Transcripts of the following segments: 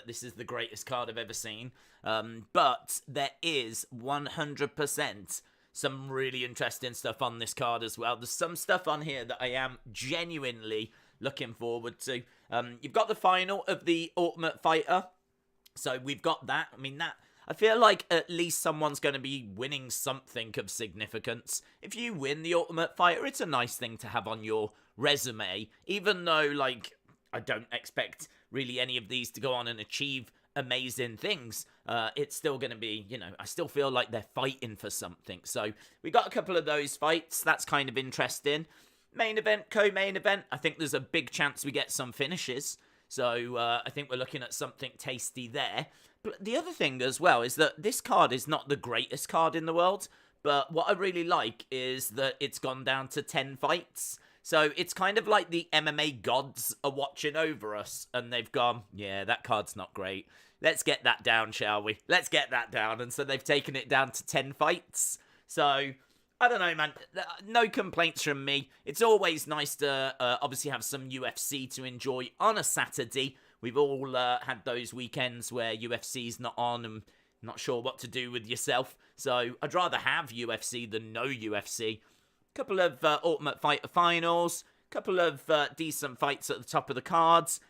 that this is the greatest card I've ever seen. But there is 100% some really interesting stuff on this card as well. There's some stuff on here that I am genuinely looking forward to. You've got the final of the Ultimate Fighter. So we've got that. I mean, I feel like at least someone's going to be winning something of significance. If you win the Ultimate Fighter, it's a nice thing to have on your resume. Even though, like, I don't expect really any of these to go on and achieve amazing things. It's still going to be, you know, I still feel like they're fighting for something. So we got a couple of those fights. That's kind of interesting. Main event, co-main event. I think there's a big chance we get some finishes. So I think we're looking at something tasty there. But the other thing as well is that this card is not the greatest card in the world. But what I really like is that it's gone down to 10 fights. So it's kind of like the MMA gods are watching over us. And they've gone, yeah, that card's not great. Let's get that down, shall we? Let's get that down. And so they've taken it down to 10 fights. So I don't know, man. No complaints from me. It's always nice to obviously have some UFC to enjoy on a Saturday. We've all had those weekends where UFC's not on and not sure what to do with yourself. So I'd rather have UFC than no UFC. Couple of Ultimate Fighter finals. Couple of decent fights at the top of the cards.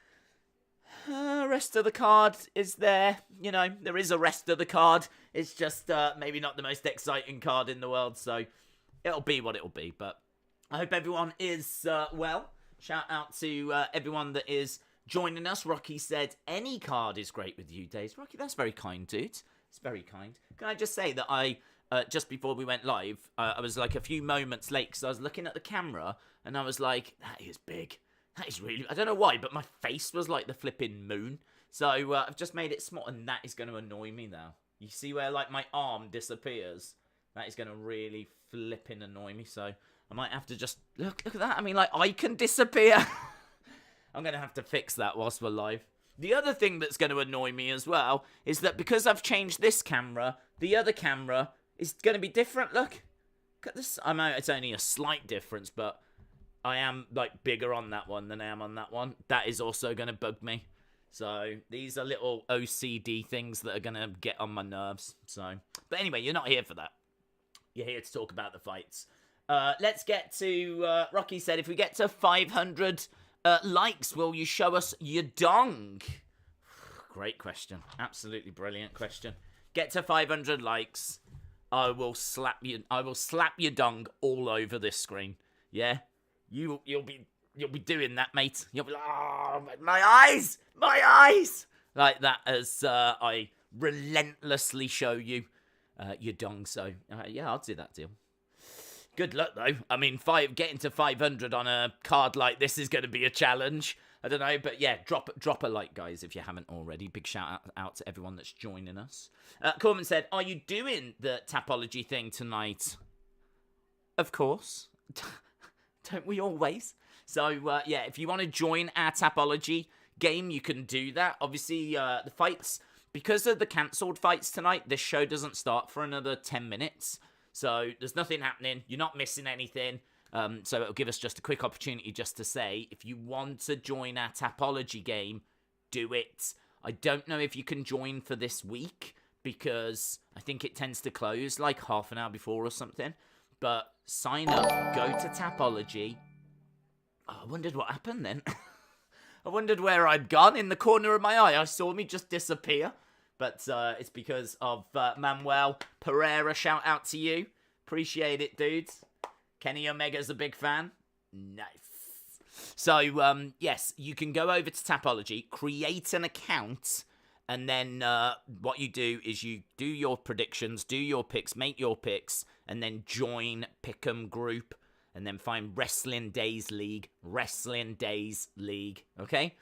Rest of the card is there. You know, there is a rest of the card. It's just maybe not the most exciting card in the world. So it'll be what it'll be. But I hope everyone is well. Shout out to everyone that is joining us. Rocky said, any card is great with you, Days. Rocky, that's very kind, dude. It's very kind. Can I just say that I, just before we went live, I was like a few moments late because I was looking at the camera and I was like, that is big. That is really, I don't know why, but my face was like the flipping moon. So I've just made it small and that is going to annoy me now. You see where like my arm disappears? That is going to really flipping annoy me. So I might have to just, look at that. I mean, like I can disappear. I'm going to have to fix that whilst we're live. The other thing that's going to annoy me as well is that because I've changed this camera, the other camera is going to be different. Look at this. I know it's only a slight difference, but I am like bigger on that one than I am on that one. That is also going to bug me. So these are little OCD things that are going to get on my nerves. So, but anyway, you're not here for that. You're here to talk about the fights. Let's get to, Rocky said, if we get to 500 likes, will you show us your dong? Great question. Absolutely brilliant question. Get to 500 likes. I will slap you. I will slap your dong all over this screen. Yeah? You'll be doing that, mate. You'll be like, oh, my eyes, like that as I relentlessly show you your dong. So yeah, I'll do that deal. Good luck though. I mean, getting to 500 on a card like this is going to be a challenge. I don't know, but yeah, drop a like, guys, if you haven't already. Big shout out to everyone that's joining us. Corman said, "Are you doing the Tapology thing tonight?" Of course. Don't we always? So, yeah, if you want to join our Tapology game, you can do that. Obviously, the fights, because of the cancelled fights tonight, this show doesn't start for another 10 minutes. So, there's nothing happening. You're not missing anything. So, it'll give us just a quick opportunity just to say, if you want to join our Tapology game, do it. I don't know if you can join for this week, because I think it tends to close like half an hour before or something. But sign up, go to Tapology. Oh, I wondered what happened then. I wondered where I'd gone. In the corner of my eye, I saw me just disappear. But it's because of Manuel Pereira. Shout out to you. Appreciate it, dudes. Kenny Omega's a big fan. Nice. So, yes, you can go over to Tapology, create an account, and then what you do is you do your predictions, do your picks, make your picks, and then join Pick'em group, and then find Wrestling Days League, okay?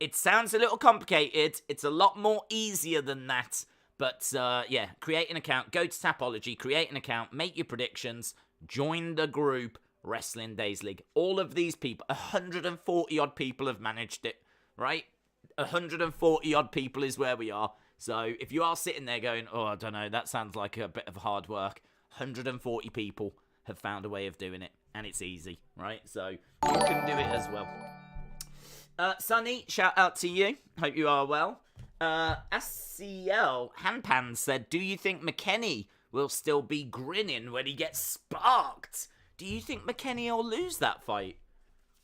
It sounds a little complicated. It's a lot more easier than that, but yeah, create an account, go to Tapology, create an account, make your predictions, join the group, Wrestling Days League. All of these people, 140 odd people have managed it, right? 140 odd people is where we are. So if you are sitting there going, oh, I don't know, that sounds like a bit of hard work, 140 people have found a way of doing it, and it's easy, right? So you can do it as well. Sonny, shout out to you. Hope you are well. SCL Handpan said, do you think McKinney will still be grinning when he gets sparked? Do you think McKinney will lose that fight?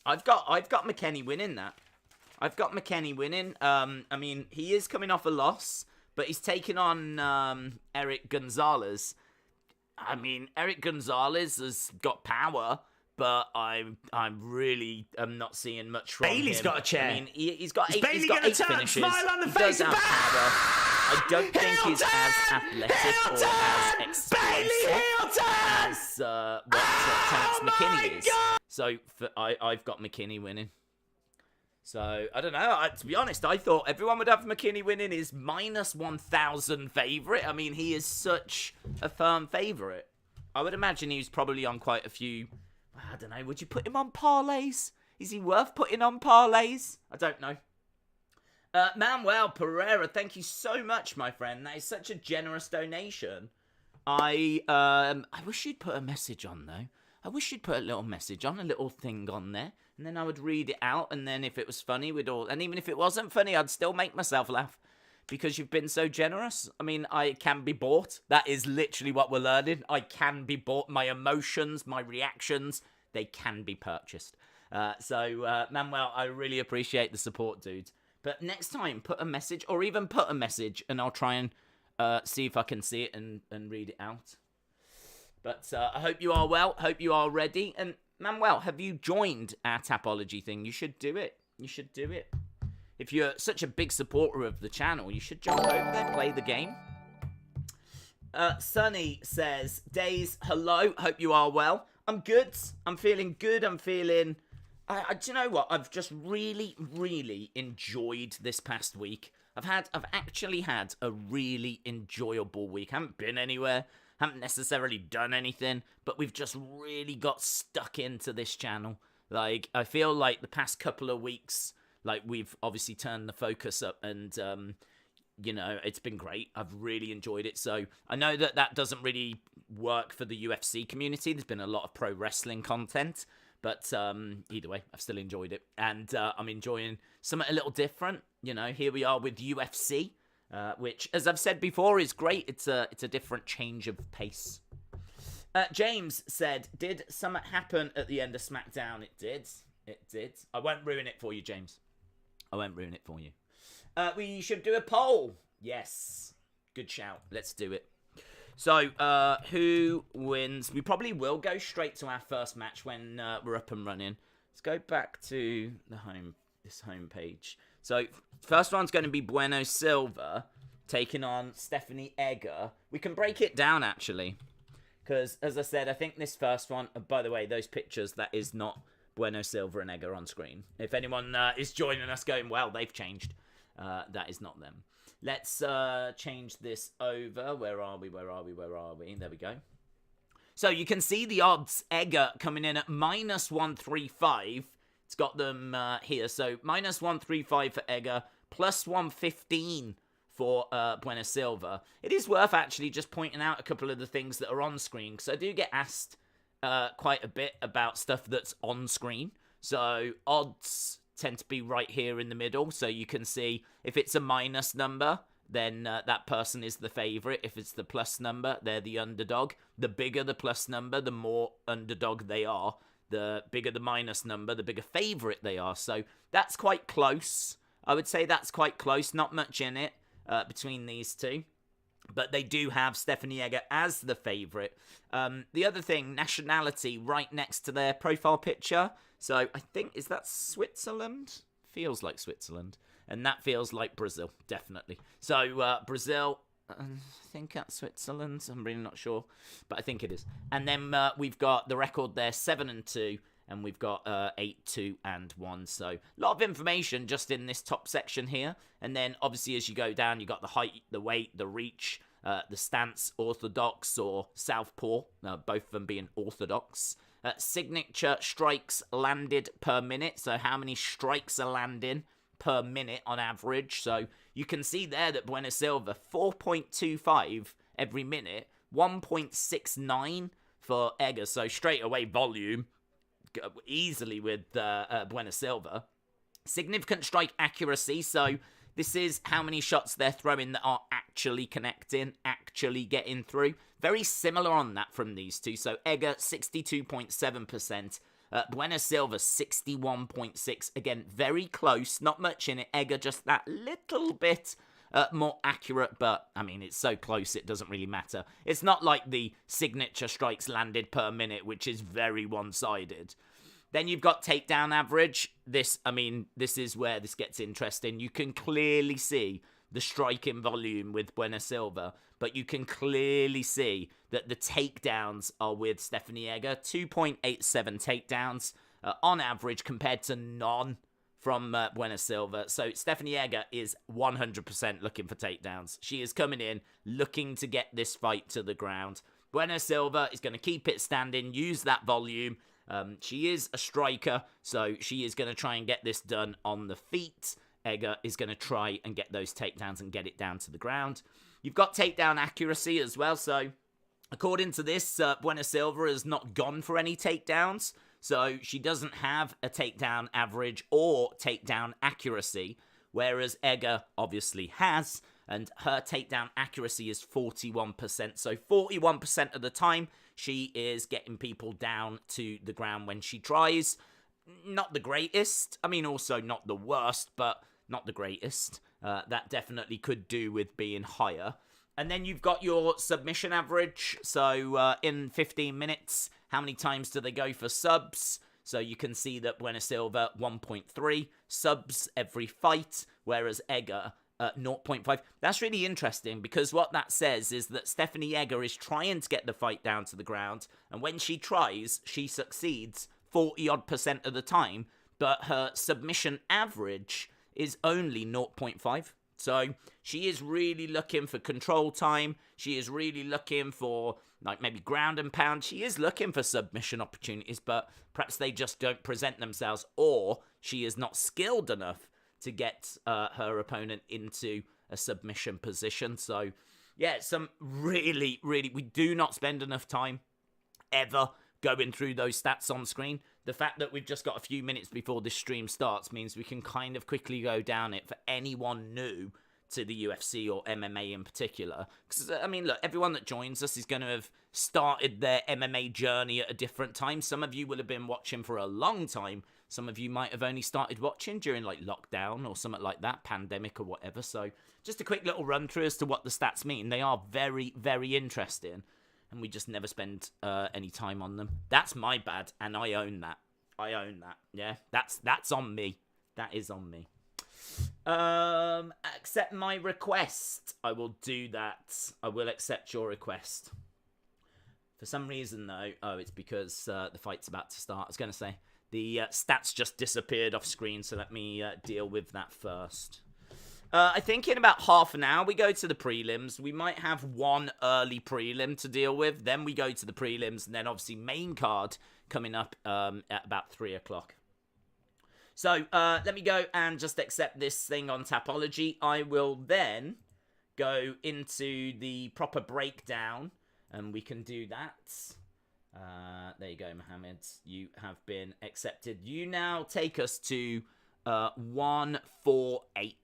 I've got McKinney winning that. I've got McKinney winning. I mean, he is coming off a loss, but he's taking on Eric Gonzalez. I mean, Eric Gonzalez has got power, but I really am not seeing much from Bailey's him. got a chair. I mean, he's got eight Bailey finishes. Smile on the He face does of have power. I don't think he's as athletic or as explosive as Terence McKinney is. So I've got McKinney winning. So, I don't know. To be honest, I thought everyone would have McKinney winning his minus 1,000 favourite. I mean, he is such a firm favourite. I would imagine he's probably on quite a few... I don't know. Would you put him on parlays? Is he worth putting on parlays? I don't know. Manuel Pereira, thank you so much, my friend. That is such a generous donation. I wish you'd put a message on, though. I wish you'd put a little message on, a little thing on there. And then I would read it out, and then if it was funny, we'd all... And even if it wasn't funny, I'd still make myself laugh. Because you've been so generous. I mean, I can be bought. That is literally what we're learning. I can be bought. My emotions, my reactions, they can be purchased. So, Manuel, I really appreciate the support, dude. But next time, put a message, or even put a message, and I'll try and see if I can see it and read it out. But I hope you are well. Hope you are ready. And Manuel, have you joined our Tapology thing? You should do it. You should do it. If you're such a big supporter of the channel, you should jump over there, play the game. Sunny says, Days, hello. Hope you are well. I'm good. I'm feeling good. I'm feeling... do you know what? I've just really, really enjoyed this past week. I've actually had a really enjoyable week. Haven't been anywhere. Haven't necessarily done anything, but we've just really got stuck into this channel. Like, I feel like the past couple of weeks, like, we've obviously turned the focus up and, you know, it's been great. I've really enjoyed it. So I know that doesn't really work for the UFC community. There's been a lot of pro wrestling content, but either way, I've still enjoyed it. And I'm enjoying something a little different. You know, here we are with UFC. Which, as I've said before, is great. It's a different change of pace. James said, did something happen at the end of SmackDown? It did. It did. I won't ruin it for you, James. I won't ruin it for you. We should do a poll. Yes. Good shout. Let's do it. So, who wins? We probably will go straight to our first match when we're up and running. Let's go back to this home page. So, first one's going to be Bueno Silva taking on Stephanie Egger. We can break it down, actually. Because, as I said, I think this first one... by the way, those pictures, that is not Bueno Silva and Egger on screen. If anyone is joining us going, well, they've changed. That is not them. Let's change this over. Where are we? There we go. So, you can see the odds. Egger coming in at minus 135. It's got them here. So, minus 135 for Egger, plus 115 for Bueno Silva. It is worth actually just pointing out a couple of the things that are on screen, because I do get asked quite a bit about stuff that's on screen. So, odds tend to be right here in the middle. So, you can see if it's a minus number, then that person is the favourite. If it's the plus number, they're the underdog. The bigger the plus number, the more underdog they are. The bigger the minus number, the bigger favourite they are. So that's quite close. I would say that's quite close. Not much in it between these two. But they do have Stephanie Egger as the favourite. The other thing, nationality right next to their profile picture. So I think, is that Switzerland? Feels like Switzerland. And that feels like Brazil, definitely. So Brazil... I think that's Switzerland. I'm really not sure, but I think it is. And then we've got the record there, 7-2, and we've got 8-2-1. So a lot of information just in this top section here. And then obviously as you go down, you got the height, the weight, the reach, the stance, orthodox or southpaw, both of them being orthodox. Signature strikes landed per minute. So how many strikes are landing per minute on average. So you can see there that Bueno Silva 4.25 every minute, 1.69 for Egger. So straight away volume easily with Bueno Silva. Significant strike accuracy. So This is how many shots they're throwing that are actually connecting, actually getting through. Very similar on that from these two. So Egger, 62.7%. Bueno Silva, 61.6%. Again, very close. Not much in it. Egger, just that little bit more accurate. But, I mean, it's so close, it doesn't really matter. It's not like the signature strikes landed per minute, which is very one-sided. Then you've got takedown average. This is where this gets interesting. You can clearly see the striking volume with Bueno Silva, but you can clearly see that the takedowns are with Stephanie Egger. 2.87 takedowns on average compared to none from Bueno Silva. So Stephanie Egger is 100% looking for takedowns. She is coming in looking to get this fight to the ground. Bueno Silva is going to keep it standing, use that volume. She is a striker, so she is going to try and get this done on the feet. Egger is going to try and get those takedowns and get it down to the ground. You've got takedown accuracy as well, so according to this, Bueno Silva has not gone for any takedowns, so she doesn't have a takedown average or takedown accuracy, whereas Egger obviously has, and her takedown accuracy is 41%, so 41% of the time, she is getting people down to the ground when she tries. Not the greatest. I mean, also not the worst, but not the greatest. That definitely could do with being higher. And then you've got your submission average. So in 15 minutes, how many times do they go for subs? So you can see that Bueno Silva, 1.3 subs every fight, whereas Egger, 0.5. That's really interesting because what that says is that Stephanie Egger is trying to get the fight down to the ground, and when she tries, she succeeds 40-odd% of the time, but her submission average is only 0.5. So she is really looking for control time. She is really looking for like maybe ground and pound. She is looking for submission opportunities, but perhaps they just don't present themselves, or she is not skilled enough to get her opponent into a submission position. So, yeah, some really, we do not spend enough time ever going through those stats on screen. The fact that we've just got a few minutes before this stream starts means we can kind of quickly go down it for anyone new to the UFC or MMA in particular. Because, I mean, look, everyone that joins us is going to have started their MMA journey at a different time. Some of you will have been watching for a long time. Some of you might have only started watching during like lockdown or something like that, pandemic or whatever. So just a quick little run through as to what the stats mean. They are very, very interesting, and we just never spend any time on them. That's my bad, and I own that. Yeah, that's on me. That is on me. Accept my request. I will do that. I will accept your request. For some reason, though, it's because the fight's about to start. I was going to say, the stats just disappeared off screen, so let me deal with that first. I think in about half an hour, we go to the prelims. We might have one early prelim to deal with. Then we go to the prelims, and then obviously main card coming up at about 3 o'clock. So let me go and just accept this thing on Tapology. I will then go into the proper breakdown, and we can do that. There you go, Mohammed. You have been accepted. You now take us to 148.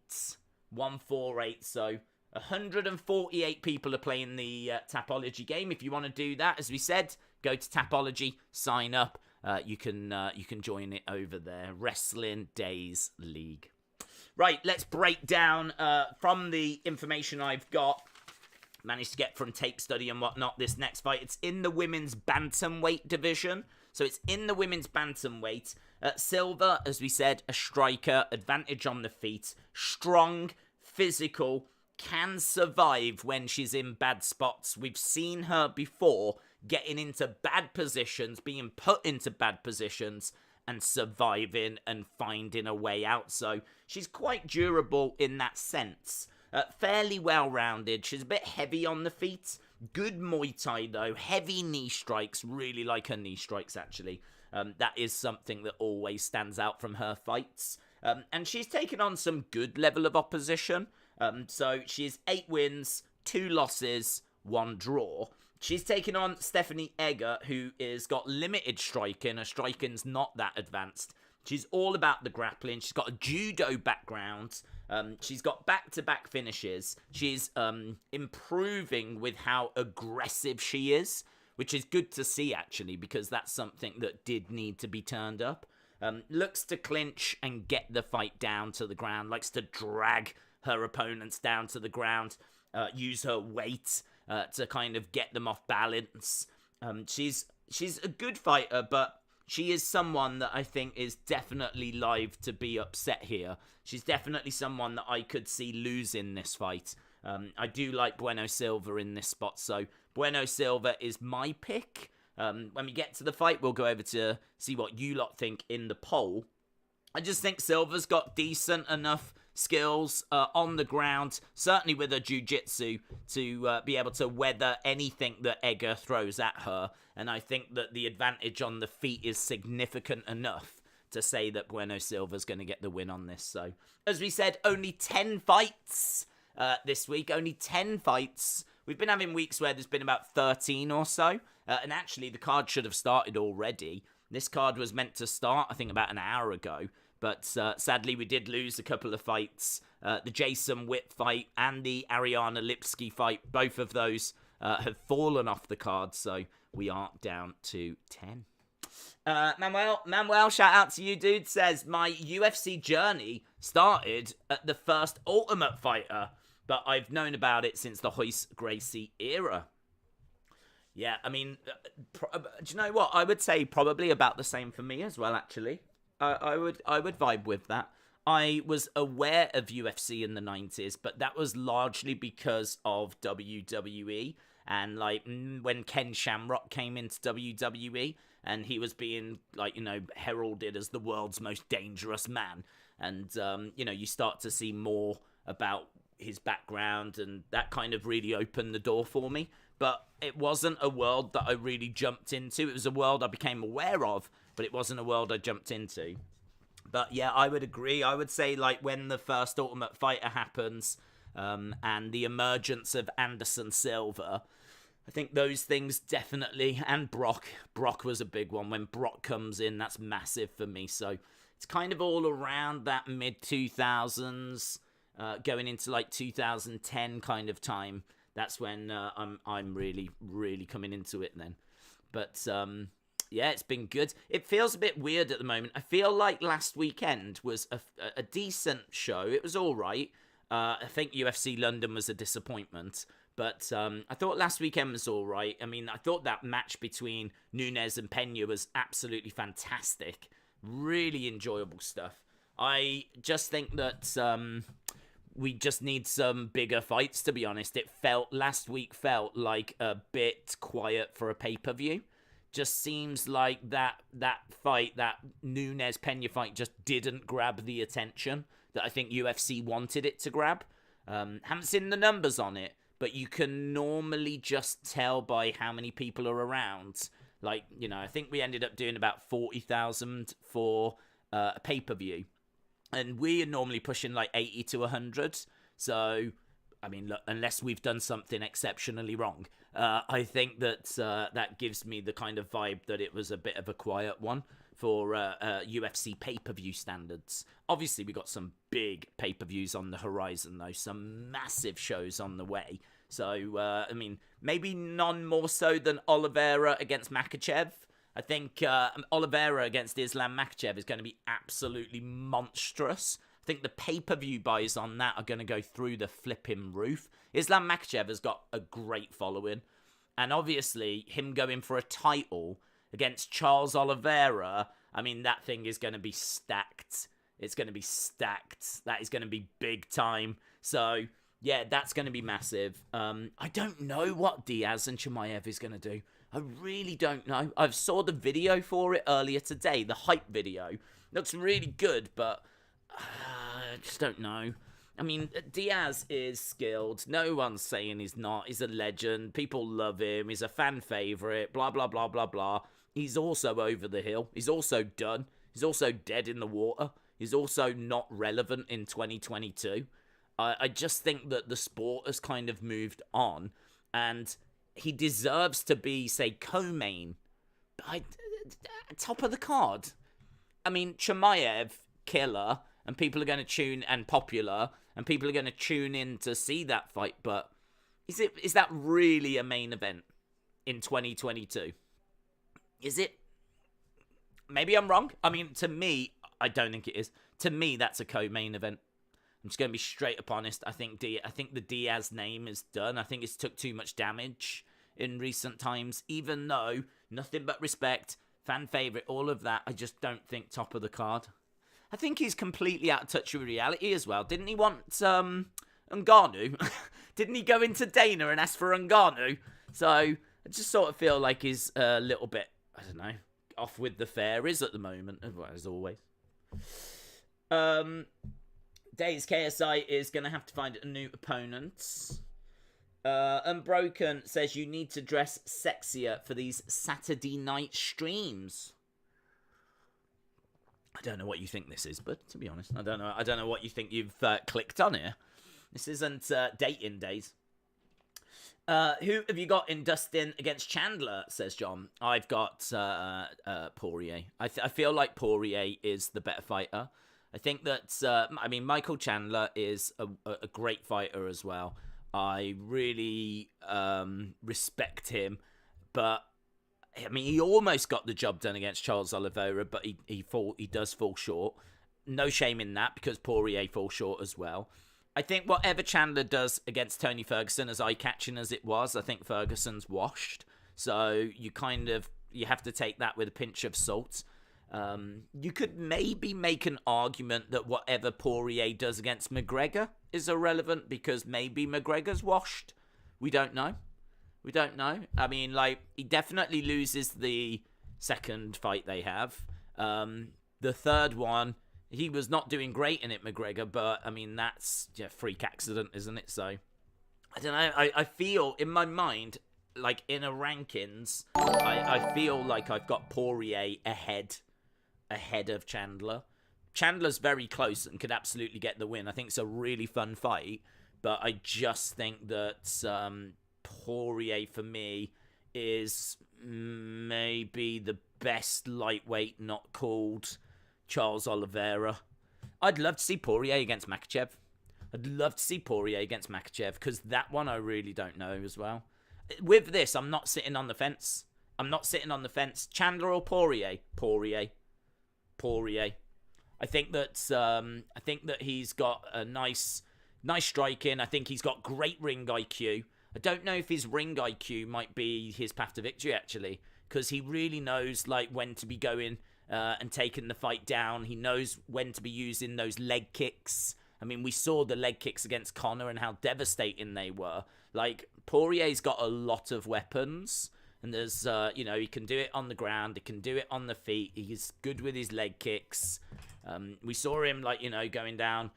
148. So 148 people are playing the Tapology game. If you want to do that, as we said, go to Tapology, sign up. You can join it over there. Wrestling Days League. Right, let's break down from the information I've got. Managed to get from tape study and whatnot, this next fight. It's in the women's bantamweight division. So it's in the women's bantamweight. Silva, as we said, a striker, advantage on the feet, strong, physical, can survive when she's in bad spots. We've seen her before getting into bad positions, being put into bad positions, and surviving and finding a way out. So she's quite durable in that sense. Fairly well-rounded. She's a bit heavy on the feet. Good Muay Thai, though. Heavy knee strikes. Really like her knee strikes, actually. That is something that always stands out from her fights. And she's taken on some good level of opposition. So she's 8 wins, 2 losses, 1 draw. She's taken on Stephanie Egger, who has got limited striking. Her striking's not that advanced. She's all about the grappling. She's got a judo background. She's got back-to-back finishes. She's improving with how aggressive she is, which is good to see, actually, because that's something that did need to be turned up. Looks to clinch and get the fight down to the ground, likes to drag her opponents down to the ground, use her weight to kind of get them off balance. She's a good fighter, but she is someone that I think is definitely live to be upset here. She's definitely someone that I could see losing this fight. I do like Bueno Silva in this spot, so Bueno Silva is my pick. When we get to the fight, we'll go over to see what you lot think in the poll. I just think Silva's got decent enough skills on the ground, certainly with her jiu-jitsu, to be able to weather anything that Egger throws at her. And I think that the advantage on the feet is significant enough to say that Bueno Silva's going to get the win on this. So, as we said, only 10 fights this week. Only 10 fights. We've been having weeks where there's been about 13 or so. And actually, the card should have started already. This card was meant to start, I think, about an hour ago. But sadly, we did lose a couple of fights. The Jason Witt fight and the Ariana Lipski fight, both of those have fallen off the card. So we are down to 10. Manuel, shout out to you, dude, says, my UFC journey started at the first Ultimate Fighter, but I've known about it since the Royce Gracie era. Yeah, I mean, do you know what? I would say probably about the same for me as well, actually. I would vibe with that. I was aware of UFC in the 90s, but that was largely because of WWE. And, like, when Ken Shamrock came into WWE, and he was being, like, heralded as the world's most dangerous man. And, you start to see more about his background, and that kind of really opened the door for me. But it wasn't a world that I really jumped into. It was a world I became aware of, but it wasn't a world I jumped into. But yeah, I would agree. I would say, like, when the first Ultimate Fighter happens, and the emergence of Anderson Silva, I think those things definitely, and Brock was a big one. When Brock comes in, that's massive for me. So it's kind of all around that mid-2000s, going into like 2010 kind of time. That's when I'm really, really coming into it then. But yeah, it's been good. It feels a bit weird at the moment. I feel like last weekend was a decent show. It was all right. I think UFC London was a disappointment. But I thought last weekend was all right. I mean, I thought that match between Nunes and Pena was absolutely fantastic. Really enjoyable stuff. I just think that we just need some bigger fights, to be honest. Last week felt like a bit quiet for a pay-per-view. Just seems like that fight, that Nunes-Pena fight, just didn't grab the attention that I think UFC wanted it to grab. Haven't seen the numbers on it, but you can normally just tell by how many people are around. Like, I think we ended up doing about 40,000 for a pay-per-view. And we are normally pushing like 80 to 100. So, I mean, look, unless we've done something exceptionally wrong, I think that that gives me the kind of vibe that it was a bit of a quiet one for UFC pay-per-view standards. Obviously, we got some big pay-per-views on the horizon, though. Some massive shows on the way. So, I mean, maybe none more so than Oliveira against Makhachev. I think Oliveira against Islam Makhachev is going to be absolutely monstrous. I think the pay-per-view buys on that are going to go through the flipping roof. Islam Makhachev has got a great following. And obviously, him going for a title against Charles Oliveira, I mean, that thing is going to be stacked. It's going to be stacked. That is going to be big time. So, yeah, that's going to be massive. I don't know what Diaz and Chimaev is going to do. I really don't know. I saw the video for it earlier today, the hype video. Looks really good, but I just don't know. I mean, Diaz is skilled. No one's saying he's not. He's a legend. People love him. He's a fan favorite. Blah, blah, blah, blah, blah. He's also over the hill. He's also done. He's also dead in the water. He's also not relevant in 2022. I just think that the sport has kind of moved on, and he deserves to be, say, co-main, top of the card. I mean, Chimaev, killer, and people are going to tune, and popular, and people are going to tune in to see that fight, but is that really a main event in 2022? Is it? Maybe I'm wrong. I mean, to me, I don't think it is. To me, that's a co-main event. I'm just going to be straight up honest. I think the Diaz name is done. I think it's took too much damage in recent times, even though nothing but respect, fan favorite, all of that. I just don't think top of the card. I think he's completely out of touch with reality as well. Didn't he want Ngannou? Didn't he go into Dana and ask for Ngannou? So I just sort of feel like he's a little bit, I don't know, off with the fairies at the moment, as always. Days KSI is going to have to find a new opponent. Unbroken says you need to dress sexier for these Saturday night streams. I don't know what you think this is, but to be honest, I don't know what you think you've clicked on here. This isn't dating days. Who have you got in Dustin against Chandler, says John. I've got Poirier. I feel like Poirier is the better fighter. I think that, Michael Chandler is a great fighter as well. I really respect him, but he almost got the job done against Charles Oliveira, but he does fall short. No shame in that, because Poirier falls short as well. I think whatever Chandler does against Tony Ferguson, as eye-catching as it was, I think Ferguson's washed. So you have to take that with a pinch of salt. You could maybe make an argument that whatever Poirier does against McGregor is irrelevant, because maybe McGregor's washed. We don't know. He definitely loses the second fight they have. The third one, he was not doing great in it, McGregor, but, that's a freak accident, isn't it? So, I don't know. I feel, in my mind, like, in a rankings, I feel like I've got Poirier ahead of Chandler. Chandler's very close and could absolutely get the win. I think it's a really fun fight, but I just think that Poirier, for me, is maybe the best lightweight not called Charles Oliveira. I'd love to see Poirier against Makhachev. Because that one I really don't know as well. With this, I'm not sitting on the fence. Chandler or Poirier? Poirier. I think that he's got a nice striking. I think he's got great ring IQ. I don't know if his ring IQ might be his path to victory, actually, because he really knows when to be going and taking the fight down. He knows when to be using those leg kicks. We saw the leg kicks against Conor and how devastating they were. Poirier's got a lot of weapons. And there's, he can do it on the ground. He can do it on the feet. He's good with his leg kicks. We saw him, going down,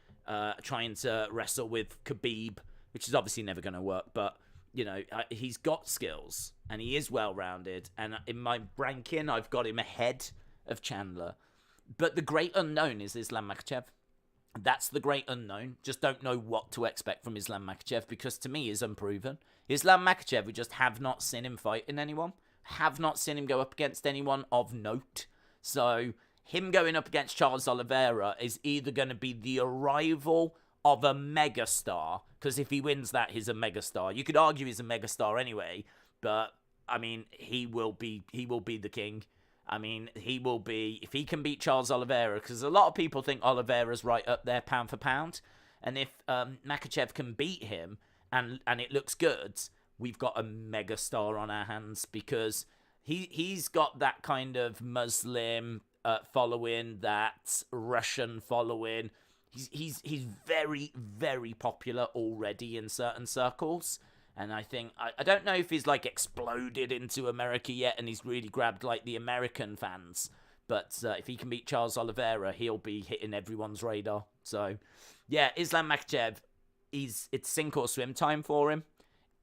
trying to wrestle with Khabib, which is obviously never going to work. But, he's got skills, and he is well-rounded. And in my ranking, I've got him ahead of Chandler. But the great unknown is Islam Makhachev. That's the great unknown. Just don't know what to expect from Islam Makhachev, because to me, he's unproven. Islam Makhachev, we just have not seen him fighting anyone. Have not seen him go up against anyone of note. So, him going up against Charles Oliveira is either going to be the arrival of a megastar, because if he wins that, he's a megastar. You could argue he's a megastar anyway, but, he will be the king. He will be, if he can beat Charles Oliveira, because a lot of people think Oliveira's right up there pound for pound, and if Makhachev can beat him, and it looks good, we've got a mega star on our hands, because he's got that kind of Muslim following, that Russian following. He's very, very popular already in certain circles. And I think, I don't know if he's exploded into America yet and he's really grabbed the American fans. But if he can beat Charles Oliveira, he'll be hitting everyone's radar. So, yeah, Islam Makhachev, it's sink or swim time for him.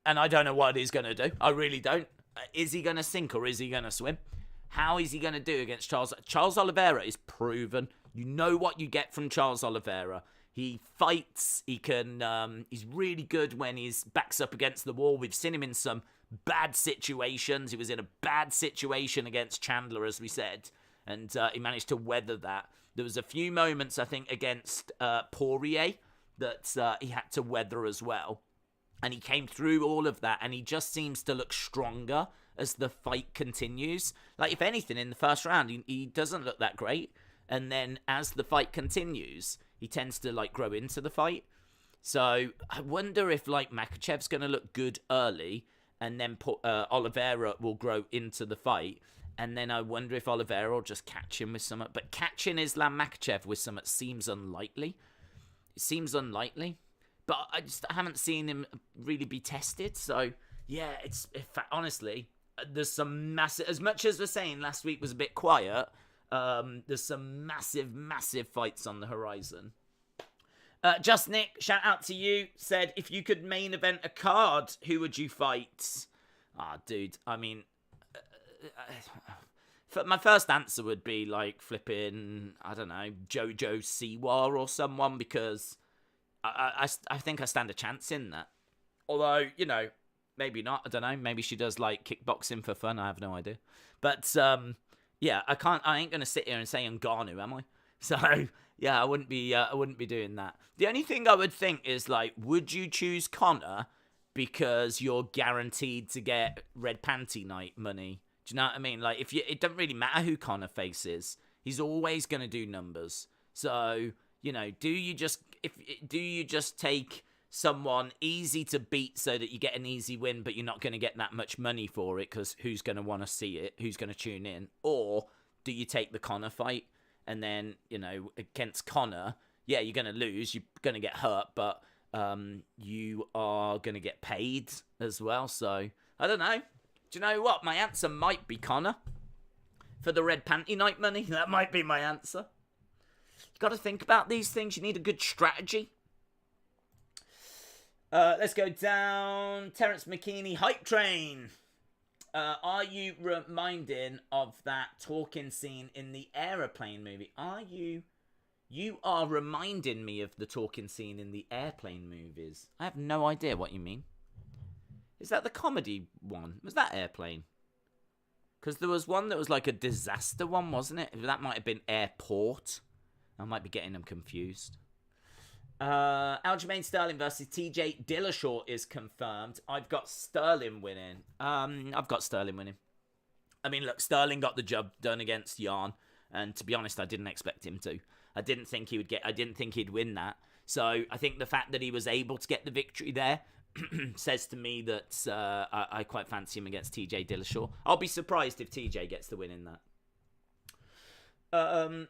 And I don't know what he's going to do. I really don't. Is he going to sink or is he going to swim? How is he going to do against Charles? Charles Oliveira is proven. You know what you get from Charles Oliveira. He fights. He can. He's really good when his back's up against the wall. We've seen him in some bad situations. He was in a bad situation against Chandler, as we said, and he managed to weather that. There was a few moments, I think, against Poirier that he had to weather as well. And he came through all of that, and he just seems to look stronger as the fight continues. Like, if anything, in the first round, he doesn't look that great. And then as the fight continues, he tends to, like, grow into the fight. So I wonder if, like, Makhachev's going to look good early, and then Oliveira will grow into the fight. And then I wonder if Oliveira will just catch him with something. But catching Islam Makhachev with something seems unlikely. It seems unlikely. But I just haven't seen him really be tested. So, yeah, honestly, there's some massive... As much as we're saying last week was a bit quiet, there's some massive, massive fights on the horizon. Just Nick, shout out to you, said, if you could main event a card, who would you fight? Dude, I mean... my first answer would be, like, flipping, I don't know, Jojo Siwa or someone, because... I think I stand a chance in that. Although, you know, maybe not. I don't know. Maybe she does, like, kickboxing for fun. I have no idea. But, yeah, I ain't going to sit here and say Ngannou, am I? So, yeah, I wouldn't be doing that. The only thing I would think is, like, would you choose Conor because you're guaranteed to get red panty night money? Do you know what I mean? Like, it doesn't really matter who Conor faces. He's always going to do numbers. So, you know, do you just take someone easy to beat so that you get an easy win, but you're not going to get that much money for it because who's going to want to see it? Who's going to tune in? Or do you take the Conor fight and then, you know, against Conor, yeah, you're going to lose, you're going to get hurt, but you are going to get paid as well. So, I don't know. Do you know what? My answer might be Conor. For the red panty night money, that might be my answer. You got to think about these things. You need a good strategy. Let's go down. Terence McKinney, Hype Train. Are you reminding of that talking scene in the aeroplane movie? You are reminding me of the talking scene in the airplane movies. I have no idea what you mean. Is that the comedy one? Was that Airplane? Because there was one that was like a disaster one, wasn't it? That might have been Airport. I might be getting them confused. Aljamain Sterling versus TJ Dillashaw is confirmed. I've got Sterling winning. I mean, look, Sterling got the job done against Jan, and to be honest, I didn't expect him to. I didn't think he'd win that. So I think the fact that he was able to get the victory there says to me that I quite fancy him against TJ Dillashaw. I'll be surprised if TJ gets the win in that.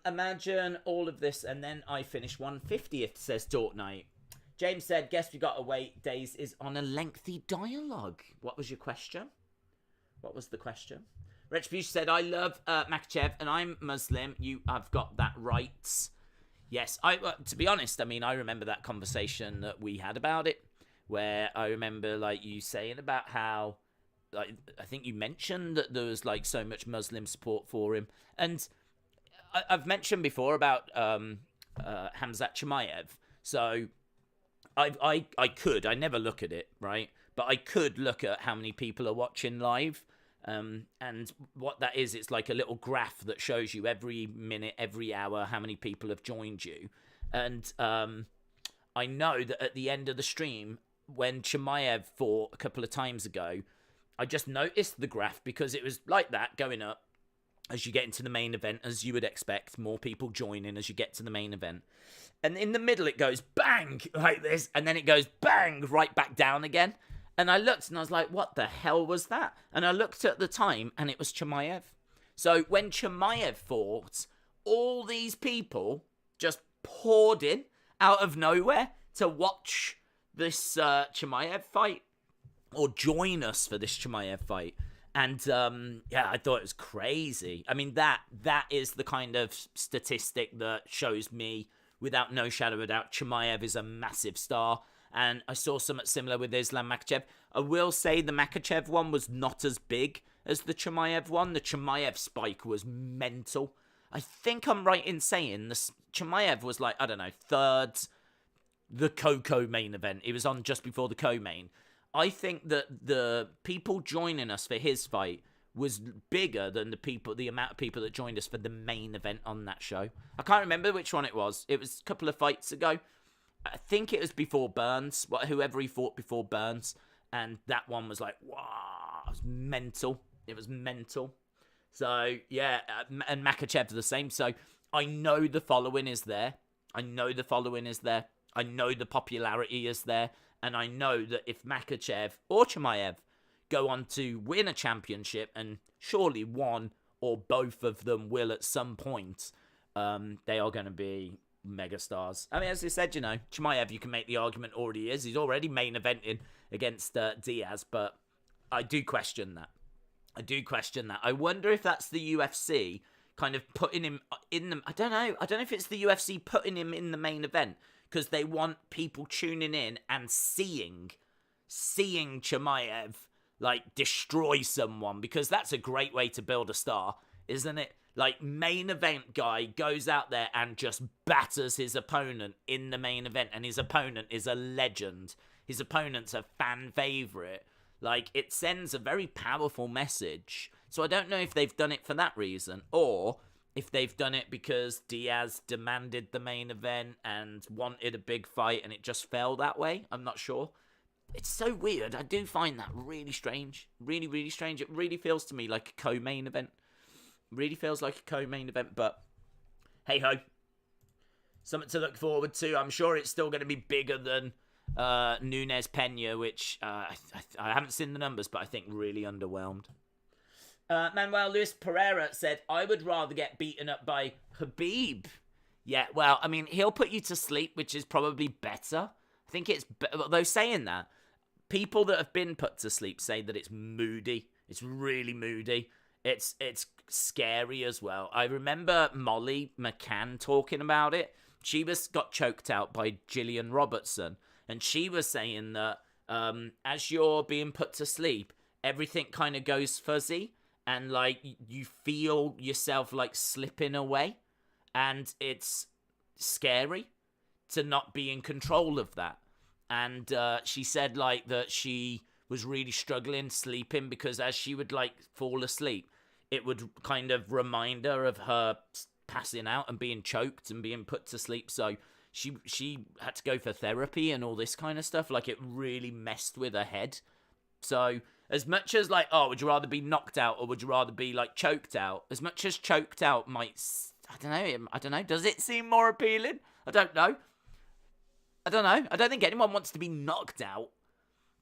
Imagine all of this and then I finish 150th, says Dork Knight. James said, guess we got to wait. Days is on a lengthy dialogue. What was your question? What was the question? Retribution said, I love Makhachev and I'm Muslim. You have got that right. Yes, to be honest, I mean, I remember that conversation that we had about it, where I remember, like, you saying about how, like, I think you mentioned that there was, like, so much Muslim support for him. And I've mentioned before about Khamzat Chimaev. So I never look at it, right? But I could look at how many people are watching live. And what that is, it's like a little graph that shows you every minute, every hour, how many people have joined you. And I know that at the end of the stream, when Chimaev fought a couple of times ago, I just noticed the graph because it was like that going up as you get into the main event, as you would expect, more people joining as you get to the main event. And in the middle, it goes bang like this, and then it goes bang right back down again. And I looked and I was like, what the hell was that? And I looked at the time and it was Chimaev. So when Chimaev fought, all these people just poured in out of nowhere to watch this Chimaev fight or join us for this Chimaev fight. And yeah, I thought it was crazy. I mean, that is the kind of statistic that shows me, without no shadow of a doubt, Chimaev is a massive star. And I saw something similar with Islam Makhachev. I will say the Makhachev one was not as big as the Chimaev one. The Chimaev spike was mental. I think I'm right in saying the Chimaev was like, I don't know, third the co main event. It was on just before the co-main. I think that the people joining us for his fight was bigger than the amount of people that joined us for the main event on that show. I can't remember which one it was. It was a couple of fights ago. I think it was before Burns, whoever he fought before Burns, and that one was like, wow, it was mental. It was mental. So, yeah, and Makhachev the same. So, I know the following is there. I know the popularity is there. And I know that if Makhachev or Chimaev go on to win a championship, and surely one or both of them will at some point, they are going to be megastars. I mean, as I said, Chimaev, you can make the argument already is. He's already main eventing against Diaz, but I do question that. I wonder if that's the UFC kind of putting him in the... I don't know if it's the UFC putting him in the main event because they want people tuning in and seeing Chimaev, like, destroy someone, because that's a great way to build a star, isn't it? Like, main event guy goes out there and just batters his opponent in the main event, and his opponent is a legend. His opponent's a fan favorite. Like, it sends a very powerful message. So I don't know if they've done it for that reason, or if they've done it because Diaz demanded the main event and wanted a big fight and it just fell that way. I'm not sure. It's so weird. I do find that really strange. Really, really strange. It really feels to me like a co-main event. Really feels like a co-main event, but hey-ho. Something to look forward to. I'm sure it's still going to be bigger than Nunes Pena, which I haven't seen the numbers, but I think really underwhelmed. Manuel Luis Pereira said, I would rather get beaten up by Khabib. Yeah, well, I mean, he'll put you to sleep, which is probably better. I think it's... Though saying that, people that have been put to sleep say that it's moody. It's really moody. It's scary as well. I remember Molly McCann talking about it. She got choked out by Gillian Robertson. And she was saying that as you're being put to sleep, everything kind of goes fuzzy. And, like, you feel yourself, like, slipping away. And it's scary to not be in control of that. And she said, like, that she was really struggling sleeping because as she would, like, fall asleep, it would kind of remind her of her passing out and being choked and being put to sleep. So she had to go for therapy and all this kind of stuff. Like, it really messed with her head. So as much as, like, oh, would you rather be knocked out or would you rather be, like, choked out? As much as choked out might, I don't know. Does it seem more appealing? I don't know. I don't think anyone wants to be knocked out.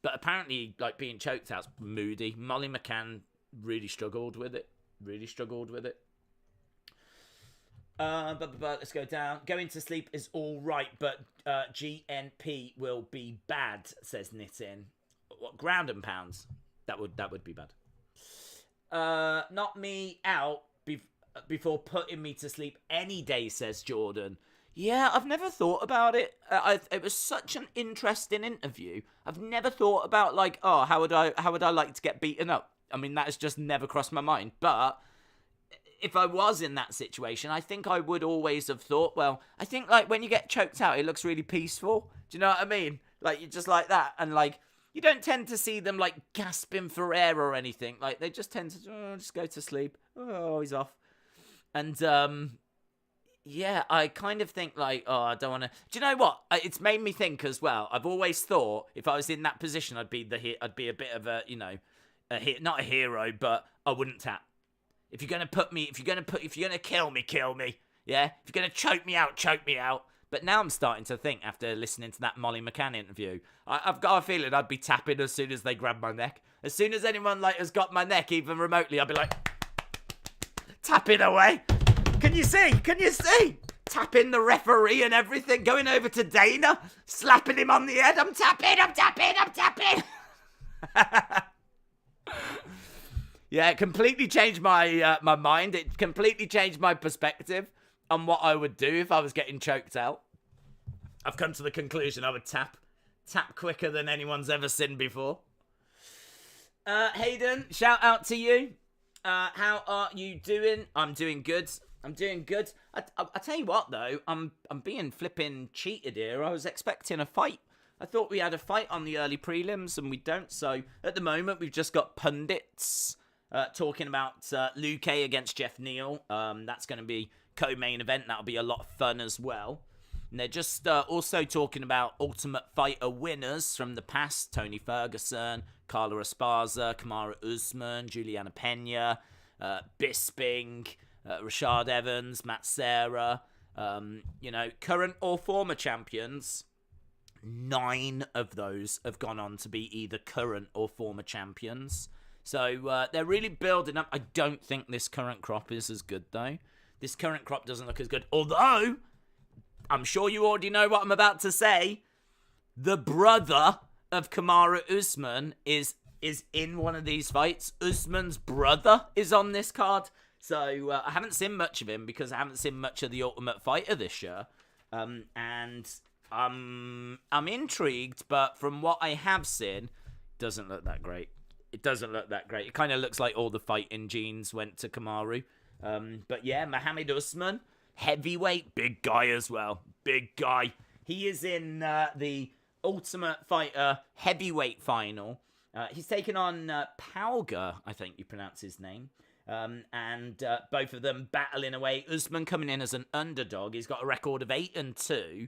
But apparently, like, being choked out's moody. Molly McCann really struggled with it. But let's go down. Going to sleep is all right, but GNP will be bad, says Nitin. What, ground and pounds? That would be bad. Knock me out before putting me to sleep any day, says Jordan. Yeah, I've never thought about it. It was such an interesting interview. I've never thought about, like, oh, how would I like to get beaten up? I mean, that has just never crossed my mind. But if I was in that situation, I think I would always have thought, well, I think, like, when you get choked out, it looks really peaceful. Do you know what I mean? Like, you're just like that. And, like, you don't tend to see them, like, gasping for air or anything. Like, they just tend to just go to sleep. Oh, he's off. And, yeah, I kind of think, like, oh, I don't want to... Do you know what? It's made me think as well. I've always thought if I was in that position, I'd be a bit of a, not a hero, but I wouldn't tap. If you're going to kill me. Yeah? If you're going to choke me out. But now I'm starting to think, after listening to that Molly McCann interview, I've got a feeling I'd be tapping as soon as they grab my neck. As soon as anyone, like, has got my neck, even remotely, I'd be like, tapping away. Can you see? Tapping the referee and everything, going over to Dana, slapping him on the head. I'm tapping. Yeah, it completely changed my my mind. It completely changed my perspective on what I would do if I was getting choked out. I've come to the conclusion I would tap quicker than anyone's ever seen before. Hayden, shout out to you. How are you doing? I'm doing good. I tell you what, though, I'm being flipping cheated here. I was expecting a fight. I thought we had a fight on the early prelims, and we don't. So at the moment, we've just got pundits talking about Luque against Neal. That's going to be co-main event. That'll be a lot of fun as well. And they're just also talking about Ultimate Fighter winners from the past. Tony Ferguson, Carla Esparza, Kamaru Usman, Juliana Pena, Bisping, Rashad Evans, Matt Serra. Current or former champions. 9 of those have gone on to be either current or former champions. So they're really building up. I don't think this current crop is as good, though. This current crop doesn't look as good. Although, I'm sure you already know what I'm about to say. The brother of Kamaru Usman is in one of these fights. Usman's brother is on this card. So I haven't seen much of him because I haven't seen much of the Ultimate Fighter this year. And I'm intrigued, but from what I have seen, doesn't look that great. It doesn't look that great. It kind of looks like all the fighting genes went to Kamaru. But yeah, Mohammed Usman, heavyweight, big guy as well. Big guy. He is in the Ultimate Fighter heavyweight final. He's taken on Pauga, I think you pronounce his name. And both of them battling away. Usman coming in as an underdog. He's got a record of 8-2.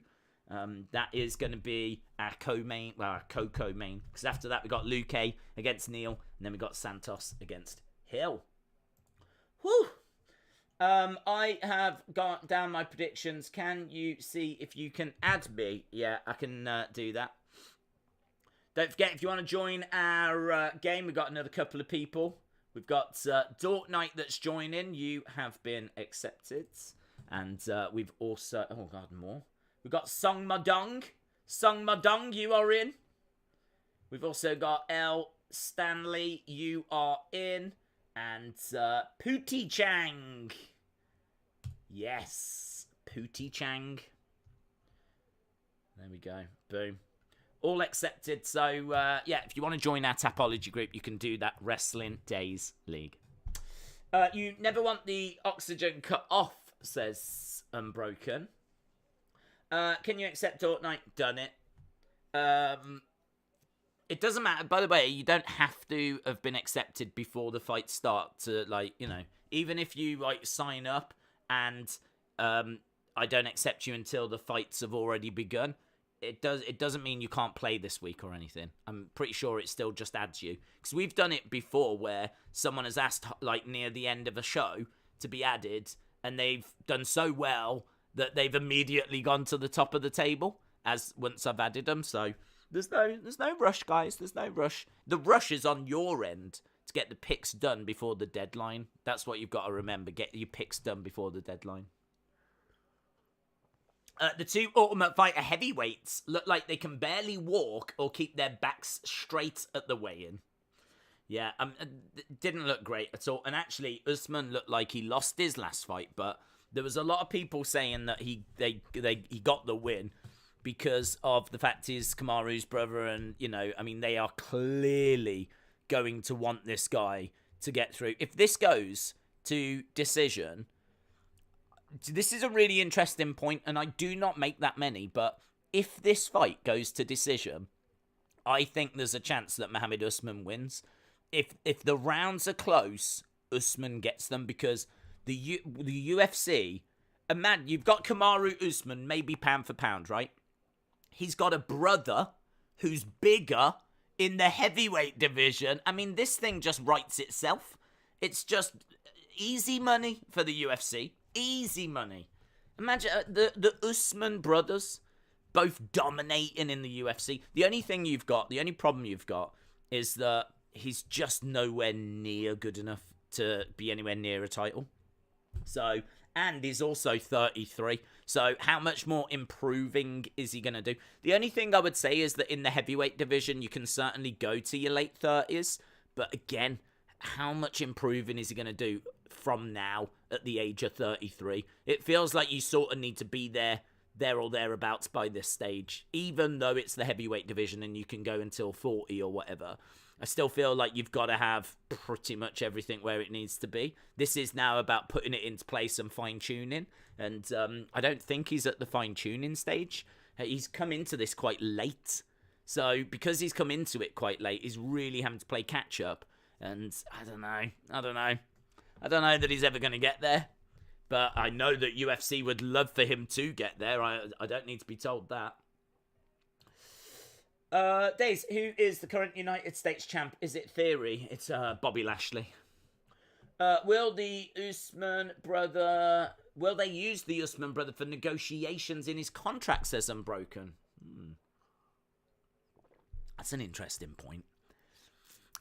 That is going to be our co-main, well, our co-main. Because after that, we got Luque against Neal. And then we got Santos against Hill. Whew. I have got down my predictions. Can you see if you can add me? Yeah, I can do that. Don't forget, if you want to join our game, we've got another couple of people. We've got Dork Knight that's joining. You have been accepted. And we've also... Oh, God, more. We've got Song Madong. Song Madong, you are in. We've also got L. Stanley. You are in. And Pootie Chang. Yes. Pootie Chang. There we go. Boom. All accepted. So, yeah, if you want to join our Tapology group, you can do that. Wrestling Days League. You never want the oxygen cut off, says Unbroken. Can you accept Fortnite? Done it. It doesn't matter. By the way, you don't have to have been accepted before the fight starts. To, like, you know, even if you like sign up and I don't accept you until the fights have already begun, it doesn't mean you can't play this week or anything. I'm pretty sure it still just adds you, because we've done it before where someone has asked like near the end of a show to be added, and they've done so well that they've immediately gone to the top of the table as once I've added them. So there's no rush, guys. There's no rush. The rush is on your end to get the picks done before the deadline. That's what you've got to remember. Get your picks done before the deadline. The two Ultimate Fighter heavyweights look like they can barely walk or keep their backs straight at the weigh-in. Yeah, it didn't look great at all. And actually, Usman looked like he lost his last fight, but there was a lot of people saying that he got the win because of the fact he's Kamaru's brother, and, you know, I mean, they are clearly going to want this guy to get through. If this goes to decision, this is a really interesting point, and I do not make that many, but if this fight goes to decision, I think there's a chance that Mohammed Usman wins. If the rounds are close, Usman gets them, because the UFC, and man, you've got Kamaru Usman, maybe pound for pound, right? He's got a brother who's bigger in the heavyweight division. I mean, this thing just writes itself. It's just easy money for the UFC. Easy money. Imagine the Usman brothers both dominating in the UFC. The only problem you've got is that he's just nowhere near good enough to be anywhere near a title. So, and he's also 33. So how much more improving is he going to do? The only thing I would say is that in the heavyweight division, you can certainly go to your late 30s. But again, how much improving is he going to do from now at the age of 33? It feels like you sort of need to be there or thereabouts by this stage. Even though it's the heavyweight division and you can go until 40 or whatever, I still feel like you've got to have pretty much everything where it needs to be. This is now about putting it into place and fine-tuning. And I don't think he's at the fine-tuning stage. He's come into this quite late. So because he's come into it quite late, he's really having to play catch-up. And I don't know that he's ever going to get there. But I know that UFC would love for him to get there. I don't need to be told that. Days, who is the current United States champ? Is it Theory? It's Bobby Lashley. Will the Usman brother... Will they use the Usman brother for negotiations in his contract, says Unbroken? That's an interesting point.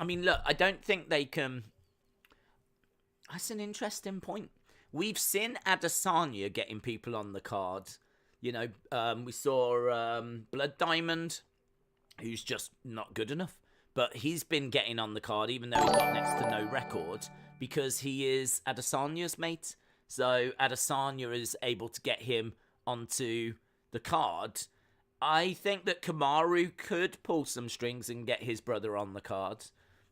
I mean, look, I don't think they can... That's an interesting point. We've seen Adesanya getting people on the card. You know, we saw Blood Diamond, who's just not good enough. But he's been getting on the card, even though he's got next to no record, because he is Adesanya's mate. So Adesanya is able to get him onto the card. I think that Kamaru could pull some strings and get his brother on the card.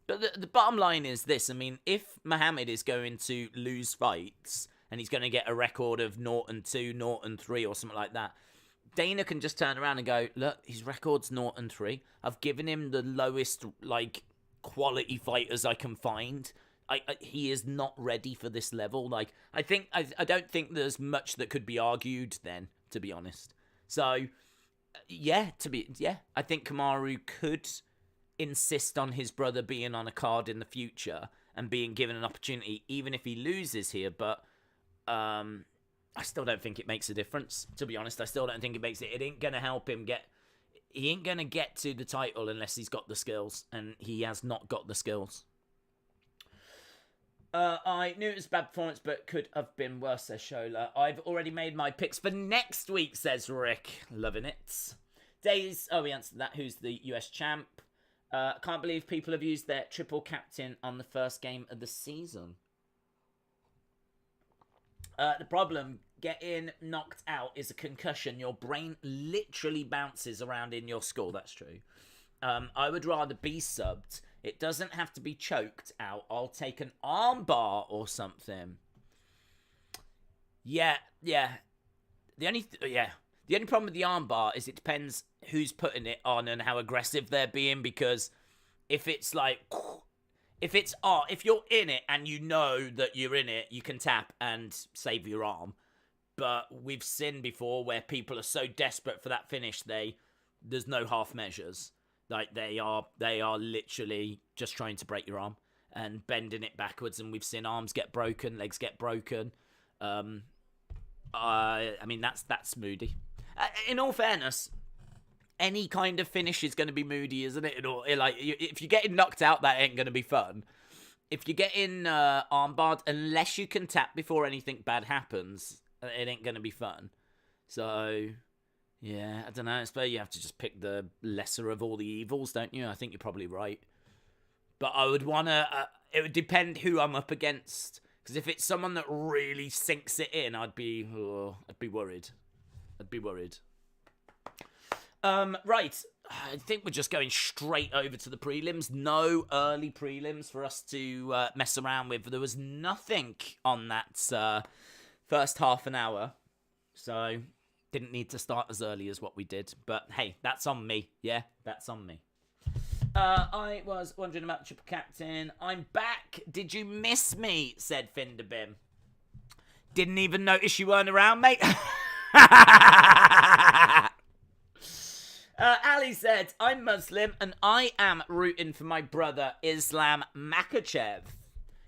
But the bottom line is this. I mean, if Muhammad is going to lose fights and he's going to get a record of 0-2, 0-3 or something like that, Dana can just turn around and go, look, his record's 0-3. I've given him the lowest, like, quality fighters I can find. He is not ready for this level. Like, I don't think there's much that could be argued then, to be honest. So, I think Kamaru could insist on his brother being on a card in the future and being given an opportunity, even if he loses here. But I still don't think it makes a difference, to be honest. I still don't think it makes it. It ain't going to help him get... He ain't going to get to the title unless he's got the skills, and he has not got the skills. I knew it was a bad performance, but could have been worse, says Shola. I've already made my picks for next week, says Rick. Loving it. Days... Oh, we answered that. Who's the US champ? Can't believe people have used their triple captain on the first game of the season. The problem, getting knocked out is a concussion. Your brain literally bounces around in your skull. That's true. I would rather be subbed. It doesn't have to be choked out. I'll take an arm bar or something. Yeah. The only problem with the arm bar is it depends who's putting it on and how aggressive they're being, because if it's like... If you're in it and you know that you're in it, you can tap and save your arm. But we've seen before where people are so desperate for that finish, there's no half measures. Like they are literally just trying to break your arm and bending it backwards. And we've seen arms get broken, legs get broken. I mean that's moody. In all fairness, any kind of finish is going to be moody, isn't it? Like, if you're getting knocked out, that ain't going to be fun. If you're getting armbarred, unless you can tap before anything bad happens, it ain't going to be fun. So, yeah, I don't know. I suppose you have to just pick the lesser of all the evils, don't you? I think you're probably right. But I would want to... it would depend who I'm up against. Because if it's someone that really sinks it in, I'd be worried. Right, I think we're just going straight over to the prelims. No early prelims for us to mess around with. There was nothing on that first half an hour, so didn't need to start as early as what we did. But hey, that's on me. Yeah, that's on me. I was wondering about Triple Captain. I'm back. Did you miss me? Said Finderbim. Didn't even notice you weren't around, mate. Ali said, I'm Muslim and I am rooting for my brother Islam Makhachev.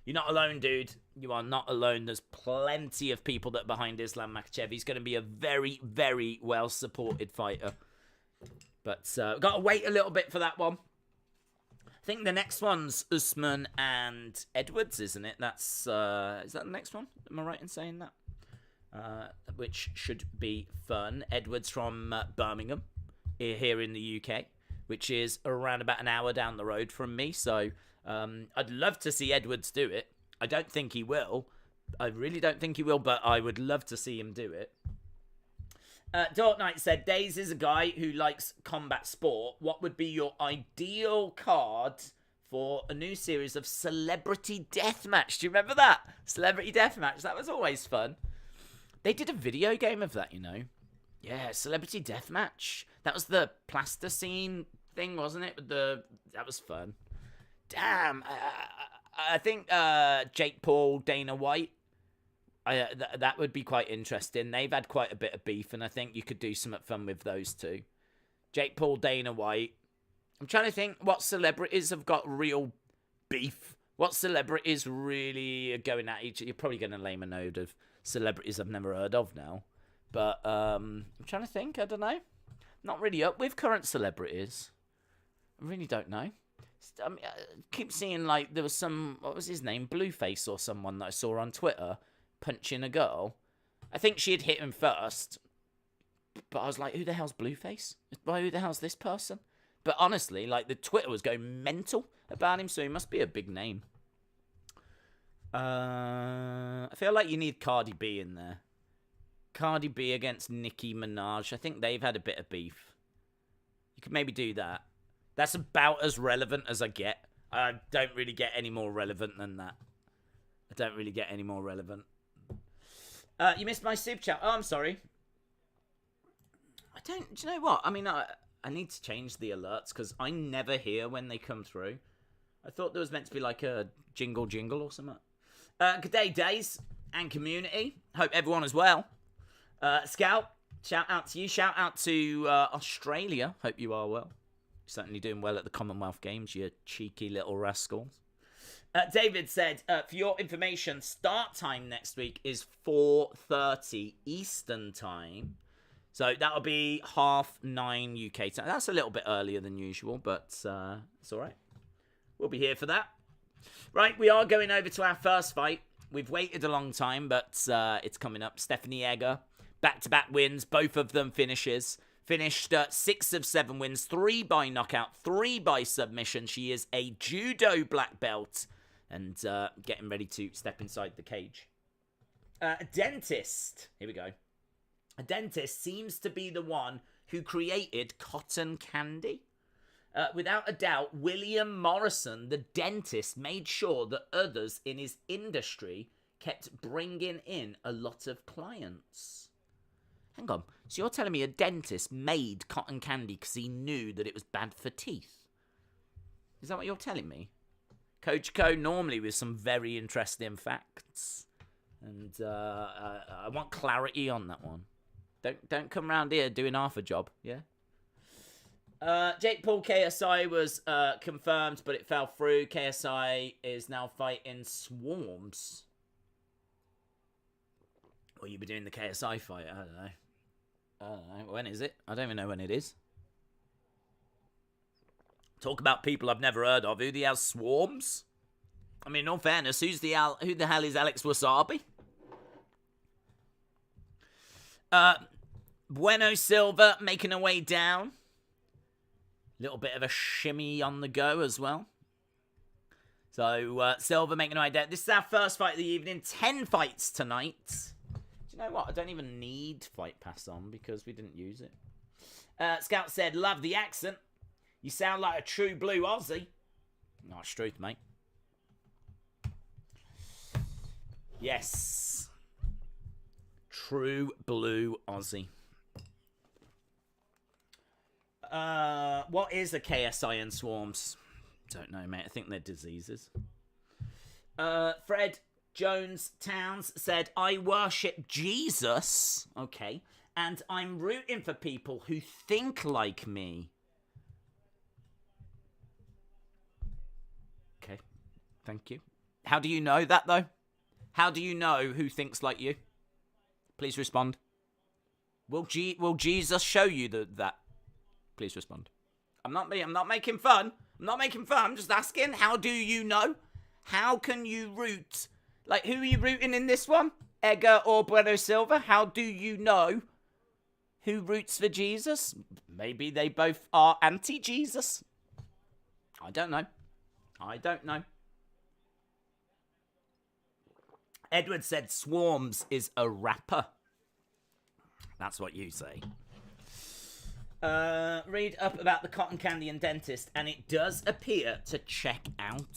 You're not alone, dude. You are not alone. There's plenty of people that are behind Islam Makhachev. He's going to be a very, very well-supported fighter. But we've got to wait a little bit for that one. I think the next one's Usman and Edwards, isn't it? Is that the next one? Am I right in saying that? Which should be fun. Edwards from Birmingham, here in the UK, which is around about an hour down the road from me. So I'd love to see Edwards do it. I don't think he will. I really don't think he will, but I would love to see him do it. Dark Knight said, Days is a guy who likes combat sport. What would be your ideal card for a new series of Celebrity Deathmatch? Do you remember that? Celebrity Deathmatch. That was always fun. They did a video game of that, you know. Yeah, Celebrity Deathmatch. That was the plasticine thing, wasn't it? That was fun. Damn. I think Jake Paul, Dana White That would be quite interesting. They've had quite a bit of beef, and I think you could do some fun with those two. Jake Paul, Dana White. I'm trying to think what celebrities have got real beef. What celebrities really are going at each other? You're probably going to name a node of celebrities I've never heard of now. But I'm trying to think. I don't know. Not really up with current celebrities. I really don't know. I keep seeing, like, there was some, what was his name? Blueface or someone that I saw on Twitter punching a girl. I think she had hit him first. But I was like, who the hell's Blueface? Who the hell's this person? But honestly, like, the Twitter was going mental about him, so he must be a big name. I feel like you need Cardi B in there. Cardi B against Nicki Minaj. I think they've had a bit of beef. You could maybe do that. That's about as relevant as I get. I don't really get any more relevant than that. I don't really get any more relevant. You missed my super chat. Oh, I'm sorry. Do you know what? I mean, I need to change the alerts because I never hear when they come through. I thought there was meant to be like a jingle or something. Good day, Days and community. Hope everyone is well. Scout, shout out to you. Shout out to Australia. Hope you are well. Certainly doing well at the Commonwealth Games, you cheeky little rascals. David said, for your information, start time next week is 4:30 Eastern time. So that'll be 9:30 UK time. That's a little bit earlier than usual, but it's all right. We'll be here for that. Right, we are going over to our first fight. We've waited a long time, but it's coming up. Stephanie Egger, back-to-back wins, both of them finishes. Finished 6 of 7 wins, 3 by knockout, 3 by submission. She is a judo black belt and getting ready to step inside the cage. A dentist. Here we go. A dentist seems to be the one who created cotton candy. Without a doubt, William Morrison, the dentist, made sure that others in his industry kept bringing in a lot of clients. Hang on, so you're telling me a dentist made cotton candy because he knew that it was bad for teeth? Is that what you're telling me? Coach Co normally with some very interesting facts. And I want clarity on that one. Don't come around here doing half a job, yeah? Jake Paul KSI was confirmed, but it fell through. KSI is now fighting Swarms. Will you be doing the KSI fight? I don't know. When is it? I don't even know when it is. Talk about people I've never heard of. Who the hell's Swarms? I mean, in all fairness, who the hell is Alex Wasabi? Bueno Silva making her way down. Little bit of a shimmy on the go as well. So, Silva making her way down. This is our first fight of the evening. 10 fights tonight. Do you know what? I don't even need Fight Pass on because we didn't use it. Scout said, love the accent. You sound like a true blue Aussie. No, it's truth, mate. Yes. True blue Aussie. What is a KSI and Swarms? Don't know, mate. I think they're diseases. Fred Jones Towns said, I worship Jesus. Okay. And I'm rooting for people who think like me. Okay. Thank you. How do you know that, though? How do you know who thinks like you? Please respond. Will Jesus show you that? Please respond. I'm not making fun. I'm not making fun. I'm just asking, how do you know? How can you root? Like, who are you rooting in this one? Edgar or Bueno Silva? How do you know who roots for Jesus? Maybe they both are anti-Jesus. I don't know. Edward said Swarms is a rapper. That's what you say. Read up about the cotton candy and dentist, and it does appear to check out.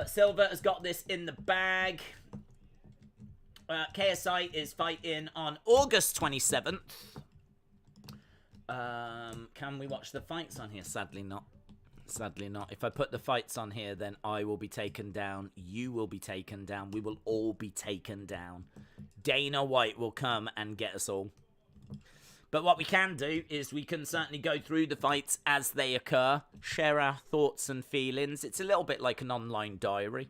Silva has got this in the bag. KSI is fighting on August 27th. Can we watch the fights on here? Sadly not. Sadly not. If I put the fights on here, then I will be taken down. You will be taken down. We will all be taken down. Dana White will come and get us all. But what we can do is we can certainly go through the fights as they occur, share our thoughts and feelings. It's a little bit like an online diary.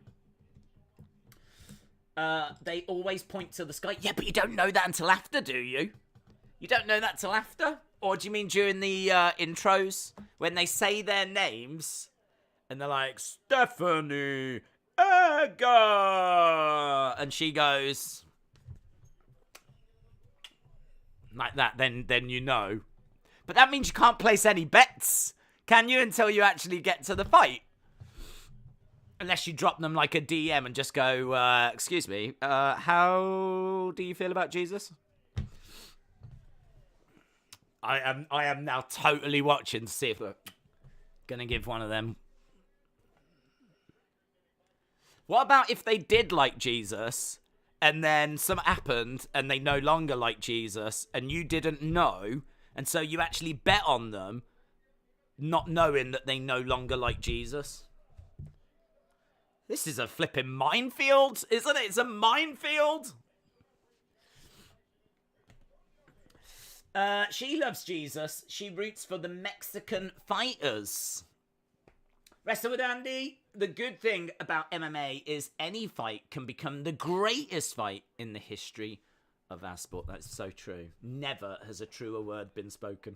They always point to the sky. Yeah, but you don't know that until after, do you? You don't know that till after? Or do you mean during the intros? When they say their names and they're like, Stephanie Egger! And she goes like that, then you know. But that means you can't place any bets, can you, until you actually get to the fight? Unless you drop them like a DM and just go, excuse me, how do you feel about Jesus? I am now totally watching to see if we're gonna give one of them. What about if they did like Jesus and then something happened and they no longer like Jesus and you didn't know, and so you actually bet on them not knowing that they no longer like Jesus? This is a flipping minefield, isn't it? It's a minefield. She loves Jesus. She roots for the Mexican fighters. Wrestle with Andy. The good thing about MMA is any fight can become the greatest fight in the history of our sport. That's so true. Never has a truer word been spoken.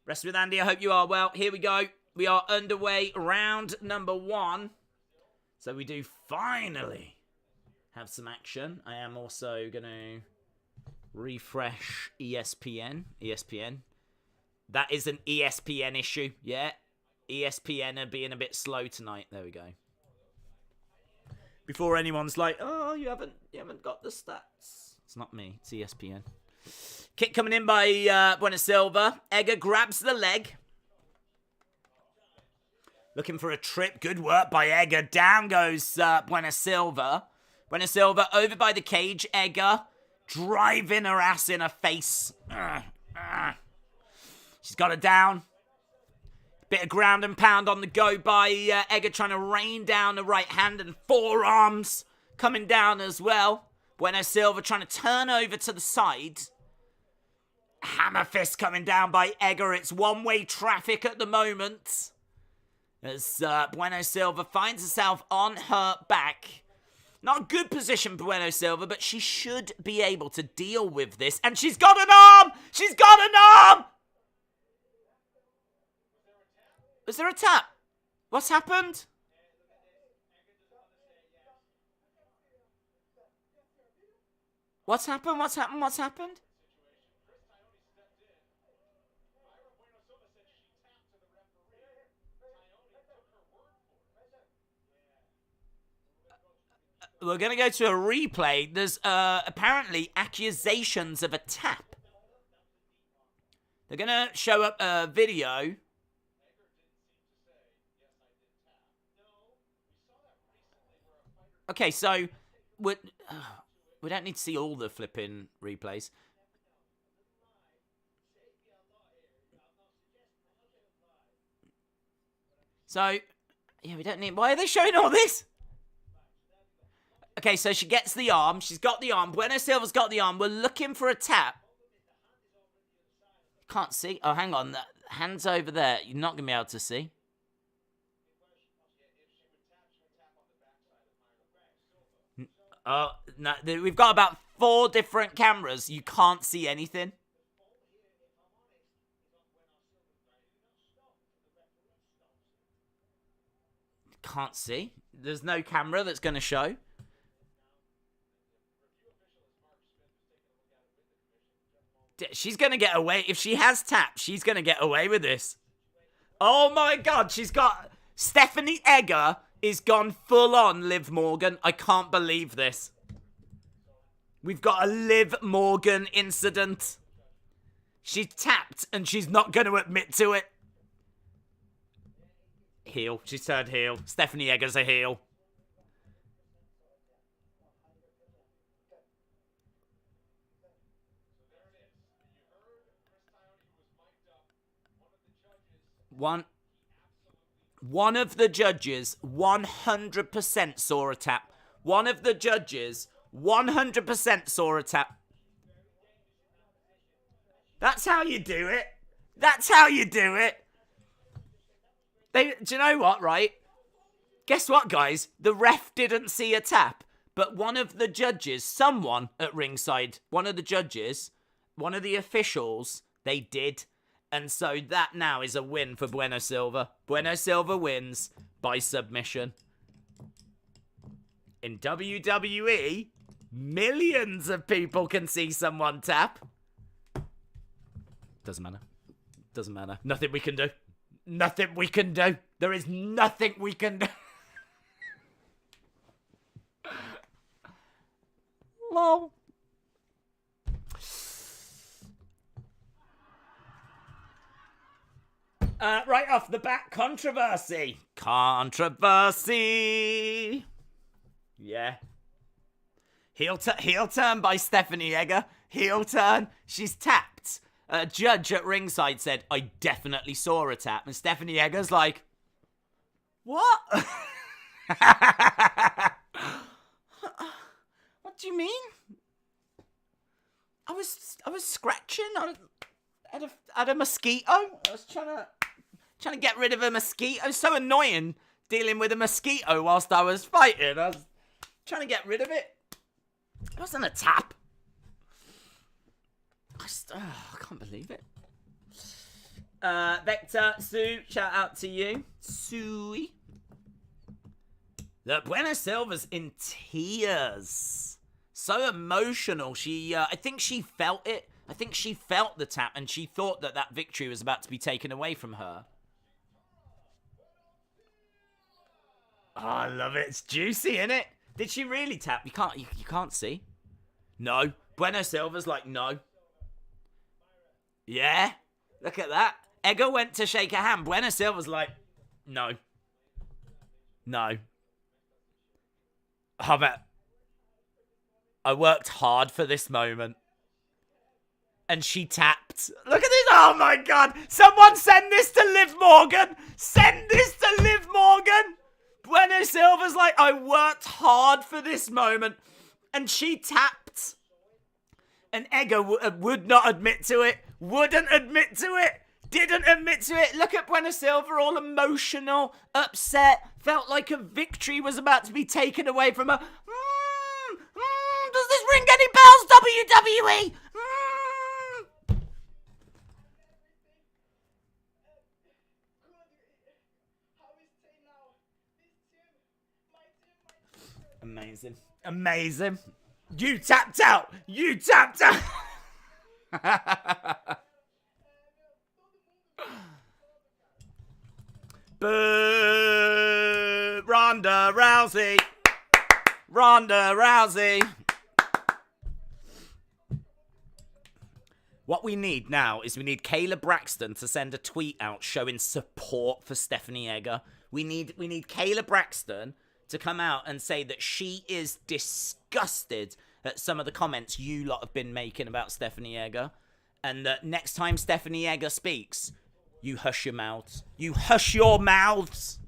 Wrestle with Andy, I hope you are well. Here we go. We are underway. Round number 1. So we do finally have some action. I am also going to refresh ESPN. That is an ESPN issue, yeah. ESPN are being a bit slow tonight. There we go. Before anyone's like, oh, you haven't got the stats. It's not me, it's ESPN. Kick coming in by Bueno Silva. Egger grabs the leg. Looking for a trip. Good work by Egger. Down goes Bueno Silva. Bueno Silva over by the cage. Egger driving her ass in her face. She's got her down. Bit of ground and pound on the go by Egger, trying to rain down the right hand, and forearms coming down as well. Bueno Silva trying to turn over to the side. Hammer fist coming down by Egger. It's one-way traffic at the moment as Bueno Silva finds herself on her back. Not a good position for Bueno Silva, but she should be able to deal with this. And she's got an arm! She's got an arm! Was there a tap? What's happened? What's happened? What's happened? What's happened? We're going to go to a replay. There's apparently accusations of a tap. They're going to show up a video. Okay, so we don't need to see all the flipping replays. So, yeah, we don't need... Why are they showing all this? Okay, so she gets the arm. She's got the arm. Bueno Silva's got the arm. We're looking for a tap. Can't see. Oh, hang on. The hand's over there. You're not going to be able to see. Oh, no, we've got about 4 different cameras. You can't see anything. Can't see. There's no camera that's going to show. She's going to get away. If she has tapped, she's going to get away with this. Oh my God. She's got... Stephanie Egger is gone full on Liv Morgan. I can't believe this. We've got a Liv Morgan incident. She's tapped and she's not going to admit to it. Heel. She's turned heel. Stephanie Egger's a heel. One of the judges 100% saw a tap. One of the judges 100% saw a tap. That's how you do it. That's how you do it. Do you know what, right? Guess what, guys? The ref didn't see a tap, but one of the judges, someone at ringside, one of the judges, one of the officials, they did. And so that now is a win for Bueno Silva. Bueno Silva wins by submission. In WWE, millions of people can see someone tap. Doesn't matter. Doesn't matter. Nothing we can do. Nothing we can do. There is nothing we can do. Lol. Right off the bat, controversy. Controversy. Yeah. Heel turn by Stephanie Egger. Heel turn. She's tapped. A judge at ringside said, I definitely saw a tap. And Stephanie Egger's like, what? What do you mean? I was scratching. I had a mosquito. I was trying to get rid of a mosquito. It was so annoying dealing with a mosquito whilst I was fighting. I was trying to get rid of it. It wasn't a tap. I can't believe it. Vector, Sue, shout out to you. Suey. Look, Bueno Silva's in tears. So emotional. I think she felt it. I think she felt the tap and she thought that victory was about to be taken away from her. Oh, I love it. It's juicy, isn't it? Did she really tap? You can't see. No. Bueno Silva's like, no. Yeah. Look at that. Egger went to shake her hand. Bueno Silva's like, no. No. I worked hard for this moment. And she tapped. Look at this. Oh my God. Someone send this to Liv Morgan. Send this to Liv Morgan. Bueno Silva's like, I worked hard for this moment. And she tapped. And Egger would not admit to it. Wouldn't admit to it. Didn't admit to it. Look at Bueno Silva, all emotional, upset. Felt like a victory was about to be taken away from her. Does this ring any bells, WWE? Amazing. Amazing. You tapped out. You tapped out. Boo! Ronda Rousey. Ronda Rousey. What we need now is we need Kayla Braxton to send a tweet out showing support for Stephanie Egger. We need Kayla Braxton to come out and say that she is disgusted at some of the comments you lot have been making about Stephanie Egger. And that next time Stephanie Egger speaks, you hush your mouths. You hush your mouths.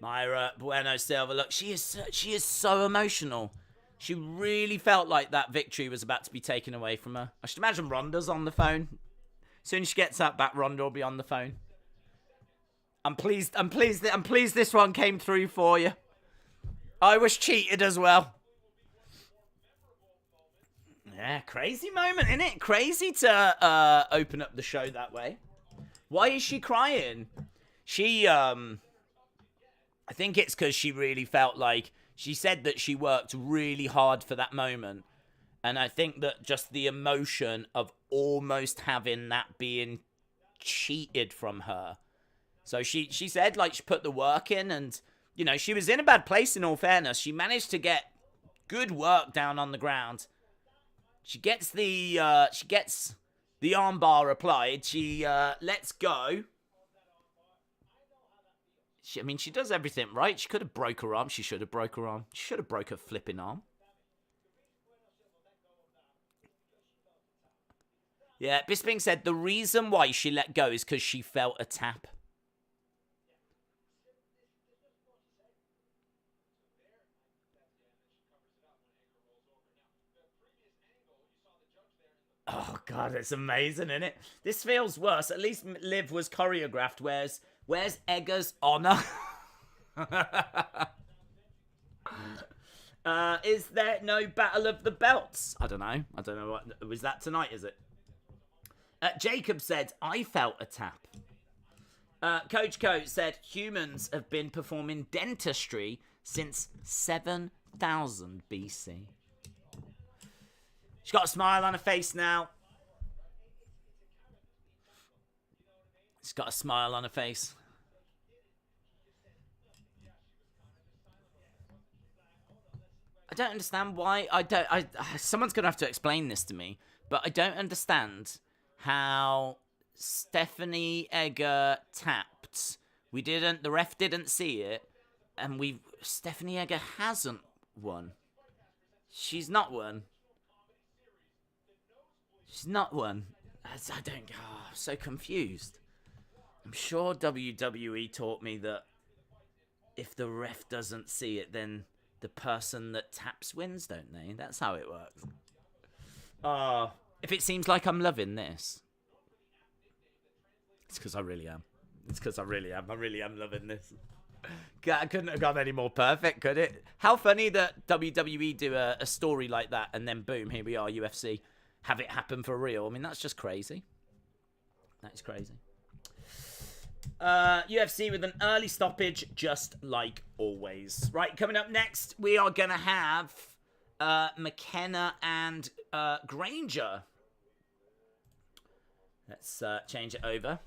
Myra Bueno Silva, look, she is so emotional. She really felt like that victory was about to be taken away from her. I should imagine Ronda's on the phone. As soon as she gets up, back Ronda will be on the phone. I'm pleased this one came through for you. I was cheated as well. Yeah, crazy moment, innit? Crazy to open up the show that way. Why is she crying? She, I think it's because she really felt like, she said that she worked really hard for that moment. And I think that just the emotion of almost having that being cheated from her. So she said, like, she put the work in and, you know, she was in a bad place in all fairness. She managed to get good work down on the ground. She gets the armbar applied. She lets go. She does everything right. She could have broke her arm. She should have broke her arm. She should have broke her flipping arm. Yeah, Bisping said the reason why she let go is because she felt a tap. Oh, God, it's amazing, isn't it? This feels worse. At least Liv was choreographed. Where's Egger's honor? Is there no Battle of the Belts? I don't know. What was that tonight, is it? Jacob said, I felt a tap. Coach Co said, humans have been performing dentistry since 7,000 BC. She's got a smile on her face now. She's got a smile on her face. I don't understand why. Someone's going to have to explain this to me. But I don't understand how Stephanie Egger tapped. The ref didn't see it. And Stephanie Egger hasn't won. She's not won. She's not one. I'm so confused. I'm sure WWE taught me that if the ref doesn't see it, then the person that taps wins, don't they? That's how it works. If it seems like I'm loving this, it's because I really am. I really am loving this. I couldn't have gone any more perfect, could it? How funny that WWE do a story like that, and then boom, here we are, UFC. Have it happen for real. I mean, that's just crazy. That is crazy. UFC with an early stoppage, just like always. Right, coming up next, we are going to have McKenna and Granger. Let's change it over.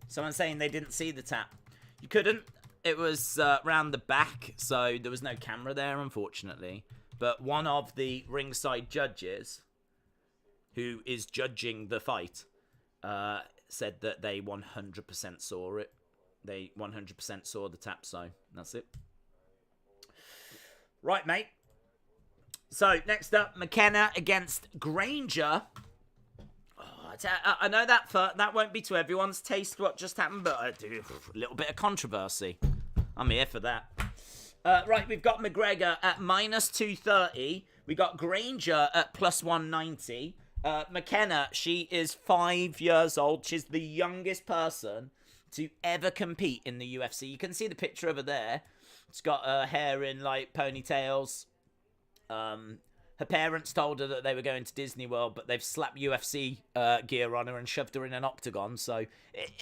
Someone saying they didn't see the tap. You couldn't. It was round the back, so there was no camera there, unfortunately. But one of the ringside judges, who is judging the fight, said that they 100% saw it. They 100% saw the tap, so that's it. Right, mate. So, next up, McKenna against Granger. Oh, I know that won't be to everyone's taste what just happened, but I do a little bit of controversy. I'm here for that. Right, we've got McGregor at minus 230. We got Granger at plus 190. McKenna, she is 5 years old. She's the youngest person to ever compete in the UFC. You can see the picture over there. It's got her hair in, like, ponytails. Her parents told her that they were going to Disney World, but they've slapped UFC gear on her and shoved her in an octagon. So,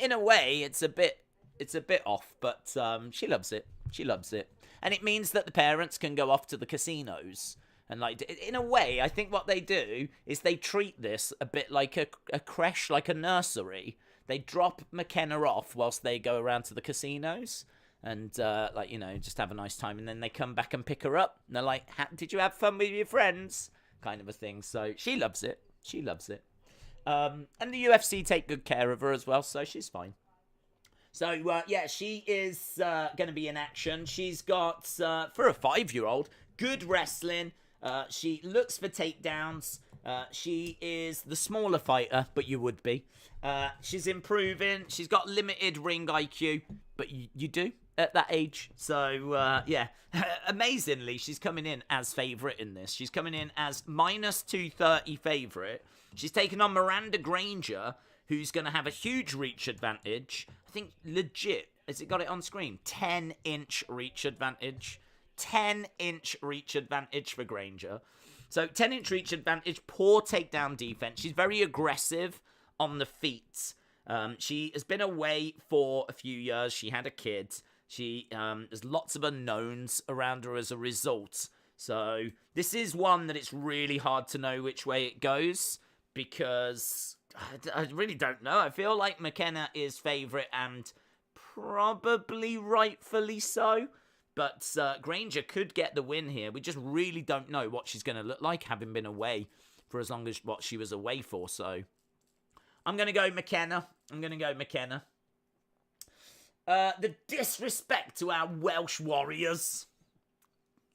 in a way, it's a bit off, but she loves it. She loves it. And it means that the parents can go off to the casinos. And, like, in a way, I think what they do is they treat this a bit like a creche, like a nursery. They drop McKenna off whilst they go around to the casinos and, like, you know, just have a nice time. And then they come back and pick her up. And they're like, did you have fun with your friends? Kind of a thing. So she loves it. She loves it. And the UFC take good care of her as well, so she's fine. So, yeah, she is going to be in action. She's got, for a 5-year-old, good wrestling. She looks for takedowns. She is the smaller fighter, but you would be. She's improving. She's got limited ring IQ, but you do at that age. So, yeah, amazingly, she's coming in as favourite in this. She's coming in as minus 230 favourite. She's taken on Miranda Granger, who's going to have a huge reach advantage. I think legit, has it got it on screen? 10-inch reach advantage. 10-inch reach advantage for Granger. So 10-inch reach advantage, poor takedown defense. She's very aggressive on the feet. She has been away for a few years. She had a kid. There's lots of unknowns around her as a result. So this is one that it's really hard to know which way it goes because I really don't know. I feel like McKenna is favourite and probably rightfully so. But Granger could get the win here. We just really don't know what she's going to look like, having been away for as long as what she was away for. So I'm going to go McKenna. The disrespect to our Welsh warriors.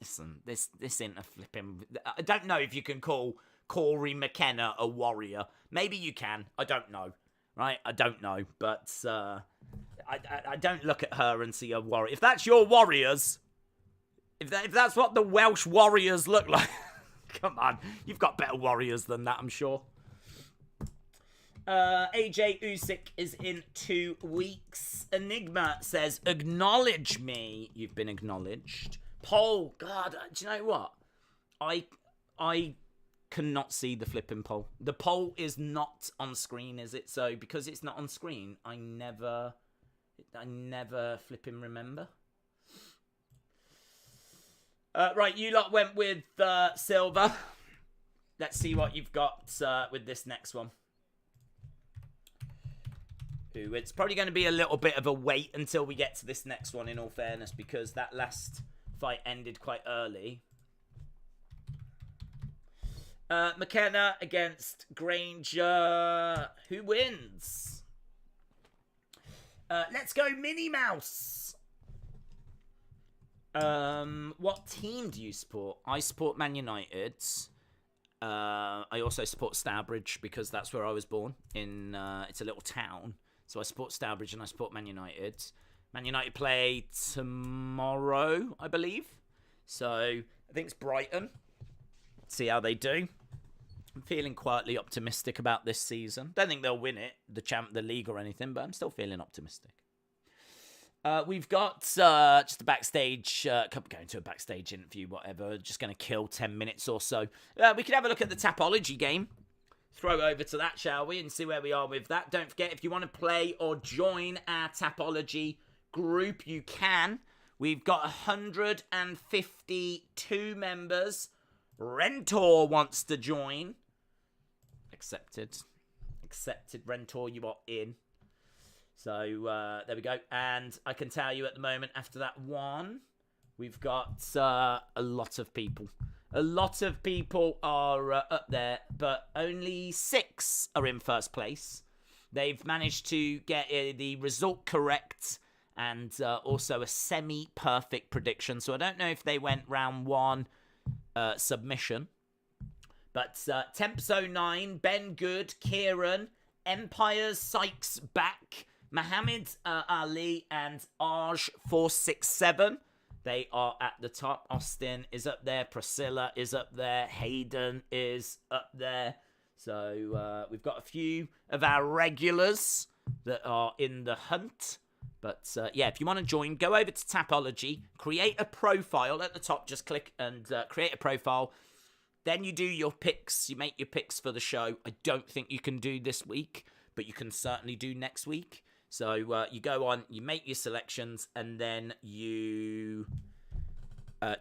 Listen, this ain't a flipping... I don't know if you can call Corey McKenna a warrior. Maybe you can. I don't know. Right? I don't know. But I don't look at her and see a warrior. If that's your warriors, if that's what the Welsh warriors look like, come on. You've got better warriors than that, I'm sure. AJ Usyk is in 2 weeks. Enigma says, acknowledge me. You've been acknowledged. Poll, God, do you know what? I cannot see the flipping poll. The poll is not on screen, is it? So because it's not on screen, I never flipping remember. Right, you lot went with Silva. Let's see what you've got with this next one. Ooh, it's probably going to be a little bit of a wait until we get to this next one, in all fairness, because that last fight ended quite early. McKenna against Granger. Who wins? Let's go Minnie Mouse. What team do you support? I support Man United. I also support Stourbridge because that's where I was born. It's a little town. So I support Stourbridge and I support Man United. Man United play tomorrow, I believe. So I think it's Brighton. See how they do. I'm feeling quietly optimistic about this season. Don't think they'll win it, the league or anything, but I'm still feeling optimistic. We've got just a backstage, going to a backstage interview, whatever. Just going to kill 10 minutes or so. We could have a look at the Tapology game. Throw over to that, shall we, and see where we are with that. Don't forget, if you want to play or join our Tapology group, you can. We've got 152 members. Rentor wants to join. Accepted. Accepted, Rentor, you are in. So, there we go. And I can tell you at the moment, after that one, we've got a lot of people. A lot of people are up there, but only 6 are in first place. They've managed to get the result correct and also a semi-perfect prediction. So I don't know if they went round 1 submission. But Temps09, Ben Good, Kieran, Empires, Sykes back, Muhammad Ali, and Arj467. They are at the top. Austin is up there. Priscilla is up there. Hayden is up there. So we've got a few of our regulars that are in the hunt. But yeah, if you want to join, go over to Tapology. Create a profile at the top. Just click and create a profile. Then you do your picks. You make your picks for the show. I don't think you can do this week, but you can certainly do next week. So you go on, you make your selections, and then you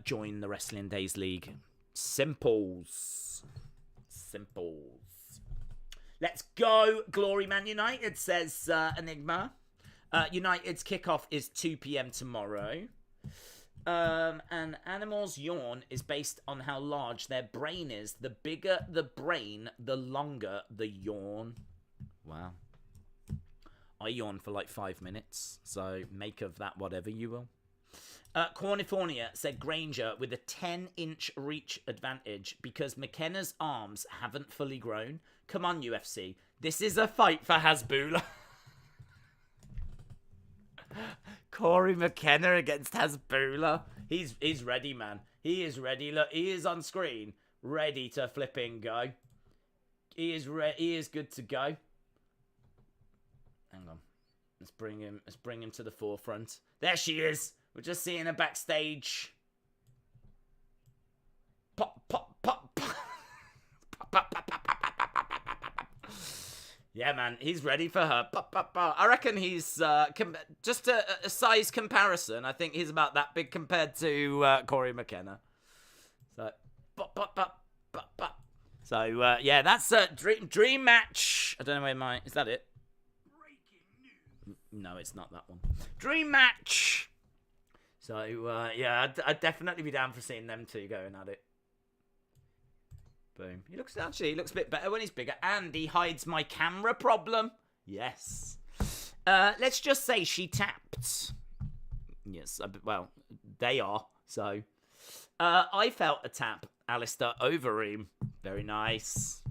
join the Wrestling Days League. Simples. Simples. Let's go, Glory Man United, says Enigma. United's kickoff is 2 p.m. tomorrow. And Animal's yawn is based on how large their brain is. The bigger the brain, the longer the yawn. Wow. I yawn for like 5 minutes, so make of that whatever you will. Cornifornia said Granger with a 10-inch reach advantage because McKenna's arms haven't fully grown. Come on, UFC. This is a fight for Hasbulla. Corey McKenna against Hasbulla. He's ready, man. He is ready. Look, he is on screen, ready to flipping go. He is good to go. Hang on. Let's bring him to the forefront. There she is. We're just seeing her backstage. Pop, pop, pop, pop. Pop, pop, pop, pop, pop, pop, pop, pop, pop. Yeah, man, he's ready for her. Pop, pop, pop. I reckon he's just a size comparison. I think he's about that big compared to Corey McKenna. So, pop, pop, pop, pop, pop. So, yeah, that's a dream match. I don't know where is that it? No, it's not that one. Dream match. So, yeah, I'd definitely be down for seeing them two going at it. Boom. He looks a bit better when he's bigger. And he hides my camera problem. Yes. Let's just say she tapped. Yes, well, they are. So, I felt a tap, Alistair, over him. Very nice.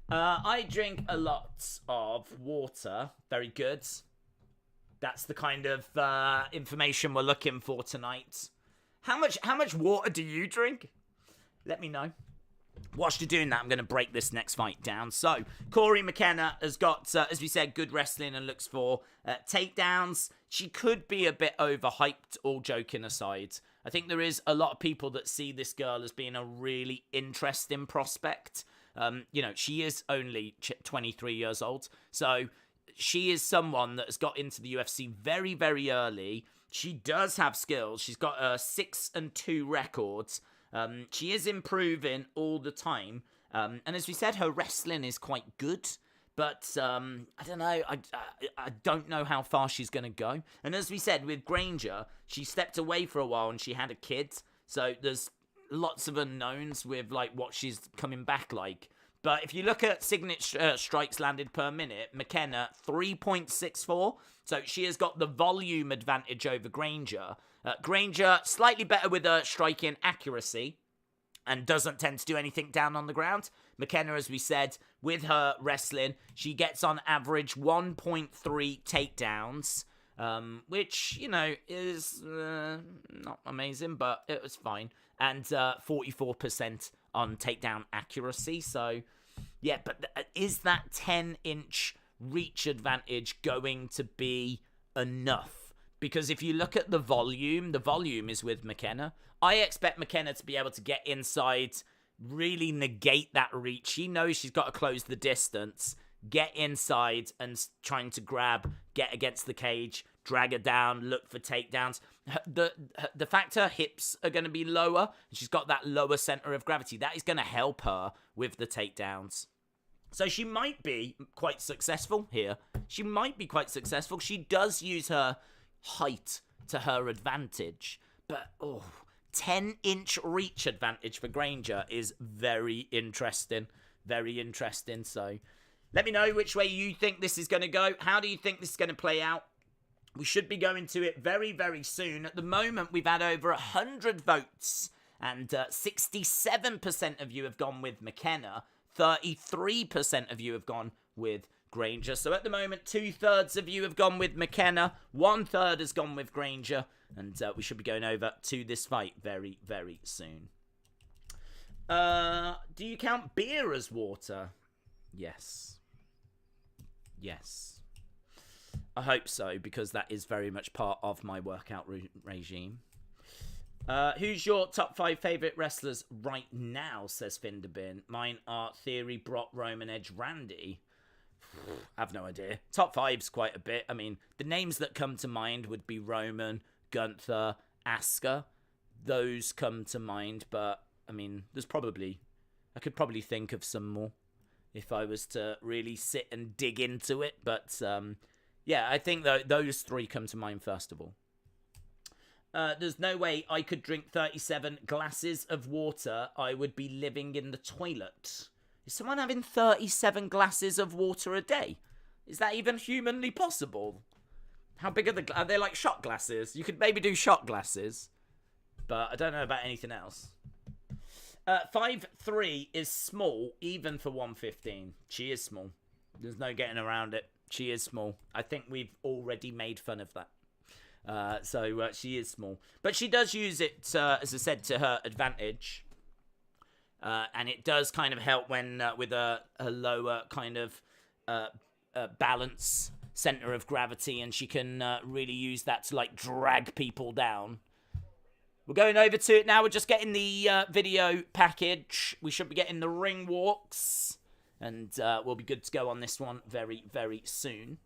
I drink a lot of water. Very good. That's the kind of information we're looking for tonight. How much water do you drink? Let me know. Whilst you're doing that, I'm going to break this next fight down. So, Corey McKenna has got, as we said, good wrestling and looks for takedowns. She could be a bit overhyped, all joking aside. I think there is a lot of people that see this girl as being a really interesting prospect. You know, she is only 23 years old. So, she is someone that has got into the UFC very, very early. She does have skills. She's got a 6-2 records. She is improving all the time. And as we said, her wrestling is quite good. But I don't know. I don't know how far she's going to go. And as we said, with Granger, she stepped away for a while and she had a kid. So there's lots of unknowns with like what she's coming back like. But if you look at signature strikes landed per minute, McKenna 3.64. So she has got the volume advantage over Granger. Granger slightly better with her striking accuracy and doesn't tend to do anything down on the ground. McKenna, as we said, with her wrestling, she gets on average 1.3 takedowns, which, you know, is not amazing, but it was fine. And 44% on takedown accuracy. So, yeah, but is that 10-inch reach advantage going to be enough? Because if you look at the volume is with McKenna. I expect McKenna to be able to get inside, really negate that reach. She knows she's got to close the distance, get inside and trying to grab, get against the cage, drag her down, look for takedowns. The fact her hips are going to be lower, and she's got that lower center of gravity, that is going to help her with the takedowns. So she might be quite successful here. She might be quite successful. She does use her height to her advantage, but 10-inch reach advantage for Granger is very interesting. So let me know which way you think this is going to go. How do you think this is going to play out? We should be going to it very, very soon. At the moment, we've had over 100 votes, and 67% of you have gone with McKenna. 33% of you have gone with Granger. So at the moment, 2/3 of you have gone with McKenna. 1/3 has gone with Granger. And we should be going over to this fight very, very soon. Do you count beer as water? Yes. Yes. I hope so, because that is very much part of my workout regime. Who's your top 5 favourite wrestlers right now, says Finderbin. Mine are Theory, Brock, Roman, Edge, Randy. I have no idea. Top 5's quite a bit. I mean, the names that come to mind would be Roman, Gunther, Asuka. Those come to mind, but, I mean, I could probably think of some more if I was to really sit and dig into it. But, yeah, I think those 3 come to mind first of all. There's no way I could drink 37 glasses of water. I would be living in the toilet. Is someone having 37 glasses of water a day? Is that even humanly possible? How big are they like shot glasses? You could maybe do shot glasses. But I don't know about anything else. 5'3" is small, even for 115. She is small. There's no getting around it. She is small. I think we've already made fun of that. So she is small. But she does use it, as I said, to her advantage. And it does kind of help when with a lower kind of balance, center of gravity, and she can really use that to like drag people down. We're going over to it now. We're just getting the video package. We should be getting the ring walks, and we'll be good to go on this one very, very soon.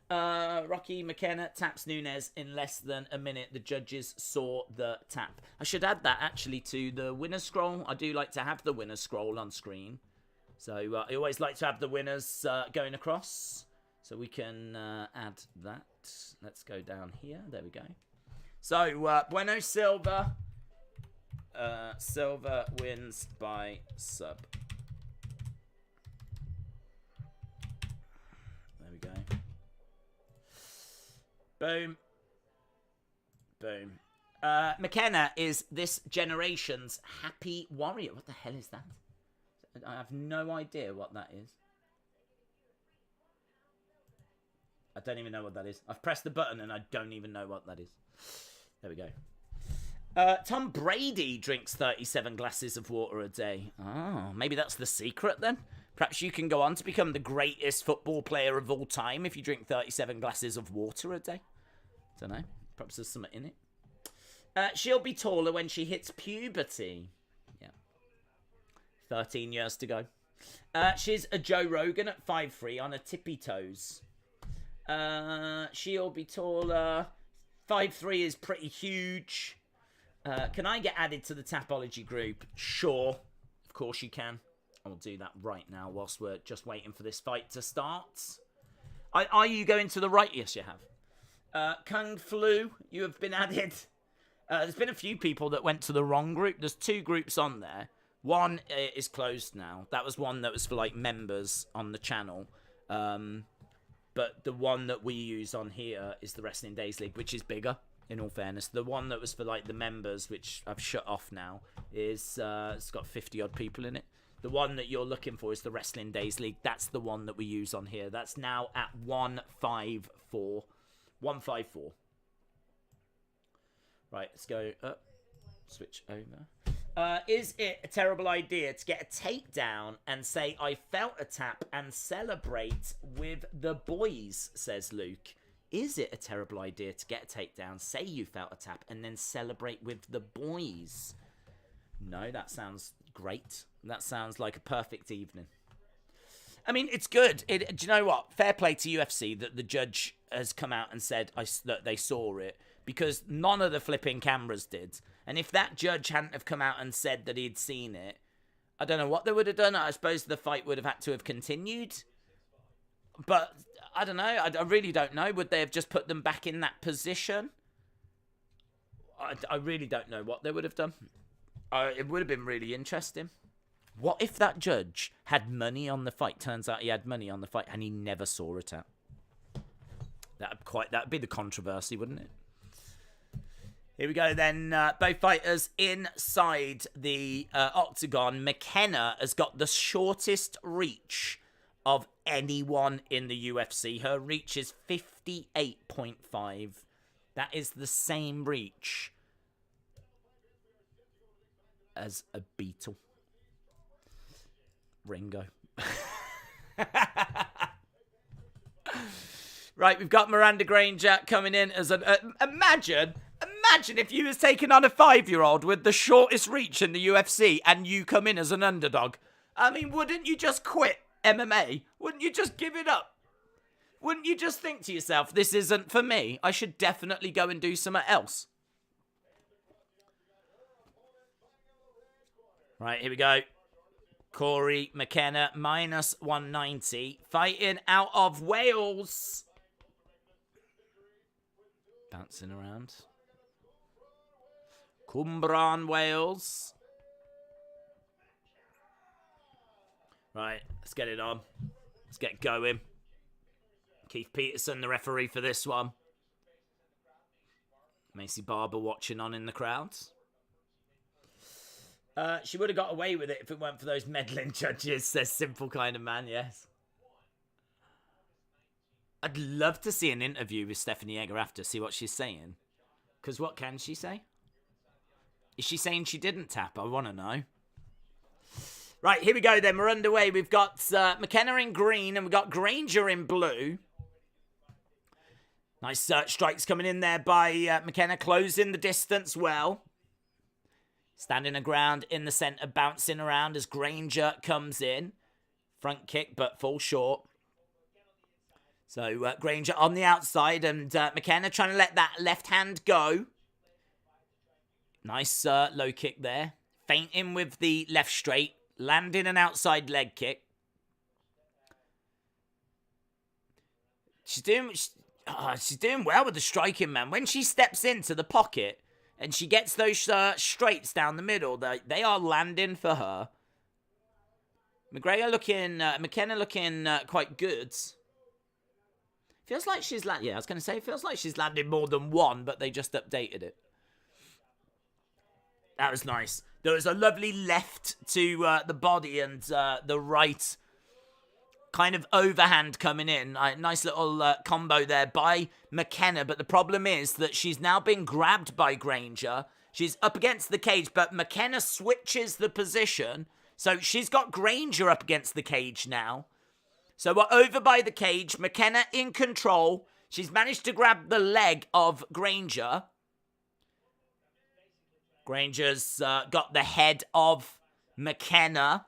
Rocky McKenna taps Nunes in less than a minute. The judges saw the tap. I should add that actually to the winner scroll. I do like to have the winner scroll on screen. So I always like to have the winners going across. So we can add that. Let's go down here. There we go. So Bueno Silva. Silva wins by sub. There we go. Boom. Boom. McKenna is this generation's happy warrior. What the hell is that? I have no idea what that is. I don't even know what that is. I've pressed the button and I don't even know what that is. There we go. Tom Brady drinks 37 glasses of water a day. Oh, maybe that's the secret then? Perhaps you can go on to become the greatest football player of all time if you drink 37 glasses of water a day. Don't know. Perhaps there's something in it. She'll be taller when she hits puberty. Yeah. 13 years to go. She's a Joe Rogan at 5'3" on her tippy toes. She'll be taller. 5'3" is pretty huge. Can I get added to the Tapology group? Sure. Of course you can. I'll do that right now whilst we're just waiting for this fight to start. Are you going to the right? Yes, you have. Kung Flu, you have been added. There's been a few people that went to the wrong group. There's 2 groups on there. One is closed now. That was one that was for, like, members on the channel. But the one that we use on here is the Wrestling Days League, which is bigger, in all fairness. The one that was for, like, the members, which I've shut off now, is it's got 50-odd people in it. The one that you're looking for is the Wrestling Days League. That's the one that we use on here. That's now at 154. 154. Right, let's go up. Switch over. Is it a terrible idea to get a takedown and say, I felt a tap and celebrate with the boys, says Luke. Is it a terrible idea to get a takedown, say you felt a tap, and then celebrate with the boys? No, that sounds great. That sounds like a perfect evening. I mean, it's good. Do you know what? Fair play to UFC that the judge has come out and said that they saw it, because none of the flipping cameras did. And if that judge hadn't have come out and said that he'd seen it, I don't know what they would have done. I suppose the fight would have had to have continued. But I don't know. I really don't know. Would they have just put them back in that position? I really don't know what they would have done. It would have been really interesting. What if that judge had money on the fight? Turns out he had money on the fight and he never saw it out. That'd be the controversy, wouldn't it? Here we go then. Both fighters inside the octagon. McKenna has got the shortest reach of anyone in the UFC. Her reach is 58.5. That is the same reach as a beetle. Ringo. Right, we've got Miranda Granger coming in as an... Imagine if you was taking on a 5-year-old with the shortest reach in the UFC and you come in as an underdog. I mean, wouldn't you just quit MMA? Wouldn't you just give it up? Wouldn't you just think to yourself, this isn't for me? I should definitely go and do something else. Right, here we go. Corey McKenna, minus 190. Fighting out of Wales. Bouncing around. Cumbran, Wales. Right, let's get it on. Let's get going. Keith Peterson, the referee for this one. Macy Barber watching on in the crowds. She would have got away with it if it weren't for those meddling judges, says Simple Kind of Man, yes. I'd love to see an interview with Stephanie Egger after, see what she's saying. Because what can she say? Is she saying she didn't tap? I want to know. Right, here we go then. We're underway. We've got McKenna in green and we've got Granger in blue. Nice strikes coming in there by McKenna, closing the distance well. Standing her ground in the centre, bouncing around as Granger comes in. Front kick, but falls short. So Granger on the outside and McKenna trying to let that left hand go. Nice low kick there. Feinting with the left straight. Landing an outside leg kick. She's doing well with the striking, man. When she steps into the pocket and she gets those straights down the middle, they are landing for her. McKenna looking quite good. Feels like she's I was going to say, it feels like she's landed more than one, but they just updated it. That was nice. There was a lovely left to the body and the right kind of overhand coming in. Nice little combo there by McKenna. But the problem is that she's now been grabbed by Granger. She's up against the cage, but McKenna switches the position. So she's got Granger up against the cage now. So we're over by the cage. McKenna in control. She's managed to grab the leg of Granger. Granger's got the head of McKenna.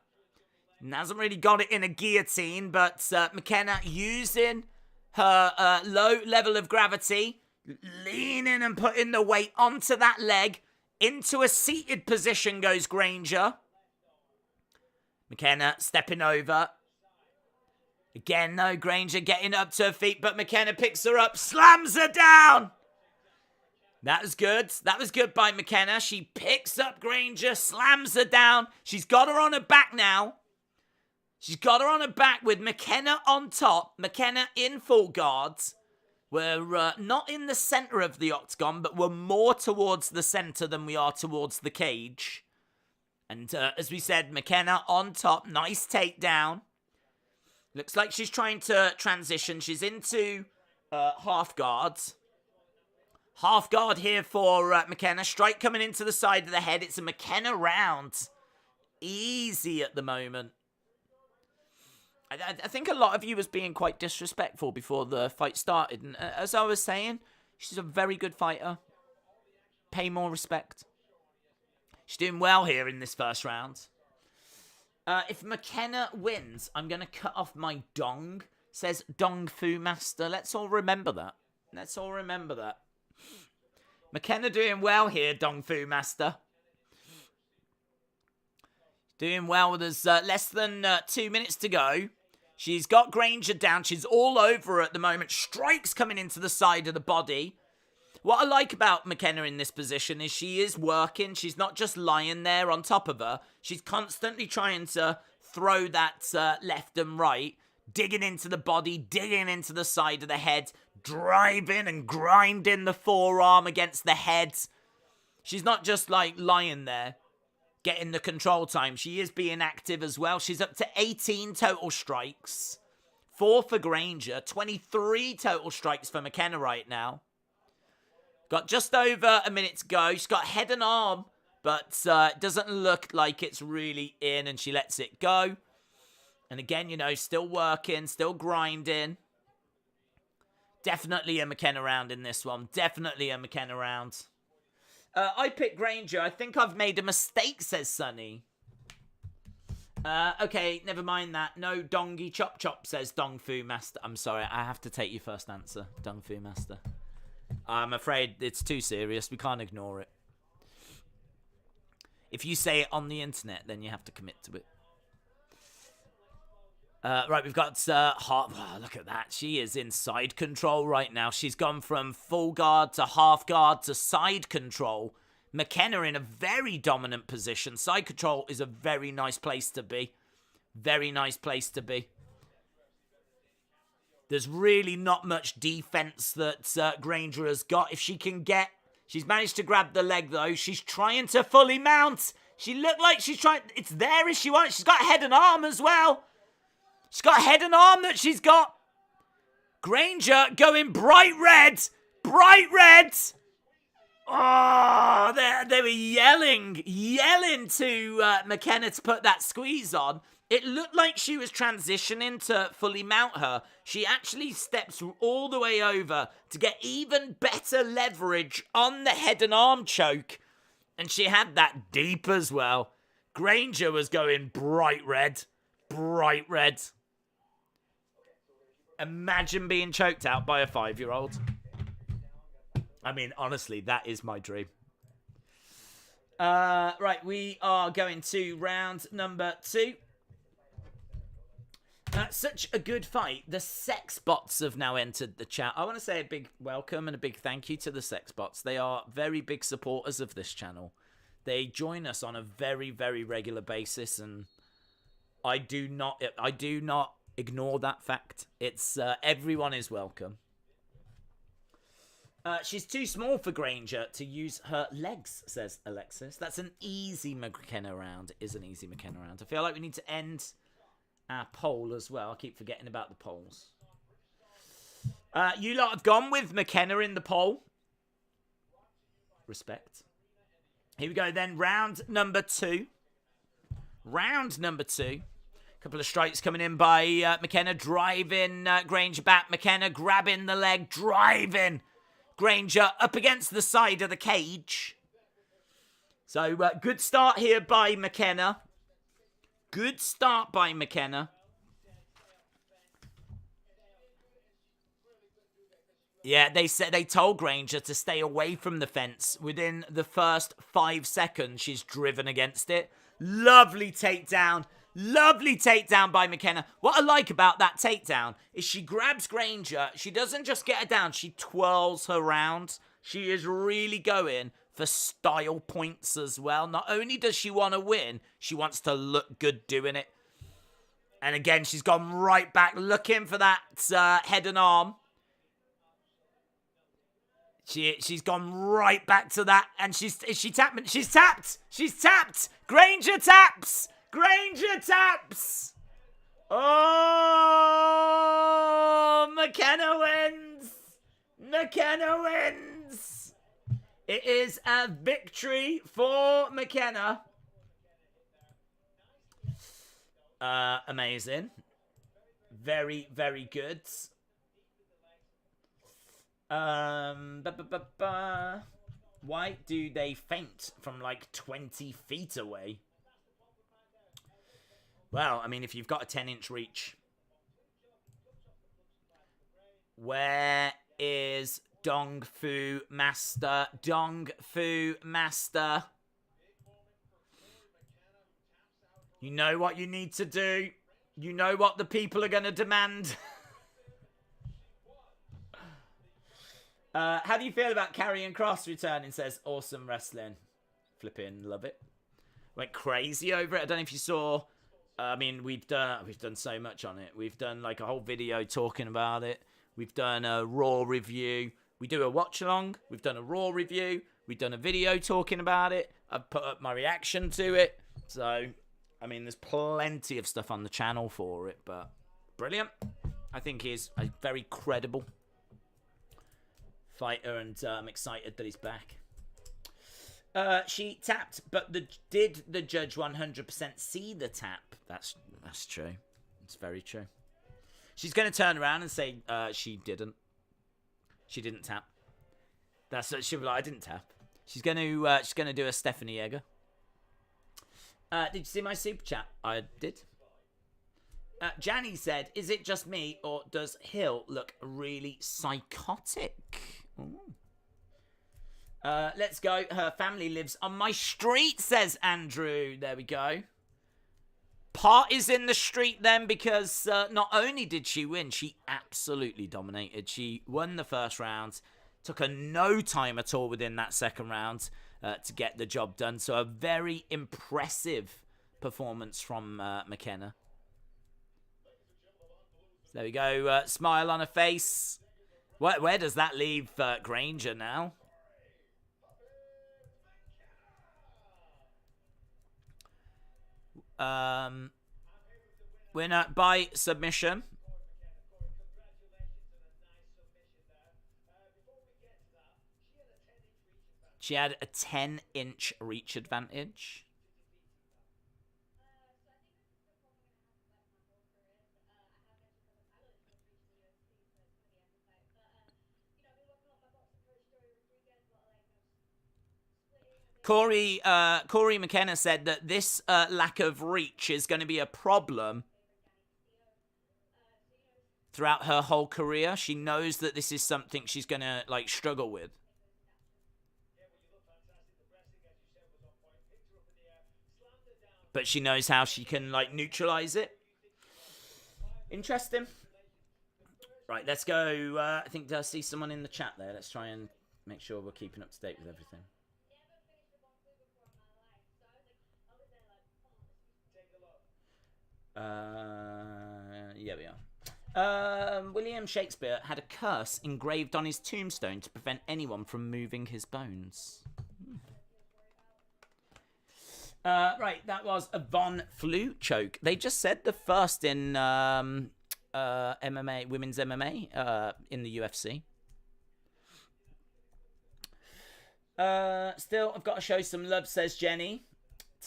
And hasn't really got it in a guillotine, but McKenna using her low level of gravity, leaning and putting the weight onto that leg. Into a seated position goes Granger. McKenna stepping over. Again, no, Granger getting up to her feet, but McKenna picks her up, slams her down. That was good. That was good by McKenna. She picks up Granger, slams her down. She's got her on her back now. She's got her on her back with McKenna on top. McKenna in full guards. We're not in the center of the octagon, but we're more towards the center than we are towards the cage. And as we said, McKenna on top. Nice takedown. Looks like she's trying to transition. She's into half guards. Half guard here for McKenna. Strike coming into the side of the head. It's a McKenna round. Easy at the moment. I think a lot of you was being quite disrespectful before the fight started. And as I was saying, she's a very good fighter. Pay more respect. She's doing well here in this first round. If McKenna wins, I'm going to cut off my dong. Says Dong Fu Master. Let's all remember that. Let's all remember that. McKenna doing well here, Dong Fu Master. Doing well. There's less than 2 minutes to go. She's got Granger down. She's all over her at the moment. Strikes coming into the side of the body. What I like about McKenna in this position is she is working. She's not just lying there on top of her. She's constantly trying to throw that left and right. Digging into the body, digging into the side of the head. Driving and grinding the forearm against the head. She's not just like lying there, getting the control time. She is being active as well. She's up to 18 total strikes. 4 for Granger. 23 total strikes for McKenna right now. Got just over a minute to go. She's got head and arm, but it doesn't look like it's really in, and she lets it go. And again, you know, still working, still grinding. Definitely a McKenna round in this one. Definitely a McKenna round. I picked Granger. I think I've made a mistake, says Sonny. Okay, never mind that. No dongy chop chop, says Dong Fu Master. I'm sorry, I have to take your first answer, Dong Fu Master. I'm afraid it's too serious. We can't ignore it. If you say it on the internet, then you have to commit to it. Right, we've got half. Oh, look at that. She is in side control right now. She's gone from full guard to half guard to side control. McKenna in a very dominant position. Side control is a very nice place to be. Very nice place to be. There's really not much defense that Granger has got. If she can get... She's managed to grab the leg, though. She's trying to fully mount. She looked like she's trying... It's there if she wants. She's got head and arm as well. She's got head and arm that she's got. Granger going bright red. Bright red. Oh, they were yelling to McKenna to put that squeeze on. It looked like she was transitioning to fully mount her. She actually steps all the way over to get even better leverage on the head and arm choke. And she had that deep as well. Granger was going bright red. Bright red. Imagine being choked out by a 5-year-old. I mean, honestly, that is my dream. Right, we are going to round number 2. Such a good fight. The sex bots have now entered the chat. I want to say a big welcome and a big thank you to the sex bots. They are very big supporters of this channel. They join us on a very, very regular basis, and I do not ignore that fact. It's everyone is welcome. She's too small for Granger to use her legs, says Alexis. That's an easy McKenna round. It is an easy McKenna round. I feel like we need to end our poll as well. I keep forgetting about the polls. You lot have gone with McKenna in the poll. Respect. Here we go then. Round number 2. Round number 2. Couple of strikes coming in by McKenna. Driving Granger back. McKenna grabbing the leg. Driving Granger up against the side of the cage. So, good start here by McKenna. Good start by McKenna. Yeah, they told Granger to stay away from the fence. Within the first 5 seconds, she's driven against it. Lovely takedown. Lovely takedown by McKenna. What I like about that takedown is she grabs Granger. She doesn't just get her down. She twirls her round. She is really going for style points as well. Not only does she want to win, she wants to look good doing it. And again, she's gone right back looking for that head and arm. She's gone right back to that. And is she tapping? She's tapped. She's tapped. Granger taps. Granger taps. Oh, McKenna wins. McKenna wins. It is a victory for McKenna. Amazing. Very, very good. Why do they faint from like 20 feet away? Well, I mean, if you've got a 10-inch reach. Where is Dong Fu Master? Dong Fu Master. You know what you need to do. You know what the people are going to demand. How do you feel about Karrion Kross returning? Says awesome wrestling. Flipping love it. Went crazy over it. I don't know if you saw. I mean, we've done so much on it. We've done like a whole video talking about it. We've done a Raw review. We do a watch along. We've done a Raw review. We've done a video talking about it. I've put up my reaction to it. So, I mean, there's plenty of stuff on the channel for it. But brilliant. I think he's a very credible fighter, and I'm excited that he's back. She tapped, but did the judge 100% see the tap? That's true. It's very true. She's going to turn around and say she didn't. She didn't tap. That's what she'll be like. I didn't tap. She's going to do a Stephanie Egger. Did you see my super chat? I did. Janny said, "Is it just me, or does Hill look really psychotic?" Ooh. Let's go. Her family lives on my street, says Andrew. There we go. Part is in the street then, because not only did she win, she absolutely dominated. She won the first round. Took her no time at all within that second round to get the job done. So a very impressive performance from McKenna. There we go. Smile on her face. Where does that leave Granger now? Winner by submission. She had a 10-inch reach advantage. Corey McKenna said that this lack of reach is going to be a problem throughout her whole career. She knows that this is something she's going to like struggle with. But she knows how she can like neutralize it. Interesting. Right, let's go. I think I see someone in the chat there. Let's try and make sure we're keeping up to date with everything. Yeah, we are. William Shakespeare had a curse engraved on his tombstone to prevent anyone from moving his bones. Right, that was a Von Flue choke. They just said the first in MMA, women's MMA in the UFC. Still, I've got to show some love, says Jenny.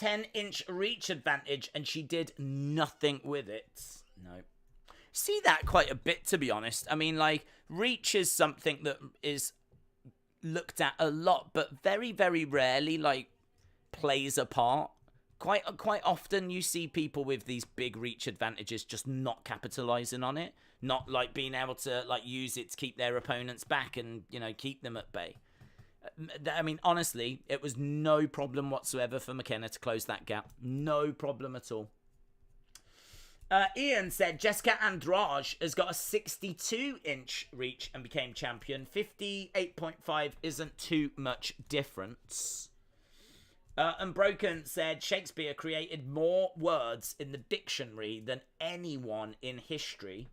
10-inch reach advantage, and she did nothing with it. No. See that quite a bit, to be honest. I mean, like, reach is something that is looked at a lot, but very, very rarely, like, plays a part. Quite often you see people with these big reach advantages just not capitalizing on it. Not, like, being able to, like, use it to keep their opponents back and, you know, keep them at bay. I mean, honestly, it was no problem whatsoever for McKenna to close that gap. No problem at all. Ian said Jessica Andrade has got a 62-inch reach and became champion. 58.5 isn't too much difference. Unbroken said Shakespeare created more words in the dictionary than anyone in history.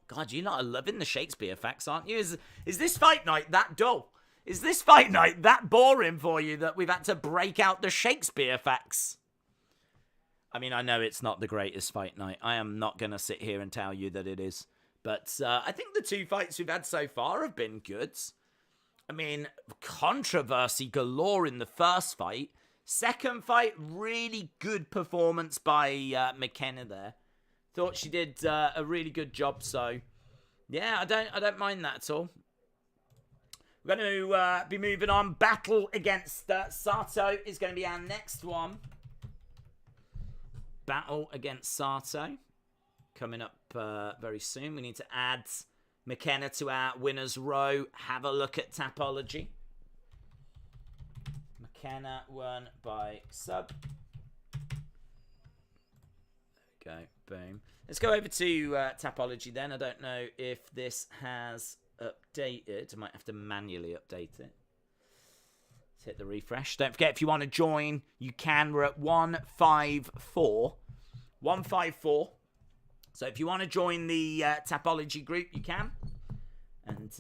God, you lot are loving the Shakespeare facts, aren't you? Is this fight night that dull? Is this fight night that boring for you that we've had to break out the Shakespeare facts? I mean, I know it's not the greatest fight night. I am not going to sit here and tell you that it is. But I think the two fights we've had so far have been good. I mean, controversy galore in the first fight. Second fight, really good performance by McKenna there. Thought she did a really good job. So, yeah, I don't mind that at all. We're going to be moving on. Battle against Sato is going to be our next one. Battle against Sato. Coming up very soon. We need to add McKenna to our winners row. Have a look at Tapology. McKenna won by sub. There we go. Boom. Let's go over to Tapology then. I don't know if this has updated. I might have to manually update it. Let's hit the refresh. Don't forget, if you want to join, you can. We're at 154. 154. So if you want to join the Tapology group, you can. And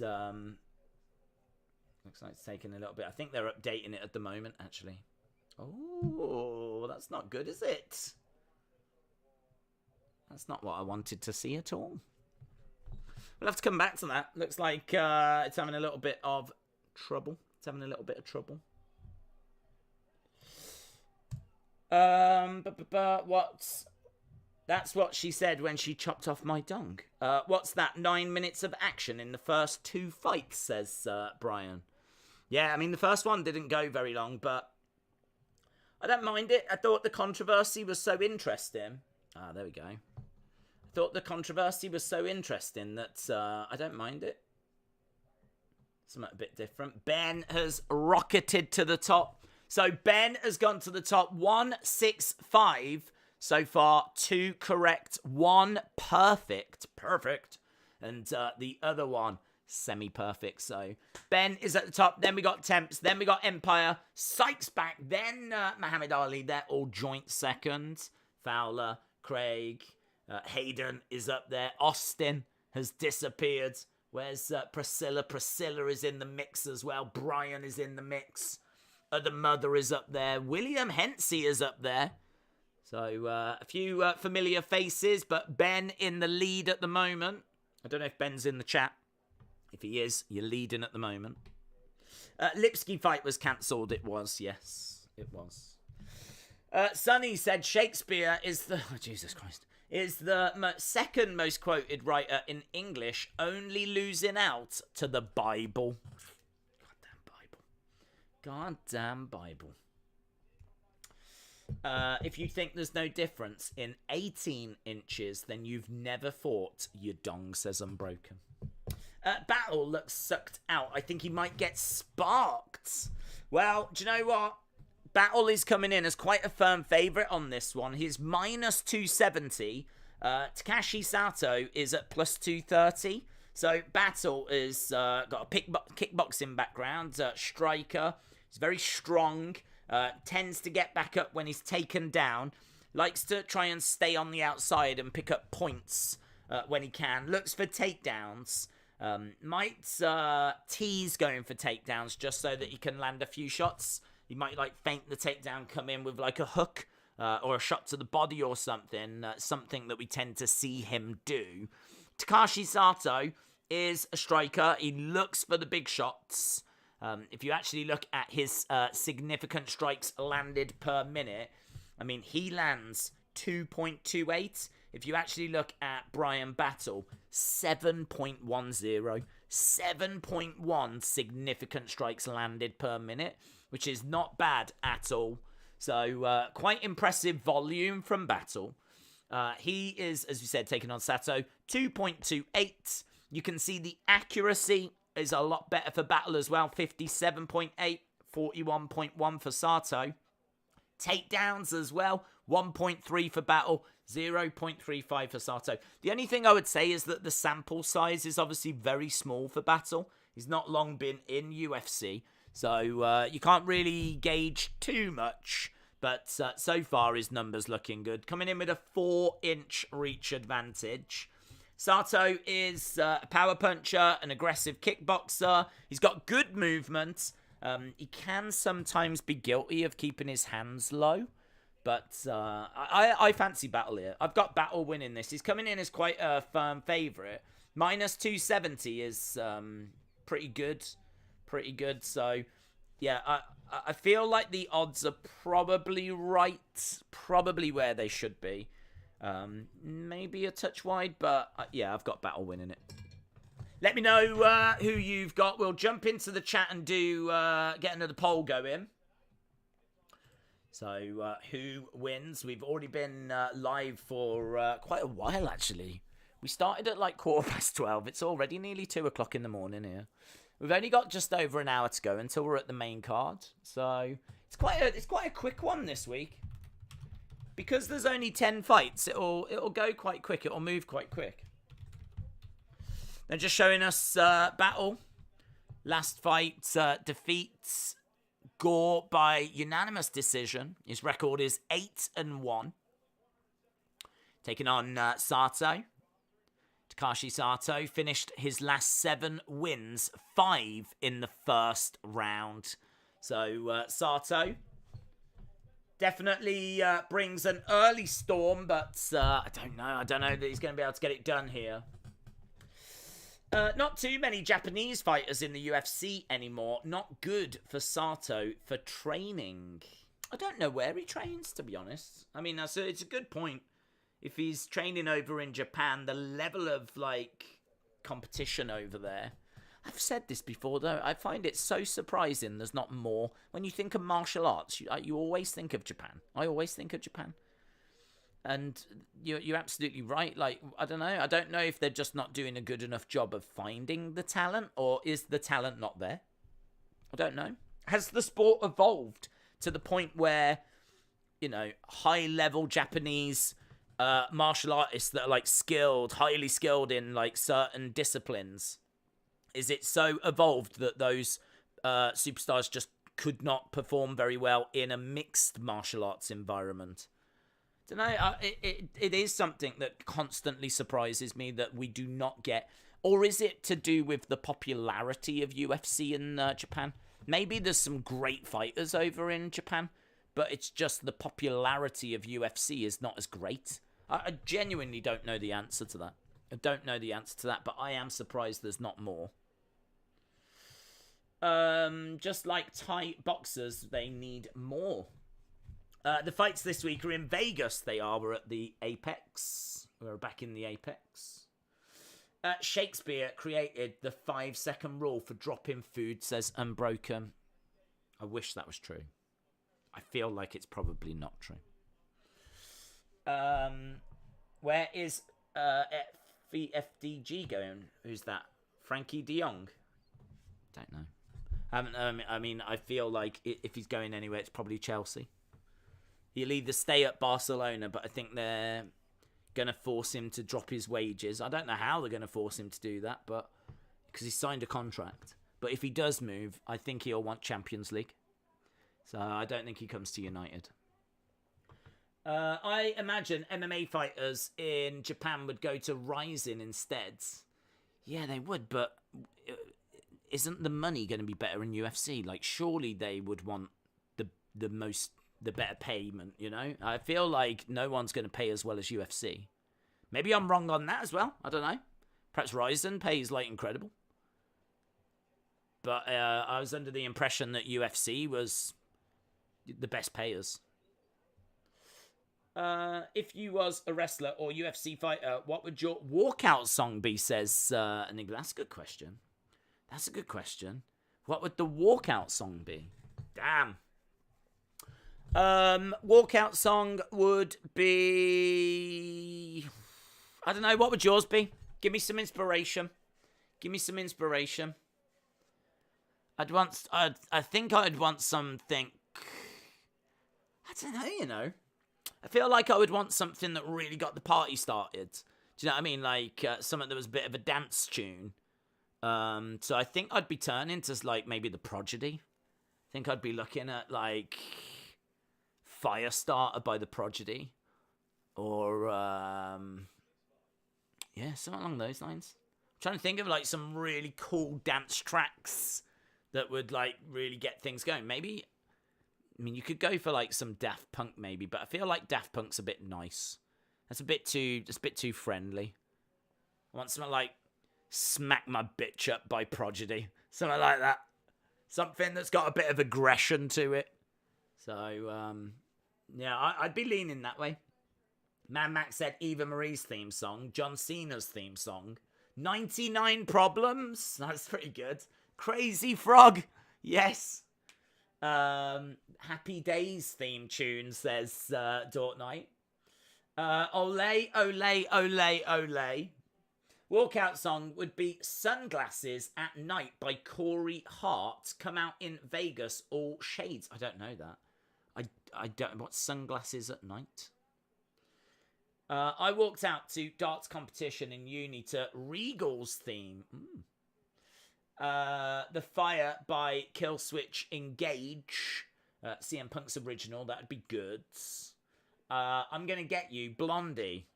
looks like it's taking a little bit. I think they're updating it at the moment, actually. Oh, that's not good, is it? That's not what I wanted to see at all. We'll have to come back to that. Looks like it's having a little bit of trouble. It's having a little bit of trouble. That's what she said when she chopped off my dong. What's that? 9 minutes of action in the first two fights, says Brian. Yeah, I mean, the first one didn't go very long, but I don't mind it. I thought the controversy was so interesting. Ah, there we go. I thought the controversy was so interesting that I don't mind it. Something a bit different. Ben has rocketed to the top. So Ben has gone to the top. 165 so far. 2 correct. 1 perfect. Perfect. And the other one semi-perfect. So Ben is at the top. Then we got Temps. Then we got Empire. Sykes back. Then Muhammad Ali. They're all joint second. Fowler. Craig. Hayden is up there. Austin has disappeared. Where's Priscilla? Priscilla is in the mix as well. Brian is in the mix. The mother is up there. William Hensey is up there. So a few familiar faces, but Ben in the lead at the moment. I don't know if Ben's in the chat. If he is, you're leading at the moment. Lipski fight was cancelled. It was, yes. It was. Sonny said Shakespeare is the... Oh, Jesus Christ. Is the second most quoted writer in English, only losing out to the Bible. Goddamn Bible. If you think there's no difference in 18 inches, then you've never fought. Your dong, says Unbroken. Battle looks sucked out. I think he might get sparked. Well, do you know what? Battle is coming in as quite a firm favourite on this one. He's minus 270. Takashi Sato is at plus 230. So Battle is got a kickboxing background. Striker. He's very strong. Tends to get back up when he's taken down. Likes to try and stay on the outside and pick up points when he can. Looks for takedowns. Might tease going for takedowns just so that he can land a few shots. He might like feint the takedown, come in with like a hook or a shot to the body or something. Something that we tend to see him do. Takashi Sato is a striker. He looks for the big shots. If you actually look at his significant strikes landed per minute, I mean, he lands 2.28. If you actually look at Brian Battle, 7.10. 7.1 significant strikes landed per minute, which is not bad at all. So, quite impressive volume from Battle. He is, as we said, taking on Sato, 2.28. You can see the accuracy is a lot better for Battle as well. 57.8, 41.1 for Sato. Takedowns as well. 1.3 for Battle, 0.35 for Sato. The only thing I would say is that the sample size is obviously very small for Battle. He's not long been in UFC, so you can't really gauge too much. But so far, his numbers looking good. Coming in with a 4-inch reach advantage. Sato is a power puncher, an aggressive kickboxer. He's got good movement. He can sometimes be guilty of keeping his hands low. But I fancy Battle here. I've got Battle winning this. He's coming in as quite a firm favourite. Minus 270 is pretty good. Pretty good. So, yeah, I feel like the odds are probably right. Probably where they should be. Maybe a touch wide, but yeah, I've got Battle winning it. Let me know who you've got. We'll jump into the chat and do get another poll going. So, who wins? We've already been live for quite a while, actually. We started at like 12:15. It's already nearly 2 o'clock in the morning here. We've only got just over an hour to go until we're at the main card. So, it's quite a quick one this week. Because there's only 10 fights, it'll go quite quick. It'll move quite quick. They're just showing us Battle. Last fight, defeats Gore by unanimous decision. His record is 8-1. Taking on Sato. Takashi Sato finished his last 7 wins, 5 in the first round. So Sato definitely brings an early storm, but I don't know. I don't know that he's going to be able to get it done here. Not too many Japanese fighters in the UFC anymore. Not good for Sato for training. I don't know where he trains, to be honest. I mean, it's a good point. If he's training over in Japan, the level of, like, competition over there. I've said this before, though. I find it so surprising there's not more. When you think of martial arts, you always think of Japan. I always think of Japan. And you're absolutely right. Like, I don't know. I don't know if they're just not doing a good enough job of finding the talent, or is the talent not there? I don't know. Has the sport evolved to the point where, you know, high-level Japanese martial artists that are, like, skilled, highly skilled in, like, certain disciplines, is it so evolved that those superstars just could not perform very well in a mixed martial arts environment? Don't know. It is something that constantly surprises me that we do not get. Or is it to do with the popularity of UFC in Japan? Maybe there's some great fighters over in Japan, but it's just the popularity of UFC is not as great. I genuinely don't know the answer to that. I don't know the answer to that, but I am surprised there's not more. Just like Thai boxers, they need more. The fights this week are in Vegas. We're at the Apex. We're back in the Apex. Shakespeare created the 5-second rule for dropping food, says Unbroken. I wish that was true. I feel like it's probably not true. Where is FDG going? Who's that? Frankie de Jong? Don't know. I mean, I feel like if he's going anywhere, it's probably Chelsea. He'll either stay at Barcelona, but I think they're going to force him to drop his wages. I don't know how they're going to force him to do that, but because he's signed a contract. But if he does move, I think he'll want Champions League. So I don't think he comes to United. I imagine MMA fighters in Japan would go to Rising instead. Yeah, they would, but isn't the money going to be better in UFC? Like, surely they would want the better payment, you know? I feel like no one's going to pay as well as UFC. Maybe I'm wrong on that as well. I don't know. Perhaps Ryzen pays like incredible. But I was under the impression that UFC was the best payers. If you was a wrestler or UFC fighter, what would your walkout song be, says Nick. That's a good question. That's a good question. What would the walkout song be? Damn. Walkout song would be... I don't know. What would yours be? Give me some inspiration. Give me some inspiration. I think I'd want something... I don't know, you know. I feel like I would want something that really got the party started. Do you know what I mean? Like something that was a bit of a dance tune. So I think I'd be turning to like maybe the Prodigy. I think I'd be looking at like Firestarter by the Prodigy. Or yeah, something along those lines. I'm trying to think of like some really cool dance tracks that would like really get things going. Maybe... I mean, you could go for like some Daft Punk maybe, but I feel like Daft Punk's a bit nice. That's a bit too friendly. I want something like Smack My Bitch Up by Prodigy. Something like that. Something that's got a bit of aggression to it. So, yeah, I'd be leaning that way. Man Max said Eva Marie's theme song. John Cena's theme song. 99 Problems. That's pretty good. Crazy Frog. Yes. Happy Days theme tune, says Dort Knight. Ole, ole, ole, ole. Walkout song would be Sunglasses at Night by Corey Hart. Come out in Vegas, all shades. I don't know that. I don't... What's Sunglasses at Night? I walked out to darts competition in uni to Regal's theme. The Fire by Killswitch Engage. CM Punk's original. That'd be good. I'm Gonna Get You, Blondie.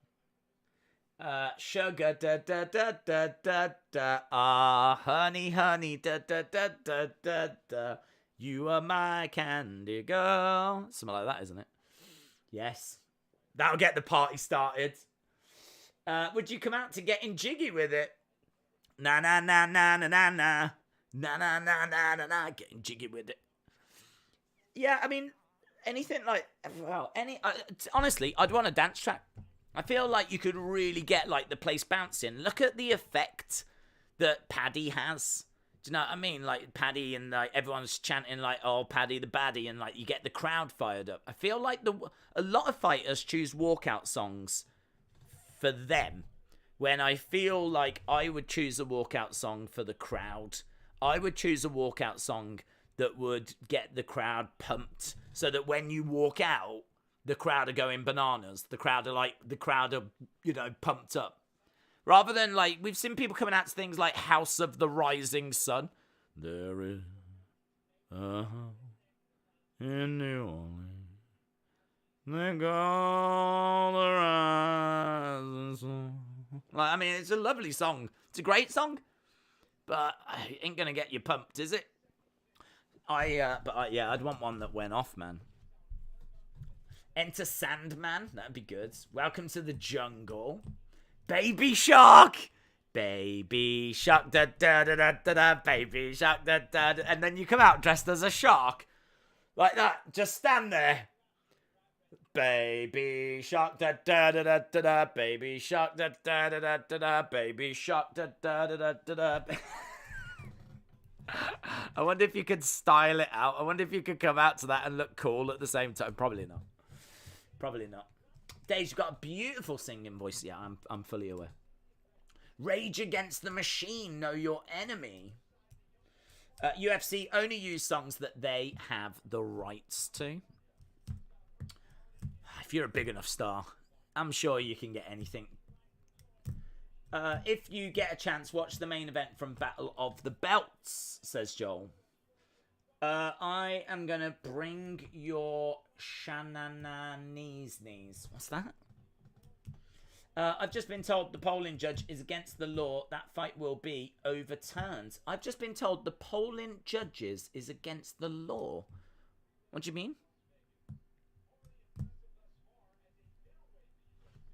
Sugar, da da da da da da. Ah, honey, honey, da da da da da da. You are my candy girl. Something like that, isn't it? Yes. That'll get the party started. Would you come out to Getting Jiggy with It? Na na na na na na na. Na na na na na na. Getting jiggy with it. Yeah, I mean, anything like... Well, honestly, I'd want a dance track. I feel like you could really get like the place bouncing. Look at the effect that Paddy has. Do you know what I mean? Like Paddy and like everyone's chanting like, "Oh, Paddy the baddie," and like you get the crowd fired up. I feel like a lot of fighters choose walkout songs for them. When I feel like I would choose a walkout song for the crowd, I would choose a walkout song that would get the crowd pumped, so that when you walk out, the crowd are going bananas. The crowd are, you know, pumped up. Rather than like, we've seen people coming out to things like House of the Rising Sun. There is a house in New Orleans. They call the rising sun. Like, I mean, it's a lovely song. It's a great song. But it ain't gonna get you pumped, is it? I'd want one that went off, man. Enter Sandman. That'd be good. Welcome to the Jungle. Baby Shark. Baby Shark. Da da da da da da. Baby Shark. Da da da. And then you come out dressed as a shark. Like that. Just stand there. Baby Shark. Da da da da da da. Baby Shark. Da da da da da da. Baby Shark. Da da da da da da. I wonder if you could style it out. I wonder if you could come out to that and look cool at the same time. Probably not. Probably not. Dave, you've got a beautiful singing voice. Yeah, I'm fully aware. Rage Against the Machine, Know Your Enemy. UFC only use songs that they have the rights to. If you're a big enough star, I'm sure you can get anything. If you get a chance, watch the main event from Battle of the Belts, says Joel. I am going to bring your shanananies. What's that? I've just been told the polling judge is against the law. That fight will be overturned. I've just been told the polling judges is against the law. What do you mean?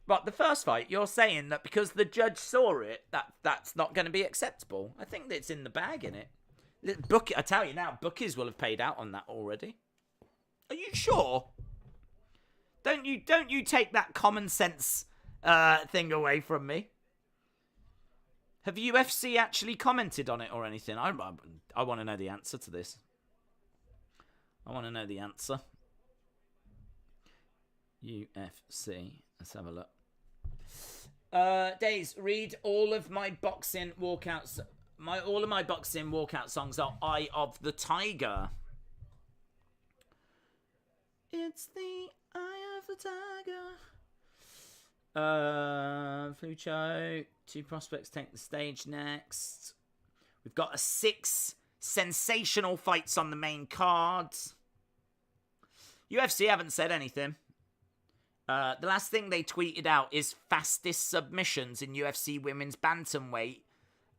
But the first fight, you're saying that because the judge saw it, that's not going to be acceptable. I think that it's in the bag, innit? I tell you now, bookies will have paid out on that already. Are you sure? Don't you take that common sense thing away from me? Have UFC actually commented on it or anything? I want to know the answer to this. I want to know the answer. UFC. Let's have a look. Days, read all of my boxing walkouts. All of my boxing walkout songs are Eye of the Tiger. It's the Eye of the Tiger. Flu choke. 2 prospects take the stage next. We've got 6 sensational fights on the main card. UFC haven't said anything. The last thing they tweeted out is fastest submissions in UFC women's bantamweight.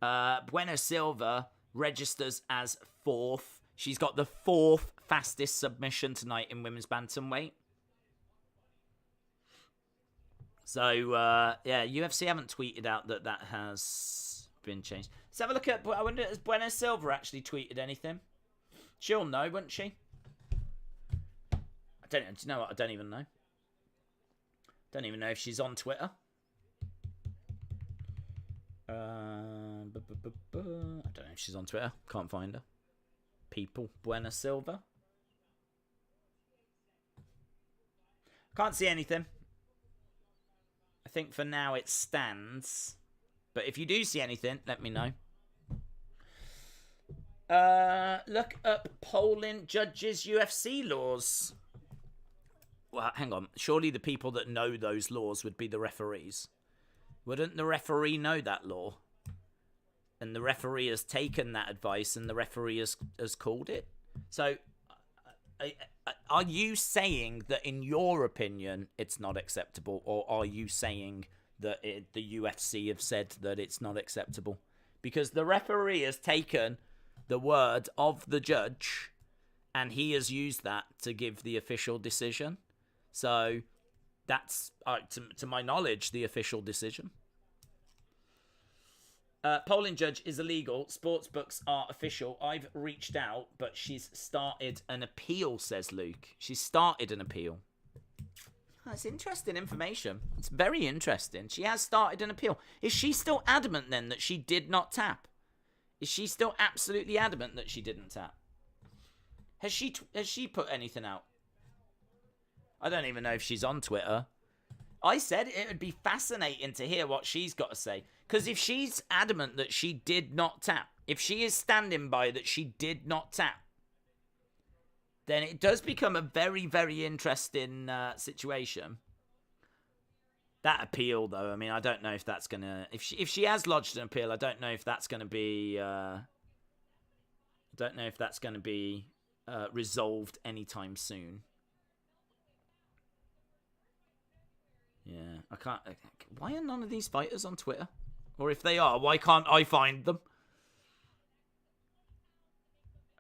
Bueno Silva registers as 4th. She's got the 4th fastest submission tonight in women's bantamweight. So, yeah, UFC haven't tweeted out that has been changed. Let's have a look at... I wonder, has Bueno Silva actually tweeted anything? She'll know, wouldn't she? Do you know what? I don't even know. Don't even know if she's on Twitter. I don't know if she's on Twitter. Can't find her. People. Bueno Silva. Can't see anything. I think for now it stands. But if you do see anything, let me know. Look up polling judges UFC laws. Well, hang on. Surely the people that know those laws would be the referees. Wouldn't the referee know that law? And the referee has taken that advice and the referee has called it? So, are you saying that in your opinion it's not acceptable? Or are you saying that the UFC have said that it's not acceptable? Because the referee has taken the word of the judge and he has used that to give the official decision. So, that's, to my knowledge, the official decision. Polling judge is illegal. Sportsbooks are official. I've reached out, but she's started an appeal, says Luke. She's started an appeal. That's interesting information. It's very interesting. She has started an appeal. Is she still adamant, then, that she did not tap? Is she still absolutely adamant that she didn't tap? Has she put anything out? I don't even know if she's on Twitter. I said it would be fascinating to hear what she's got to say. Because if she's adamant that she did not tap, if she is standing by that she did not tap, then it does become a very, very interesting situation. That appeal, though, I mean, I don't know if that's going to... If she has lodged an appeal, I don't know if that's going to be... resolved anytime soon. Yeah, I can't... Why are none of these fighters on Twitter? Or if they are, why can't I find them?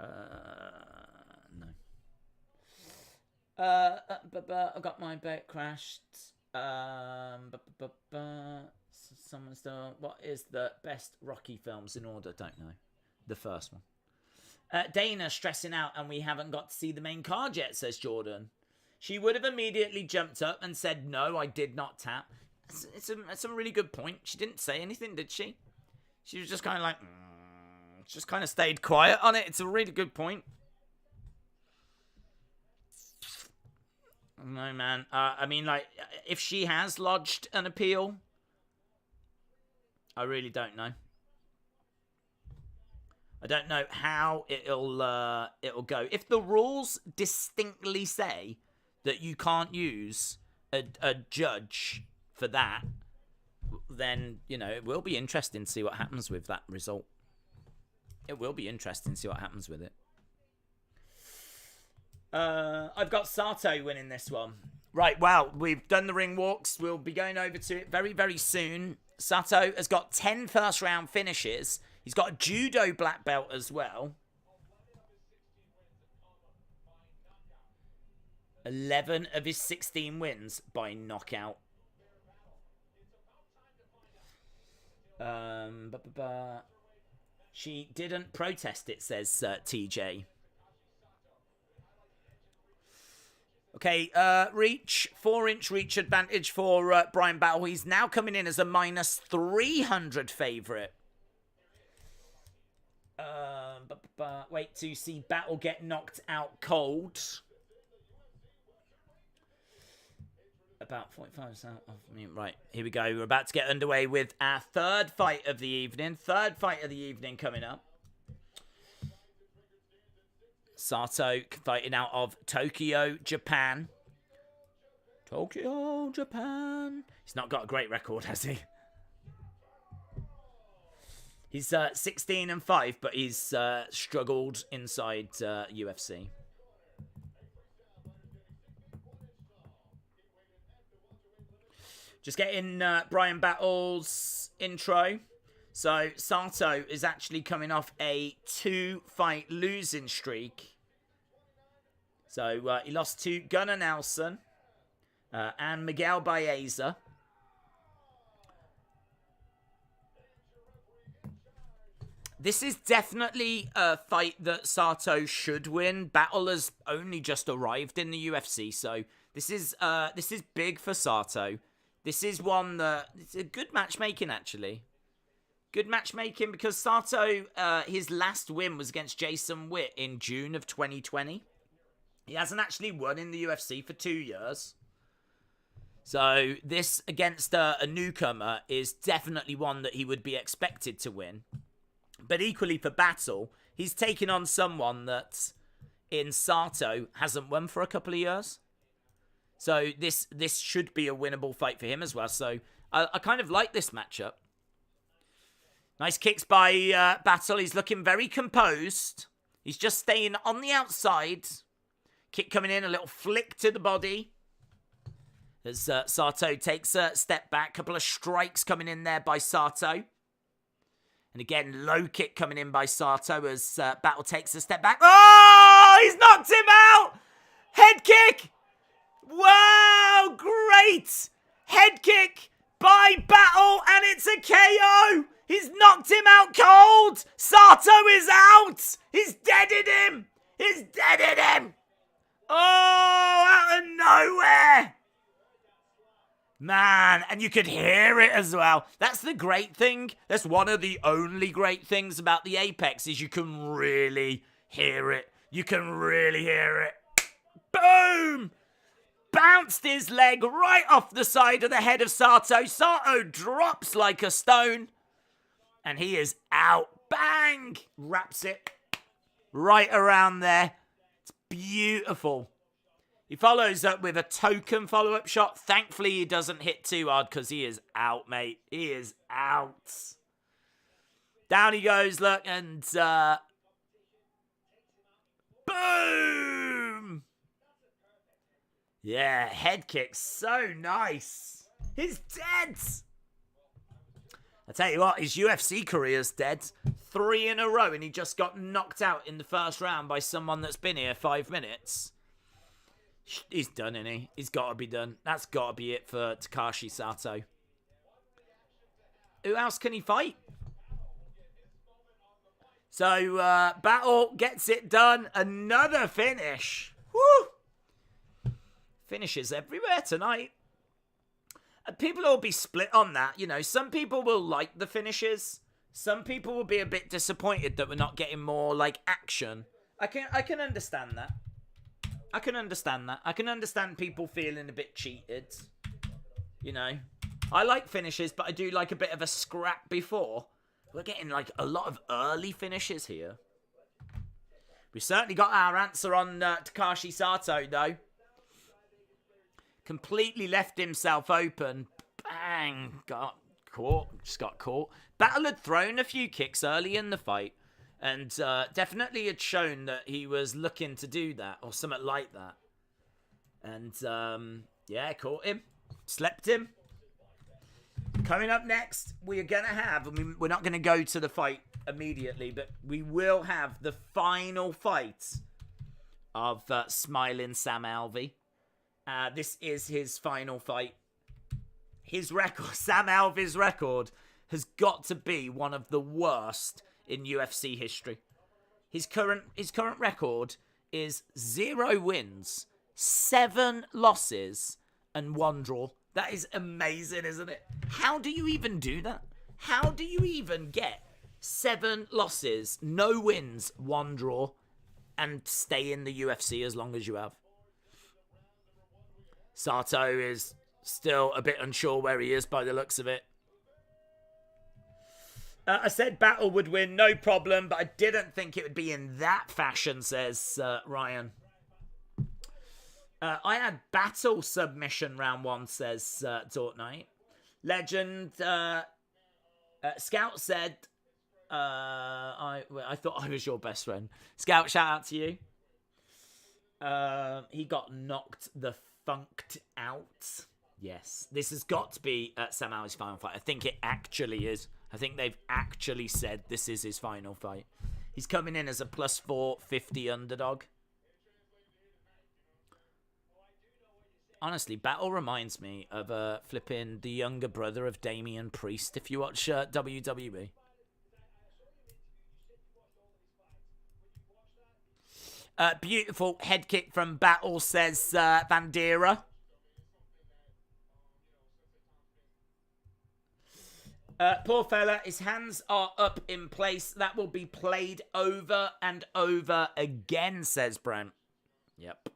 No. I got my bet crashed. Someone still... What is the best Rocky films in order? Don't know. The first one. Dana stressing out and we haven't got to see the main card yet, says Jordan. She would have immediately jumped up and said, no, I did not tap. It's a really good point. She didn't say anything, did she? She was just kind of like, just kind of stayed quiet on it. It's a really good point. No, man. I mean, like, if she has lodged an appeal, I really don't know. I don't know how it'll go. If the rules distinctly say that you can't use a judge for that, then, you know, it will be interesting to see what happens with that result. It will be interesting to see what happens with it. I've got Sato winning this one. Right, well, we've done the ring walks. We'll be going over to it very, very soon. Sato has got 10 first-round finishes. He's got a judo black belt as well. 11 of his 16 wins by knockout. She didn't protest, it says TJ. Okay, reach, 4-inch reach advantage for Brian Battle. He's now coming in as a minus 300 favourite. Wait to see Battle get knocked out cold. About 45%. Right, here we go. We're about to get underway with our third fight of the evening. Third fight of the evening coming up. Sato fighting out of Tokyo, Japan. Tokyo, Japan. He's not got a great record, has he? He's 16-5, but he's struggled inside UFC. Just getting Brian Battle's intro. So, Sato is actually coming off a 2-fight losing streak. So, he lost to Gunnar Nelson and Miguel Baeza. This is definitely a fight that Sato should win. Battle has only just arrived in the UFC, so this is big for Sato. This is one that it's a good matchmaking, actually. Good matchmaking because Sato, his last win was against Jason Witt in June of 2020. He hasn't actually won in the UFC for 2 years. So this against a newcomer is definitely one that he would be expected to win. But equally for Battle, he's taking on someone that in Sato hasn't won for a couple of years. So this should be a winnable fight for him as well. So I kind of like this matchup. Nice kicks by Battle. He's looking very composed. He's just staying on the outside. Kick coming in, a little flick to the body. As Sato takes a step back. Couple of strikes coming in there by Sato. And again, low kick coming in by Sato as Battle takes a step back. Oh, he's knocked him out! Head kick! Wow, great! Head kick by Battle, and it's a KO! He's knocked him out cold! Sato is out! He's deaded him! He's deaded him! Oh, out of nowhere! Man, and you could hear it as well. That's the great thing. That's one of the only great things about the Apex is you can really hear it. You can really hear it. Boom! Bounced his leg right off the side of the head of Sato. Sato drops like a stone. And he is out. Bang! Wraps it right around there. It's beautiful. He follows up with a token follow-up shot. Thankfully, he doesn't hit too hard because he is out, mate. He is out. Down he goes, look, and boom! Yeah, head kick. So nice. He's dead. I tell you what, his UFC career's dead. 3 in a row, and he just got knocked out in the first round by someone that's been here 5 minutes. He's done, isn't he? He's got to be done. That's got to be it for Takashi Sato. Who else can he fight? So, Battle gets it done. Another finish. Woo! Finishes everywhere tonight. People will be split on that. You know, some people will like the finishes. Some people will be a bit disappointed that we're not getting more, like, action. I can understand that. I can understand that. I can understand people feeling a bit cheated. You know. I like finishes, but I do like a bit of a scrap before. We're getting, like, a lot of early finishes here. We've certainly got our answer on Takashi Sato, though. Completely left himself open. Bang. Got caught. Just got caught. Battle had thrown a few kicks early in the fight. And definitely had shown that he was looking to do that or something like that. And yeah, caught him, slept him. Coming up next, we are going to have, we're not going to go to the fight immediately, but we will have the final fight of Smiling Sam Alvey. This is his final fight. His record, Sam Alvey's record, has got to be one of the worst in UFC history. His current record is 0 wins, 7 losses, and 1 draw. That is amazing, isn't it? How do you even do that? How do you even get 7 losses, no wins, 1 draw, and stay in the UFC as long as you have? Sato is still a bit unsure where he is by the looks of it. I said Battle would win, no problem, but I didn't think it would be in that fashion, says Ryan. I had Battle submission round 1, says Dortnight. Legend Scout said, I thought I was your best friend. Scout, shout out to you. He got knocked the funked out. Yes, this has got to be Sam Alvey's final fight. I think it actually is. I think they've actually said this is his final fight. He's coming in as a plus 450 underdog. Honestly, Battle reminds me of flipping the younger brother of Damian Priest if you watch WWE. Beautiful head kick from Battle, says Vandera. Poor fella, his hands are up in place. That will be played over and over again, says Brent. Yep.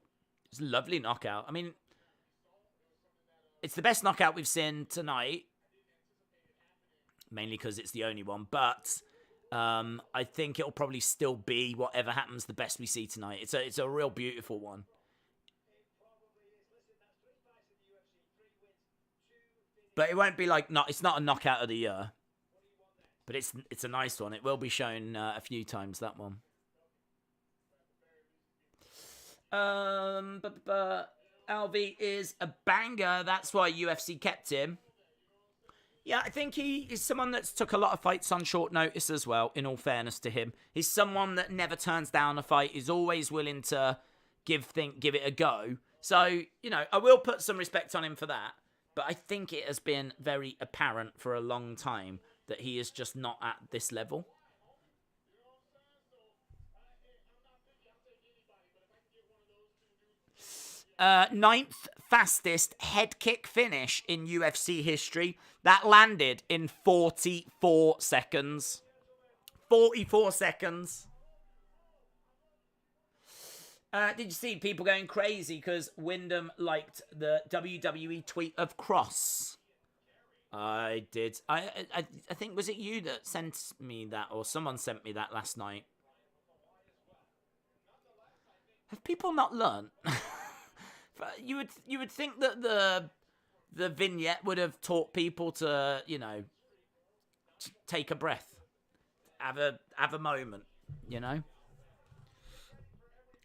It's a lovely knockout. I mean, it's the best knockout we've seen tonight. Mainly because it's the only one. But I think it'll probably still be, whatever happens, the best we see tonight. It's a real beautiful one. But it won't be like, it's not a knockout of the year. But it's a nice one. It will be shown a few times, that one. Alvey is a banger. That's why UFC kept him. Yeah, I think he is someone that's took a lot of fights on short notice as well, in all fairness to him. He's someone that never turns down a fight. He's always willing to give it a go. So, I will put some respect on him for that. But I think it has been very apparent for a long time that he is just not at this level. 9th fastest head kick finish in UFC history. That landed in 44 seconds. 44 seconds. Did you see people going crazy because Wyndham liked the WWE tweet of Cross? I did. I think, was it you that sent me that, or someone sent me that last night? Have people not learnt? You would think that the vignette would have taught people to, to take a breath, have a moment,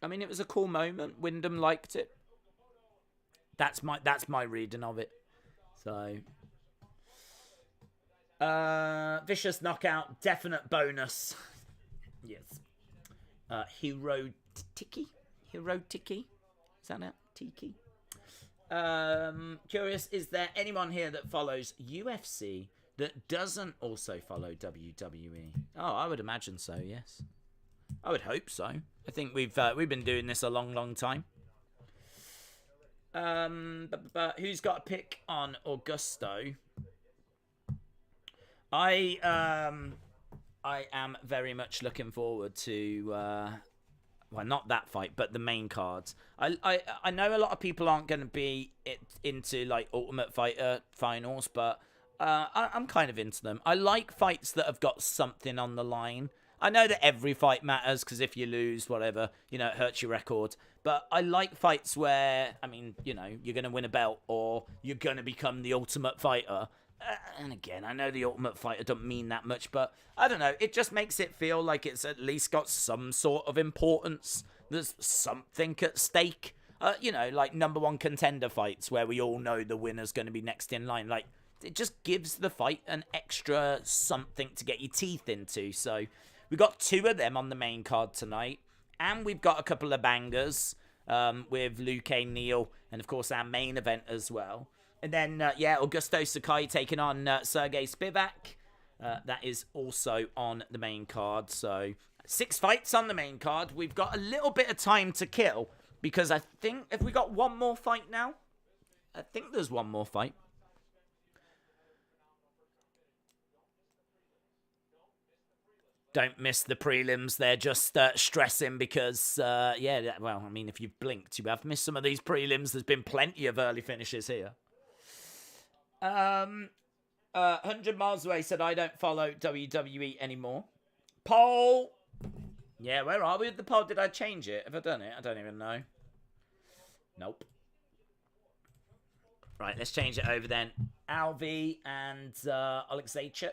I mean, it was a cool moment. Wyndham liked it. That's my reading of it. So, vicious knockout, definite bonus. Yes. Hero Tiki. Is that it? Tiki. Curious, is there anyone here that follows UFC that doesn't also follow WWE? Oh, I would imagine so. Yes. I would hope so. I think we've been doing this a long time. But who's got a pick on Augusto? I am very much looking forward to well, not that fight, but the main cards. I know a lot of people aren't going to be into like Ultimate Fighter finals, but I'm kind of into them. I like fights that have got something on the line. I know that every fight matters because if you lose, whatever, it hurts your record. But I like fights where, I mean, you're going to win a belt or you're going to become the Ultimate Fighter. And again, I know the Ultimate Fighter don't mean that much, but I don't know. It just makes it feel like it's at least got some sort of importance. There's something at stake. You know, like #1 contender fights where we all know the winner's going to be next in line. Like, it just gives the fight an extra something to get your teeth into. So we got 2 of them on the main card tonight. And we've got a couple of bangers with Luque, Neal, and of course our main event as well. And then, Augusto Sakai taking on Sergey Spivak. That is also on the main card. So 6 fights on the main card. We've got a little bit of time to kill because I think, have we got one more fight now? I think there's one more fight. Don't miss the prelims. They're just stressing because, well, I mean, if you've blinked, you have missed some of these prelims. There's been plenty of early finishes here. 100 miles away said, I don't follow WWE anymore. Poll. Yeah, where are we with the poll? Did I change it? Have I done it? I don't even know. Nope. Right, let's change it over then. Alvey and Oleksiejczuk.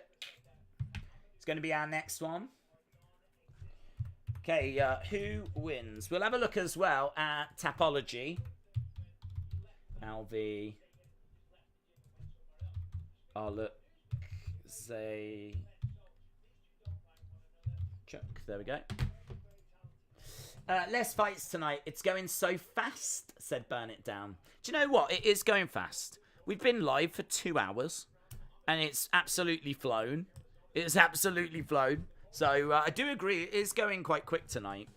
It's going to be our next one. Okay, who wins? We'll have a look as well at Tapology. Alvey. Oleksiejczuk. There we go. Less fights tonight. It's going so fast, said Burn It Down. Do you know what? It is going fast. We've been live for 2 hours, and it's absolutely flown. It's absolutely flown. So I do agree, it is going quite quick tonight.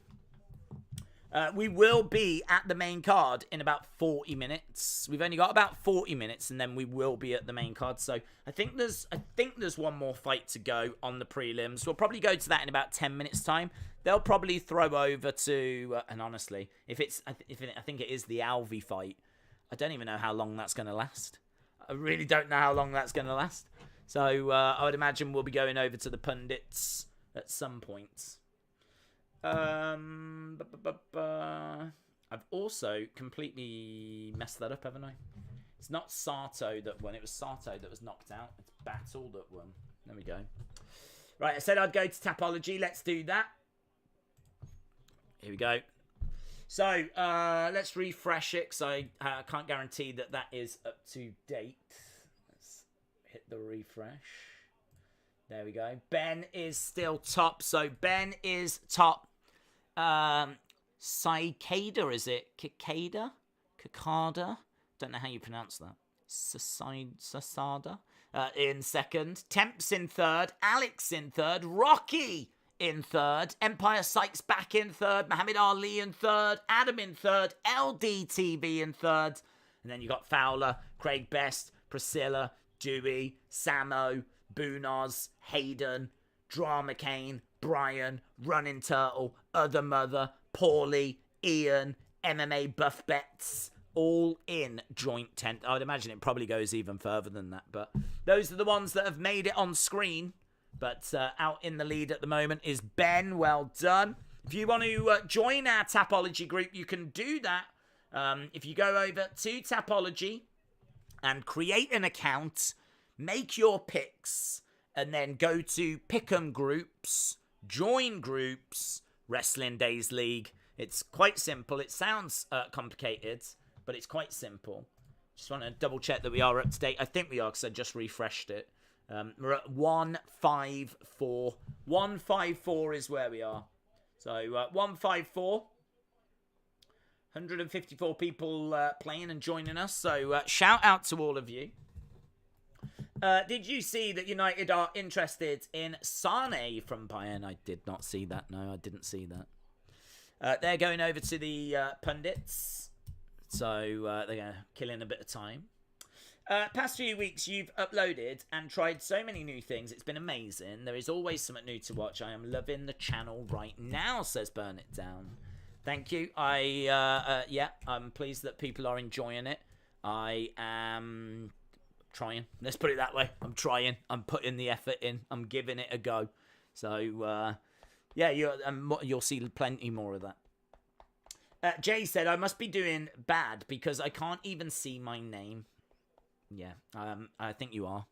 We will be at the main card in about 40 minutes. We've only got about 40 minutes, and then we will be at the main card. So I think there's one more fight to go on the prelims. We'll probably go to that in about 10 minutes time. They'll probably throw over to, and honestly, I think it is the Alvey fight. I don't even know how long that's going to last. I really don't know how long that's going to last. So I would imagine we'll be going over to the pundits at some point. I've also completely messed that up, haven't I? It's not Sato that won. It was Sato that was knocked out. It's Battle that won. There we go. Right, I said I'd go to Tapology. Let's do that. Here we go. So, let's refresh it, because I can't guarantee that that is up to date. Let's hit the refresh. There we go. Ben is still top. So, Ben is top. Cicada, is it? Cicada? Cicada? Don't know how you pronounce that. Sasada in second. Temps in third. Alex in third. Rocky in third. Empire Sykes back in third. Muhammad Ali in third. Adam in third. LDTV in third. And then you got Fowler, Craig Best, Priscilla, Dewey, Samo, Boonaz, Hayden, Drama Kane, Brian, Running Turtle, Other Mother, Paulie, Ian, MMA Buff Bets, all in joint 10th. I would imagine it probably goes even further than that, but those are the ones that have made it on screen. But out in the lead at the moment is Ben. Well done. If you want to join our Tapology group, you can do that. If you go over to Tapology and create an account, make your picks, and then go to Pick'em Groups, Join Groups, Wrestling Days League. It's quite simple. It sounds complicated, but it's quite simple. Just want to double check that we are up to date. I think we are, because I just refreshed it. We're at 154. 154 is where we are. So 154. 154 people playing and joining us. So shout out to all of you. Did you see that United are interested in Sane from Bayern? I did not see that. No, I didn't see that. They're going over to the pundits. So they're killing a bit of time. Past few weeks, you've uploaded and tried so many new things. It's been amazing. There is always something new to watch. I am loving the channel right now, says Burn It Down. Thank you. I'm pleased that people are enjoying it. I am trying. Let's put it that way. I'm trying. I'm putting the effort in. I'm giving it a go. So, you'll see plenty more of that. Jay said, I must be doing bad because I can't even see my name. Yeah, I think you are.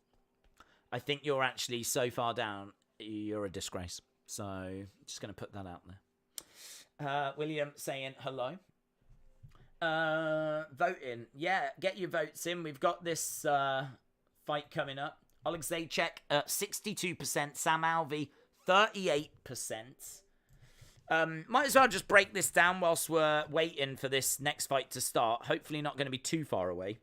I think you're actually so far down, you're a disgrace. So, just going to put that out there. William saying hello. Voting. Yeah, get your votes in. We've got this fight coming up. Oleksiejczuk at 62%. Sam Alvey, 38%. Might as well just break this down whilst we're waiting for this next fight to start. Hopefully not going to be too far away.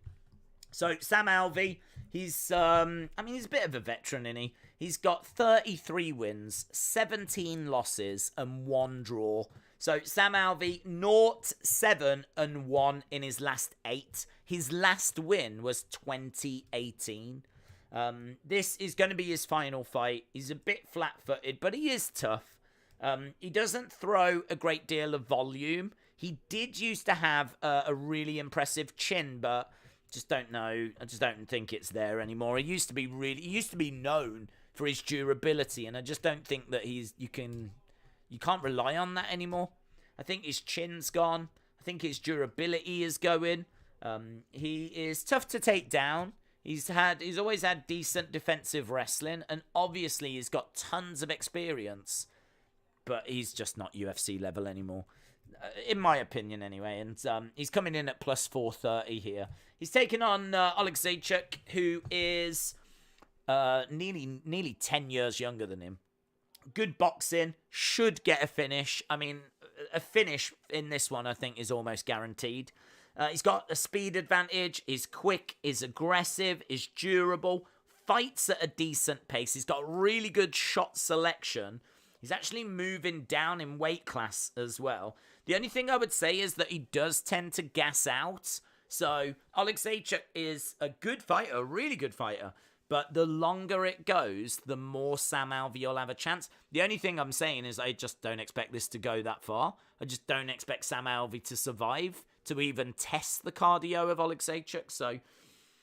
So, Sam Alvey, he's a bit of a veteran, isn't he? He's got 33 wins, 17 losses, and 1 draw. So, Sam Alvey, 0-7-1 in his last 8. His last win was 2018. This is going to be his final fight. He's a bit flat-footed, but he is tough. He doesn't throw a great deal of volume. He did used to have a really impressive chin, but just don't know. I just don't think it's there anymore. He used to be known for his durability, and I just don't think that you can't rely on that anymore. I think his chin's gone. I think his durability is going. He is tough to take down. He's always had decent defensive wrestling, and obviously he's got tons of experience, but he's just not UFC level anymore, in my opinion anyway. And he's coming in at plus 430 here. He's taking on Oleksiejczuk, who is nearly 10 years younger than him. Good boxing, should get a finish. I mean, a finish in this one I think is almost guaranteed. He's got a speed advantage, he's quick, he's aggressive, he's durable, fights at a decent pace. He's got really good shot selection. He's actually moving down in weight class as well. The only thing I would say is that he does tend to gas out. So Oleksiejczuk is a good fighter, a really good fighter. But the longer it goes, the more Sam Alvey will have a chance. The only thing I'm saying is I just don't expect this to go that far. I just don't expect Sam Alvey to survive, to even test the cardio of Oleksiejczuk. So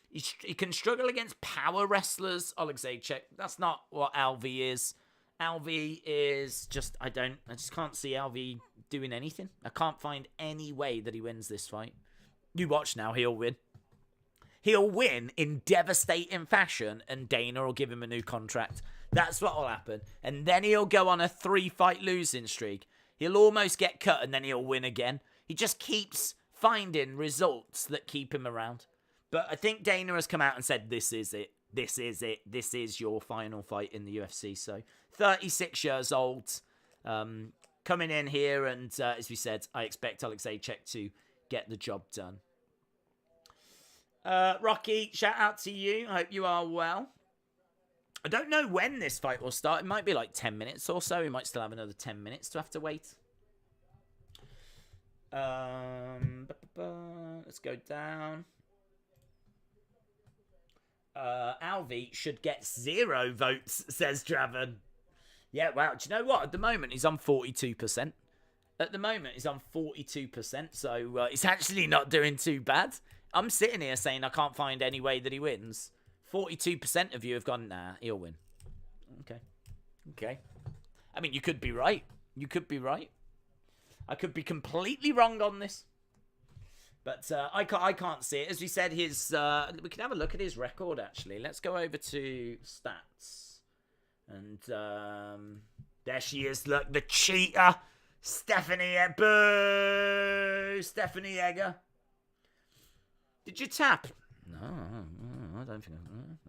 he can struggle against power wrestlers, Oleksiejczuk. That's not what Alvey is. Alvey is just, I just can't see Alvey doing anything. I can't find any way that he wins this fight. You watch now, he'll win. He'll win in devastating fashion, and Dana will give him a new contract. That's what will happen. And then he'll go on a 3-fight losing streak. He'll almost get cut, and then he'll win again. He just keeps finding results that keep him around. But I think Dana has come out and said, this is it. This is it. This is your final fight in the UFC. So, 36 years old, coming in here, and as we said, I expect Oleksiejczuk to get the job done. Rocky, shout out to you. I hope you are well. I don't know when this fight will start. It might be like 10 minutes or so. We might still have another 10 minutes to have to wait. Let's go down. Alvey should get 0 votes, says Draven. Yeah, wow. Do you know what? At the moment, he's on 42%. So he's actually not doing too bad. I'm sitting here saying I can't find any way that he wins. 42% of you have gone, nah, he'll win. Okay. I mean, you could be right. I could be completely wrong on this. But I can't see it. As we said, we can have a look at his record, actually. Let's go over to stats. And there she is. Look, the cheater. Stephanie Egger. Did you tap? No, I don't think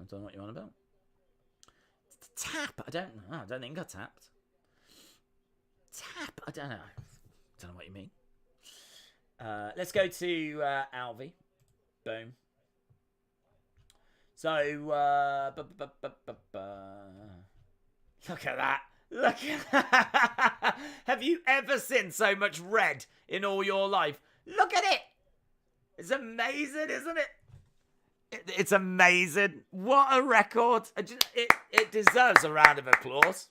I don't know what you're on about. Tap? I don't know. I don't think I tapped. Tap? I don't know. I don't know what you mean. Let's go to Alvey. Boom. So, look at that. Look at that. Have you ever seen so much red in all your life? Look at it. It's amazing, isn't it? It's amazing. What a record. It deserves a round of applause.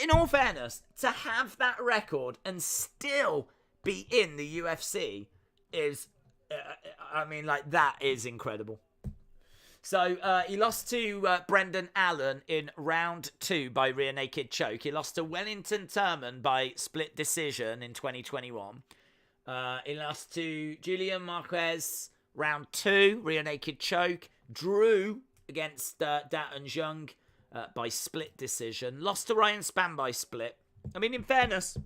In all fairness, to have that record and still be in the UFC is, that is incredible. So he lost to Brendan Allen in round 2 by rear naked choke. He lost to Wellington Turman by split decision in 2021. He lost to Julian Marquez round 2, rear naked choke. Drew against Datun Jung by split decision. Lost to Ryan Spann by split. I mean, in fairness,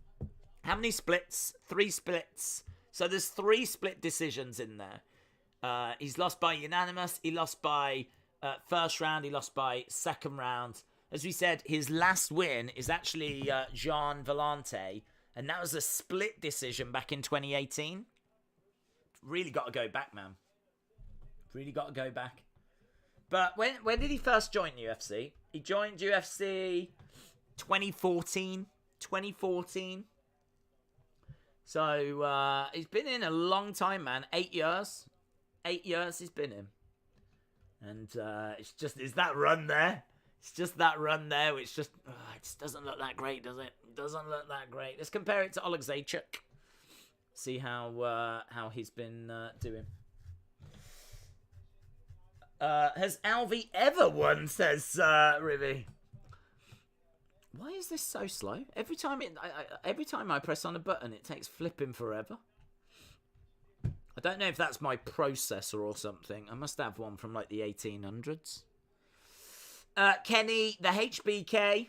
how many splits? 3 splits. So there's 3 split decisions in there. He's lost by unanimous. He lost by first round. He lost by second round. As we said, his last win is actually Jean Vellante. And that was a split decision back in 2018. Really got to go back, man. Really got to go back. But when did he first join UFC? He joined UFC 2014. 2014. So he's been in a long time, man. 8 years. 8 years he's been in. And it's that run there. It's just that run there, which just it just doesn't look that great, does it? It doesn't look that great. Let's compare it to Oleksiejczuk. See how he's been doing. Has Alvey ever won? Says Rivy. Why is this so slow? Every time I press on a button, it takes flipping forever. I don't know if that's my processor or something. I must have one from like the 1800s. Kenny, the HBK.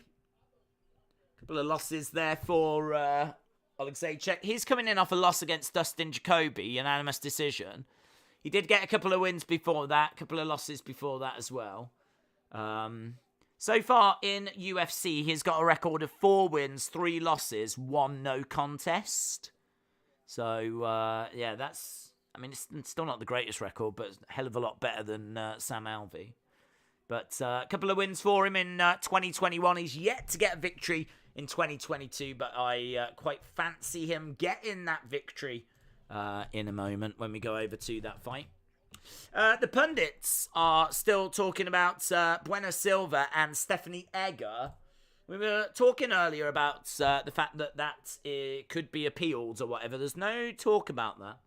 Couple of losses there for Oleksiejczuk. He's coming in off a loss against Dustin Jacoby, unanimous decision. He did get a couple of wins before that, a couple of losses before that as well. So far in UFC, he's got a record of 4 wins, 3 losses, 1 no contest. So, yeah, that's... I mean, it's still not the greatest record, but it's a hell of a lot better than Sam Alvey. But a couple of wins for him in 2021. He's yet to get a victory in 2022, but I quite fancy him getting that victory in a moment when we go over to that fight. The pundits are still talking about Bueno Silva and Stephanie Egger. We were talking earlier about the fact that could be appealed or whatever. There's no talk about that.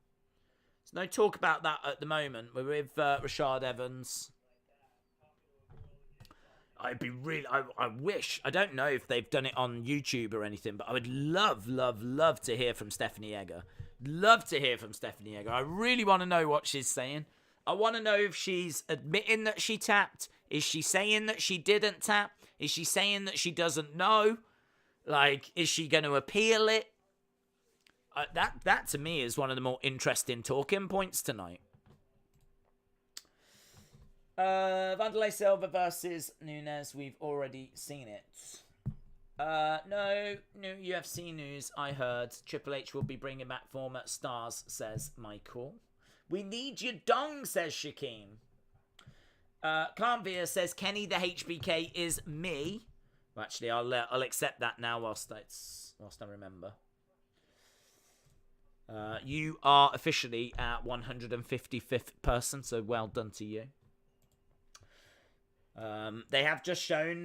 There's no talk about that at the moment. We're with Rashad Evans. I wish, I don't know if they've done it on YouTube or anything, but I would love to hear from Stephanie Egger. Love to hear from Stephanie Egger. I really want to know what she's saying. I want to know if she's admitting that she tapped. Is she saying that she didn't tap? Is she saying that she doesn't know? Like, is she going to appeal it? That to me is one of the more interesting talking points tonight. Wanderlei Silva versus Nunes. We've already seen it. No new UFC news. I heard Triple H will be bringing back former stars, says Michael. We need your dong, says Shaquem. Klanvia says Kenny the HBK is me. Well, actually, I'll accept that now whilst I remember. You are officially at 155th person, so well done to you. They have just shown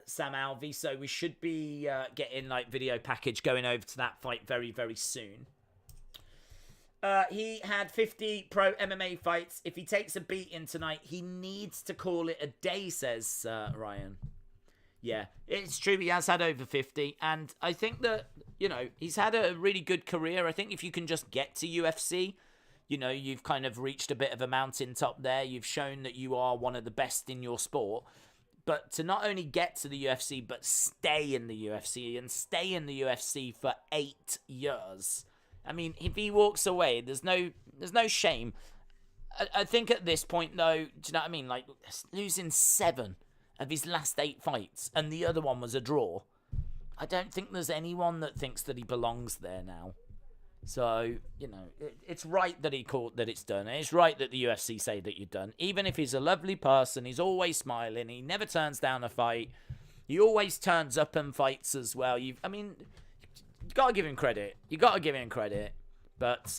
Sam Alvey, so we should be getting like video package going over to that fight very, very soon. He had 50 pro MMA fights. If he takes a beating tonight, he needs to call it a day, says Ryan. Yeah, it's true. He has had over 50. And I think that, you know, he's had a really good career. I think if you can just get to UFC, you know, you've kind of reached a bit of a mountaintop there. You've shown that you are one of the best in your sport. But to not only get to the UFC, but stay in the UFC and stay in the UFC for 8 years. I mean, if he walks away, there's no shame. I think at this point, though, do you know what I mean? Like, losing 7 of his last 8 fights, and the other one was a draw. I don't think there's anyone that thinks that he belongs there now. So, you know, it's right that he called that it's done. It's right that the UFC say that you're done. Even if he's a lovely person, he's always smiling. He never turns down a fight. He always turns up and fights as well. You got to give him credit. You got to give him credit. But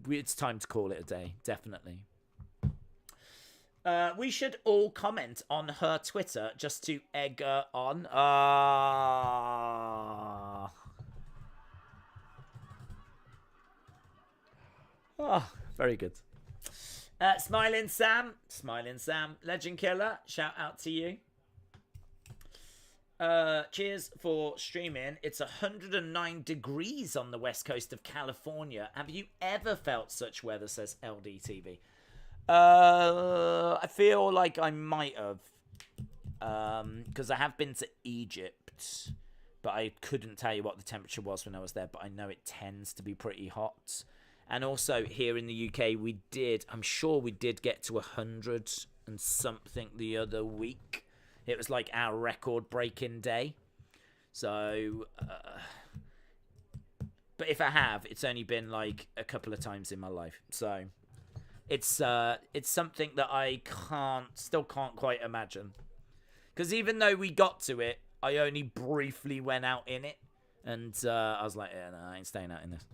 it's time to call it a day, definitely. We should all comment on her Twitter just to egg her on. Oh, very good. Smiling Sam, Legend Killer, shout out to you. Cheers for streaming. It's 109 degrees on the west coast of California. Have you ever felt such weather, says LDTV? I feel like I might have. Because I have been to Egypt, but I couldn't tell you what the temperature was when I was there, but I know it tends to be pretty hot. And also here in the UK, I'm sure we did get to 100 and something the other week. It was like our record-breaking day. So, but if I have, it's only been like a couple of times in my life. So, it's something that I still can't quite imagine. Because even though we got to it, I only briefly went out in it. And I was like, yeah, no, I ain't staying out in this.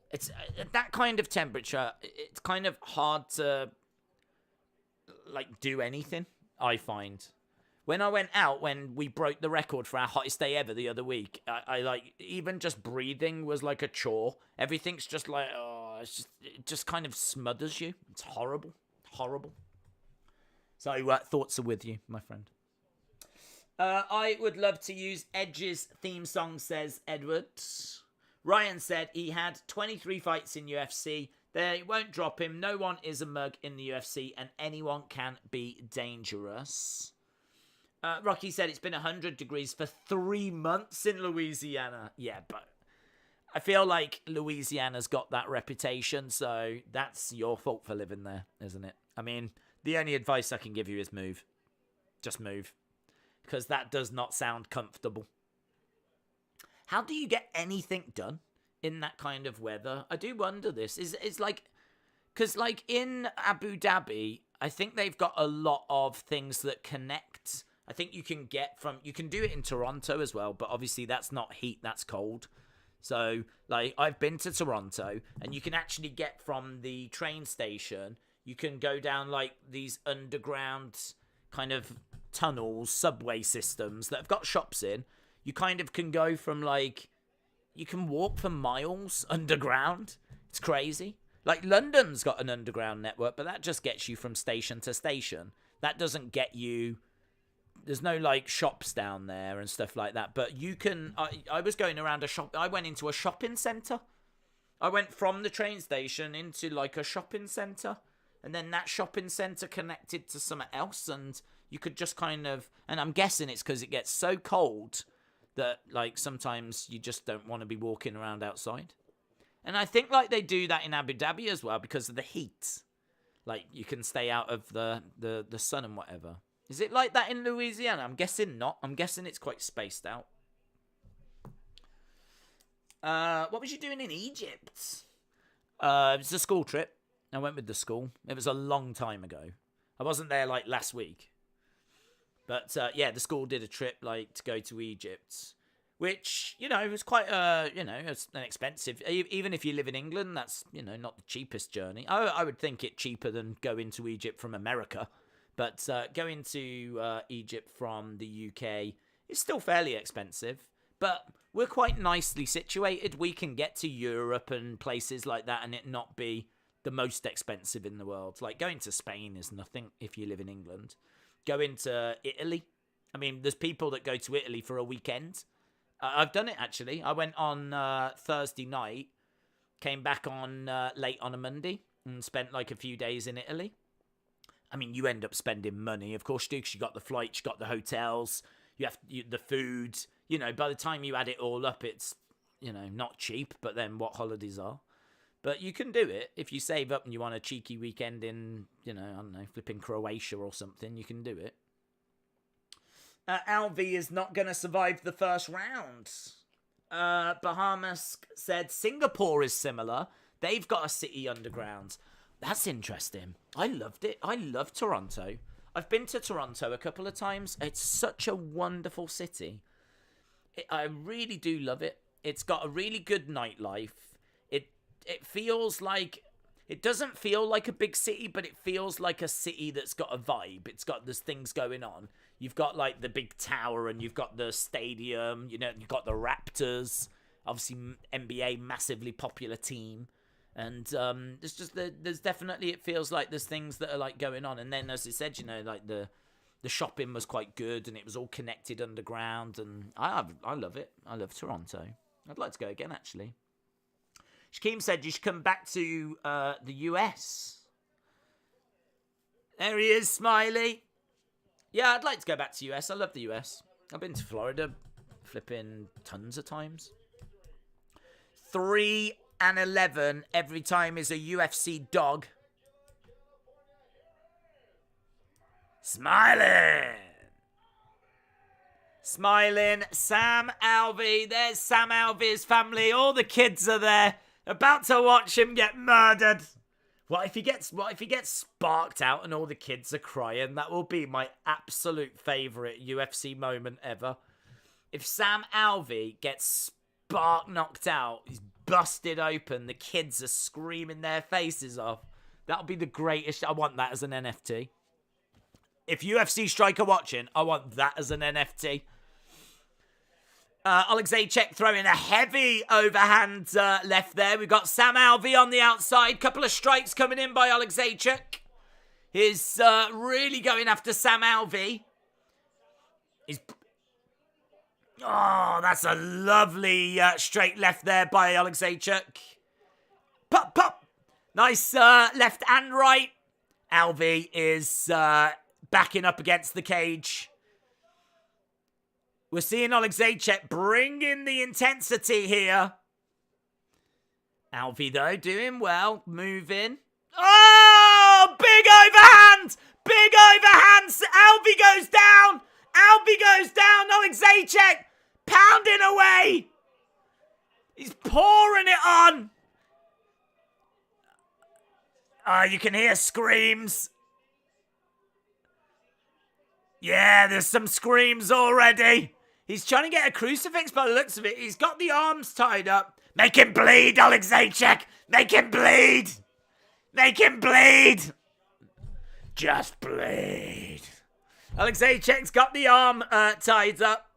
It's that kind of temperature, it's kind of hard to, like, do anything, I find. When I went out, when we broke the record for our hottest day ever the other week, I like, even just breathing was like a chore. Everything's just like, it just kind of smothers you. It's horrible. Horrible. So, thoughts are with you, my friend. I would love to use Edge's theme song, says Edward. Ryan said he had 23 fights in UFC. They won't drop him. No one is a mug in the UFC, and anyone can be dangerous. Rocky said it's been 100 degrees for 3 months in Louisiana. Yeah, but I feel like Louisiana's got that reputation, so that's your fault for living there, isn't it? I mean, the only advice I can give you is move. Just move. Because that does not sound comfortable. How do you get anything done in that kind of weather? I do wonder this. It's like, because like in Abu Dhabi, I think they've got a lot of things that connect. I think you can do it in Toronto as well, but obviously that's not heat, that's cold. So like I've been to Toronto, and you can actually get from the train station, you can go down like these underground kind of tunnels, subway systems that have got shops in. You kind of can go from like, you can walk for miles underground. It's crazy. Like London's got an underground network, but that just gets you from station to station. That doesn't get you, there's no like shops down there and stuff like that. But you can, I was going around I went into a shopping centre. I went from the train station into like a shopping centre. And then that shopping centre connected to something else. And you could just kind of, and I'm guessing it's because it gets so cold that like sometimes you just don't want to be walking around outside. And I think like they do that in Abu Dhabi as well because of the heat. Like you can stay out of the sun and whatever. Is it like that in Louisiana? I'm guessing not. I'm guessing it's quite spaced out. What was you doing in Egypt? It was a school trip. I went with the school. It was a long time ago. I wasn't there like last week. But, yeah, the school did a trip, like, to go to Egypt, which, you know, was quite, it's an expensive, even if you live in England, that's, you know, not the cheapest journey. I would think it cheaper than going to Egypt from America, but going to Egypt from the UK is still fairly expensive, but we're quite nicely situated. We can get to Europe and places like that and it not be the most expensive in the world. Like, going to Spain is nothing if you live in England. Going to Italy. I mean, there's people that go to Italy for a weekend. I've done it, actually. I went on Thursday night, came back on late on a Monday, and spent like a few days in Italy. I mean, you end up spending money, of course, because you got the flights, you got the hotels, the food. You know, by the time you add it all up, it's, you know, not cheap, but then what holidays are. But you can do it. If you save up and you want a cheeky weekend in, you know, I don't know, flipping Croatia or something, you can do it. Alvey is not going to survive the first round. Bahamas said Singapore is similar. They've got a city underground. That's interesting. I loved it. I love Toronto. I've been to Toronto a couple of times. It's such a wonderful city. I really do love it. It's got a really good nightlife. It feels like, it doesn't feel like a big city, but it feels like a city that's got a vibe. There's things going on. You've got like the big tower and you've got the stadium, you know, you've got the Raptors, obviously NBA, massively popular team. And there's definitely, it feels like there's things that are like going on. And then as I said, you know, like the shopping was quite good and it was all connected underground. And I love it. I love Toronto. I'd like to go again, actually. Shakeem said you should come back to the US. There he is, Smiley. Yeah, I'd like to go back to US. I love the US. I've been to Florida flipping tons of times. 3-11 every time is a UFC dog. Smiling. Sam Alvey. There's Sam Alvey's family. All the kids are there, about to watch him get murdered. What if he gets sparked out and all the kids are crying? That will be my absolute favourite UFC moment ever. If Sam Alvey gets knocked out, he's busted open, the kids are screaming their faces off. That'll be the greatest. I want that as an NFT. If UFC Striker watching, I want that as an NFT. Oleksiejczuk throwing a heavy overhand left there. We've got Sam Alvey on the outside. Couple of strikes coming in by Oleksiejczuk. He's really going after Sam Alvey. Oh, that's a lovely straight left there by Oleksiejczuk. Pop, pop. Nice left and right. Alvey is backing up against the cage. We're seeing Oleksiejczuk bring in the intensity here. Alvey, though, doing well. Moving. Oh, big overhand. Big overhand. Alvey goes down. Alvey goes down. Oleksiejczuk pounding away. He's pouring it on. You can hear screams. Yeah, there's some screams already. He's trying to get a crucifix by the looks of it. He's got the arms tied up. Make him bleed, Oleksiejczuk. Make him bleed. Make him bleed. Just bleed. Oleksiejczuk's got the arm tied up.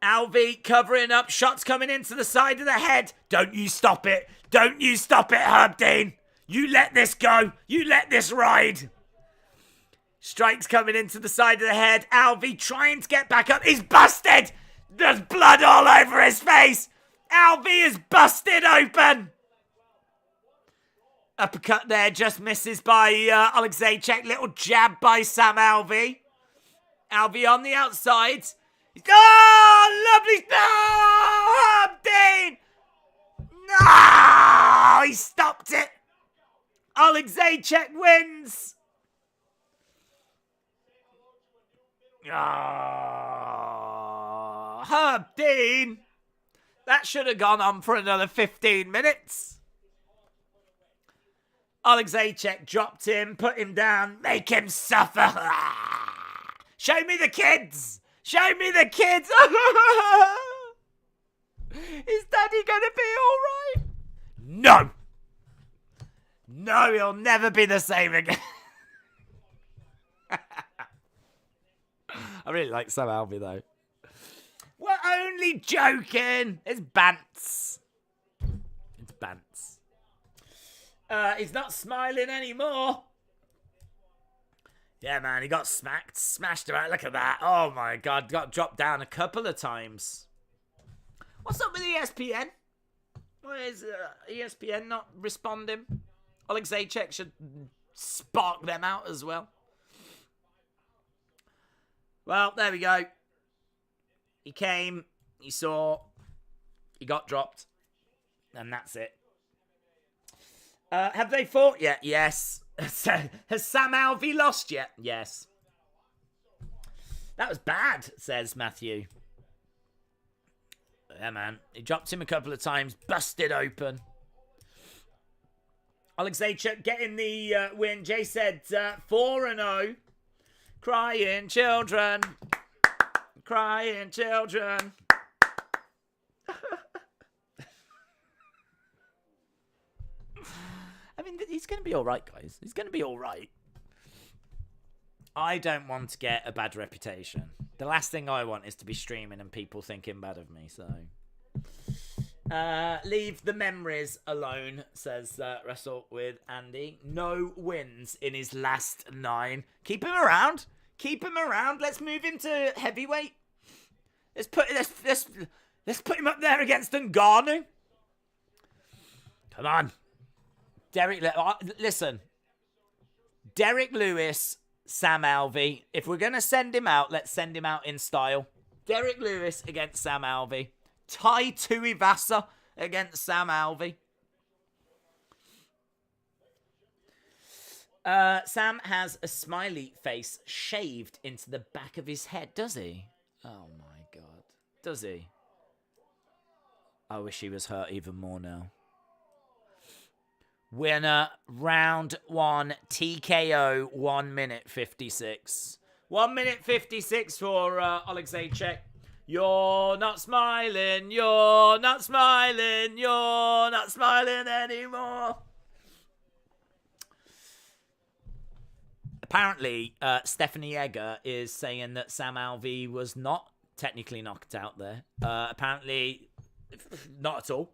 Alvey covering up. Shots coming into the side of the head. Don't you stop it. Don't you stop it, Herb Dean. You let this go. You let this ride. Strikes coming into the side of the head. Alvey trying to get back up. He's busted. There's blood all over his face. Alvey is busted open. Uppercut there just misses by Oleksiejczuk. Little jab by Sam Alvey. Alvey on the outside. Oh, lovely. No, Herb Dean. No, he stopped it. Oleksiejczuk wins. Oh, Herb Dean. That should have gone on for another 15 minutes. Oleksiejczuk dropped him, put him down, make him suffer. Show me the kids. Show me the kids. Is Daddy going to be all right? No. No, he'll never be the same again. I really like Sam Alvey, though. We're only joking. It's bants. It's bants. He's not smiling anymore. Yeah, man, he got smashed about. Look at that. Oh, my God. Got dropped down a couple of times. What's up with ESPN? Why is ESPN not responding? Oleksiejczuk should spark them out as well. Well, there we go. He came, he saw, he got dropped, and that's it. Have they fought yet? Yes. Has Sam Alvey lost yet? Yes. That was bad, says Matthew. Yeah, man. He dropped him a couple of times, busted open. Oleksiejczuk getting the win. Jay said 4-0. Crying children. Crying children. I mean, he's going to be all right, guys. He's going to be all right. I don't want to get a bad reputation. The last thing I want is to be streaming and people thinking bad of me, so... leave the memories alone, says Russell with Andy. No wins in his last 9. Keep him around. Keep him around. Let's move him to heavyweight. Let's put him up there against Ngannou. Come on. Derek, listen. Derek Lewis, Sam Alvey. If we're going to send him out, let's send him out in style. Derek Lewis against Sam Alvey. Tai Tuivasa against Sam Alvey. Sam has a smiley face shaved into the back of his head. Does he? Oh my God. Does he? I wish he was hurt even more now. Winner, round 1, TKO, 1 minute 56. 1 minute 56 for Oleksiejczuk. You're not smiling, you're not smiling, you're not smiling anymore. Apparently, Stephanie Egger is saying that Sam Alvey was not technically knocked out there. Apparently, not at all.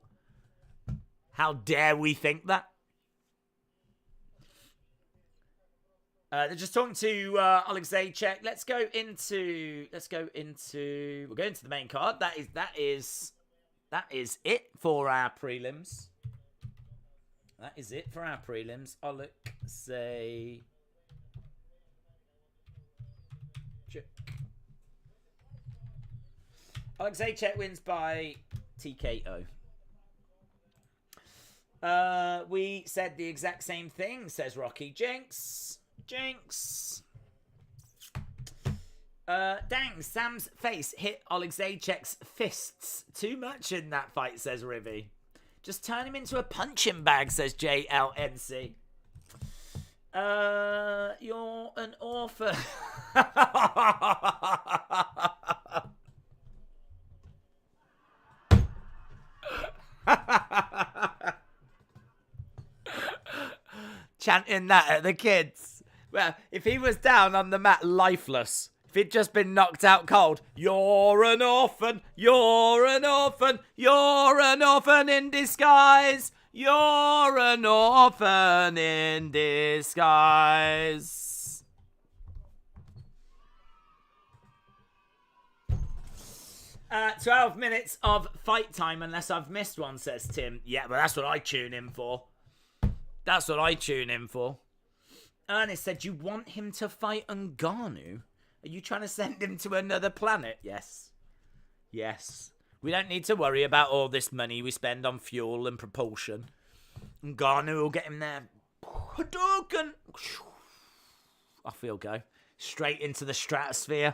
How dare we think that? They're just talking to Oleksiejczuk. We're going to the main card. That is it for our prelims. That is it for our prelims. Oleksiejczuk. Oleksiejczuk wins by TKO. We said the exact same thing, says Rocky. Jinx. Dang, Sam's face hit Oleksiejczuk's fists too much in that fight, says Rivy. Just turn him into a punching bag, says JLNC. You're an orphan. Chanting that at the kids. Well, if he was down on the mat lifeless, if he'd just been knocked out cold, you're an orphan, you're an orphan, you're an orphan in disguise, you're an orphan in disguise. Uh, 12 minutes of fight time unless I've missed one, says Tim. Yeah, but that's what I tune in for. That's what I tune in for. Ernest said, you want him to fight Ngannou? Are you trying to send him to another planet? Yes. Yes. We don't need to worry about all this money we spend on fuel and propulsion. Ngannou will get him there. Hadouken! Off he'll go. Straight into the stratosphere.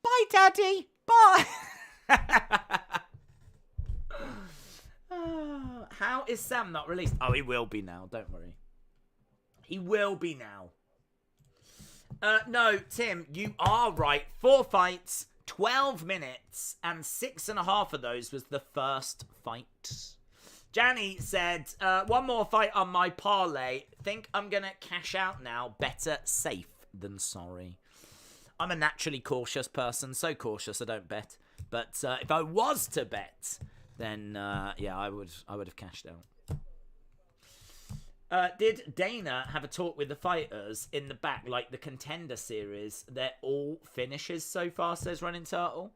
Bye, Daddy. Bye. How is Sam not released? Oh, he will be now. Don't worry. He will be now. No, Tim, you are right. 4 fights, 12 minutes, and 6.5 of those was the first fight. Janny said, one more fight on my parlay. Think I'm going to cash out now. Better safe than sorry. I'm a naturally cautious person. So cautious I don't bet. But if I was to bet, then yeah, I would have cashed out. Did Dana have a talk with the fighters in the back, like the Contender Series? They're all finishes so far, says Running Turtle.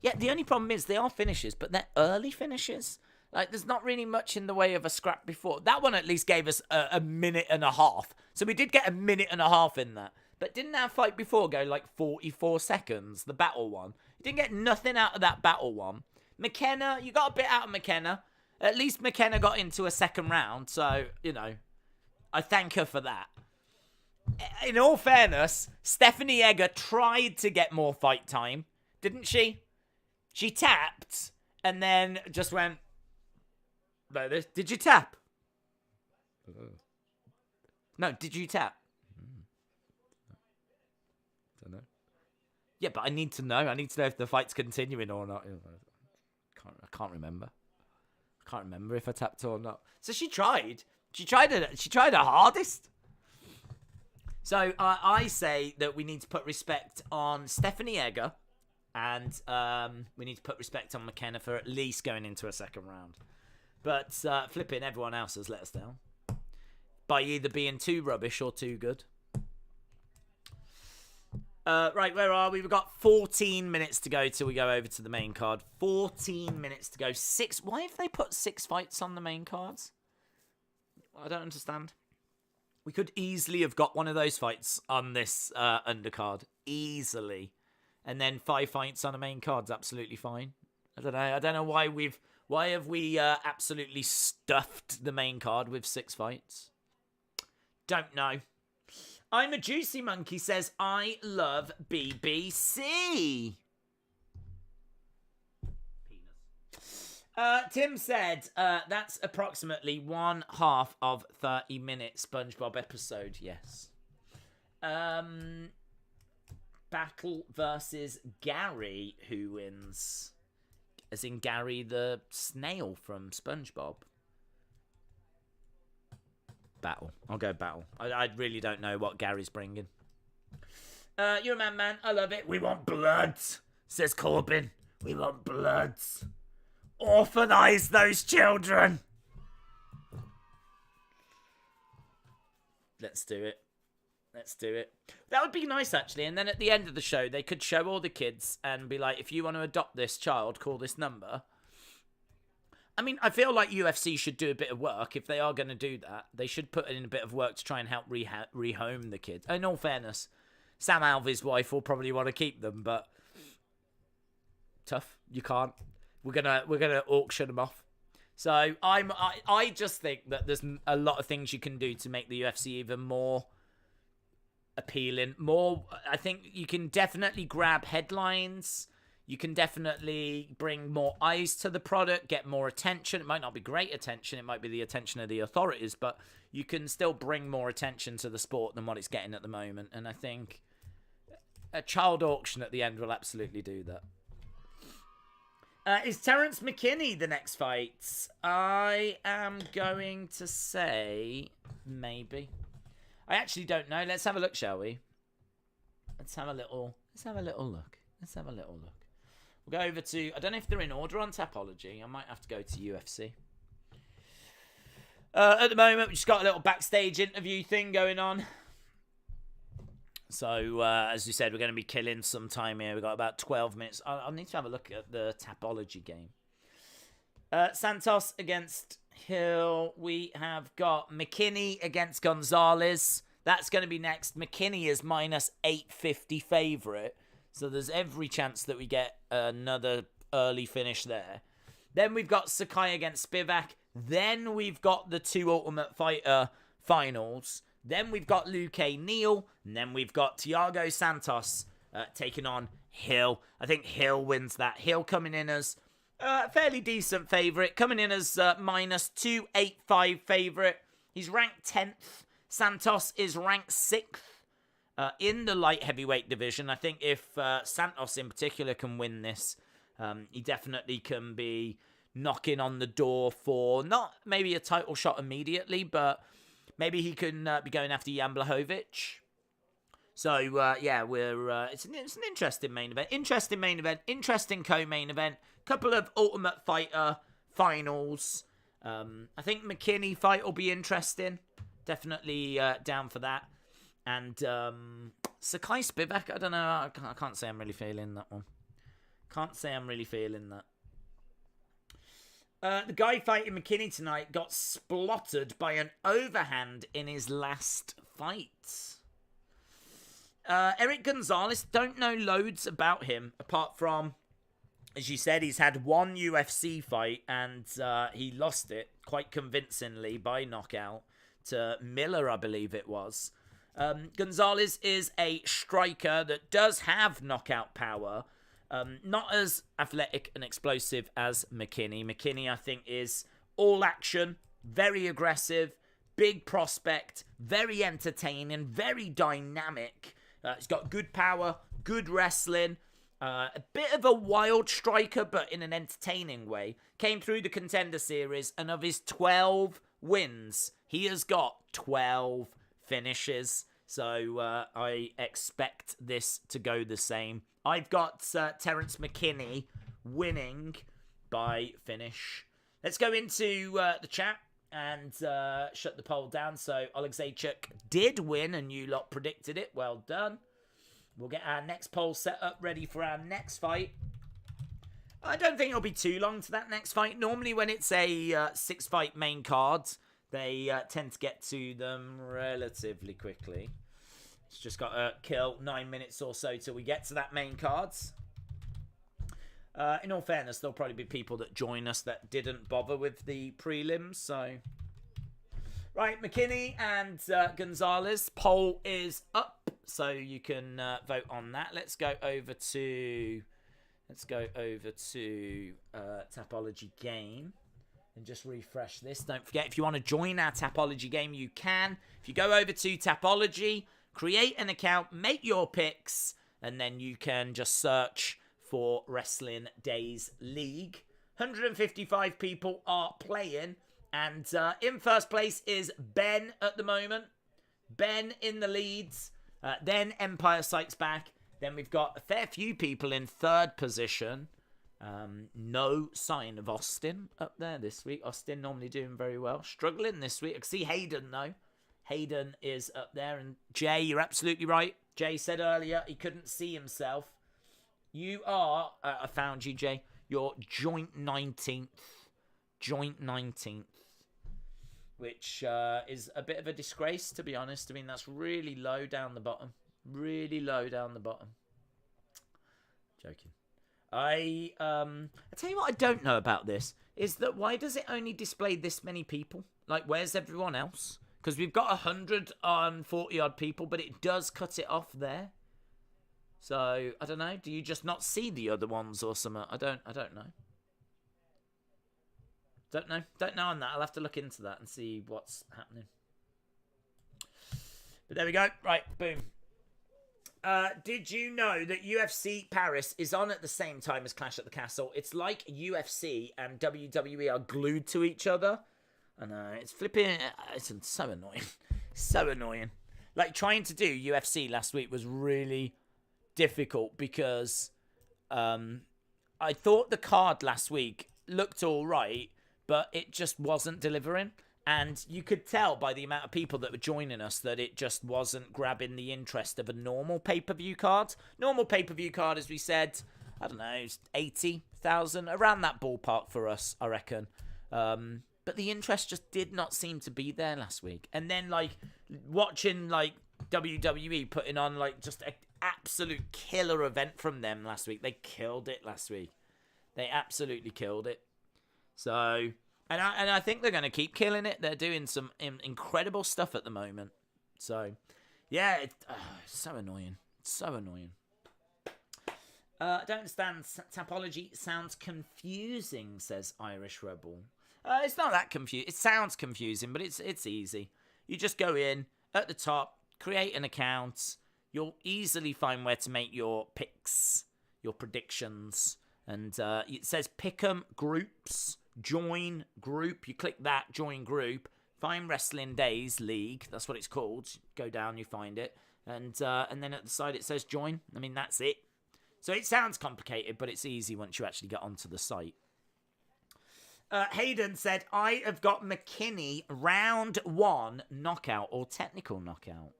Yeah, the only problem is they are finishes, but they're early finishes. Like, there's not really much in the way of a scrap before. That one at least gave us a minute and a half. So we did get a minute and a half in that. But didn't our fight before go like 44 seconds, the battle one? You didn't get nothing out of that battle one. McKenna, you got a bit out of McKenna. At least McKenna got into a second round, so, you know, I thank her for that. In all fairness, Stephanie Egger tried to get more fight time, didn't she? She tapped, and then just went, like this. Did you tap? No, did you tap? Don't know. Yeah, but I need to know. I need to know if the fight's continuing or not. I can't remember. Can't remember if I tapped or not. So she tried. She tried her hardest. So I say that we need to put respect on Stephanie Egger, and we need to put respect on McKenna for at least going into a second round. But flipping, everyone else has let us down by either being too rubbish or too good. Right, where are we? We've got 14 minutes to go till we go over to the main card. 14 minutes to go. 6. Why have they put 6 fights on the main cards? I don't understand. We could easily have got one of those fights on this undercard. Easily. And then 5 fights on a main card's absolutely fine. I don't know why have we absolutely stuffed the main card with 6 fights? Don't know. I'm a Juicy Monkey says, I love BBC. Tim said, that's approximately 1/2 of 30-minute SpongeBob episode. Yes. Battle versus Gary. Who wins? As in Gary the snail from SpongeBob. Battle. I'll go battle. I really don't know what Gary's bringing. You're a man. I love it. We want blood, says Corbin. We want blood. Orphanize those children. Let's do it. Let's do it. That would be nice, actually. And then at the end of the show, they could show all the kids and be like, if you want to adopt this child, call this number. I mean, I feel like UFC should do a bit of work. If they are going to do that, they should put in a bit of work to try and help rehome the kids. In all fairness, Sam Alvey's wife will probably want to keep them, but tough. You can't. We're gonna auction them off. So I just think that there's a lot of things you can do to make the UFC even more appealing. I think you can definitely grab headlines. You can definitely bring more eyes to the product, get more attention. It might not be great attention. It might be the attention of the authorities, but you can still bring more attention to the sport than what it's getting at the moment. And I think a child auction at the end will absolutely do that. Is Terrence McKinney the next fight? I am going to say maybe. I actually don't know. Let's have a look, shall we? Let's have a little look. We'll go over to, I don't know if they're in order on Tapology. I might have to go to UFC. At the moment, we've just got a little backstage interview thing going on. So, as we said, we're going to be killing some time here. We've got about 12 minutes. I'll need to have a look at the Tapology game. Santos against Hill. We have got McKinney against Gonzalez. That's going to be next. McKinney is minus 850 favourite. So there's every chance that we get another early finish there. Then we've got Sakai against Spivak. Then we've got the 2 Ultimate Fighter finals. Then we've got Luque, Neal. And then we've got Thiago Santos taking on Hill. I think Hill wins that. Hill coming in as a fairly decent favourite. Coming in as minus 285 favourite. He's ranked 10th. Santos is ranked 6th. In the light heavyweight division. I think if Santos in particular can win this, he definitely can be knocking on the door for not maybe a title shot immediately, but maybe he can be going after Jan Blachowicz. So, yeah, it's an interesting main event. Interesting co-main event. Couple of Ultimate Fighter finals. I think McKinney fight will be interesting. Definitely down for that. And Sakai Spivak, I don't know. I can't say I'm really feeling that one. The guy fighting McKinney tonight got splotted by an overhand in his last fight. Eric Gonzalez, don't know loads about him, apart from, as you said, he's had one UFC fight, and he lost it quite convincingly by knockout to Miller, I believe it was. Gonzalez is a striker that does have knockout power. Not as athletic and explosive as McKinney. McKinney, I think, is all action, very aggressive, big prospect, very entertaining, very dynamic. He's got good power, good wrestling, a bit of a wild striker, but in an entertaining way. Came through the Contender Series, and of his 12 wins, he has got 12 finishes. So I expect this to go the same. I've got Terrence McKinney winning by finish. Let's go into the chat and shut the poll down. So Oleksiejczuk did win, and you lot predicted it. Well done. We'll get our next poll set up, ready for our next fight. I don't think it'll be too long to that next fight. Normally when it's a 6-fight main card, They tend to get to them relatively quickly. It's just got to kill 9 minutes or so till we get to that main cards. In all fairness, there'll probably be people that join us that didn't bother with the prelims, so... Right, McKinney and Gonzalez. Poll is up, so you can vote on that. Let's go over to Tapology game and just refresh this. Don't forget, if you want to join our Tapology game, you can. If you go over to Tapology, create an account, make your picks, and then you can just search for Wrestling Days League. 155 people are playing. And in first place is Ben at the moment. Ben in the leads. Then Empire Strikes Back. Then we've got a fair few people in third position. No sign of Austin up there this week. Austin normally doing very well. Struggling this week. I can see Hayden though. Hayden is up there. And Jay, you're absolutely right. Jay said earlier he couldn't see himself. You are, I found you, Jay. You're joint 19th. Joint 19th. Which is a bit of a disgrace, to be honest. I mean, that's really low down the bottom. Really low down the bottom. Joking. I tell you what I don't know about this is that why does it only display this many people? Like, where's everyone else? Because we've got 140 odd people, but it does cut it off there. So I don't know. Do you just not see the other ones or something? I don't know. Don't know on that. I'll have to look into that and see what's happening. But there we go. Right, boom. Did you know that UFC Paris is on at the same time as Clash at the Castle? It's like UFC and WWE are glued to each other. I know, it's flipping... It's so annoying. So annoying. Like, trying to do UFC last week was really difficult because I thought the card last week looked all right, but it just wasn't delivering. And you could tell by the amount of people that were joining us that it just wasn't grabbing the interest of a normal pay-per-view card. Normal pay-per-view card, as we said, I don't know, 80,000, around that ballpark for us, I reckon. But the interest just did not seem to be there last week. And then, like, watching, like, WWE putting on, like, just an absolute killer event from them last week. They killed it last week. They absolutely killed it. So, and I think they're going to keep killing it. They're doing some incredible stuff at the moment. So, yeah, it's so annoying. So annoying. I don't understand. Tapology sounds confusing, says Irish Rebel. It's not that confusing. It sounds confusing, but it's easy. You just go in at the top, create an account. You'll easily find where to make your picks, your predictions. And it says Pick'em Groups. Join group. You click that, join group. Find Wrestling Days League. That's what it's called. Go down, you find it. And then at the side it says join. I mean, that's it. So it sounds complicated, but it's easy once you actually get onto the site. Hayden said, I have got McKinney round 1 knockout or technical knockout.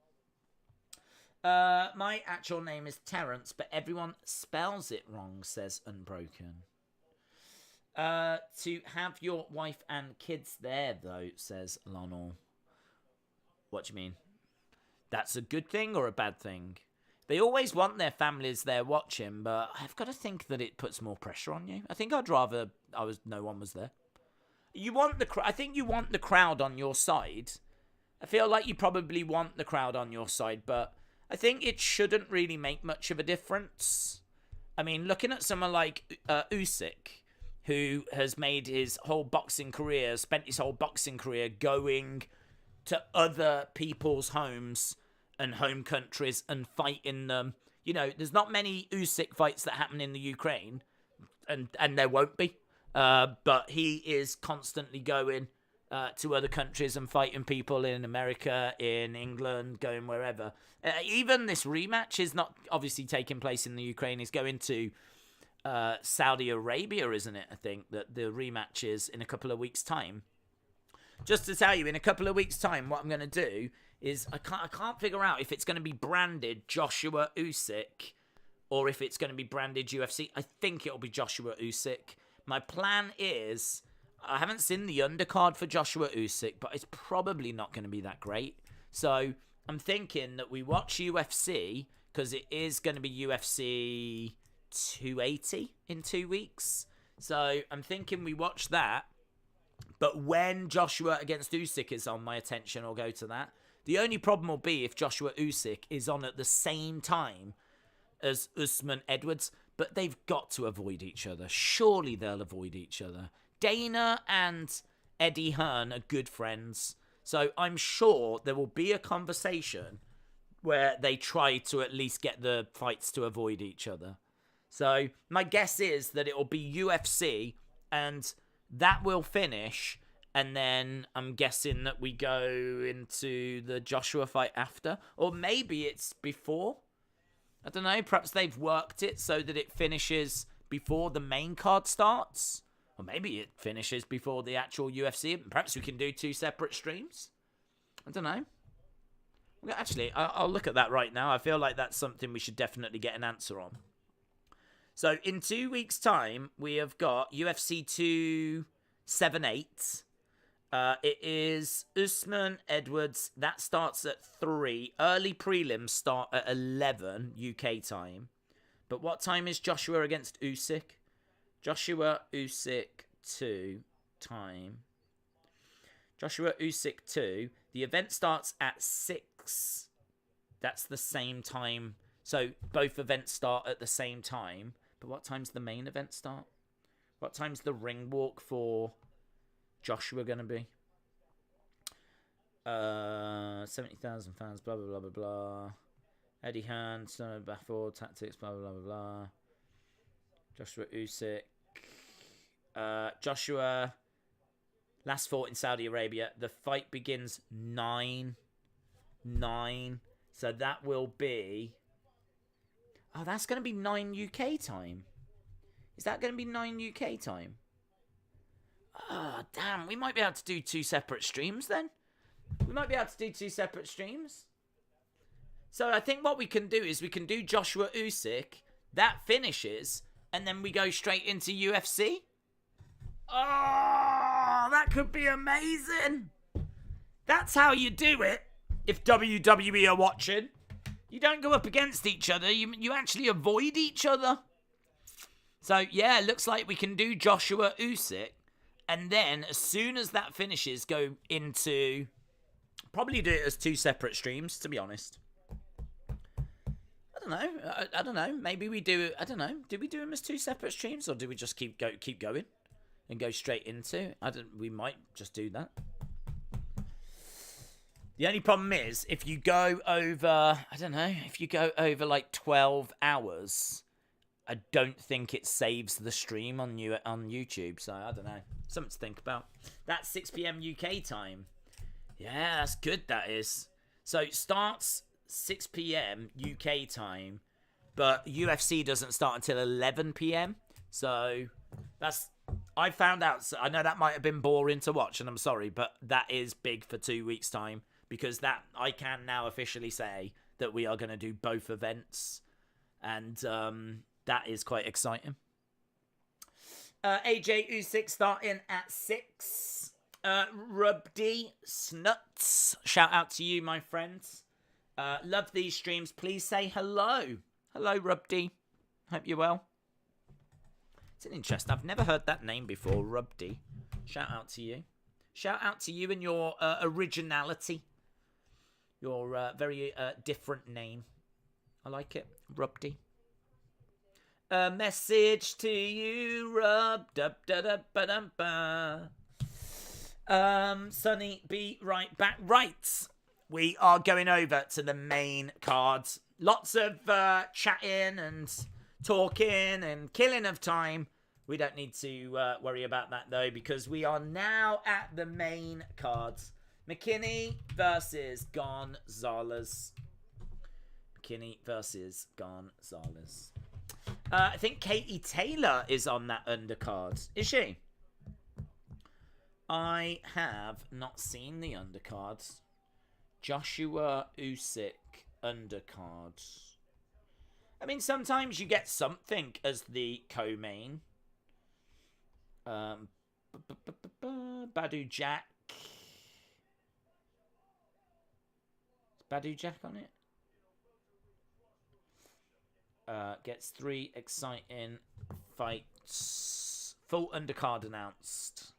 My actual name is Terrence, but everyone spells it wrong, says Unbroken. To have your wife and kids there, though, says Lonel. What do you mean? That's a good thing or a bad thing? They always want their families there watching, but I've got to think that it puts more pressure on you. I think I'd rather no one was there. I think you want the crowd on your side. I feel like you probably want the crowd on your side, but I think it shouldn't really make much of a difference. I mean, looking at someone like Usyk, who has made his whole boxing career, spent his whole boxing career going to other people's homes and home countries and fighting them. You know, there's not many Usyk fights that happen in the Ukraine, and there won't be. But he is constantly going to other countries and fighting people in America, in England, going wherever. Even this rematch is not obviously taking place in the Ukraine. He's going to Saudi Arabia, isn't it? I think that the rematch is in a couple of weeks' time. Just to tell you, in a couple of weeks' time, what I'm going to do is I can't figure out if it's going to be branded Joshua Usyk or if it's going to be branded UFC. I think it'll be Joshua Usyk. My plan is I haven't seen the undercard for Joshua Usyk, but it's probably not going to be that great. So I'm thinking that we watch UFC, because it is going to be UFC 280 in 2 weeks. So I'm thinking we watch that. But when Joshua against Usyk is on, my attention will go to that. The only problem will be if Joshua Usyk is on at the same time as Usman Edwards. But they've got to avoid each other. Surely they'll avoid each other. Dana and Eddie Hearn are good friends. So I'm sure there will be a conversation where they try to at least get the fights to avoid each other. So my guess is that it will be UFC, and that will finish, and then I'm guessing that we go into the Joshua fight after, or maybe it's before. I don't know, perhaps they've worked it so that it finishes before the main card starts, or maybe it finishes before the actual UFC. Perhaps we can do 2 separate streams. I don't know. Actually, I'll look at that right now. I feel like that's something we should definitely get an answer on. So in 2 weeks' time, we have got UFC 278. It is Usman Edwards. That starts at 3. Early prelims start at 11 UK time. But what time is Joshua against Usyk? Joshua Usyk 2 time. Joshua Usyk 2. The event starts at 6. That's the same time. So both events start at the same time. But what time's the main event start? What time's the ring walk for Joshua going to be? 70,000 fans, blah, blah, blah, blah, blah. Eddie Hearn, Snow Baffle, Tactics, blah, blah, blah, blah. Joshua Usyk. Joshua last fought in Saudi Arabia. The fight begins 9. So that will be... Oh, that's going to be 9 UK time. Is that going to be 9 UK time? Oh, damn. We might be able to do 2 separate streams then. We might be able to do 2 separate streams. So I think what we can do is we can do Joshua Usyk. That finishes. And then we go straight into UFC. Oh, that could be amazing. That's how you do it. If WWE are watching. You don't go up against each other. You actually avoid each other. So, yeah, looks like we can do Joshua Usyk. And then, as soon as that finishes, go into... Probably do it as 2 separate streams, to be honest. I don't know. Maybe we do... I don't know. Do we do them as 2 separate streams? Or do we just keep going? And go straight into... We might just do that. The only problem is, if you go over... I don't know. If you go over, like, 12 hours... I don't think it saves the stream on YouTube, so I don't know. Something to think about. That's 6 p.m. UK time. Yeah, that's good, that is. So it starts 6 p.m. UK time, but UFC doesn't start until 11 p.m. So that's... I found out... So I know that might have been boring to watch, and I'm sorry, but that is big for 2 weeks' time, because that I can now officially say that we are going to do both events, and... that is quite exciting. AJ Usyk starting at 6. Rubdy Snuts. Shout out to you, my friends. Love these streams. Please say hello. Hello, Rubdy. Hope you're well. It's an interesting. I've never heard that name before, Rubdy. Shout out to you. Shout out to you and your originality. Your very different name. I like it. Rubdy. A message to you, Rub. Sonny, be right back. Right. We are going over to the main cards. Lots of chatting and talking and killing of time. We don't need to worry about that, though, because we are now at the main cards. McKinney versus Gonzalez. McKinney versus Gonzalez. I think Katie Taylor is on that undercard. Is she? I have not seen the undercards. Joshua Usyk undercard. I mean, sometimes you get something as the co-main. Badu Jack. Is Badu Jack on it? Gets 3 exciting fights. Full undercard announced.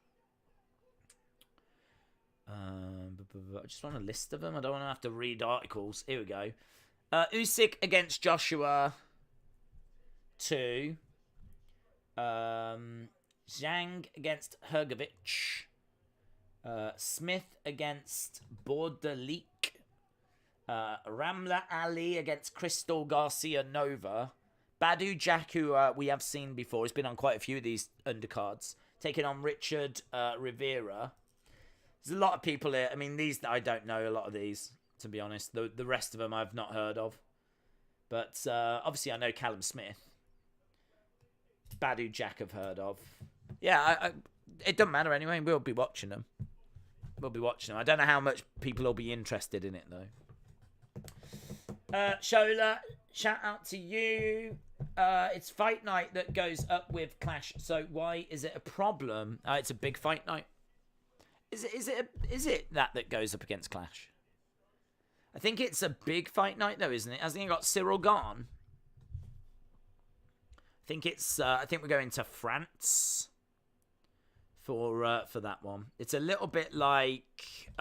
I just want a list of them. I don't want to have to read articles. Here we go. Usyk against Joshua 2. Zhang against Hrgovic. Smith against Bordalik. Ramla Ali against Crystal Garcia Nova. Badu Jack, who we have seen before, has been on quite a few of these undercards, taking on Richard Rivera. There's a lot of people here. I mean, these I don't know a lot of these, to be honest. The rest of them I've not heard of. But obviously I know Callum Smith. Badu Jack I've heard of. Yeah, it doesn't matter anyway. We'll be watching them. I don't know how much people will be interested in it, though. Shola, shout out to you. It's fight night that goes up with Clash. So why is it a problem? It's a big fight night. Is it that goes up against Clash? I think it's a big fight night though, isn't it? Hasn't it got Cyril gone? I think it's. I think we're going to France for that one. It's a little bit like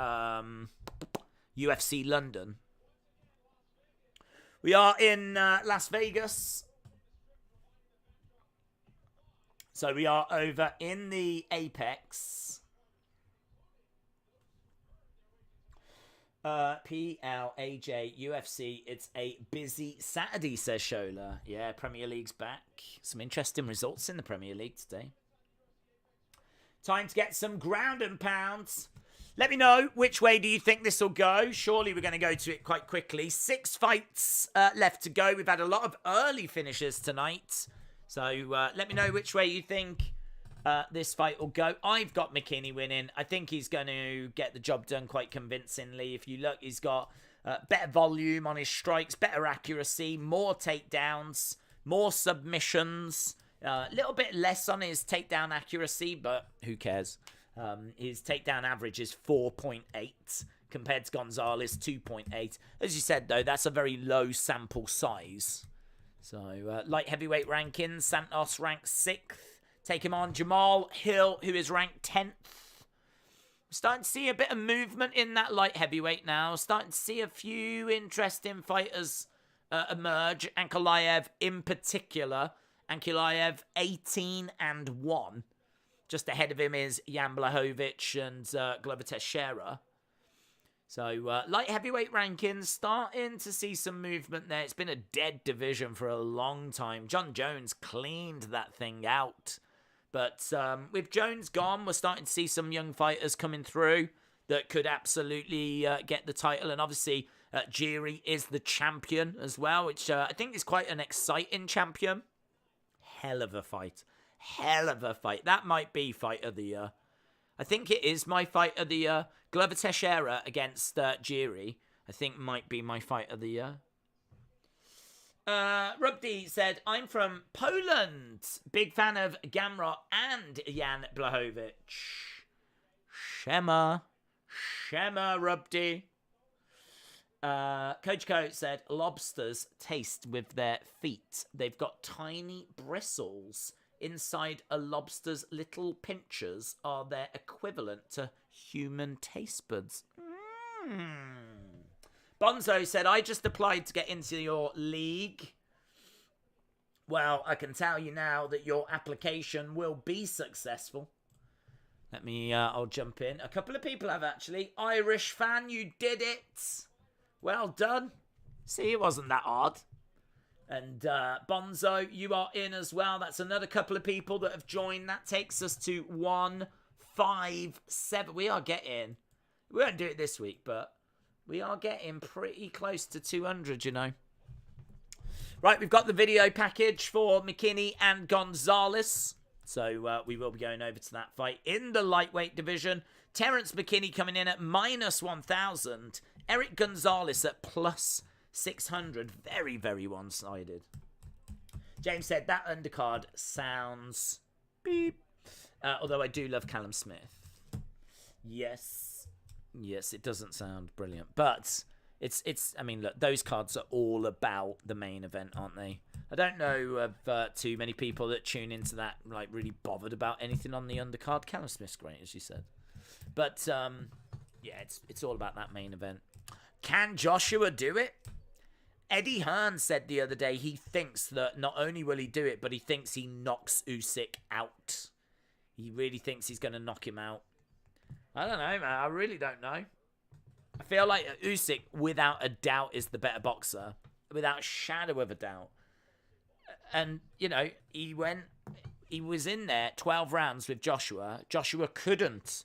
UFC London. We are in Las Vegas. So we are over in the Apex. PLAJ UFC. It's a busy Saturday, says Shola. Yeah, Premier League's back. Some interesting results in the Premier League today. Time to get some ground and pounds. Let me know which way do you think this will go. Surely we're going to go to it quite quickly. 6 fights left to go. We've had a lot of early finishes tonight. So let me know which way you think this fight will go. I've got McKinney winning. I think he's going to get the job done quite convincingly. If you look, he's got better volume on his strikes, better accuracy, more takedowns, more submissions. A little bit less on his takedown accuracy, but who cares? His takedown average is 4.8 compared to Gonzalez 2.8. As you said, though, that's a very low sample size. So, light heavyweight rankings, Santos ranked 6th. Take him on Jamal Hill, who is ranked 10th. Starting to see a bit of movement in that light heavyweight now. Starting to see a few interesting fighters emerge. Ankalaev in particular. Ankalaev 18-1. Just ahead of him is Jan Blachowicz and Glover Teixeira. So, light heavyweight rankings, starting to see some movement there. It's been a dead division for a long time. John Jones cleaned that thing out. But with Jones gone, we're starting to see some young fighters coming through that could absolutely get the title. And obviously, Jiri is the champion as well, which I think is quite an exciting champion. Hell of a fight. Hell of a fight. That might be fight of the year. I think it is my fight of the year. Glover Teixeira against Jiri, I think might be my fight of the year. Rubdi said, I'm from Poland. Big fan of Gamrot and Jan Blachowicz. Shema Rubdi. Coach Co said, lobsters taste with their feet. They've got tiny bristles. Inside a lobster's little pinchers are their equivalent to human taste buds. Bonzo said, I just applied to get into your league. Well, I can tell you now that your application will be successful. Let me, I'll jump in. A couple of people have actually. Irish fan, you did it. Well done. See, it wasn't that hard. And Bonzo, you are in as well. That's another couple of people that have joined. That takes us to 157. We are getting, we won't do it this week, but we are getting pretty close to 200, you know. Right, we've got the video package for McKinney and Gonzalez. So we will be going over to that fight in the lightweight division. Terence McKinney coming in at -1,000. Eric Gonzalez at +600. Very, very one-sided. James said that undercard sounds beep. Although I do love Callum Smith. Yes, it doesn't sound brilliant, but it's. I mean, look, those cards are all about the main event, aren't they? I don't know of too many people that tune into that like really bothered about anything on the undercard. Callum Smith's great, as you said, but yeah, it's all about that main event. Can Joshua do it? Eddie Hearn said the other day he thinks that not only will he do it, but he thinks he knocks Usyk out. He really thinks he's going to knock him out. I don't know, man. I really don't know. I feel like Usyk, without a doubt, is the better boxer. Without a shadow of a doubt. And, you know, he was in there 12 rounds with Joshua. Joshua couldn't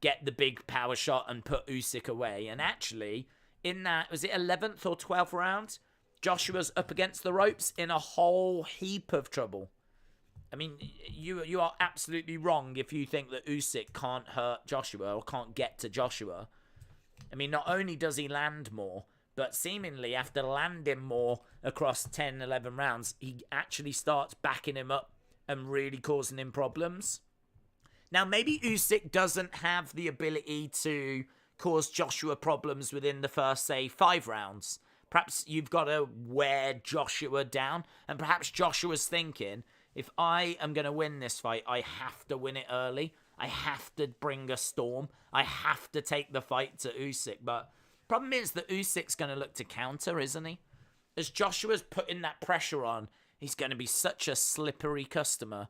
get the big power shot and put Usyk away. And actually, in that, was it 11th or 12th round? Joshua's up against the ropes in a whole heap of trouble. I mean, you are absolutely wrong if you think that Usyk can't hurt Joshua or can't get to Joshua. I mean, not only does he land more, but seemingly after landing more across 10, 11 rounds, he actually starts backing him up and really causing him problems. Now, maybe Usyk doesn't have the ability to cause Joshua problems within the first, say, 5 rounds. Perhaps you've got to wear Joshua down, and perhaps Joshua's thinking, if I am going to win this fight, I have to win it early. I have to bring a storm. I have to take the fight to Usyk. But problem is that Usyk's going to look to counter, isn't he? As Joshua's putting that pressure on, he's going to be such a slippery customer.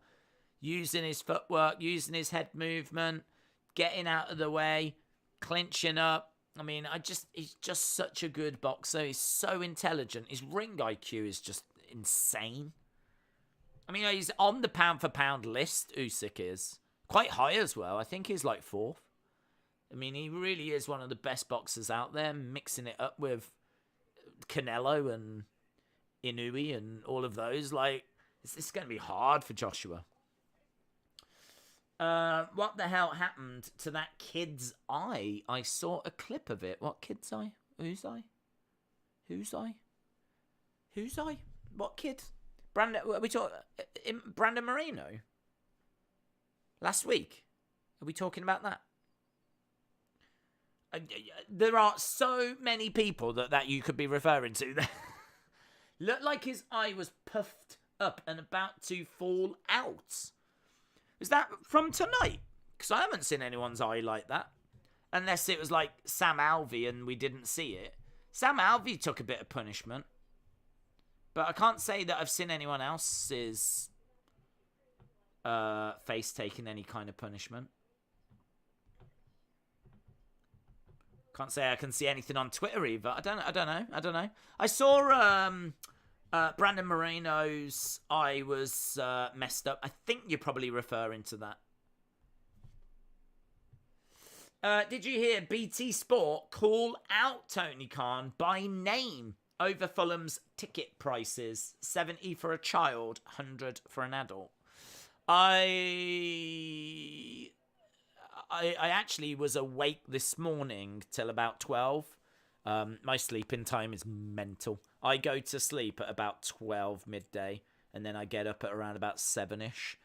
Using his footwork, using his head movement, getting out of the way, clinching up. I mean, he's just such a good boxer. He's so intelligent. His ring IQ is just insane. I mean, he's on the pound-for-pound list, Usyk is. Quite high as well. I think he's like 4th. I mean, he really is one of the best boxers out there, mixing it up with Canelo and Inoue and all of those. Like, it's going to be hard for Joshua. What the hell happened to that kid's eye? I saw a clip of it. What kid's eye? Whose eye? Whose eye? Whose eye? What kid? Brandon, are we talking Brandon Moreno? Last week? Are we talking about that? There are so many people that you could be referring to. Looked like his eye was puffed up and about to fall out. Is that from tonight? Because I haven't seen anyone's eye like that. Unless it was like Sam Alvey and we didn't see it. Sam Alvey took a bit of punishment. But I can't say that I've seen anyone else's face taking any kind of punishment. Can't say I can see anything on Twitter either. I don't know. I saw Brandon Moreno's eye was messed up. I think you're probably referring to that. Did you hear BT Sport call out Tony Khan by name over Fulham's ticket prices? 70 for a child, 100 for an adult. I actually was awake this morning till about 12. My sleeping time is mental. I go to sleep at about 12 midday, and then I get up at around about 7ish.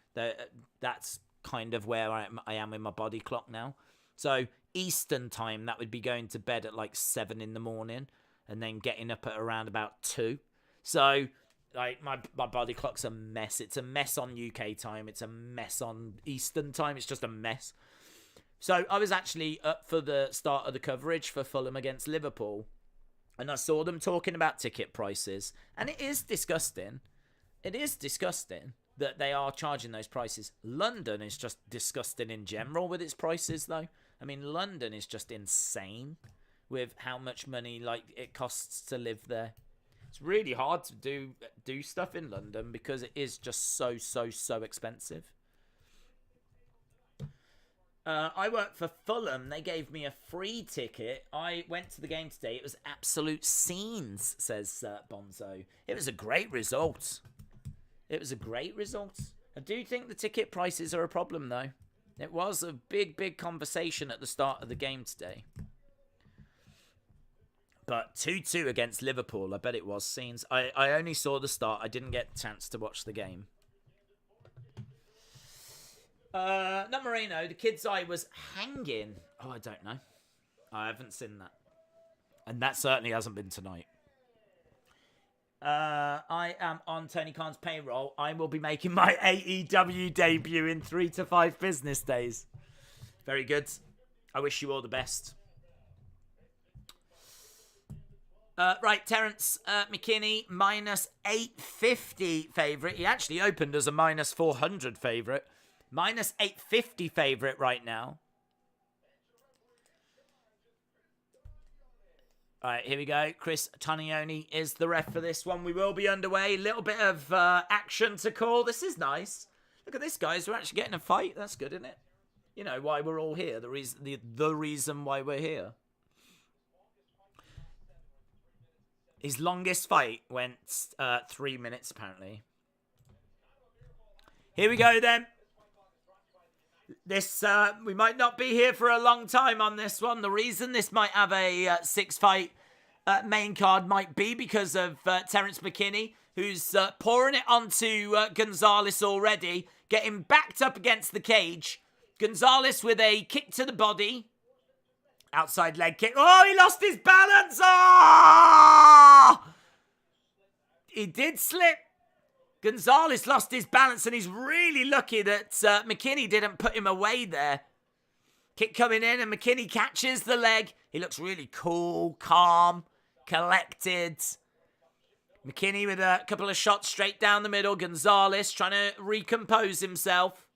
That's kind of where I am in my body clock now. So Eastern time, that would be going to bed at like 7 in the morning, and then getting up at around about 2. So like my body clock's a mess. It's a mess on UK time. It's a mess on Eastern time. It's just a mess. So I was actually up for the start of the coverage for Fulham against Liverpool, and I saw them talking about ticket prices, and it is disgusting. It is disgusting that they are charging those prices. London is just disgusting in general with its prices, though. I mean, London is just insane with how much money like it costs to live there. It's really hard to do stuff in London because it is just so expensive. I work for Fulham. They gave me a free ticket. I went to the game today. It was absolute scenes, says Bonzo. It was a great result. I do think the ticket prices are a problem, though. It was a big conversation at the start of the game today. But 2-2 against Liverpool, I bet it was scenes. I only saw the start. I didn't get a chance to watch the game. Not Moreno. The kid's eye was hanging. Oh, I don't know. I haven't seen that. And that certainly hasn't been tonight. I am on Tony Khan's payroll. I will be making my AEW debut in 3 to 5 business days. Very good. I wish you all the best. Right, Terence McKinney, minus 850 favourite. He actually opened as a minus 400 favourite. Minus 850 favourite right now. All right, here we go. Chris Tanioni is the ref for this one. We will be underway. A little bit of action to call. This is nice. Look at this, guys. We're actually getting a fight. That's good, isn't it? You know why we're all here. The reason why we're here. His longest fight went 3 minutes, apparently. Here we go, then. This we might not be here for a long time on this one. The reason this might have a 6-fight main card might be because of Terence McKinney, who's pouring it onto Gonzalez already, getting backed up against the cage. Gonzalez with a kick to the body. Outside leg kick. Oh, he lost his balance. Oh! He did slip. Gonzalez lost his balance, and he's really lucky that McKinney didn't put him away there. Kick coming in, and McKinney catches the leg. He looks really cool, calm, collected. McKinney with a couple of shots straight down the middle. Gonzalez trying to recompose himself.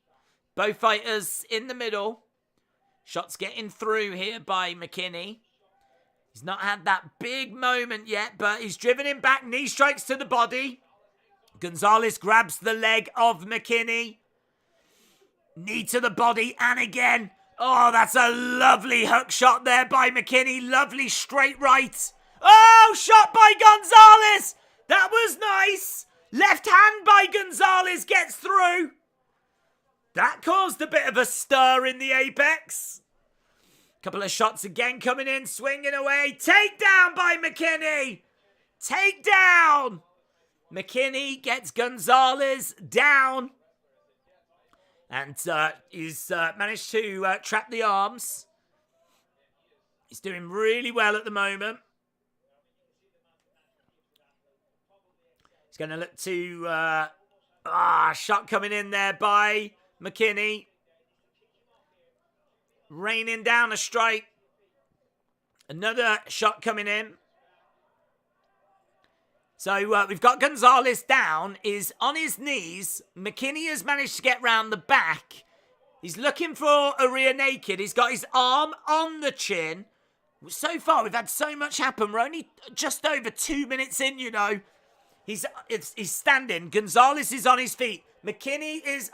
Both fighters in the middle. Shots getting through here by McKinney. He's not had that big moment yet, but he's driven him back. Knee strikes to the body. Gonzalez grabs the leg of McKinney. Knee to the body, and again. Oh, that's a lovely hook shot there by McKinney. Lovely straight right. Oh, shot by Gonzalez. That was nice. Left hand by Gonzalez gets through. That caused a bit of a stir in the Apex. Couple of shots again coming in, swinging away. Takedown by McKinney. Takedown. McKinney gets Gonzalez down. And he's managed to trap the arms. He's doing really well at the moment. He's going to look to... shot coming in there by McKinney. Raining down a strike. Another shot coming in. So we've got Gonzalez down, is on his knees. McKinney has managed to get round the back. He's looking for a rear naked. He's got his arm on the chin. So far, we've had so much happen. We're only just over 2 minutes in, you know. He's standing. Gonzalez is on his feet. McKinney is,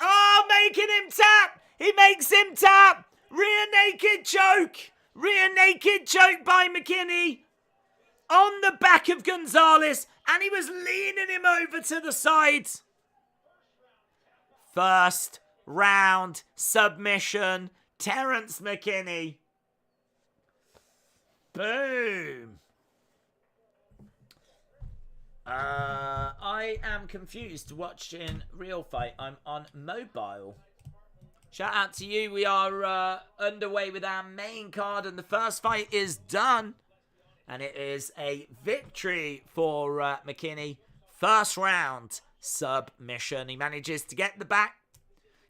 making him tap. He makes him tap. Rear naked choke. Rear naked choke by McKinney. On the back of Gonzalez. And he was leaning him over to the side. First round submission. Terence McKinney. Boom. I am confused watching Real Fight. I'm on mobile. Shout out to you. We are underway with our main card, and the first fight is done. And it is a victory for McKinney. First round submission. He manages to get the back.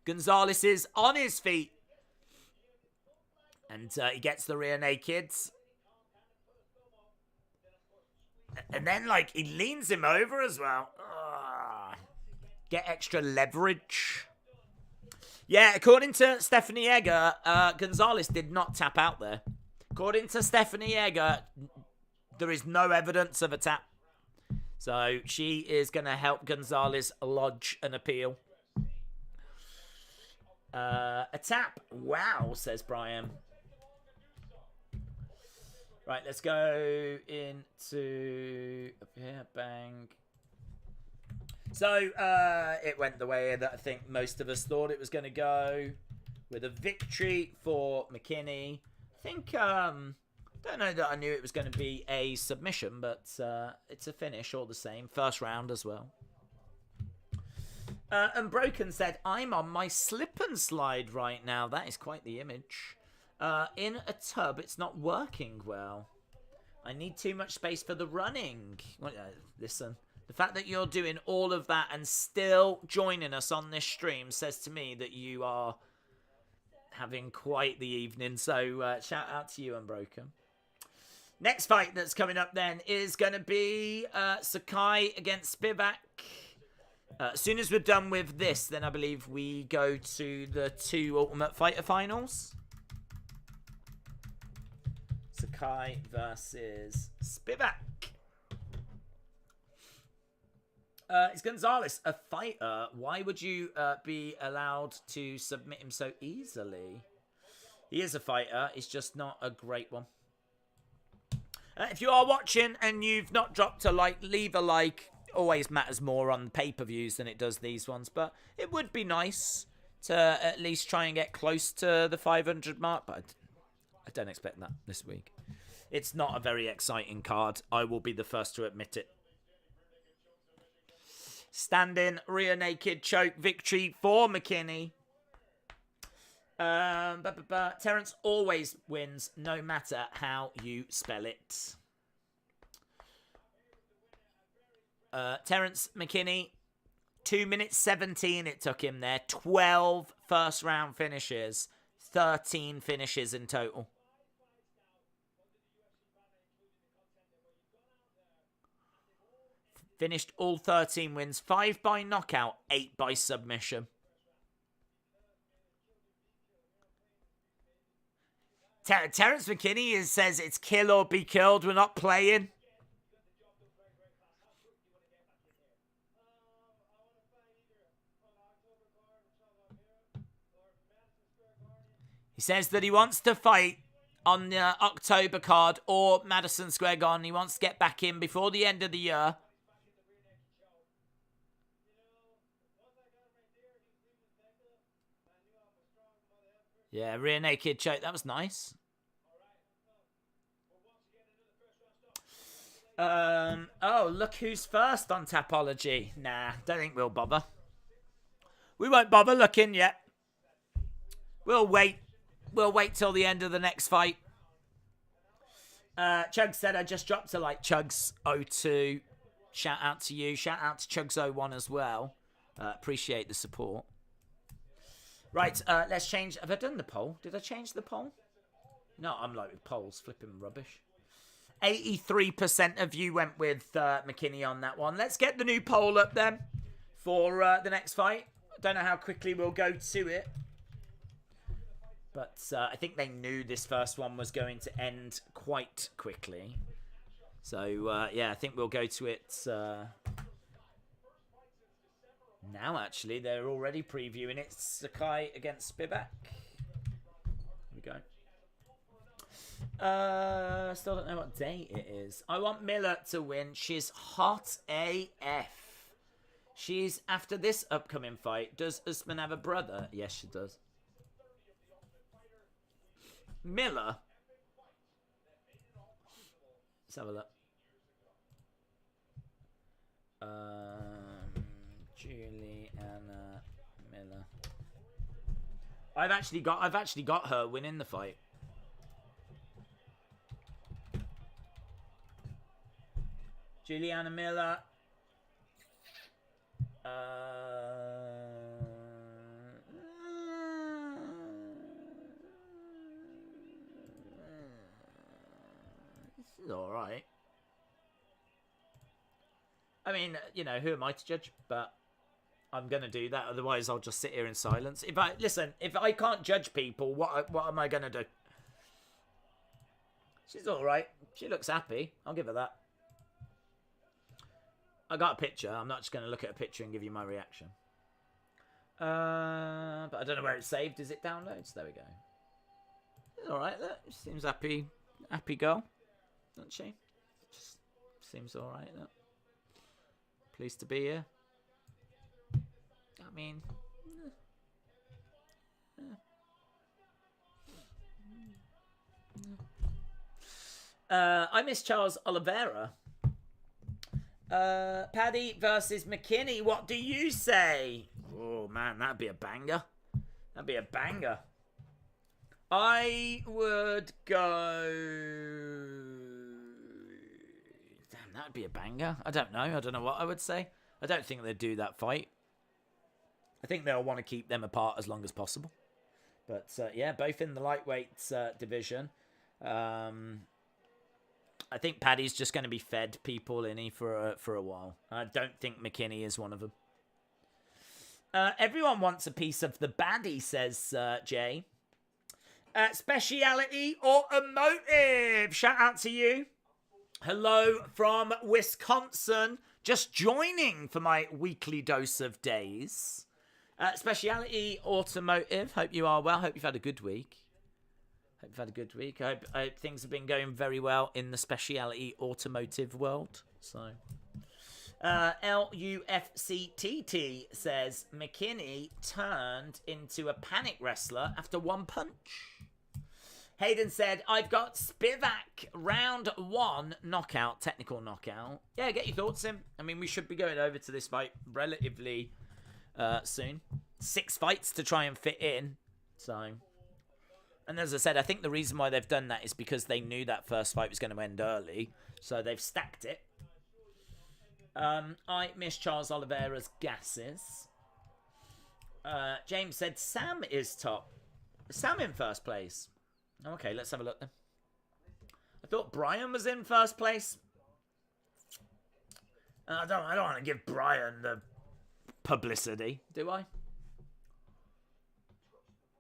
Gonzalez is on his feet. And he gets the rear nakeds. And then, he leans him over as well. Get extra leverage. Yeah, according to Stephanie Egger, Gonzalez did not tap out there. According to Stephanie Egger, there is no evidence of a tap. So she is going to help Gonzalez lodge an appeal. A tap. Wow, says Brian. Right, let's go into up here. Bang. So it went the way that I think most of us thought it was going to go, with a victory for McKinney. I think, don't know that I knew it was going to be a submission, but it's a finish all the same. First round as well. Unbroken said, I'm on my slip and slide right now. That is quite the image. In a tub, it's not working well. I need too much space for the running. Well, listen, the fact that you're doing all of that and still joining us on this stream says to me that you are having quite the evening. So shout out to you, Unbroken. Next fight that's coming up then is going to be Sakai against Spivak. As soon as we're done with this, then I believe we go to the 2 Ultimate Fighter finals. Sakai versus Spivak. It's Gonzalez, a fighter. Why would you be allowed to submit him so easily? He is a fighter. He's just not a great one. If you are watching and you've not dropped a like, leave a like. Always matters more on pay-per-views than it does these ones. But it would be nice to at least try and get close to the 500 mark. But I don't expect that this week. It's not a very exciting card. I will be the first to admit it. Standing rear naked choke victory for McKinney. Terence always wins, no matter how you spell it. Terence McKinney, 2 minutes 17 it took him there. 12 first round finishes, 13 finishes in total. Finished all 13 wins, 5 by knockout, 8 by submission. Terence McKinney says it's kill or be killed. We're not playing. He says that he wants to fight on the October card or Madison Square Garden. He wants to get back in before the end of the year. Yeah, rear naked choke. That was nice. Oh, look who's first on Tapology. Nah, don't think we'll bother. We won't bother looking yet. We'll wait. We'll wait till the end of the next fight. Chugs said I just dropped a like. Chugs02. Shout out to you. Shout out to Chugs01 as well. Appreciate the support. Right, let's change. Have I done the poll? Did I change the poll? No, I'm like with polls. Flipping rubbish. 83% of you went with McKinney on that one. Let's get the new poll up then for the next fight. Don't know how quickly we'll go to it. But I think they knew this first one was going to end quite quickly. So, yeah, I think we'll go to it now, actually. They're already previewing it. Sakai against Spivak. Here we go. Still don't know what day it is. I want Miller to win. She's hot AF. She's after this upcoming fight. Does Usman have a brother? Yes, she does. Miller. Let's have a look. Juliana Miller. I've actually got her winning the fight. Juliana Miller. This is all right. I mean, you know, who am I to judge? But I'm gonna do that. Otherwise, I'll just sit here in silence. If I can't judge people, what am I gonna do? She's all right. She looks happy. I'll give her that. I got a picture. I'm not just gonna look at a picture and give you my reaction. But I don't know where it's saved. Is it downloads? There we go. It's all right. Look, she seems happy girl, doesn't she? Just seems all right. Look. Pleased to be here. I mean, I miss Charles Oliveira. Paddy versus McKinney. What do you say? Oh, man, that'd be a banger. That'd be a banger. I would go... Damn, that'd be a banger. I don't know. I don't know what I would say. I don't think they'd do that fight. I think they'll want to keep them apart as long as possible. But, yeah, both in the lightweight division. I think Paddy's just going to be fed people, innit, for a while. I don't think McKinney is one of them. Everyone wants a piece of the baddie, says Jay. Speciality Automotive. Shout out to you. Hello from Wisconsin. Just joining for my weekly dose of days. Speciality Automotive. Hope you are well. Hope you've had a good week. Hope you've had a good week. I hope things have been going very well in the speciality automotive world. So, LUFCTT says McKinney turned into a panic wrestler after one punch. Hayden said, I've got Spivak round 1 knockout, technical knockout. Yeah, get your thoughts in. I mean, we should be going over to this fight relatively soon. 6 fights to try and fit in. So, and as I said, I think the reason why they've done that is because they knew that first fight was going to end early. So they've stacked it. I miss Charles Oliveira's gases. James said Sam is top. Sam in first place. Okay, let's have a look then. I thought Brian was in first place. I don't want to give Brian the publicity, do I?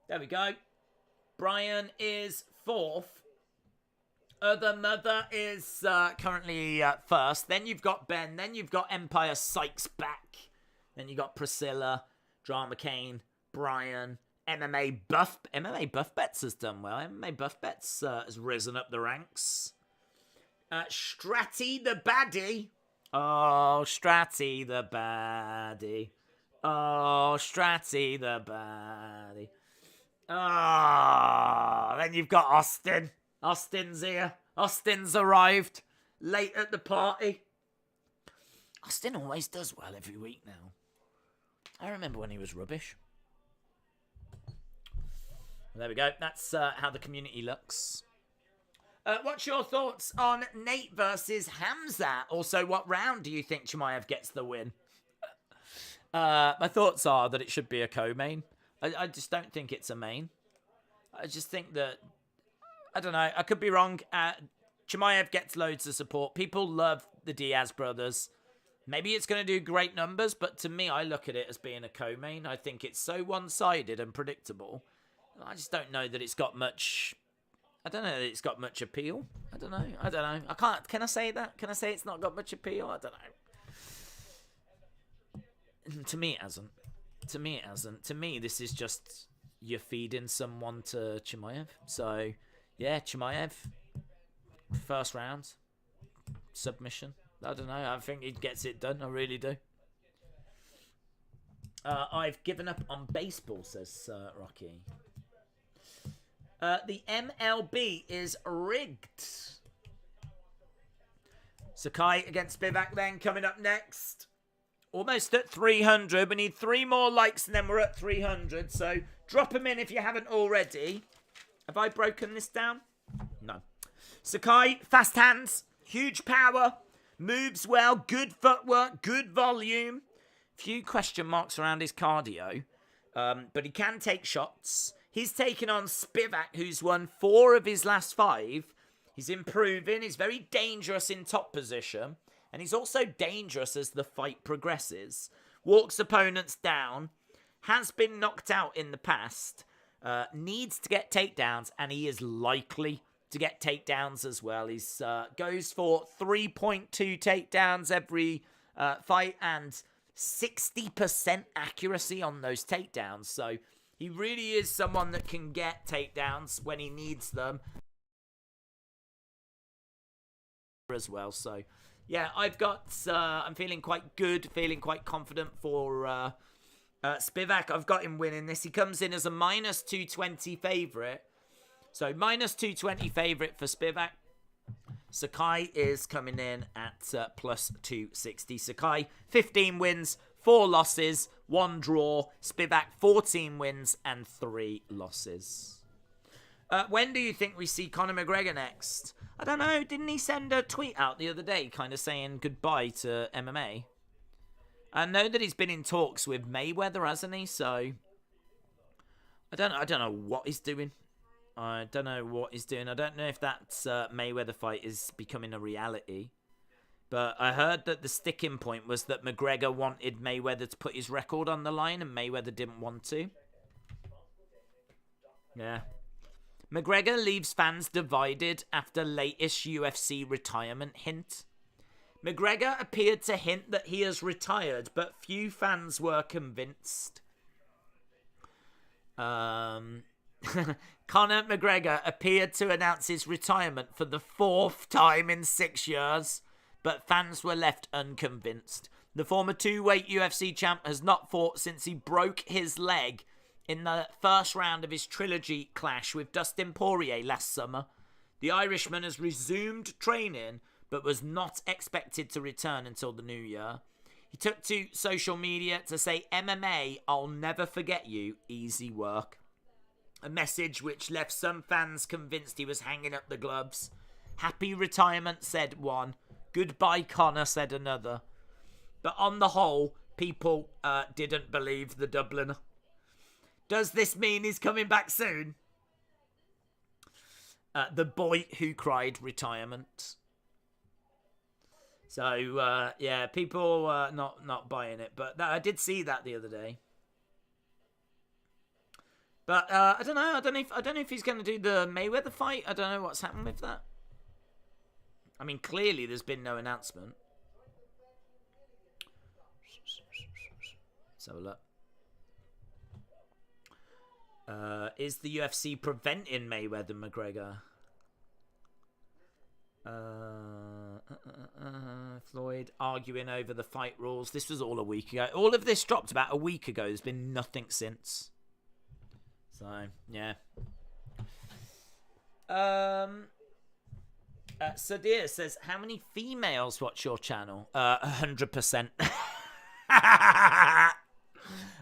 There we go. Brian is 4th. Other Mother is currently first. Then you've got Ben. Then you've got Empire Sykes back. Then you've got Priscilla, Drama Kane, Brian, MMA Buff Bets has done well. MMA Buff Bets has risen up the ranks. Stratty the baddie. Oh, Stratty the baddie. Oh, Stratty the baddie. Oh, then you've got Austin. Austin's here. Austin's arrived. Late at the party. Austin always does well every week now. I remember when he was rubbish. There we go. That's how the community looks. What's your thoughts on Nate versus Hamza? Also, what round do you think Chimaev gets the win? My thoughts are that it should be a co-main. I just don't think it's a main. I just think that... I don't know. I could be wrong. Chimaev gets loads of support. People love the Diaz brothers. Maybe it's going to do great numbers, but to me, I look at it as being a co-main. I think it's so one-sided and predictable. I just don't know that it's got much... I don't know that it's got much appeal. I don't know. I can't... Can I say that? Can I say it's not got much appeal? I don't know. To me, it hasn't. To me, this is just... You're feeding someone to Chimaev. So, yeah, Chimaev. First round. Submission. I don't know. I think he gets it done. I really do. I've given up on baseball, says Rocky. The MLB is rigged. Sakai against Spivak then coming up next. Almost at 300. We need 3 more likes and then we're at 300. So drop them in if you haven't already. Have I broken this down? No. Sakai, fast hands, huge power, moves well, good footwork, good volume. Few question marks around his cardio. But he can take shots. He's taken on Spivak, who's won 4 of his last 5. He's improving. He's very dangerous in top position. And he's also dangerous as the fight progresses. Walks opponents down. Has been knocked out in the past. Needs to get takedowns. And he is likely to get takedowns as well. He goes for 3.2 takedowns every fight. And 60% accuracy on those takedowns. So... he really is someone that can get takedowns when he needs them as well. So, yeah, I'm feeling quite good, feeling quite confident for Spivak. I've got him winning this. He comes in as a minus 220 favourite. So, minus 220 favourite for Spivak. Sakai is coming in at plus 260. Sakai, 15 wins, 4 losses, 1 draw. Spivak, 14 wins and 3 losses. When do you think we see Conor McGregor next? I don't know. Didn't he send a tweet out the other day kind of saying goodbye to MMA? I know that he's been in talks with Mayweather, hasn't he? So I don't know what he's doing. I don't know what he's doing. I don't know if that Mayweather fight is becoming a reality. But I heard that the sticking point was that McGregor wanted Mayweather to put his record on the line and Mayweather didn't want to. Yeah. McGregor leaves fans divided after latest UFC retirement hint. McGregor appeared to hint that he has retired, but few fans were convinced. Conor McGregor appeared to announce his retirement for the 4th time in 6 years, but fans were left unconvinced. The former two-weight UFC champ has not fought since he broke his leg in the first round of his trilogy clash with Dustin Poirier last summer. The Irishman has resumed training, but was not expected to return until the new year. He took to social media to say, "MMA, I'll never forget you, easy work." A message which left some fans convinced he was hanging up the gloves. Happy retirement, said one. Goodbye, Conor, said another. But on the whole, people didn't believe the Dubliner. Does this mean he's coming back soon? The boy who cried retirement. So, yeah, people not buying it. But I did see that the other day. But I don't know. I don't know if he's going to do the Mayweather fight. I don't know what's happened with that. I mean, clearly there's been no announcement. So look. Is the UFC preventing Mayweather McGregor? Floyd arguing over the fight rules. This was all a week ago. All of this dropped about a week ago. There's been nothing since. So, yeah. Sadir says, how many females watch your channel? 100%.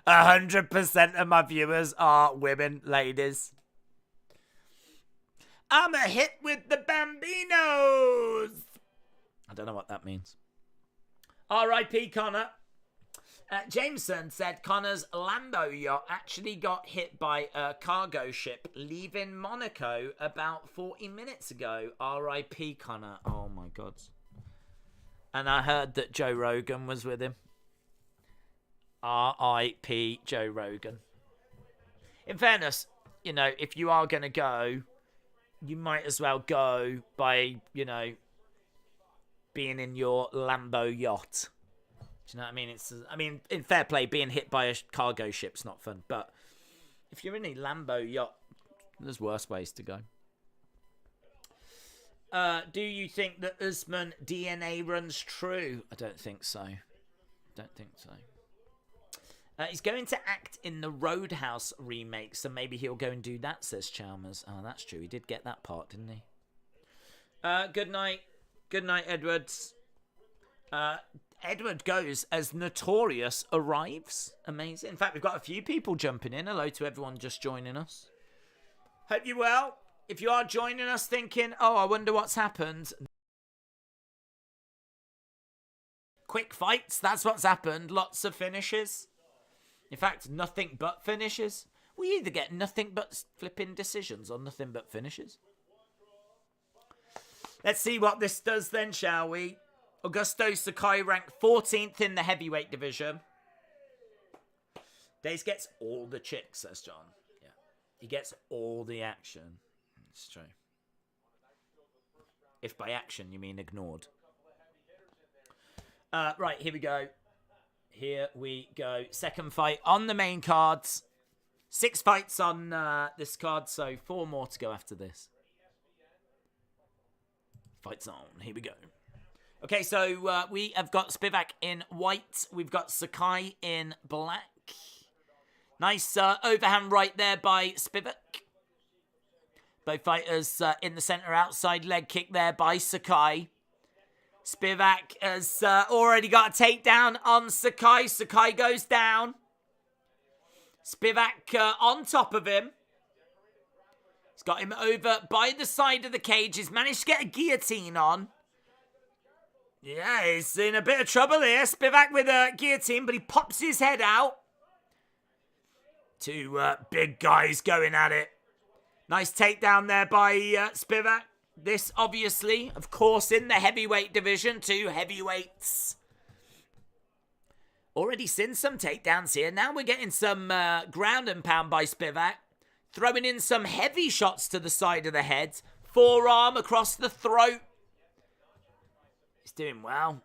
100% of my viewers are women, ladies. I'm a hit with the Bambinos. I don't know what that means. R.I.P. Conor. Jameson said Conor's Lambo yacht actually got hit by a cargo ship leaving Monaco about 40 minutes ago. R.I.P. Conor. Oh my God. And I heard that Joe Rogan was with him. R.I.P. Joe Rogan. In fairness, you know, if you are going to go, you might as well go by, you know, being in your Lambo yacht. Do you know what I mean? In fair play, being hit by a cargo ship's not fun. But if you're in a Lambo yacht, there's worse ways to go. Do you think that Usman DNA runs true? I don't think so. He's going to act in the Roadhouse remake, so maybe he'll go and do that, says Chalmers. Oh, that's true. He did get that part, didn't he? Good night. Good night, Edwards. Edward goes as Notorious arrives. Amazing. In fact, we've got a few people jumping in. Hello to everyone just joining us. Hope you're well. If you are joining us thinking, oh, I wonder what's happened. Quick fights, that's what's happened. Lots of finishes. In fact, nothing but finishes. We either get nothing but flipping decisions or nothing but finishes. Let's see what this does then, shall we? Augusto Sakai ranked 14th in the heavyweight division. Days gets all the chicks, says John. Yeah, he gets all the action. It's true. If by action you mean ignored. Right, here we go. Here we go. Second fight on the main cards. 6 fights on this card, so 4 more to go after this. Fights on. Here we go. Okay, so we have got Spivak in white. We've got Sakai in black. Nice overhand right there by Spivak. Both fighters in the center, outside leg kick there by Sakai. Spivak has already got a takedown on Sakai. Sakai goes down. Spivak on top of him. He's got him over by the side of the cage. He's managed to get a guillotine on. Yeah, he's in a bit of trouble here. Spivak with a guillotine, but he pops his head out. Two big guys going at it. Nice takedown there by Spivak. This, obviously, of course, in the heavyweight division. Two heavyweights. Already seen some takedowns here. Now we're getting some ground and pound by Spivak. Throwing in some heavy shots to the side of the head. Forearm across the throat. He's doing well.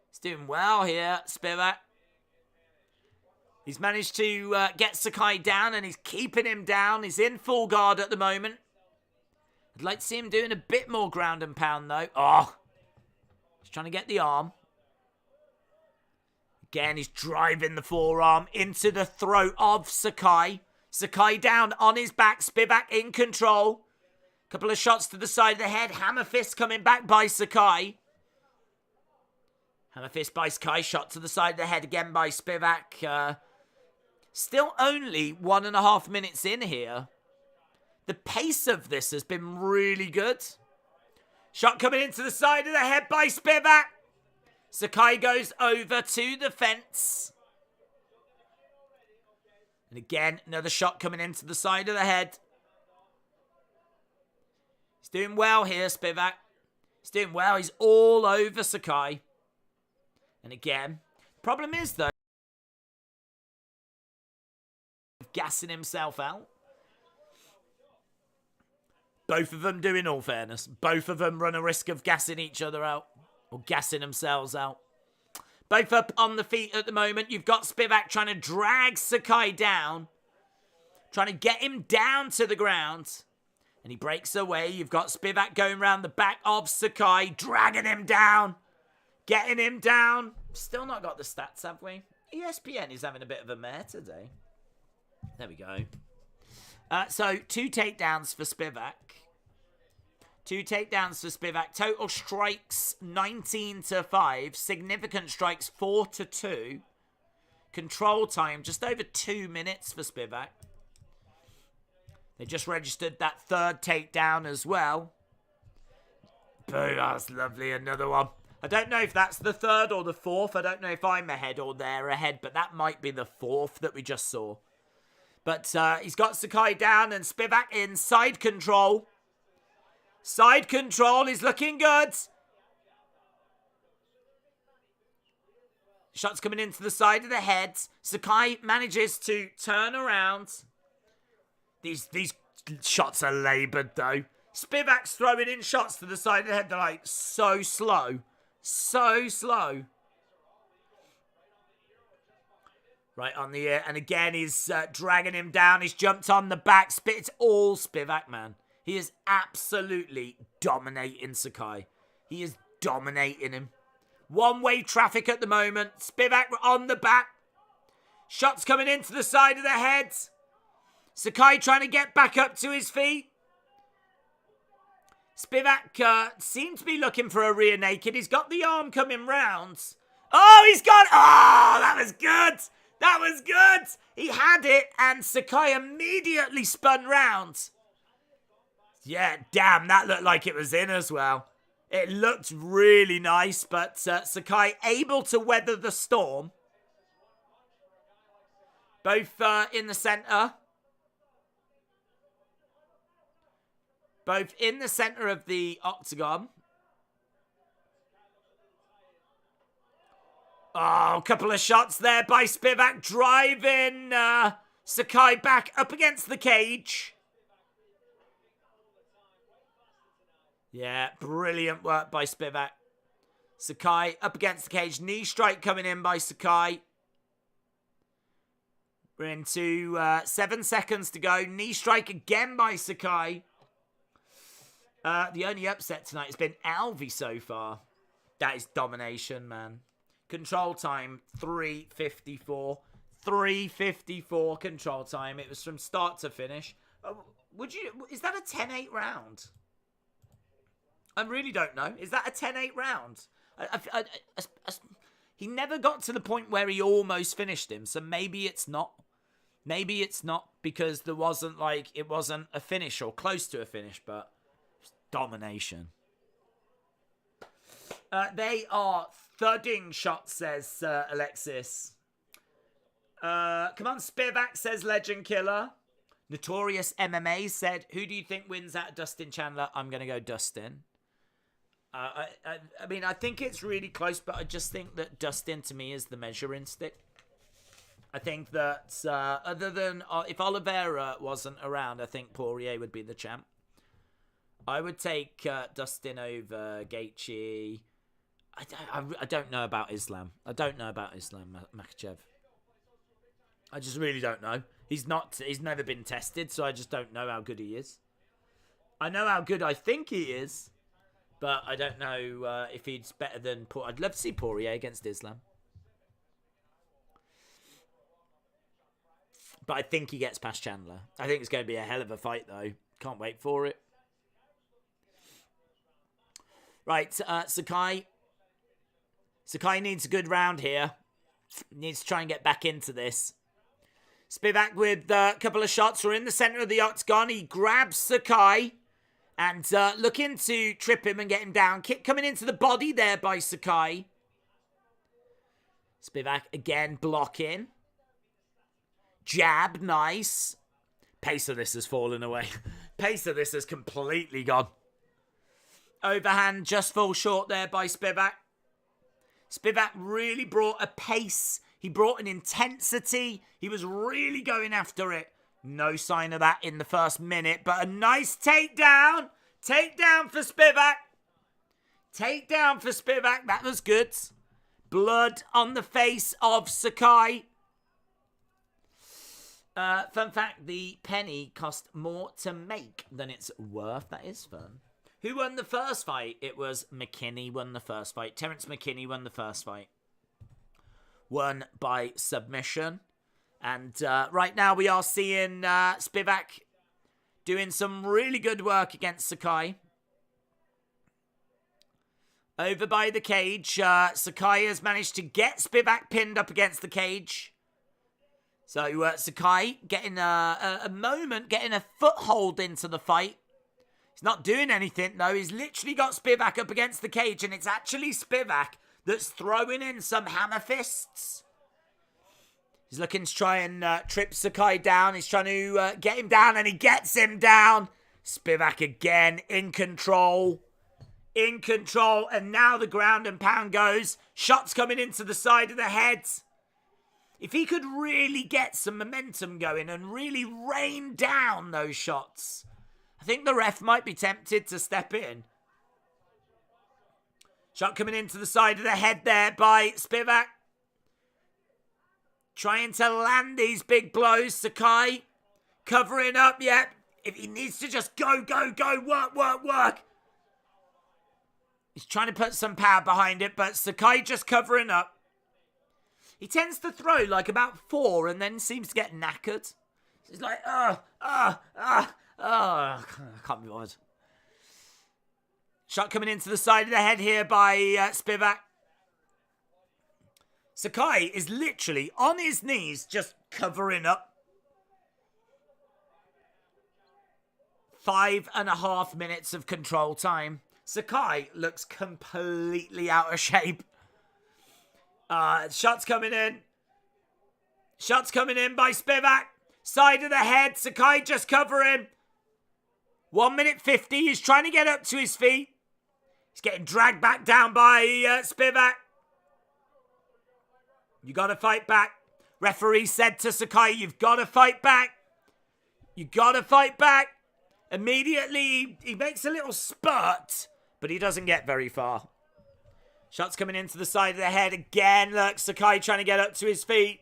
He's doing well here, Spivak. He's managed to get Sakai down and he's keeping him down. He's in full guard at the moment. I'd like to see him doing a bit more ground and pound though. Oh, he's trying to get the arm. Again, he's driving the forearm into the throat of Sakai. Sakai down on his back. Spivak in control. Couple of shots to the side of the head. Hammer fist coming back by Sakai. Hammer fist by Sakai. Shot to the side of the head again by Spivak. Still only 1.5 minutes in here. The pace of this has been really good. Shot coming into the side of the head by Spivak. Sakai goes over to the fence. And again, another shot coming into the side of the head. He's doing well here, Spivak. He's doing well. He's all over Sakai. And again, problem is though, gassing himself out. Both of them do, in all fairness. Both of them run a risk of gassing each other out. Or gassing themselves out. Both up on the feet at the moment. You've got Spivak trying to drag Sakai down. Trying to get him down to the ground. And he breaks away. You've got Spivak going around the back of Sakai. Dragging him down. Getting him down. Still not got the stats, have we? ESPN is having a bit of a mare today. There we go. So, 2 takedowns for Spivak. 2 takedowns for Spivak. Total strikes 19-5. Significant strikes 4-2. Control time just over 2 minutes for Spivak. They just registered that 3rd takedown as well. Boo, that's lovely. Another one. I don't know if that's the 3rd or the 4th. I don't know if I'm ahead or they're ahead, but that might be the 4th that we just saw. But he's got Sakai down and Spivak in side control. Side control is looking good. Shots coming into the side of the head. Sakai manages to turn around. These shots are laboured though. Spivak's throwing in shots to the side of the head. They're like so slow. So slow. Right on the ear. And again, he's dragging him down. He's jumped on the back. It's all Spivak, man. He is absolutely dominating Sakai. He is dominating him. One-way traffic at the moment. Spivak on the back. Shots coming into the side of the head. Sakai trying to get back up to his feet. Spivak seemed to be looking for a rear naked. He's got the arm coming round. Oh, he's got... Oh, that was good. That was good. He had it and Sakai immediately spun round. Yeah, damn, that looked like it was in as well. It looked really nice, but Sakai able to weather the storm. Both in the centre. Both in the centre of the octagon. Oh, a couple of shots there by Spivak, driving Sakai back up against the cage. Yeah, brilliant work by Spivak. Sakai up against the cage. Knee strike coming in by Sakai. We're into 7 seconds to go. Knee strike again by Sakai. The only upset tonight has been Alvey so far. That is domination, man. Control time, 3:54. 3:54 control time. It was from start to finish. Is that a 10-8 round? I really don't know. Is that a 10-8 round? He never got to the point where he almost finished him, so maybe it's not. Maybe it's not because it wasn't a finish or close to a finish, but domination. They are thudding shots, says Alexis. Come on, Spivak, says Legend Killer. Notorious MMA said, who do you think wins out of Dustin Chandler? I'm going to go Dustin. I mean, I think it's really close, but I just think that Dustin, to me, is the measuring stick. I think that, other than, if Oliveira wasn't around, I think Poirier would be the champ. I would take Dustin over Gaethje. I don't know about Islam. I don't know about Islam Makhachev. I just really don't know. He's never been tested, so I just don't know how good he is. I know how good I think he is, but I don't know if he's better than I'd love to see Poirier against Islam. But I think he gets past Chandler. I think it's going to be a hell of a fight, though. Can't wait for it. Right, Sakai. Sakai needs a good round here. Needs to try and get back into this. Spivak with a couple of shots. We're in the center of the octagon. He grabs Sakai and looking to trip him and get him down. Kick coming into the body there by Sakai. Spivak again blocking. Jab, nice. Pace of this has fallen away. Pace of this has completely gone. Overhand just falls short there by Spivak. Spivak really brought a pace. He brought an intensity. He was really going after it. No sign of that in the first minute, but a nice takedown. Takedown for Spivak. Takedown for Spivak. That was good. Blood on the face of Sakai. Fun fact, the penny cost more to make than it's worth. That is fun. Who won the first fight? It was McKinney won the first fight. Terence McKinney won the first fight. Won by submission. And right now we are seeing Spivak doing some really good work against Sakai. Over by the cage. Sakai has managed to get Spivak pinned up against the cage. So Sakai getting a moment, getting a foothold into the fight. He's not doing anything, though. He's literally got Spivak up against the cage, and it's actually Spivak that's throwing in some hammer fists. He's looking to try and trip Sakai down. He's trying to get him down, and he gets him down. Spivak again in control. In control, and now the ground and pound goes. Shots coming into the side of the head. If he could really get some momentum going and really rain down those shots, I think the ref might be tempted to step in. Shot coming into the side of the head there by Spivak. Trying to land these big blows. Sakai covering up. Yep. If he needs to just go, work. He's trying to put some power behind it, but Sakai just covering up. He tends to throw like about 4 and then seems to get knackered. He's like, I can't be bothered. Shot coming into the side of the head here by Spivak. Sakai is literally on his knees just covering up. 5.5 minutes of control time. Sakai looks completely out of shape. Shots coming in. Shots coming in by Spivak. Side of the head. Sakai just covering. 1 minute 50. He's trying to get up to his feet. He's getting dragged back down by Spivak. You got to fight back. Referee said to Sakai, you've got to fight back. You got to fight back. Immediately, he makes a little spurt, but he doesn't get very far. Shots coming into the side of the head again. Look, Sakai trying to get up to his feet.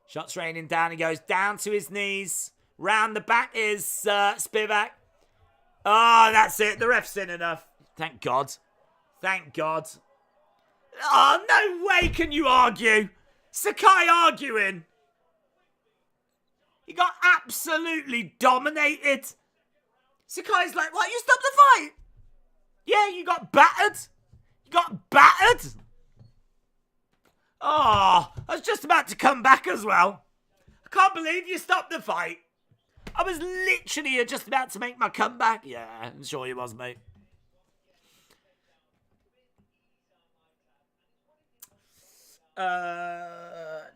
Shots raining down. He goes down to his knees. Round the back is Spivak. Oh, that's it. The ref's in enough. Thank God. Thank God. Oh, no way can you argue. Sakai arguing. He got absolutely dominated. Sakai's like, what? You stopped the fight? Yeah, you got battered. You got battered. Oh, I was just about to come back as well. I can't believe you stopped the fight. I was literally just about to make my comeback. Yeah, I'm sure you was, mate.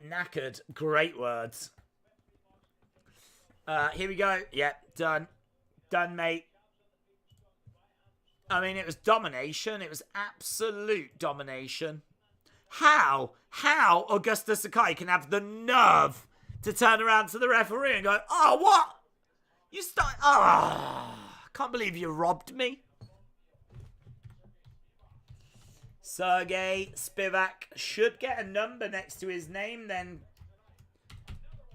Knackered. Great words. Here we go. Yep, done. Done, mate. I mean, it was domination. It was absolute domination. How Augusta Sakai can have the nerve to turn around to the referee and go, oh, what? You start... Oh, I can't believe you robbed me. Sergey Spivak should get a number next to his name then.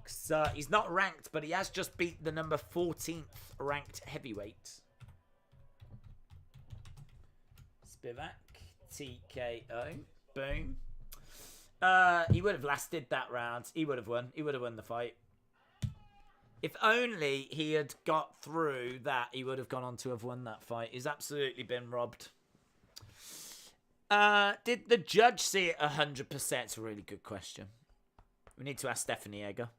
So he's not ranked, but he has just beat the number 14th ranked heavyweight. Spivak, TKO, boom. He would have lasted that round. He would have won. He would have won the fight. If only he had got through that, he would have gone on to have won that fight. He's absolutely been robbed. Did the judge see it 100%? It's a really good question. We need to ask Stephanie Egger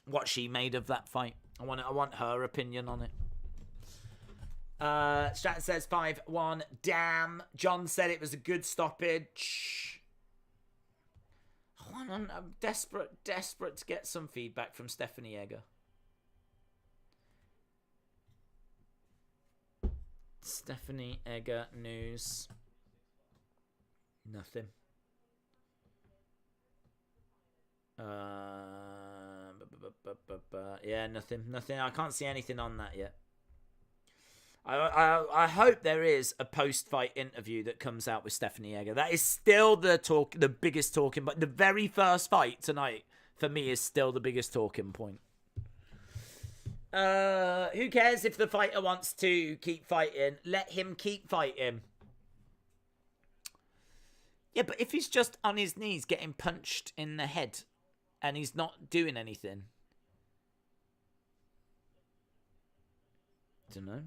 what she made of that fight. I want her opinion on it. Stratton says 5-1. Damn. John said it was a good stoppage. I'm desperate to get some feedback from Stephanie Egger. Stephanie Egger news. Nothing. Yeah, nothing. I can't see anything on that yet. I hope there is a post-fight interview that comes out with Stephanie Egger. That is still the biggest talking point. The very first fight tonight, for me, is still the biggest talking point. Who cares if the fighter wants to keep fighting? Let him keep fighting. Yeah, but if he's just on his knees getting punched in the head and he's not doing anything. I don't know.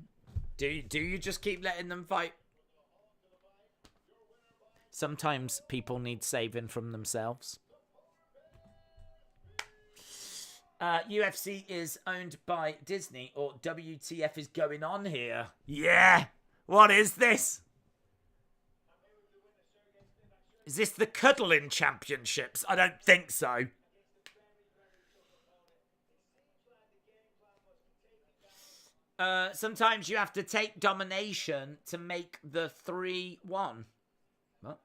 Do you just keep letting them fight? Sometimes people need saving from themselves. UFC is owned by Disney, or WTF is going on here? Yeah! What is this? Is this the cuddling championships? I don't think so. Sometimes you have to take domination to make the 3-1. What?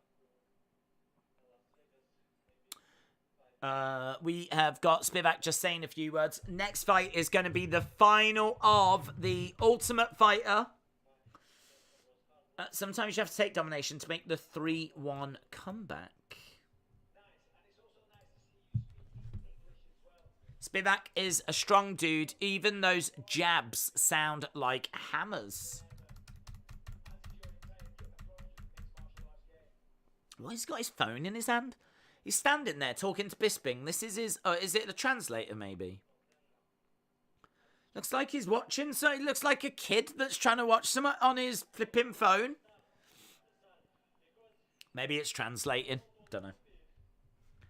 We have got Spivak just saying a few words. Next fight is going to be the final of the Ultimate Fighter. Sometimes you have to take domination to make the 3-1 comeback. Spivak is a strong dude. Even those jabs sound like hammers. Well, he's got his phone in his hand. He's standing there talking to Bisping. This is his... is it the translator, maybe? Looks like he's watching. So he looks like a kid that's trying to watch something on his flipping phone. Maybe it's translating. Don't know.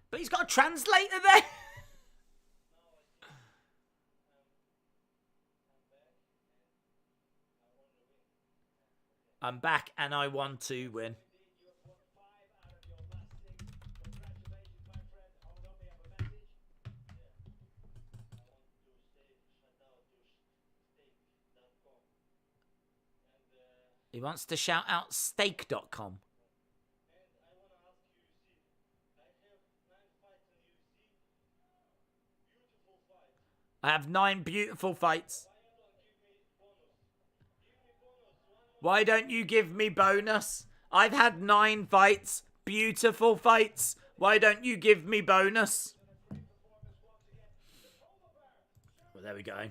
But he's got a translator there. I'm back and I want to win. He wants to shout out steak.com. I have 9 beautiful fights. Why don't you give me bonus? I've had 9 fights. Beautiful fights. Why don't you give me bonus? Well, there we go.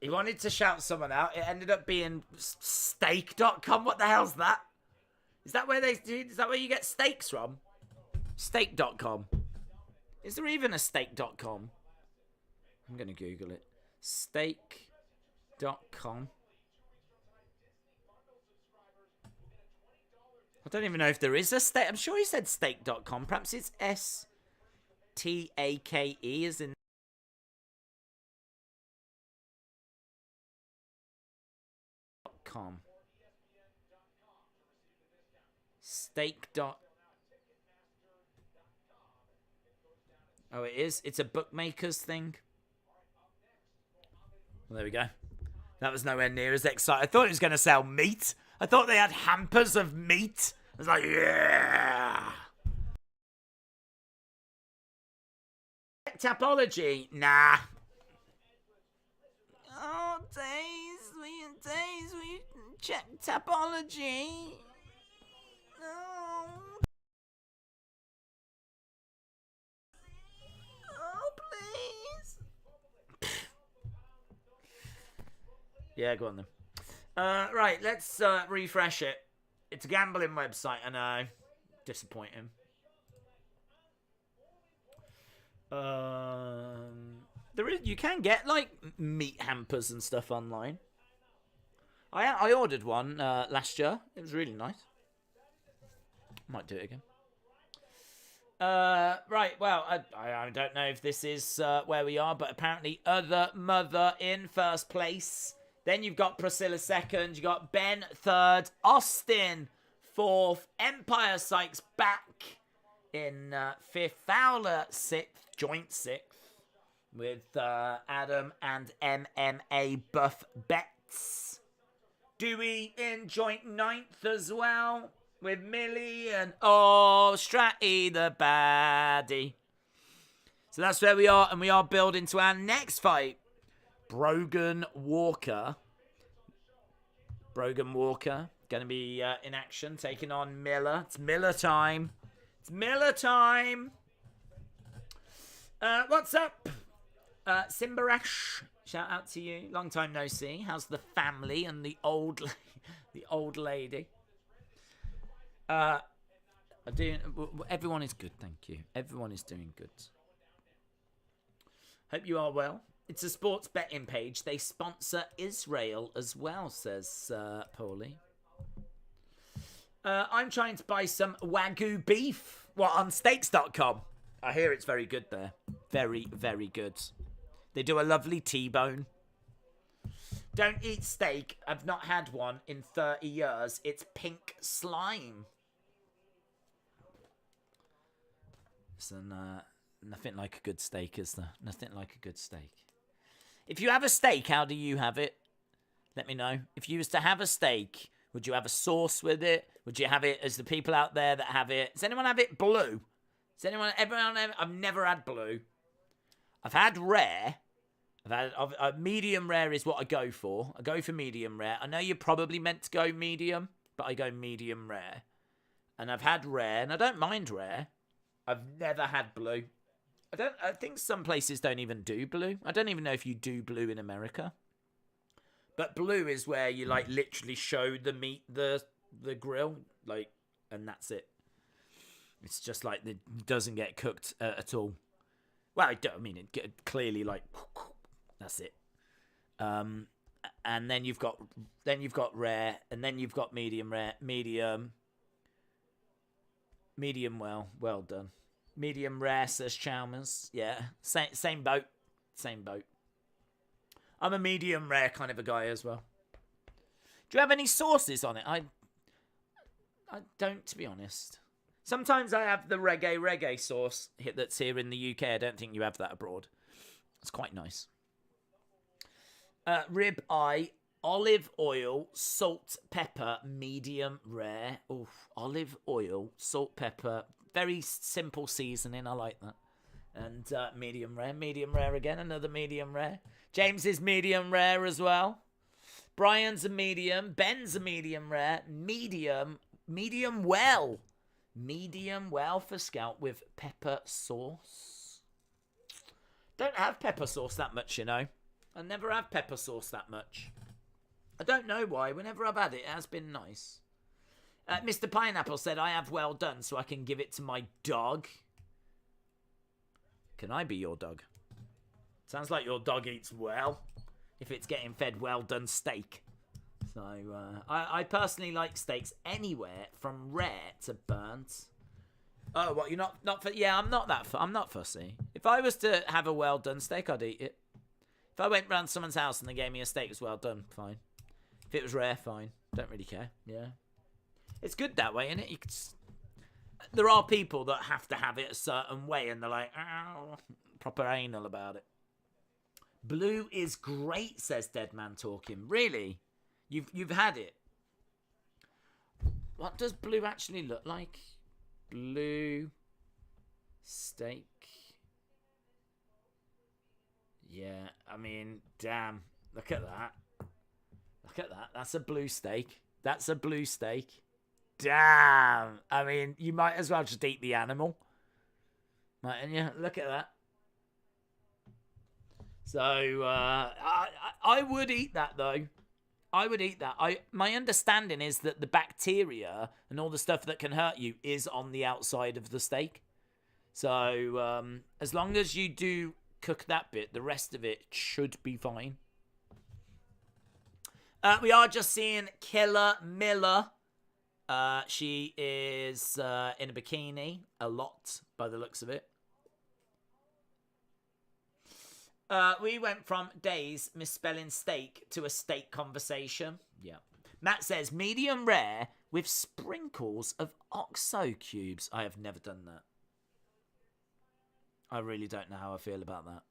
He wanted to shout someone out. It ended up being steak.com. What the hell's that? Is that where you get steaks from? Steak.com. Is there even a steak.com? I'm going to Google it. Steak.com. I don't even know if there is a steak. I'm sure he said steak.com. Perhaps it's S-T-A-K-E as in... .com. Steak. Oh, it is? It's a bookmaker's thing. Well, there we go. That was nowhere near as exciting. I thought it was going to sell meat. I thought they had hampers of meat. I was like, yeah. Tapology? Nah. Oh, days. We check Tapology. No. Oh, please. Yeah, go on then. Right, let's refresh it. It's a gambling website, I know. Disappointing. You can get like meat hampers and stuff online. I ordered one last year. It was really nice. Might do it again. Right, well, I don't know if this is where we are, but apparently Other Mother in first place. Then you've got Priscilla second. You got Ben third. Austin fourth. Empire Sykes back in fifth. Fowler sixth. Joint sixth. With Adam and MMA Buff Bets. Dewey in joint ninth as well. With Millie and Stratty the baddie. So that's where we are. And we are building to our next fight. Brogan Walker. Going to be in action, taking on Miller. It's Miller time. What's up? Simbarash, shout out to you. Long time no see. How's the family and the old lady? Everyone is good, thank you. Everyone is doing good. Hope you are well. It's a sports betting page. They sponsor Israel as well, says Paulie. I'm trying to buy some Wagyu beef. What, on steaks.com? I hear it's very good there. Very, very good. They do a lovely T-bone. Don't eat steak. I've not had one in 30 years. It's pink slime. So, nothing like a good steak, is there? Nothing like a good steak. If you have a steak, how do you have it? Let me know. If you was to have a steak, would you have a sauce with it? Would you have it as the people out there that have it? Does anyone have it blue? Everyone have it? I've never had blue. I've had rare. Medium rare is what I go for. I go for medium rare. I know you're probably meant to go medium, but I go medium rare. And I've had rare, and I don't mind rare. I've never had blue. I think some places don't even do blue. I don't even know if you do blue in America. But blue is where you like literally show the meat, the grill, like, and that's it. It's just like it doesn't get cooked at all. Well, it clearly like that's it. And then you've got rare, and then you've got medium rare, medium well done. Medium rare, says Chalmers. Yeah, same boat. I'm a medium rare kind of a guy as well. Do you have any sauces on it? I don't, to be honest. Sometimes I have the reggae sauce that's here in the UK. I don't think you have that abroad. It's quite nice. Rib eye, olive oil, salt, pepper, medium rare. Oof, olive oil, salt, pepper. Very simple seasoning. I like that. And medium rare again. Another medium rare. James is medium rare as well. Brian's a medium. Ben's a medium rare. Medium well. Medium well for Scout with pepper sauce. Don't have pepper sauce that much, you know. I never have pepper sauce that much. I don't know why. Whenever I've had it, it has been nice. Mr. Pineapple said, I have well done, so I can give it to my dog. Can I be your dog? Sounds like your dog eats well. If it's getting fed well done steak. So, I personally like steaks anywhere from rare to burnt. Oh, what, you're not for... Yeah, I'm not fussy. If I was to have a well done steak, I'd eat it. If I went round someone's house and they gave me a steak that's well done, fine. If it was rare, fine. Don't really care. Yeah. It's good that way, isn't it? There are people that have to have it a certain way and they're like, oh, proper anal about it. Blue is great, says Deadman Talking. Really? You've had it? What does blue actually look like? Blue steak. Yeah, I mean, damn. Look at that. Look at that. That's a blue steak. That's a blue steak. Damn. I mean, you might as well just eat the animal. Mightn't you? Look at that. So, I would eat that, though. I would eat that. My understanding is that the bacteria and all the stuff that can hurt you is on the outside of the steak. So, as long as you do cook that bit, the rest of it should be fine. We are just seeing Killer Miller. She is in a bikini a lot by the looks of it. We went from days misspelling steak to a steak conversation. Yeah. Matt says, medium rare with sprinkles of OXO cubes. I have never done that. I really don't know how I feel about that.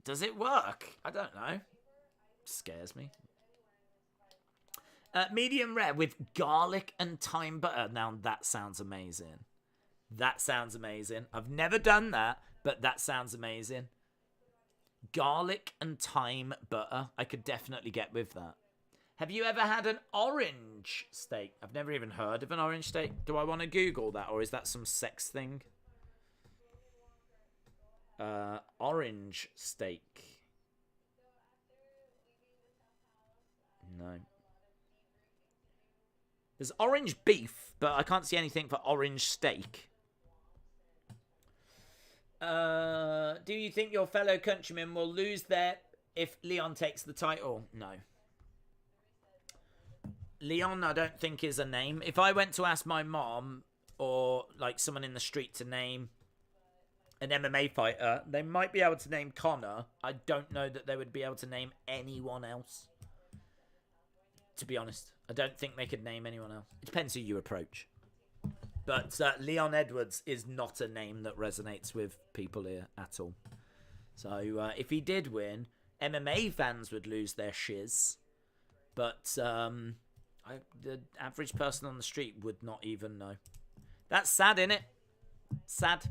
Does it work? I don't know. Scares me. Medium rare with garlic and thyme butter. Now that sounds amazing. That sounds amazing. I've never done that, but that sounds amazing. Garlic and thyme butter. I could definitely get with that. Have you ever had an orange steak? I've never even heard of an orange steak. Do I want to Google that, or is that some sex thing? Orange steak. No. There's orange beef, but I can't see anything for orange steak. Do you think your fellow countrymen will lose if Leon takes the title? No. Leon, I don't think is a name. If I went to ask my mom or like someone in the street to name an MMA fighter, they might be able to name Conor. I don't know that they would be able to name anyone else. To be honest, I don't think they could name anyone else. It depends who you approach. But Leon Edwards is not a name that resonates with people here at all. So if he did win, MMA fans would lose their shiz. But the average person on the street would not even know. That's sad, innit? Sad.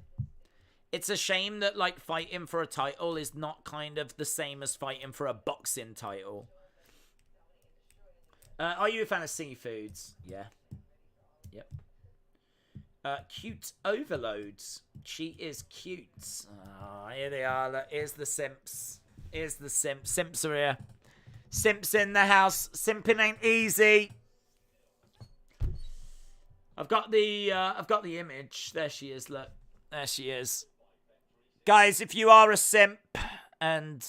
It's a shame that like fighting for a title is not kind of the same as fighting for a boxing title. Are you a fan of seafoods? Yeah. Yep. Cute overloads. She is cute. Oh, here they are. Look, here's the simps. Here's the simps. Simps are here. Simps in the house. Simping ain't easy. I've got the image. There she is. Look. There she is. Guys, if you are a simp and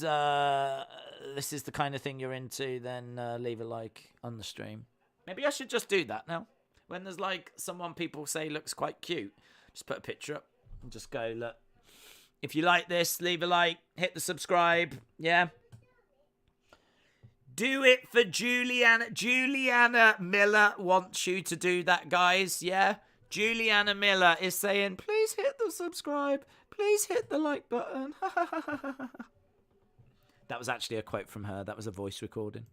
this is the kind of thing you're into, then leave a like on the stream. Maybe I should just do that now. When there's like someone people say looks quite cute, just put a picture up and just go, look. If you like this, leave a like, hit the subscribe. Yeah. Do it for Juliana. Juliana Miller wants you to do that, guys. Yeah. Juliana Miller is saying, please hit the subscribe. Please hit the like button. That was actually a quote from her. That was a voice recording.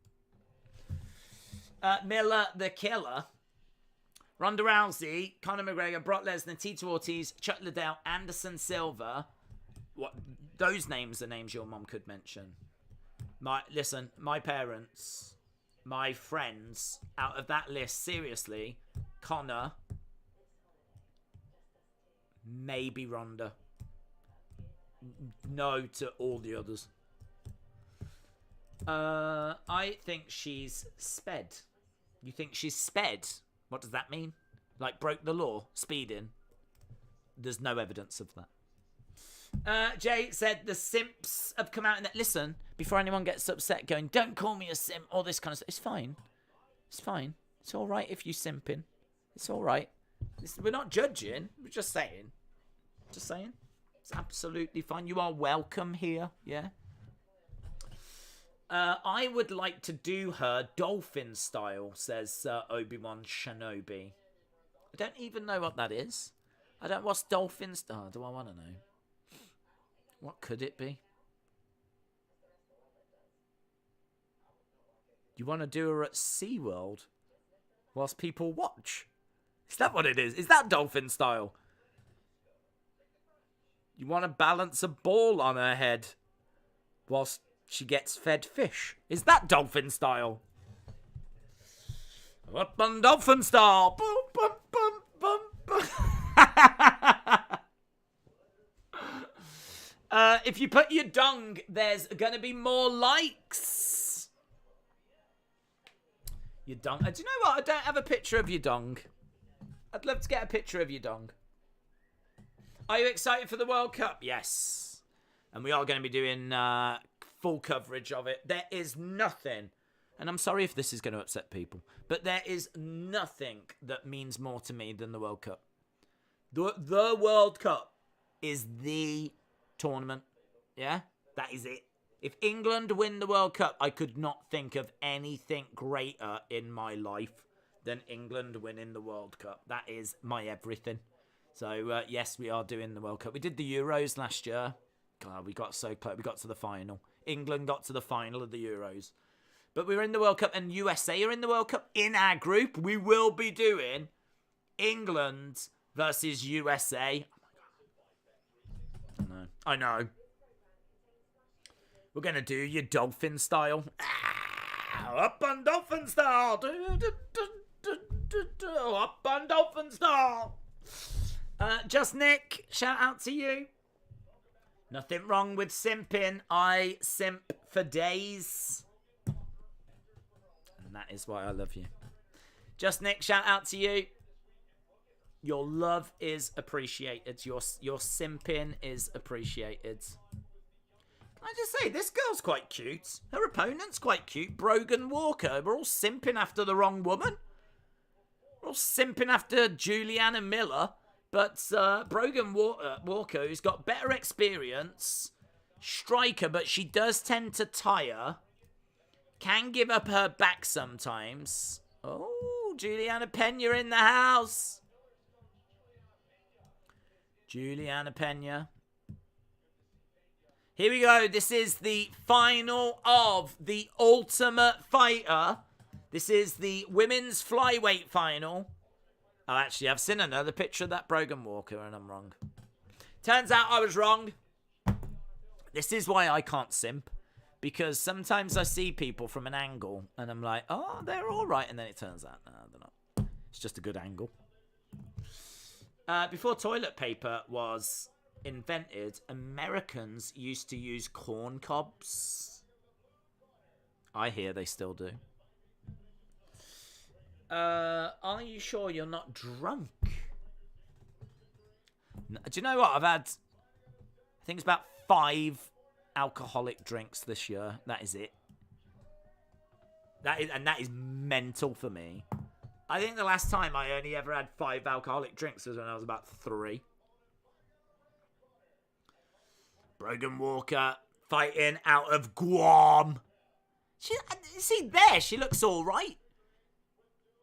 Miller the Killer. Ronda Rousey, Conor McGregor, Brock Lesnar, Tito Ortiz, Chuck Liddell, Anderson Silva. What? Those names are names your mom could mention. Listen, my parents, my friends, out of that list, seriously, Conor, maybe Ronda. No to all the others. I think she's sped. You think she's sped? What does that mean? Like broke the law? Speeding? There's no evidence of that. Jay said the simps have come out and listen, before anyone gets upset going, don't call me a simp, all this kind of stuff. It's fine. It's fine. It's all right if you simping. It's all right. We're not judging. We're just saying. Just saying. It's absolutely fine. You are welcome here. Yeah. I would like to do her dolphin style, says Obi-Wan Shinobi. I don't even know what that is. What's dolphin style? Do I want to know? What could it be? You want to do her at SeaWorld whilst people watch? Is that what it is? Is that dolphin style? You want to balance a ball on her head whilst she gets fed fish? Is that dolphin style? Up on dolphin style. Boom, boom, boom, boom, boom. If you put your dong, there's going to be more likes. Your dong. Do you know what? I don't have a picture of your dong. I'd love to get a picture of your dong. Are you excited for the World Cup? Yes. And we are going to be doing full coverage of it. There is nothing, and I'm sorry if this is going to upset people, but there is nothing that means more to me than the World Cup. The World Cup is the tournament. Yeah? That is it. If England win the World Cup, I could not think of anything greater in my life than England winning the World Cup. That is my everything. So, yes, we are doing the World Cup. We did the Euros last year. God, we got so close. We got to the final. England got to the final of the Euros. But we were in the World Cup, and USA are in the World Cup. In our group, we will be doing England versus USA. Oh, my God. I know. We're going to do your dolphin style. Up on dolphin style. Up on dolphin style. Just Nick, shout out to you. Nothing wrong with simping. I simp for days. And that is why I love you. Just Nick, shout out to you. Your love is appreciated. Your simping is appreciated. Can I just say, this girl's quite cute. Her opponent's quite cute. Brogan Walker. We're all simping after the wrong woman. We're all simping after Juliana Miller. But Brogan Walker, who's got better experience, striker, but she does tend to tire, can give up her back sometimes. Oh, Juliana Pena in the house. Juliana Pena. Here we go. This is the final of the Ultimate Fighter. This is the women's flyweight final. Oh, actually, I've seen another picture of that Brogan Walker, and I'm wrong. Turns out I was wrong. This is why I can't simp. Because sometimes I see people from an angle, and I'm like, oh, they're all right. And then it turns out, no, they're not. It's just a good angle. Before toilet paper was invented, Americans used to use corn cobs. I hear they still do. Are you sure you're not drunk? Do you know what? I've had, I think it's about 5 alcoholic drinks this year. That is it. That is mental for me. I think the last time I only ever had 5 alcoholic drinks was when I was about 3. Brogan Walker fighting out of Guam. See there, she looks all right.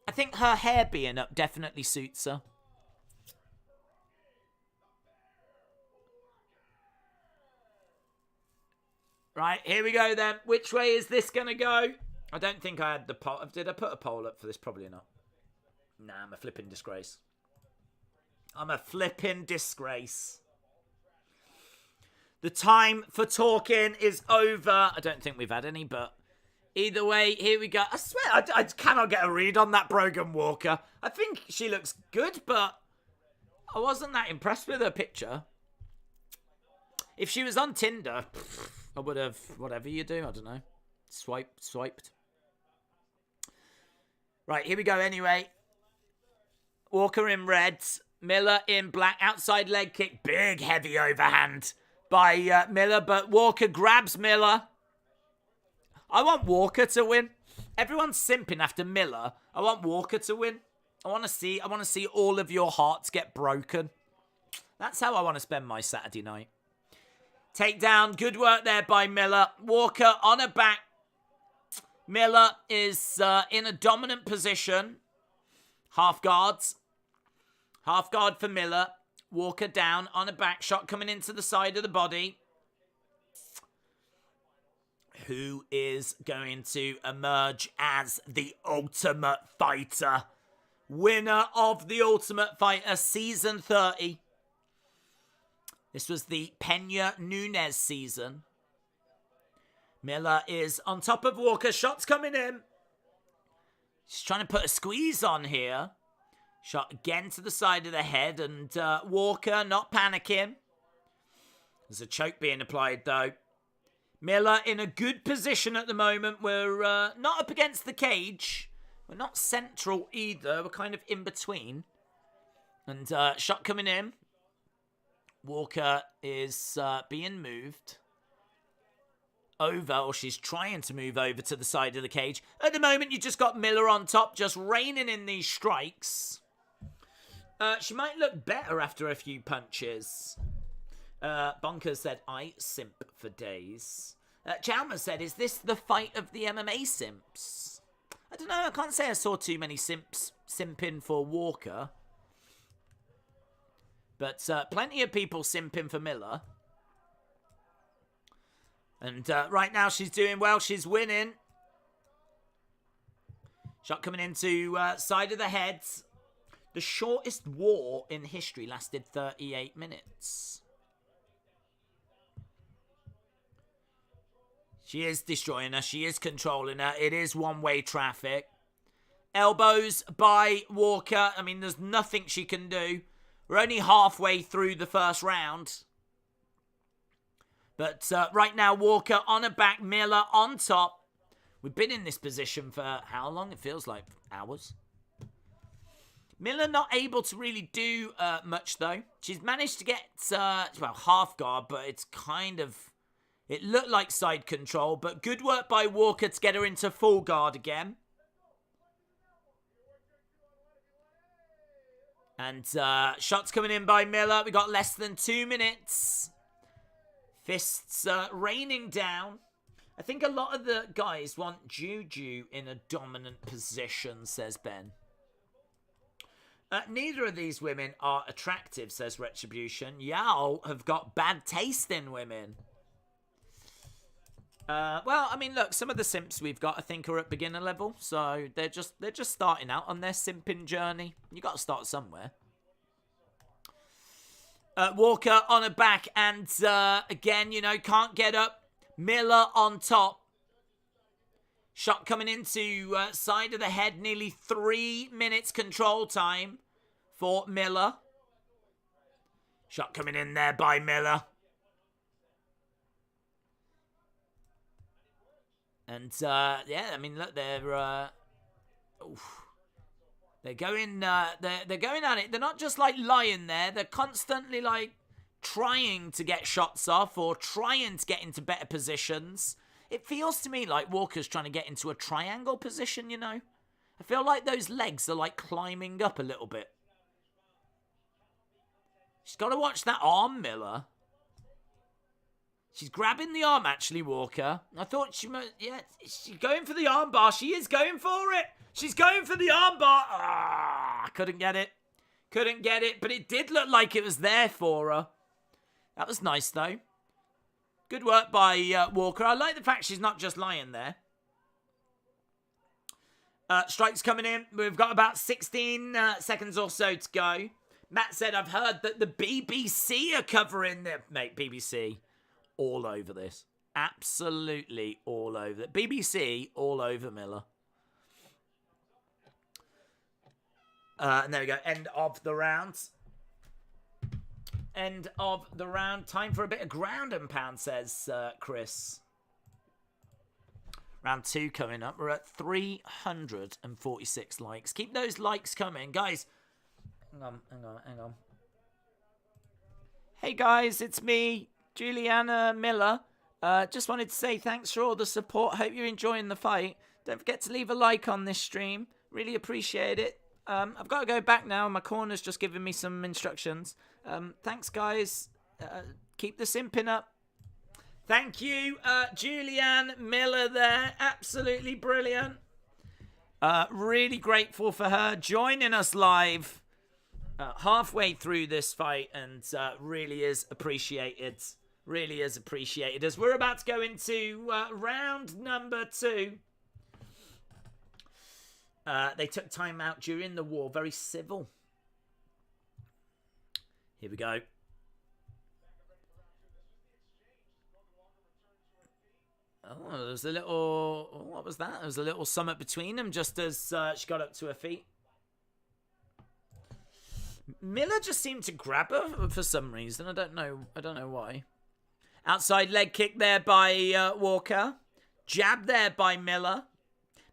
I think her hair being up definitely suits her. Right, here we go then. Which way is this going to go? I don't think I had the poll. Did I put a poll up for this? Probably not. Nah, I'm a flipping disgrace. I'm a flipping disgrace. The time for talking is over. I don't think we've had any, but either way, here we go. I swear, I cannot get a read on that Brogan Walker. I think she looks good, but I wasn't that impressed with her picture. If she was on Tinder, I would have, whatever you do, I don't know. Swiped. Right, here we go anyway. Walker in red, Miller in black, outside leg kick, big heavy overhand by Miller, but Walker grabs Miller. I want Walker to win. Everyone's simping after Miller. I want Walker to win. I want to see all of your hearts get broken. That's how I want to spend my Saturday night. Takedown. Good work there by Miller. Walker on her back. Miller is in a dominant position. Half guards. Half guard for Miller. Walker down on a back shot coming into the side of the body. Who is going to emerge as the Ultimate Fighter? Winner of the Ultimate Fighter Season 30. This was the Pena Nunes season. Miller is on top of Walker. Shots coming in. She's trying to put a squeeze on here. Shot again to the side of the head. And Walker not panicking. There's a choke being applied though. Miller in a good position at the moment. We're not up against the cage. We're not central either. We're kind of in between. And shot coming in. Walker is being moved over, or she's trying to move over to the side of the cage. At the moment, you just got Miller on top, just raining in these strikes. She might look better after a few punches. Bonkers said, I simp for days. Chalmers said, is this the fight of the MMA simps? I don't know, I can't say I saw too many simps simping for Walker. But plenty of people simping for Miller. And right now she's doing well. She's winning. Shot coming into side of the head. The shortest war in history lasted 38 minutes. She is destroying her. She is controlling her. It is one-way traffic. Elbows by Walker. I mean, there's nothing she can do. We're only halfway through the first round. But right now, Walker on her back, Miller on top. We've been in this position for how long? It feels like hours. Miller not able to really do much, though. She's managed to get, well, half guard, but it's kind of... It looked like side control, but good work by Walker to get her into full guard again. And shots coming in by Miller. We got less than 2 minutes. Fists raining down. I think a lot of the guys want Juju in a dominant position, says Ben. Neither of these women are attractive, says Retribution. Y'all have got bad taste in women. Well, I mean, look, some of the simps we've got, I think, are at beginner level, so they're just starting out on their simping journey. You got to start somewhere. Walker on her back, and again, you know, can't get up. Miller on top. Shot coming into side of the head. Nearly 3 minutes control time for Miller. Shot coming in there by Miller. And, yeah, I mean, look, they're going, they're going at it. They're not just, like, lying there. They're constantly, like, trying to get shots off or trying to get into better positions. It feels to me like Walker's trying to get into a triangle position, you know? I feel like those legs are, like, climbing up a little bit. She's got to watch that arm, Miller. She's grabbing the arm, actually, Walker. I thought she might... Yeah, she's going for the arm bar. She is going for it. She's going for the arm bar. Ah, couldn't get it. Couldn't get it, but it did look like it was there for her. That was nice, though. Good work by Walker. I like the fact she's not just lying there. Strikes coming in. We've got about 16 seconds or so to go. Matt said, I've heard that the BBC are covering them. Mate, BBC... all over this. Absolutely all over it. BBC all over Miller. And there we go. End of the round. End of the round. Time for a bit of ground and pound, says Chris. Round 2 coming up. We're at 346 likes. Keep those likes coming. Guys, hang on. Hey guys, it's me. Juliana Miller. Just wanted to say thanks for all the support. Hope you're enjoying the fight. Don't forget to leave a like on this stream. Really appreciate it. I've got to go back now. My corner's just giving me some instructions. Thanks, guys. Keep the simping up. Thank you, Julianne Miller there. Absolutely brilliant. Really grateful for her joining us live halfway through this fight, and really is appreciated. Really is appreciated. As we're about to go into round number 2. They took time out during the war. Very civil. Here we go. Oh, there's a little... What was that? There was a little summit between them just as she got up to her feet. Miller just seemed to grab her for some reason. I don't know why. Outside leg kick there by Walker. Jab there by Miller.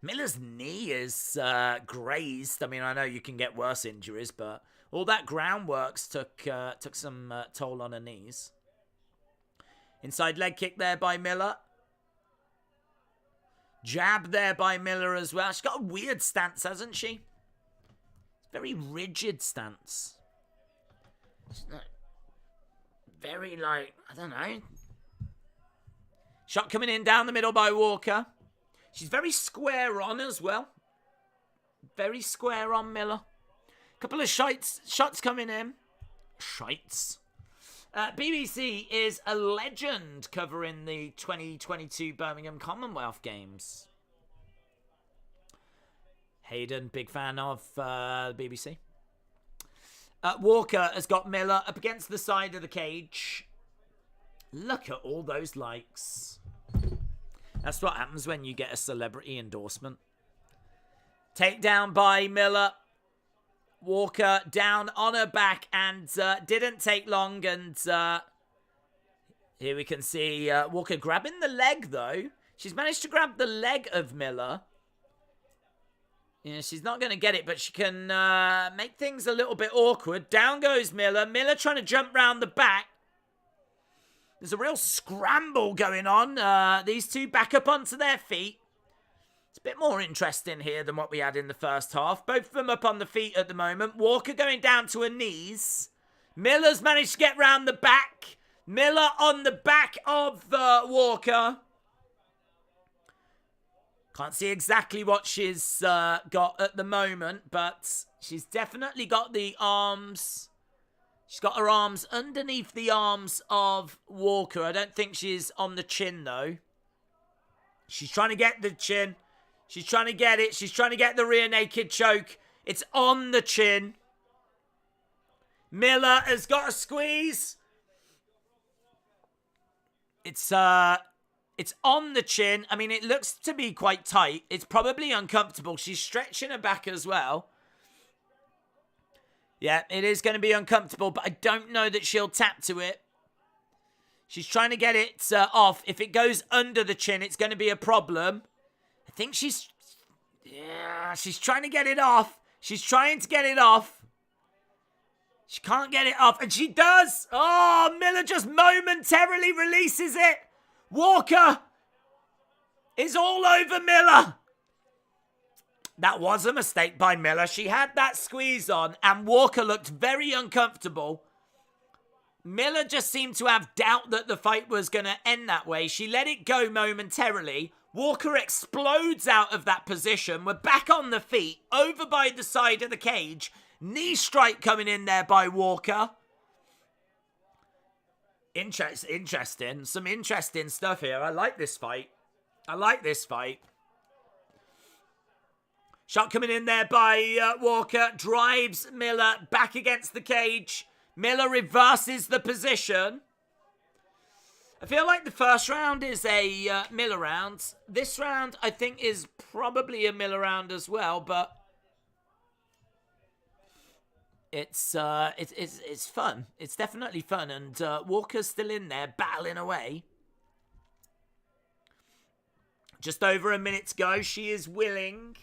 Miller's knee is grazed. I mean, I know you can get worse injuries, but all that groundworks took some toll on her knees. Inside leg kick there by Miller. Jab there by Miller as well. She's got a weird stance, hasn't she? Very rigid stance. She's not very, like, I don't know. Shot coming in down the middle by Walker. She's very square on as well. Very square on Miller. Couple of shots coming in. Shites. BBC is a legend covering the 2022 Birmingham Commonwealth Games. Hayden, big fan of the BBC. Walker has got Miller up against the side of the cage. Look at all those likes. That's what happens when you get a celebrity endorsement. Takedown by Miller. Walker down on her back and didn't take long. And here we can see Walker grabbing the leg, though. She's managed to grab the leg of Miller. Yeah, she's not going to get it, but she can make things a little bit awkward. Down goes Miller. Miller trying to jump round the back. There's a real scramble going on. These two back up onto their feet. It's a bit more interesting here than what we had in the first half. Both of them up on the feet at the moment. Walker going down to her knees. Miller's managed to get round the back. Miller on the back of Walker. Can't see exactly what she's got at the moment, but she's definitely got the arms. She's got her arms underneath the arms of Walker. I don't think she's on the chin, though. She's trying to get the chin. She's trying to get it. She's trying to get the rear naked choke. It's on the chin. Miller has got a squeeze. It's on the chin. I mean, it looks to be quite tight. It's probably uncomfortable. She's stretching her back as well. Yeah, it is going to be uncomfortable, but I don't know that she'll tap to it. She's trying to get it off. If it goes under the chin, it's going to be a problem. I think she's trying to get it off. She's trying to get it off. She can't get it off, and she does. Oh, Miller just momentarily releases it. Walker is all over Miller. That was a mistake by Miller. She had that squeeze on, and Walker looked very uncomfortable. Miller just seemed to have doubt that the fight was going to end that way. She let it go momentarily. Walker explodes out of that position. We're back on the feet, over by the side of the cage. Knee strike coming in there by Walker. Interesting. Some interesting stuff here. I like this fight. Shot coming in there by Walker. Drives Miller back against the cage. Miller reverses the position. I feel like the first round is a Miller round. This round, I think, is probably a Miller round as well, but it's fun. It's definitely fun, and Walker's still in there, battling away. Just over a minute to go. She is willing.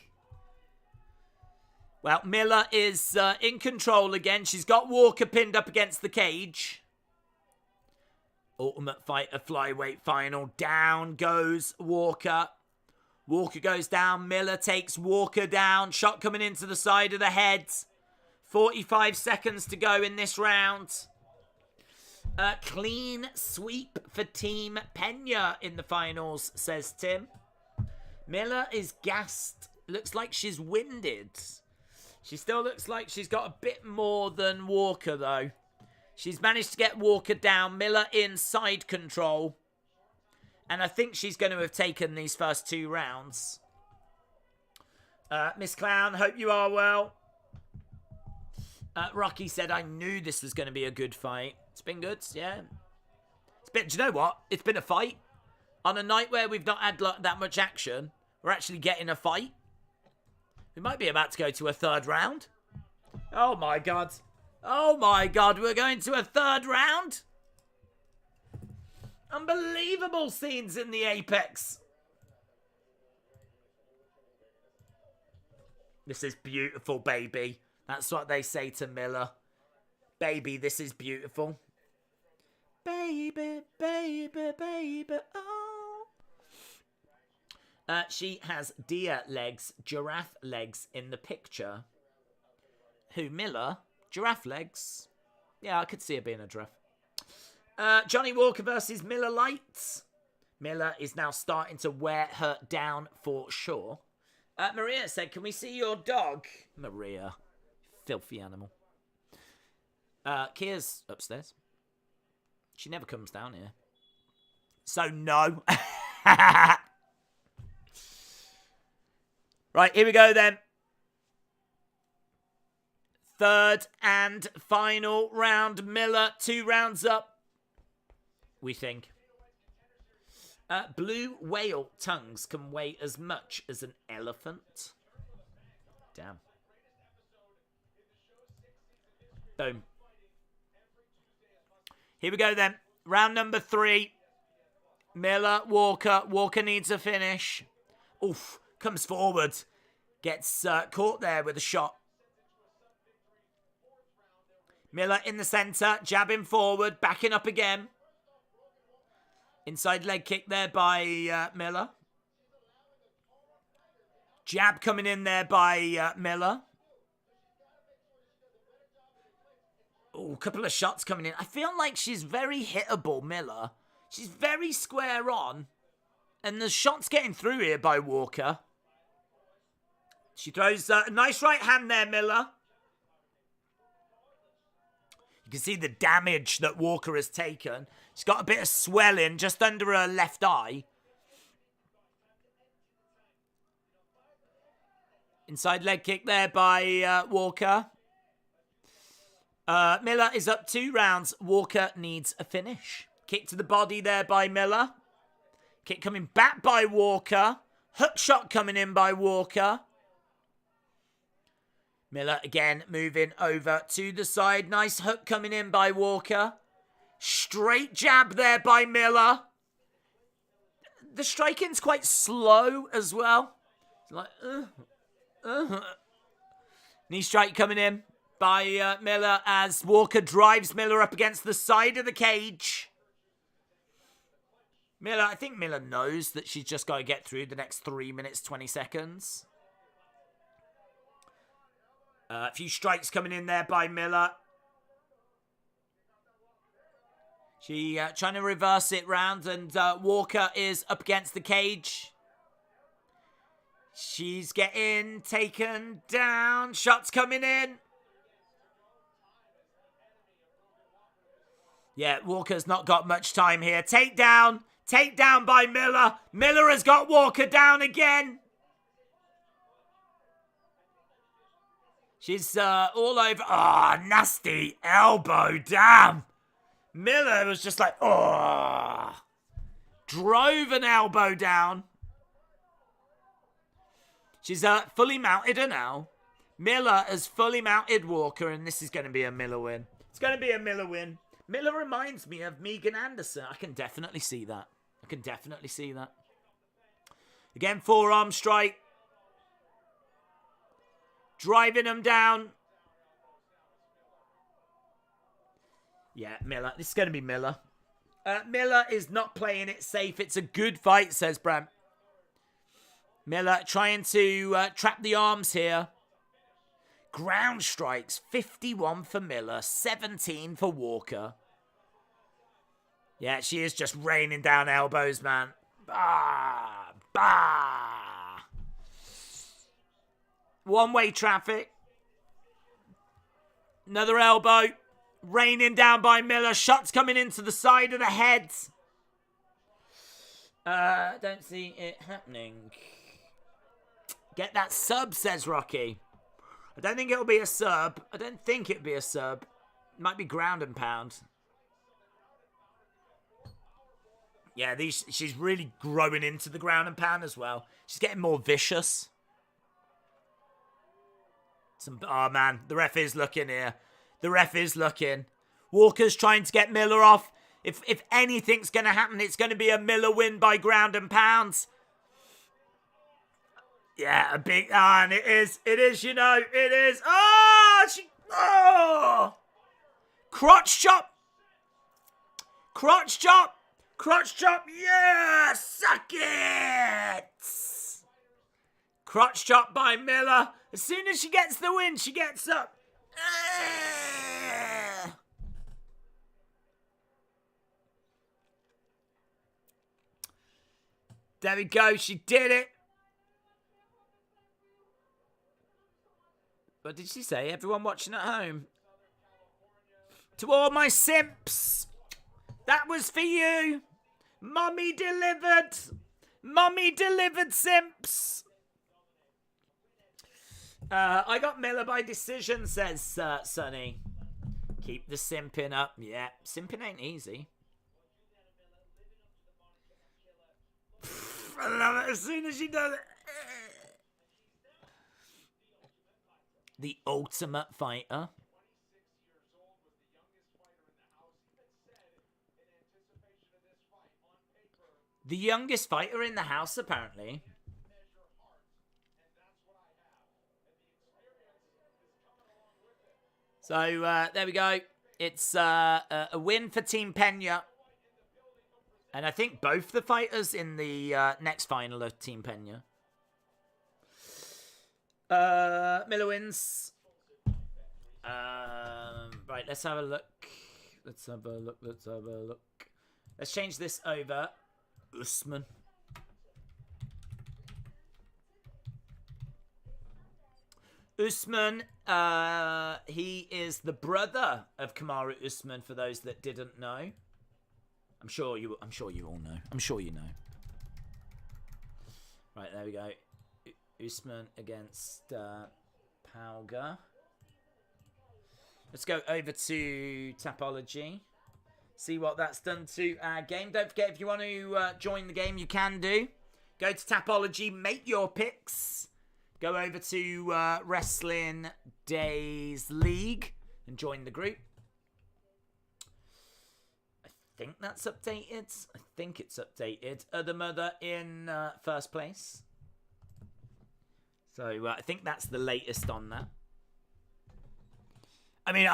Well, Miller is in control again. She's got Walker pinned up against the cage. Ultimate Fighter flyweight final. Down goes Walker. Walker goes down. Miller takes Walker down. Shot coming into the side of the head. 45 seconds to go in this round. Clean sweep for Team Pena in the finals, says Tim. Miller is gassed. Looks like she's winded. She still looks like she's got a bit more than Walker, though. She's managed to get Walker down. Miller in side control. And I think she's going to have taken these first 2 rounds. Miss Clown, hope you are well. Rocky said, I knew this was going to be a good fight. It's been good, yeah. Do you know what? It's been a fight. On a night where we've not had that much action, we're actually getting a fight. We might be about to go to a 3rd round. Oh my God. Oh my God, we're going to a 3rd round? Unbelievable scenes in the Apex. This is beautiful, baby. That's what they say to Miller. Baby, this is beautiful. Baby, baby, baby, oh. She has deer legs, giraffe legs in the picture. Who, Miller? Giraffe legs? Yeah, I could see her being a giraffe. Johnny Walker versus Miller Light. Miller is now starting to wear her down for sure. Maria said, can we see your dog? Maria. Filthy animal. Kia's upstairs. She never comes down here. So no. Right, here we go then. 3rd and final round. Miller, 2 rounds up. We think. Blue whale tongues can weigh as much as an elephant. Damn. Boom. Here we go then. Round number 3. Miller, Walker. Walker needs a finish. Oof. Comes forward. Gets caught there with a shot. Miller in the centre. Jabbing forward. Backing up again. Inside leg kick there by Miller. Jab coming in there by Miller. Oh, a couple of shots coming in. I feel like she's very hittable, Miller. She's very square on. And the shots getting through here by Walker. She throws a nice right hand there, Miller. You can see the damage that Walker has taken. She's got a bit of swelling just under her left eye. Inside leg kick there by Walker. Miller is up 2 rounds. Walker needs a finish. Kick to the body there by Miller. Kick coming back by Walker. Hook shot coming in by Walker. Miller again moving over to the side. Nice hook coming in by Walker. Straight jab there by Miller. The striking's quite slow as well. It's like, knee strike coming in by Miller as Walker drives Miller up against the side of the cage. Miller, I think Miller knows that she's just got to get through the next 3 minutes, 20 seconds. A few strikes coming in there by Miller. She trying to reverse it round, and Walker is up against the cage. She's getting taken down. Shots coming in. Yeah, Walker's not got much time here. Takedown. Takedown by Miller. Miller has got Walker down again. She's all over. Oh, nasty elbow. Damn. Miller was just like, oh. Drove an elbow down. She's fully mounted her now. Miller has fully mounted Walker, and this is going to be a Miller win. It's going to be a Miller win. Miller reminds me of Megan Anderson. I can definitely see that. I can definitely see that. Again, forearm strike. Driving him down. Yeah, Miller. This is going to be Miller. Miller is not playing it safe. It's a good fight, says Bram. Miller trying to trap the arms here. Ground strikes, 51 for Miller, 17 for Walker. Yeah, she is just raining down elbows, man. Bah! Bah! One-way traffic. Another elbow. Raining down by Miller. Shots coming into the side of the head. Don't see it happening. Get that sub, says Rocky. I don't think it'll be a sub. I don't think it'll be a sub. It might be ground and pound. Yeah, she's really growing into the ground and pound as well. She's getting more vicious. Oh, man. The ref is looking here. The ref is looking. Walker's trying to get Miller off. If anything's going to happen, it's going to be a Miller win by ground and pounds. Yeah, a big... and it is, you know. It is. Oh! Crotch chop. Crotch chop. Crotch chop. Yeah! Suck it! Crotch chop by Miller. As soon as she gets the win, she gets up. There we go. She did it. What did she say? Everyone watching at home. To all my simps. That was for you. Mommy delivered. Mommy delivered, simps. I got Miller by decision, says Sonny. Keep the simping up. Yeah, simping ain't easy. I love it as soon as she does it. The Ultimate Fighter. The youngest fighter in the house, apparently. So, there we go. It's a win for Team Pena. And I think both the fighters in the next final are Team Pena. Miller wins. Right, let's have a look. Let's have a look. Let's change this over. Usman. Usman, he is the brother of Kamaru Usman, for those that didn't know. I'm sure you all know. I'm sure you know. Right, there we go. Usman against Pauga. Let's go over to Tapology. See what that's done to our game. Don't forget, if you want to join the game, you can do. Go to Tapology, make your picks. Go over to Wrestling Days League and join the group. I think that's updated. I think it's updated. Other Mother in first place. So I think that's the latest on that. I mean,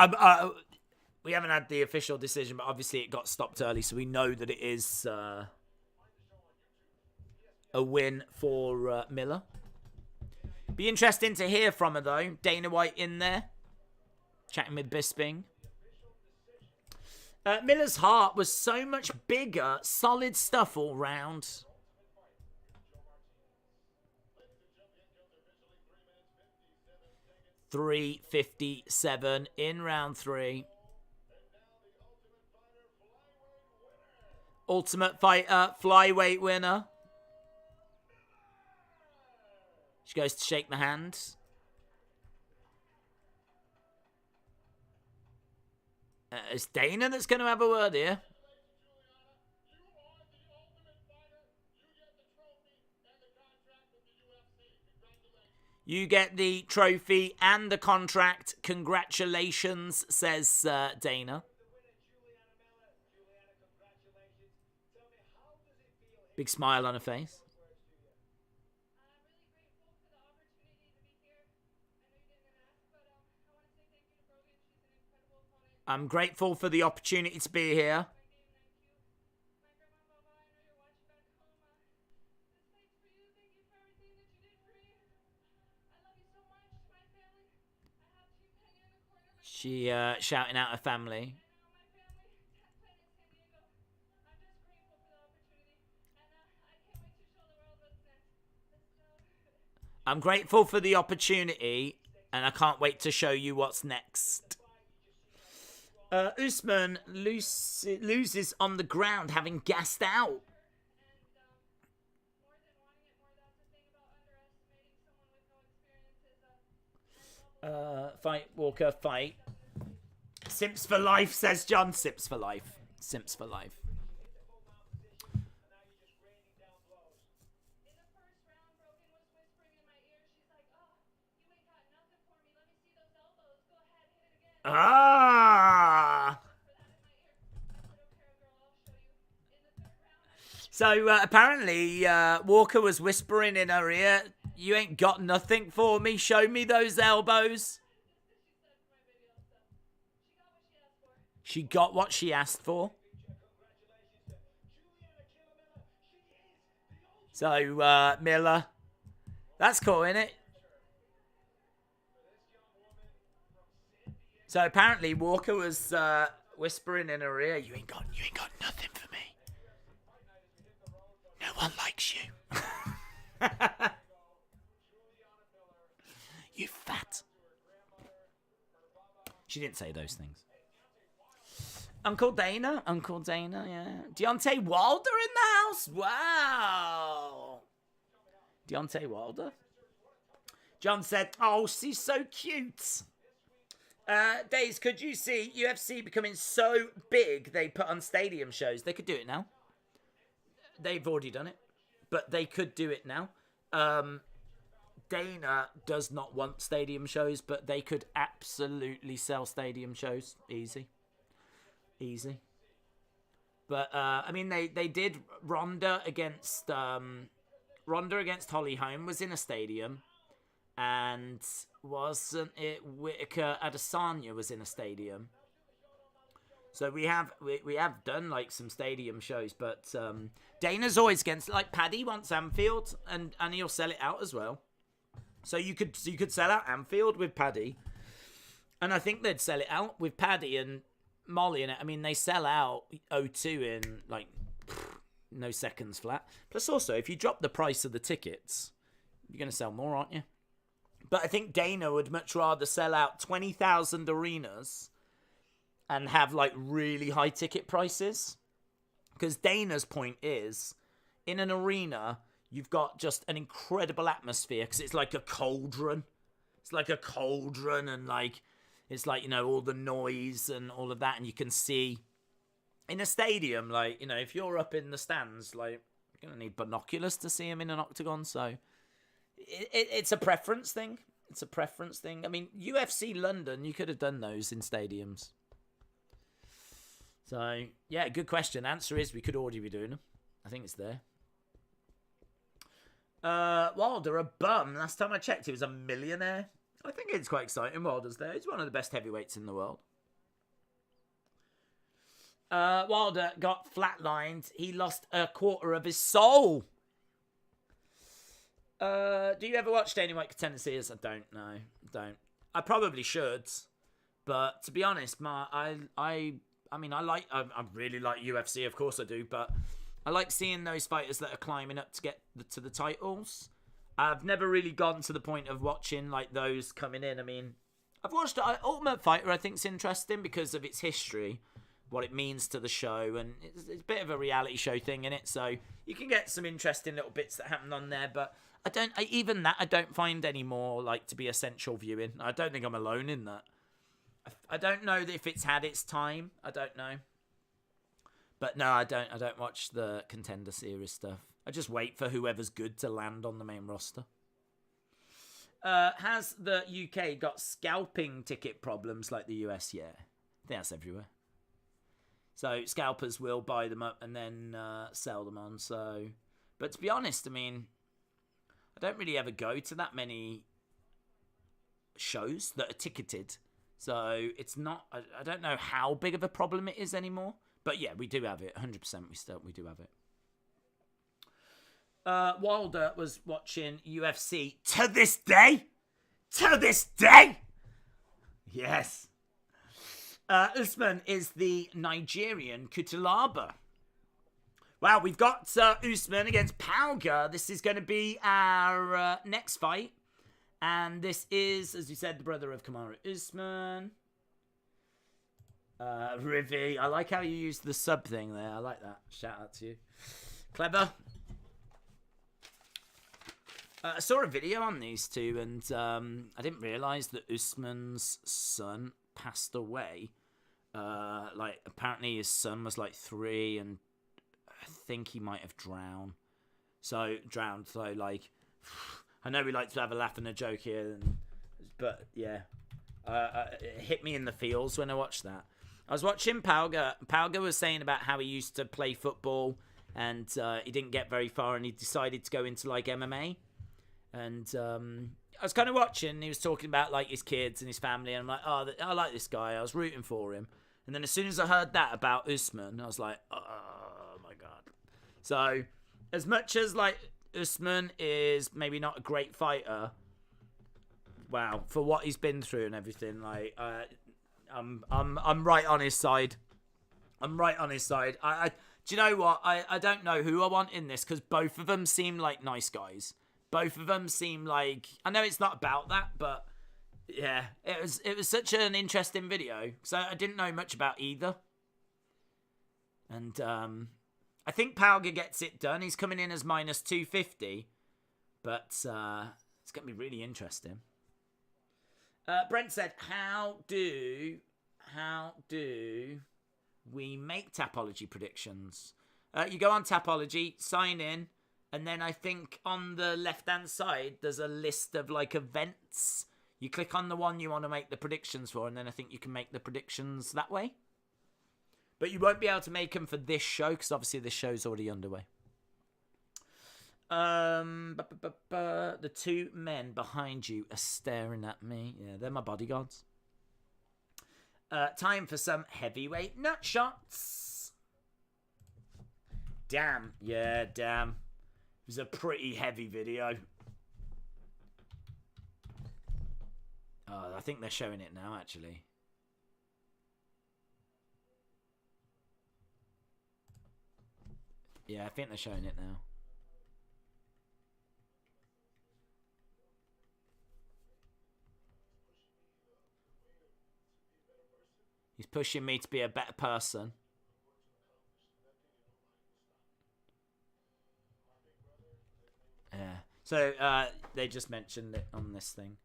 we haven't had the official decision, but obviously it got stopped early, so we know that it is a win for Miller. Be interesting to hear from her, though. Dana White in there, chatting with Bisping. Miller's heart was so much bigger. Solid stuff all round. $3.57 in round 3. Ultimate Fighter, flyweight winner. She goes to shake my hand. It's Dana that's going to have a word here. You get the trophy and the contract. Congratulations, says Dana. Big smile on her face. I'm grateful for the opportunity to be here. She shouting out her family. I'm grateful for the opportunity, and I can't wait to show you what's next. Usman loses on the ground, having gassed out. Fight, Walker, fight. Simps for life, says John. Simps for life. Simps for life. Ah! So apparently Walker was whispering in her ear, "You ain't got nothing for me. Show me those elbows." She got what she asked for. So Miller, that's cool, isn't it? So apparently Walker was whispering in her ear, "You ain't got nothing for me. No one likes you. You fat." She didn't say those things. Uncle Dana, yeah. Deontay Wilder in the house. Wow. Deontay Wilder. John said, "Oh, she's so cute." Days, could you see UFC becoming so big they put on stadium shows? They could do it now. They've already done it, but they could do it now. Dana does not want stadium shows, but they could absolutely sell stadium shows. Easy. But I mean, they did Ronda against Holly Holm was in a stadium, and wasn't it Whitaker Adesanya was in a stadium? So we have done like some stadium shows, but Dana's always against, like, Paddy wants Anfield, and he'll sell it out as well. So you could sell out Anfield with Paddy, and I think they'd sell it out with Paddy and Molly in it. I mean, they sell out O2 in like no seconds flat. Plus, also, if you drop the price of the tickets, you're going to sell more, aren't you? But I think Dana would much rather sell out 20,000 arenas and have like really high ticket prices. Because Dana's point is, in an arena, you've got just an incredible atmosphere because it's like a cauldron. It's like a cauldron, and like it's like, you know, all the noise and all of that, and you can see in a stadium, like, you know, if you're up in the stands, like, you're gonna need binoculars to see him in an octagon. So it's a preference thing. It's a preference thing. I mean, UFC London, you could have done those in stadiums. So, yeah, good question. Answer is we could already be doing them. I think it's there. Wilder, a bum. Last time I checked, he was a millionaire. I think it's quite exciting. Wilder's there. He's one of the best heavyweights in the world. Wilder got flatlined. He lost a quarter of his soul. Do you ever watch Dana White Contender Series? I don't know. I probably should, but to be honest, I really like UFC, of course I do, but I like seeing those fighters that are climbing up to get to the titles. I've never really gotten to the point of watching like those coming in. I mean, I've watched Ultimate Fighter. I think it's interesting because of its history, what it means to the show, and it's a bit of a reality show thing in it, so you can get some interesting little bits that happen on there, but I don't find any more like to be essential viewing. I don't think I'm alone in that. I don't know if it's had its time. I don't know. But no, I don't watch the Contender Series stuff. I just wait for whoever's good to land on the main roster. Has the UK got scalping ticket problems like the US? Yeah. I think that's everywhere. So scalpers will buy them up and then sell them on. So, but to be honest, I mean, I don't really ever go to that many shows that are ticketed. So it's not, I don't know how big of a problem it is anymore. But yeah, we do have it. 100% we do have it. Wilder was watching UFC to this day. To this day! Yes. Usman is the Nigerian Kutalaba. Wow, we've got Usman against Pauga. This is going to be our next fight. And this is, as you said, the brother of Kamaru Usman. Rivi. I like how you used the sub thing there. I like that. Shout out to you. Clever. I saw a video on these two, and I didn't realise that Usman's son passed away. Like, apparently his son was like 3, and I think he might have drowned. So, like, I know we like to have a laugh and a joke here, but yeah. It hit me in the feels when I watched that. I was watching Pauga. Pauga was saying about how he used to play football, and he didn't get very far, and he decided to go into, like, MMA. And I was kind of watching, he was talking about, like, his kids and his family, and I'm like, oh, I like this guy. I was rooting for him. And then as soon as I heard that about Usman, I was like, oh, my God. So, as much as, like, Usman is maybe not a great fighter, wow, for what he's been through and everything, like, I'm right on his side. I'm right on his side. Do you know what? I don't know who I want in this, because both of them seem like nice guys. Both of them seem like, I know it's not about that, but yeah, it was such an interesting video. So I didn't know much about either. And I think Pauga gets it done. He's coming in as minus 250, but it's going to be really interesting. Brent said, how do we make Tapology predictions? You go on Tapology, sign in, and then I think on the left-hand side, there's a list of, like, events. You click on the one you want to make the predictions for, and then I think you can make the predictions that way. But you won't be able to make them for this show, because obviously this show's already underway. The two men behind you are staring at me. Yeah, they're my bodyguards. Time for some heavyweight nut shots. Damn. Yeah, damn. It was a pretty heavy video. Oh, I think they're showing it now, actually. Yeah, I think they're showing it now. He's pushing me to be a better person. Yeah. So, they just mentioned it on this thing.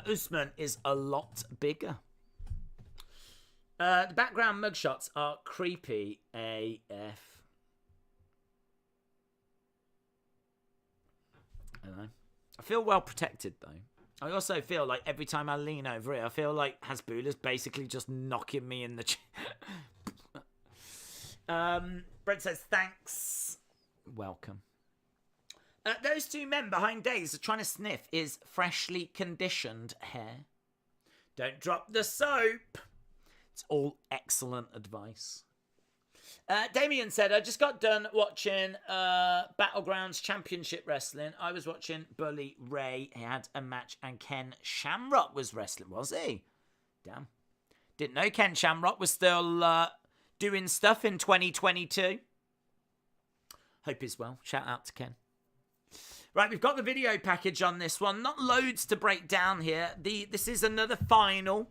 Usman is a lot bigger. The background mugshots are creepy AF. I don't know. I feel well protected, though. I also feel like every time I lean over it, I feel like Hasbulla's basically just knocking me in the Brent says, thanks. Welcome. Those two men behind Days are trying to sniff his freshly conditioned hair. Don't drop the soap. It's all excellent advice. Damien said, I just got done watching Battlegrounds Championship Wrestling. I was watching Bully Ray. He had a match and Ken Shamrock was wrestling, was he? Damn. Didn't know Ken Shamrock was still doing stuff in 2022. Hope he's well. Shout out to Ken. Right, we've got the video package on this one. Not loads to break down here. This is another final.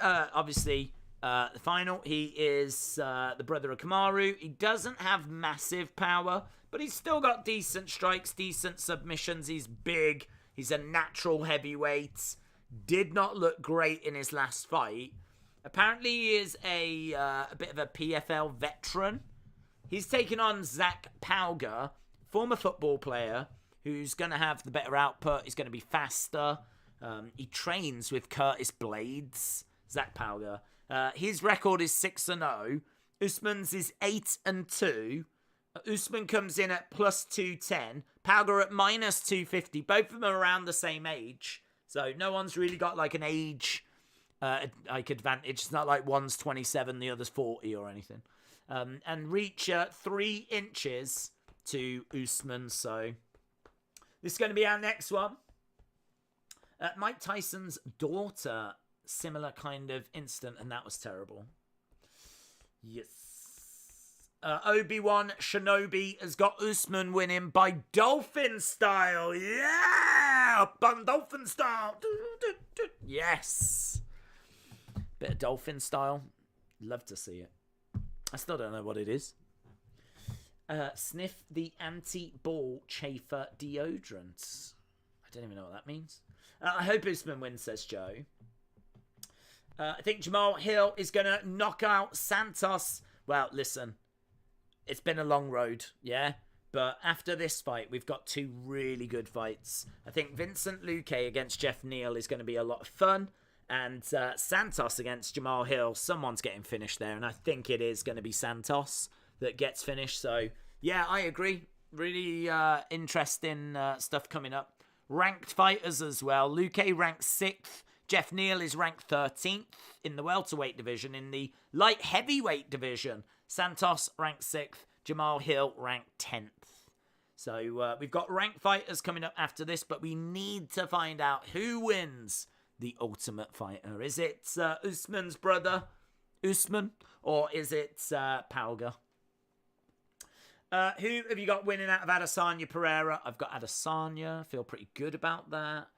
Obviously, the final, he is the brother of Kamaru. He doesn't have massive power, but he's still got decent strikes, decent submissions. He's big. He's a natural heavyweight. Did not look great in his last fight. Apparently, he is a bit of a PFL veteran. He's taken on Zach Pauga, former football player, who's going to have the better output. He's going to be faster. He trains with Curtis Blades, Zach Pauga. His record is 6-0. Usman's is 8-2. Usman comes in at plus 210. Pauga at minus 250. Both of them are around the same age. So no one's really got like an age advantage. It's not like one's 27, the other's 40 or anything. and reach 3 inches to Usman. So this is going to be our next one. Mike Tyson's daughter, similar kind of incident, and that was terrible. Yes. Obi-Wan Shinobi has got Usman winning by dolphin style. Yeah! Dolphin style. Yes. Bit of dolphin style. Love to see it. I still don't know what it is. Sniff the anti-ball chafer deodorant. I don't even know what that means. I hope Usman wins, says Joe. I think Jamal Hill is going to knock out Santos. Well, listen. It's been a long road, yeah? But after this fight, we've got 2 really good fights. I think Vincent Luque against Jeff Neal is going to be a lot of fun. And Santos against Jamal Hill, someone's getting finished there. And I think it is going to be Santos that gets finished. So, yeah, I agree. Really interesting stuff coming up. Ranked fighters as well. Luque ranked 6th. Jeff Neal is ranked 13th in the welterweight division. In the light heavyweight division, Santos ranked 6th. Jamal Hill ranked 10th. So we've got ranked fighters coming up after this, but we need to find out who wins the Ultimate Fighter. Is it Usman's brother, Usman, or is it Pauga? Who have you got winning out of Adesanya Pereira? I've got Adesanya. Feel pretty good about that.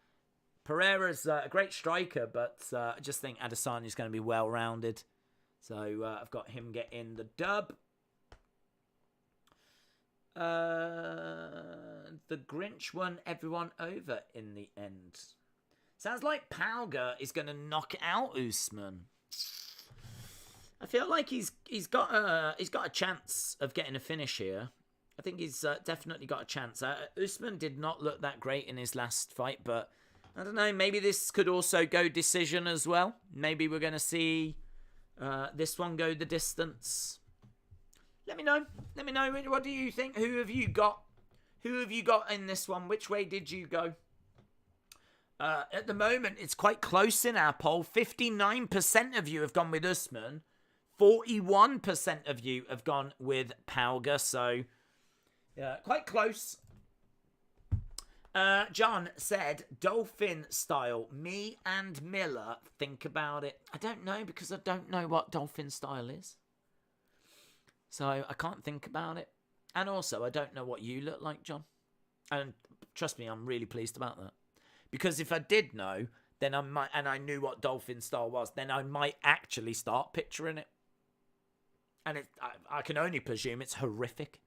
Pereira's a great striker, but I just think Adesanya's going to be well-rounded. So I've got him getting the dub. The Grinch won everyone over in the end. Sounds like Pauga is going to knock out Usman. I feel like he's got a chance of getting a finish here. I think he's definitely got a chance. Usman did not look that great in his last fight, but I don't know. Maybe this could also go decision as well. Maybe we're going to see this one go the distance. Let me know. Let me know. What do you think? Who have you got? Who have you got in this one? Which way did you go? At the moment, it's quite close in our poll. 59% of you have gone with Usman. 41% of you have gone with Pauga. So, quite close. John said, dolphin style. Me and Miller think about it. I don't know because I don't know what dolphin style is. So I can't think about it. And also, I don't know what you look like, John. And trust me, I'm really pleased about that. Because if I did know, then I might, and I knew what dolphin style was, then I might actually start picturing it. And I can only presume it's horrific.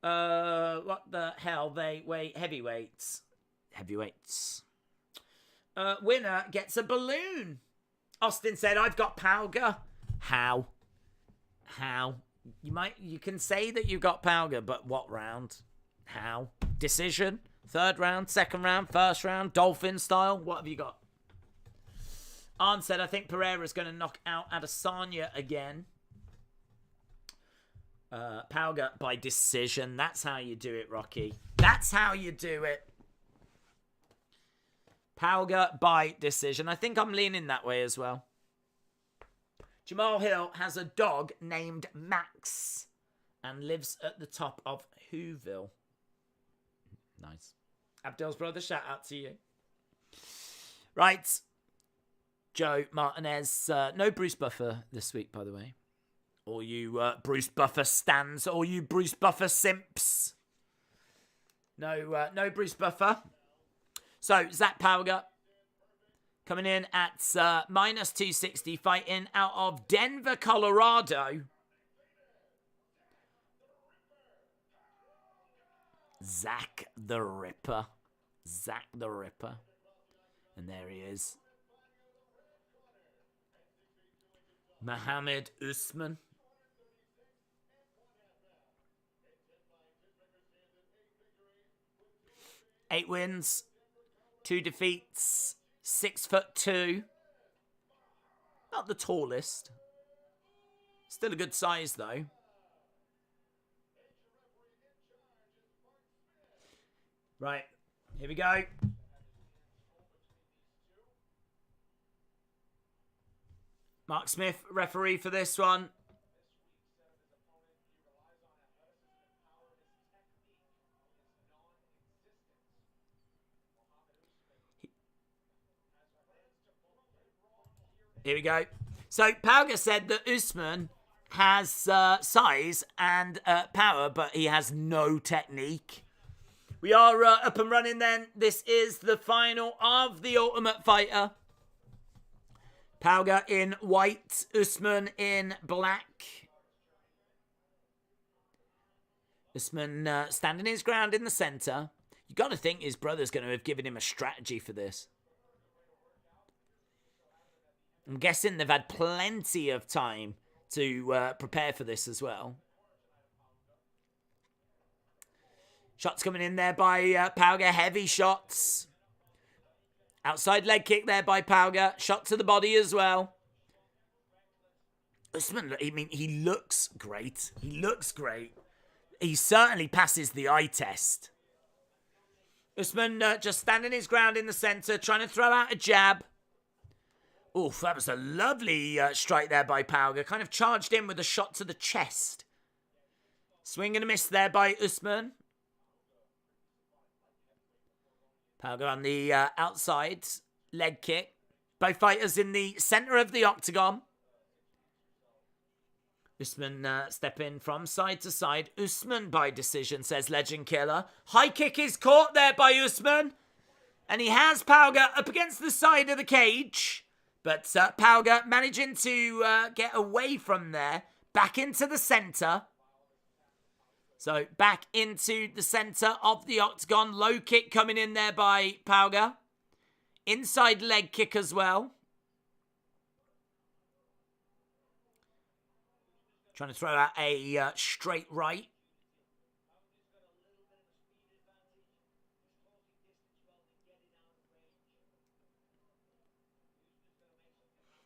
What the hell? They weigh heavyweights. Heavyweights. Winner gets a balloon. Austin said, I've got Pauga. How? You can say that you got Pauga, but what round? How? Decision? 3rd round? 2nd round? 1st round? Dolphin style? What have you got? Arn said, I think Pereira's going to knock out Adesanya again. Pauga by decision. That's how you do it, Rocky. That's how you do it. Pauga by decision. I think I'm leaning that way as well. Jamal Hill has a dog named Max and lives at the top of Whoville. Nice. Abdel's brother, shout out to you. Right. Joe Martinez. No Bruce Buffer this week, by the way. All you Bruce Buffer stans. All you Bruce Buffer simps. No Bruce Buffer. So, Zach Pauga. Coming in at minus 260, fighting out of Denver, Colorado. Zach the Ripper. Zach the Ripper. And there he is. Mohammed Usman. Eight wins. 2 defeats. 6'2". Not the tallest. Still a good size, though. Right. Here we go. Mark Smith, referee for this one. Here we go. So Pauga said that Usman has size and power, but he has no technique. We are up and running then. This is the final of the Ultimate Fighter. Pauga in white, Usman in black. Usman standing his ground in the centre. You got to think his brother's going to have given him a strategy for this. I'm guessing they've had plenty of time to prepare for this as well. Shots coming in there by Pauga. Heavy shots. Outside leg kick there by Pauga. Shot to the body as well. Usman, I mean, he looks great. He looks great. He certainly passes the eye test. Usman just standing his ground in the centre, trying to throw out a jab. Oof, that was a lovely strike there by Pauga. Kind of charged in with a shot to the chest. Swing and a miss there by Usman. Pauga on the outside. Leg kick. Both fighters in the centre of the octagon. Usman stepping from side to side. Usman by decision, says Legend Killer. High kick is caught there by Usman. And he has Pauga up against the side of the cage. But Pauga managing to get away from there. Back into the centre. So back into the centre of the octagon. Low kick coming in there by Pauga. Inside leg kick as well. Trying to throw out a straight right.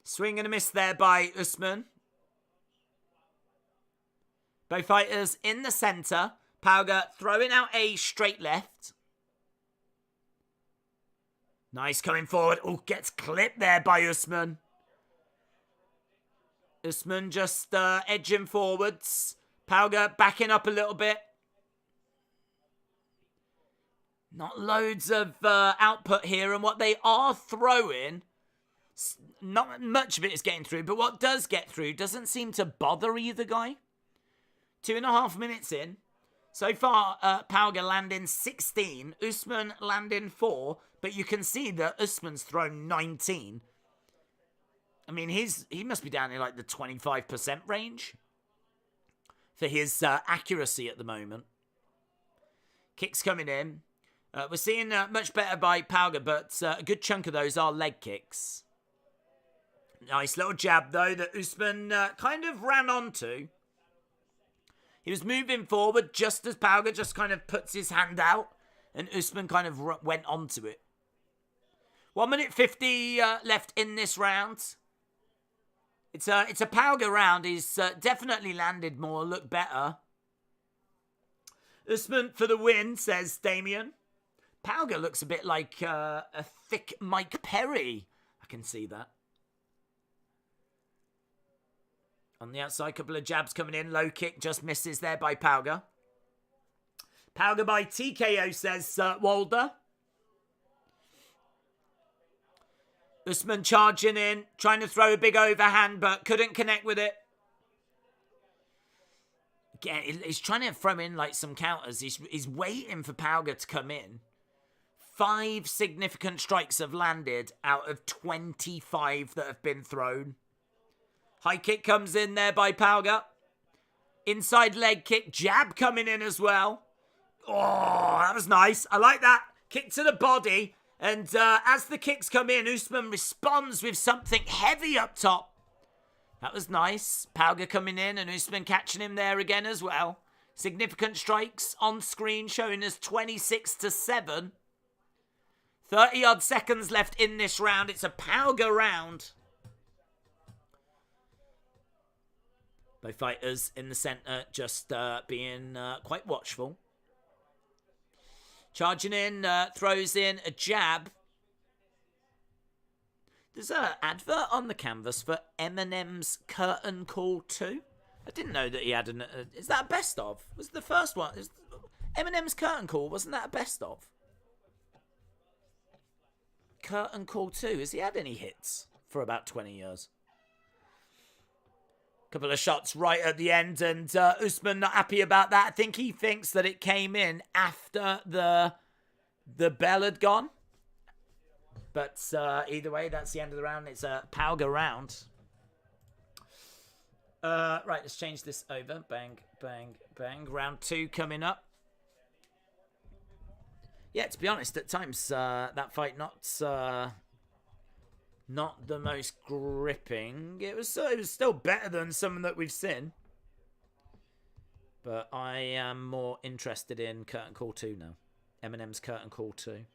Swing and a miss there by Usman. Both fighters in the centre. Pauga throwing out a straight left. Nice coming forward. Oh, gets clipped there by Usman. Usman just edging forwards. Pauga backing up a little bit. Not loads of output here. And what they are throwing, not much of it is getting through. But what does get through doesn't seem to bother either guy. 2.5 minutes in. So far, Pauga landing 16. Usman landing 4. But you can see that Usman's thrown 19. I mean, he must be down in like the 25% range for his accuracy at the moment. Kicks coming in. We're seeing much better by Pauga, but a good chunk of those are leg kicks. Nice little jab, though, that Usman kind of ran onto. He was moving forward just as Pauga just kind of puts his hand out, and Usman kind of went onto it. 1 minute 50 left in this round. It's a Pauga round. He's definitely landed more, looked better. Usman for the win, says Damien. Pauga looks a bit like a thick Mike Perry. I can see that. On the outside, couple of jabs coming in. Low kick just misses there by Pauga. Pauga by TKO, says Walder. Usman charging in, trying to throw a big overhand, but couldn't connect with it. Again, he's trying to throw in like some counters. He's waiting for Pauga to come in. 5 significant strikes have landed out of 25 that have been thrown. High kick comes in there by Pauga. Inside leg kick, jab coming in as well. Oh, that was nice. I like that. Kick to the body. And as the kicks come in, Usman responds with something heavy up top. That was nice. Pauga coming in and Usman catching him there again as well. Significant strikes on screen showing us 26-7. 30-odd seconds left in this round. It's a Pauga round. Both fighters in the centre just being quite watchful. Charging in, throws in a jab. There's an advert on the canvas for Eminem's Curtain Call 2. I didn't know that he had an... is that a best of? Was the first one... Eminem's Curtain Call, wasn't that a best of? Curtain Call 2. Has he had any hits for about 20 years? Couple of shots right at the end, and Usman not happy about that. I think he thinks that it came in after the bell had gone. But either way, that's the end of the round. It's a Pauga round. Right, let's change this over. Bang, bang, bang. Round 2 coming up. Yeah, to be honest, at times that fight not the most gripping. It was still better than some that we've seen. But I am more interested in Curtain Call 2 now. Eminem's Curtain Call 2.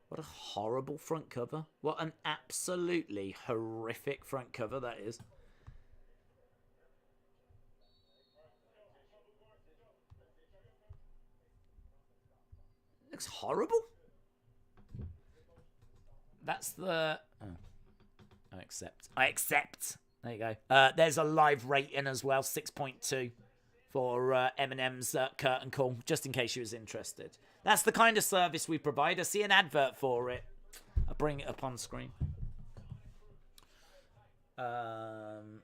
What a horrible front cover. What an absolutely horrific front cover that is. Looks horrible. That's the... Oh. I accept. There you go. There's a live rating as well. 6.2 for Eminem's Curtain Call. Just in case you was interested. That's the kind of service we provide. I see an advert for it. I'll bring it up on screen. Boom.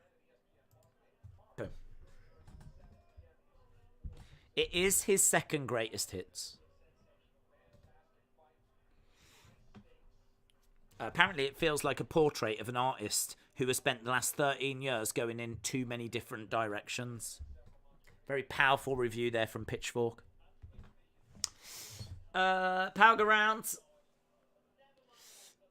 It is his second greatest hits. Apparently, it feels like a portrait of an artist who has spent the last 13 years going in too many different directions. Very powerful review there from Pitchfork. Pauga rounds.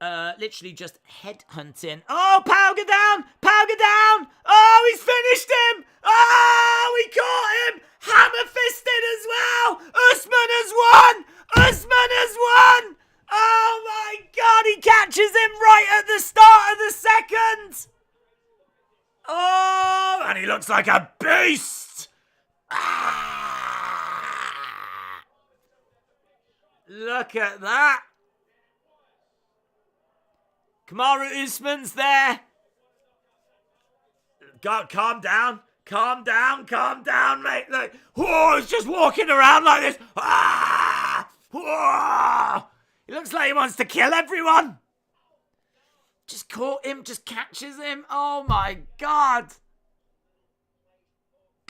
Literally just headhunting. Oh, Pauga down! Pauga down! Oh, he's finished him! Oh, we caught him! Hammer-fisted as well! Usman has won! Usman has won! Oh my God, he catches him right at the start of the second! Oh, and he looks like a beast! Ah! Look at that! Kamaru Usman's there. God, calm down. Calm down, mate. Look. Whoa, he's just walking around like this. Ah! Whoa! He looks like he wants to kill everyone. Just caught him, just catches him. Oh my God.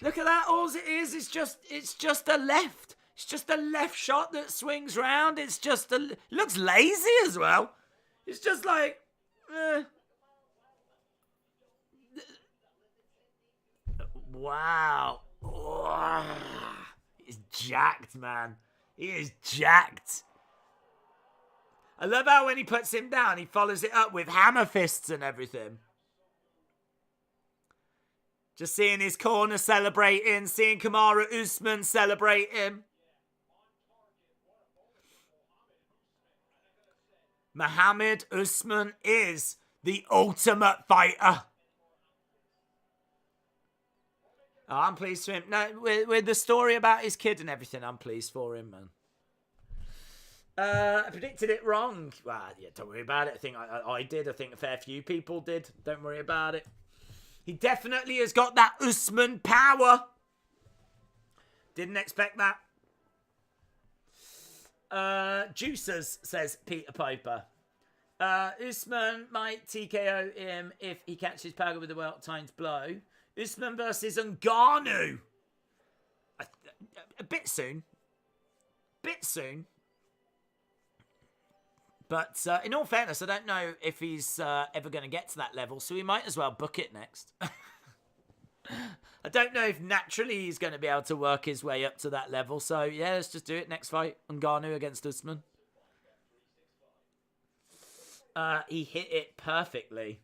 Look at that. All it is it's just a left. It's just a left shot that swings round. It's just it looks lazy as well. It's just like, wow. Oh, he's jacked, man. He is jacked. I love how when he puts him down, he follows it up with hammer fists and everything. Just seeing his corner celebrating, seeing Kamaru Usman celebrating. Muhammad Usman is the ultimate fighter. Oh, I'm pleased for him. No, with the story about his kid and everything, I'm pleased for him, man. I predicted it wrong. Well, yeah, don't worry about it. I think I did. I think a fair few people did. Don't worry about it. He definitely has got that Usman power. Didn't expect that. Juicers, says Peter Piper. Usman might TKO him if he catches Pauga with a well-timed blow. Usman versus Ngannou. A bit soon. But in all fairness, I don't know if he's ever going to get to that level, so we might as well book it next. I don't know if naturally he's going to be able to work his way up to that level, so yeah, let's just do it. Next fight, Ngannou against Usman. He hit it perfectly.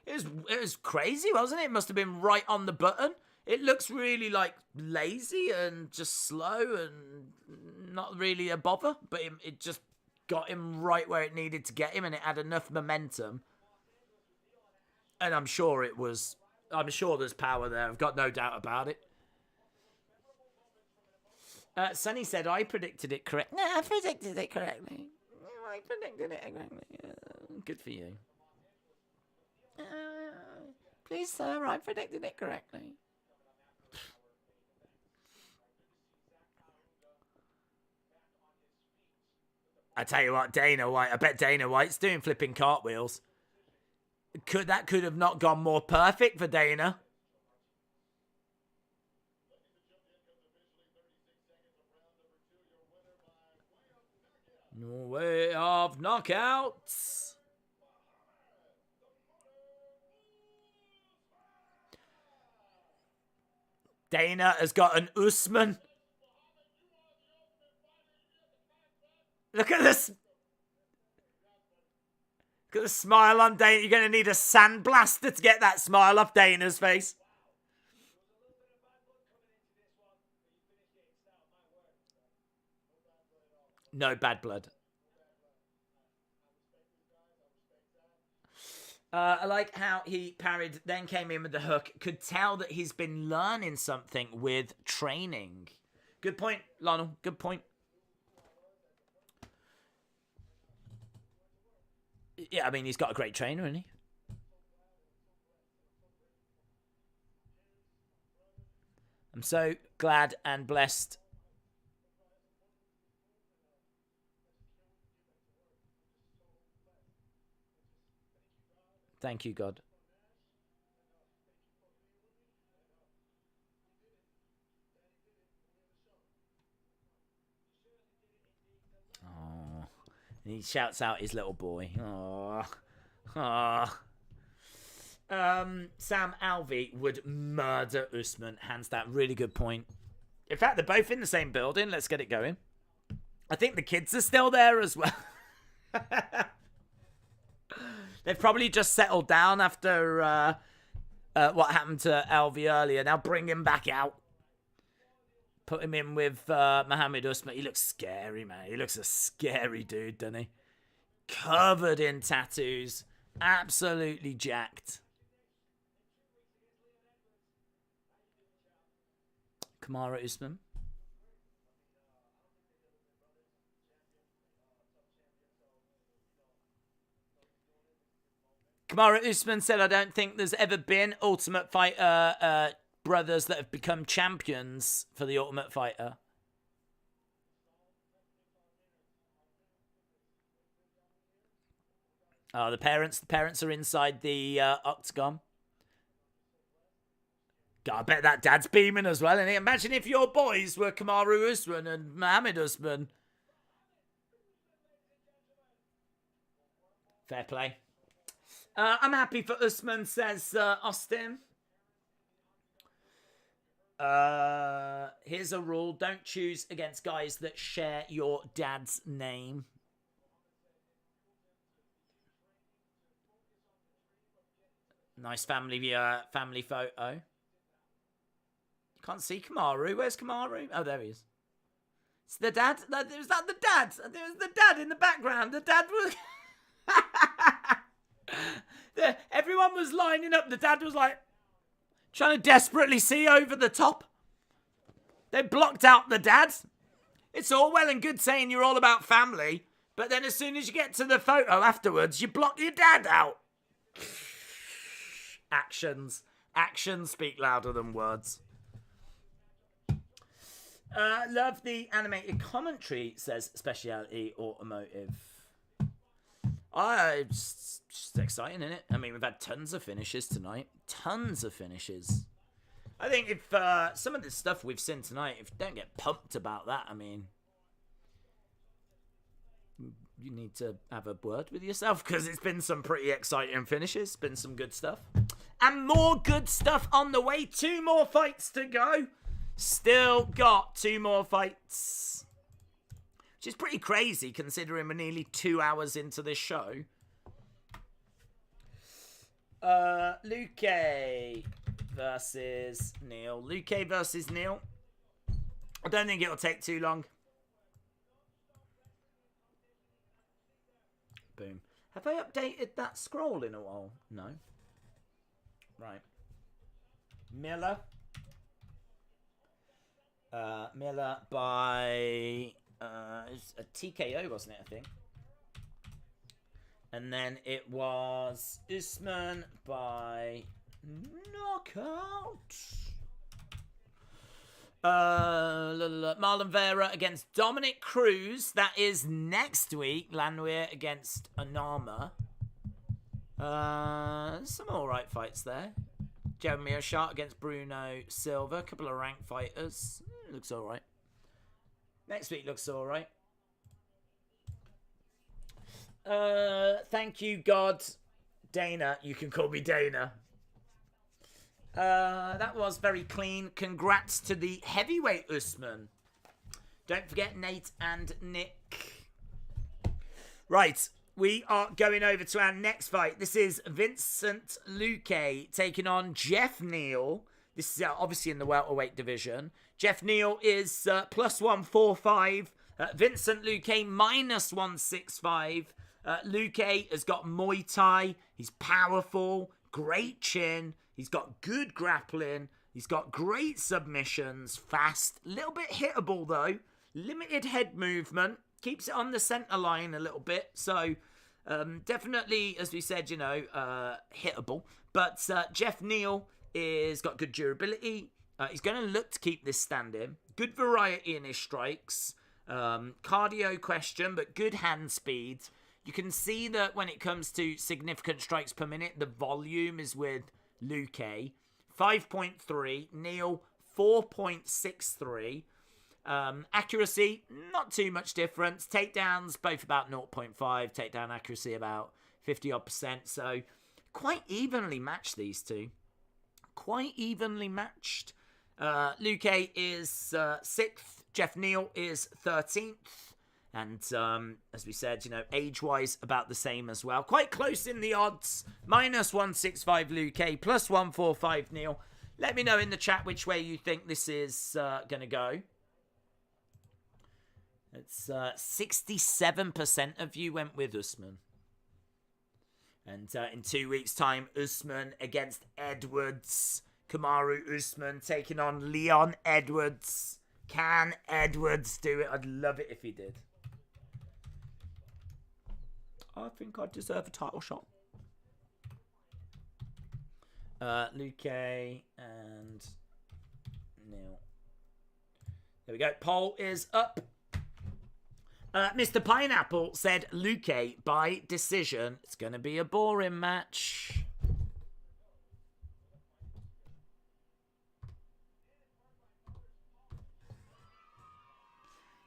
It was crazy, wasn't it? It must have been right on the button. It looks really like lazy and just slow and not really a bother, but it just got him right where it needed to get him, and it had enough momentum. And I'm sure there's power there. I've got no doubt about it. Sonny said, I predicted it correct. No, I predicted it correctly. I predicted it correctly. Good for you. Please, sir, I predicted it correctly. I tell you what, Dana White. I bet Dana White's doing flipping cartwheels. That could have not gone more perfect for Dana. No way of knockouts. Dana has got an Usman. Look at this. Look at the smile on Dana. You're going to need a sandblaster to get that smile off Dana's face. No bad blood. I like how he parried, then came in with the hook. Could tell that he's been learning something with training. Good point, Lionel. Good point. Yeah, I mean, he's got a great trainer, hasn't he? I'm so glad and blessed. Thank you, God. Oh, and he shouts out his little boy. Oh, oh. Sam Alvey would murder Usman. Hands down. Really good point. In fact, they're both in the same building. Let's get it going. I think the kids are still there as well. They've probably just settled down after what happened to Alvey earlier. Now bring him back out. Put him in with Mohammed Usman. He looks scary, man. He looks a scary dude, doesn't he? Covered in tattoos. Absolutely jacked. Kamaru Usman. Kamaru Usman said, I don't think there's ever been Ultimate Fighter brothers that have become champions for the Ultimate Fighter. Oh, the parents are inside the octagon. God, I bet that dad's beaming as well, isn't he? Imagine if your boys were Kamaru Usman and Mohammed Usman. Fair play. I'm happy for Usman, says Austin. Here's a rule. Don't choose against guys that share your dad's name. Nice family photo. Can't see Kamaru. Where's Kamaru? Oh, there he is. It's the dad. Was that the dad? There was the dad in the background. The dad was... Everyone was lining up. The dad was like trying to desperately see over the top. They blocked out the dad. It's all well and good saying you're all about family, but then as soon as you get to the photo afterwards, you block your dad out. Actions speak louder than words. Love the animated commentary, says Specialty Automotive. It's just exciting, isn't it? I mean, we've had tons of finishes tonight. Tons of finishes. I think if some of the stuff we've seen tonight, if you don't get pumped about that, I mean, you need to have a word with yourself, because it's been some pretty exciting finishes. Been some good stuff. And more good stuff on the way. 2 more fights to go. Still got 2 more fights. Which is pretty crazy considering we're nearly 2 hours into this show. Luque versus Neal. Luque versus Neal. I don't think it'll take too long. Boom. Have I updated that scroll in a while? No. Right. Miller. Miller by... it's a TKO, wasn't it, I think? And then it was Usman by knockout. Marlon Vera against Dominic Cruz. That is next week. Landwehr against Anama. Some alright fights there. Jeremy O'Sharp against Bruno Silva. A couple of ranked fighters. Looks alright. Next week looks alright. Thank you, God. Dana. You can call me Dana. That was very clean. Congrats to the heavyweight Usman. Don't forget Nate and Nick. Right. We are going over to our next fight. This is Vincent Luque taking on Jeff Neal. This is obviously in the welterweight division. Jeff Neal is plus 145. Vincent Luque minus 165. Luque has got Muay Thai. He's powerful. Great chin. He's got good grappling. He's got great submissions. Fast. A little bit hittable though. Limited head movement. Keeps it on the center line a little bit. So, definitely, as we said, hittable. But Jeff Neal is got good durability. He's going to look to keep this standing. Good variety in his strikes. Cardio question, but good hand speed. You can see that when it comes to significant strikes per minute, the volume is with Luque. 5.3. Neal, 4.63. Accuracy, not too much difference. Takedowns, both about 0.5. Takedown accuracy about 50-odd%. So, quite evenly matched, these two. Quite evenly matched. Luque is 6th. Jeff Neal is 13th. And, as we said, age-wise, about the same as well. Quite close in the odds. Minus 165 Luque, plus 145 Neal. Let me know in the chat which way you think this is going to go. It's 67% of you went with Usman. And in 2 weeks' time, Usman against Edwards. Kamaru Usman taking on Leon Edwards. Can Edwards do it? I'd love it if he did. I think I deserve a title shot. Luque and Neal. There we go. Poll is up. Mr. Pineapple said Luque by decision. It's going to be a boring match.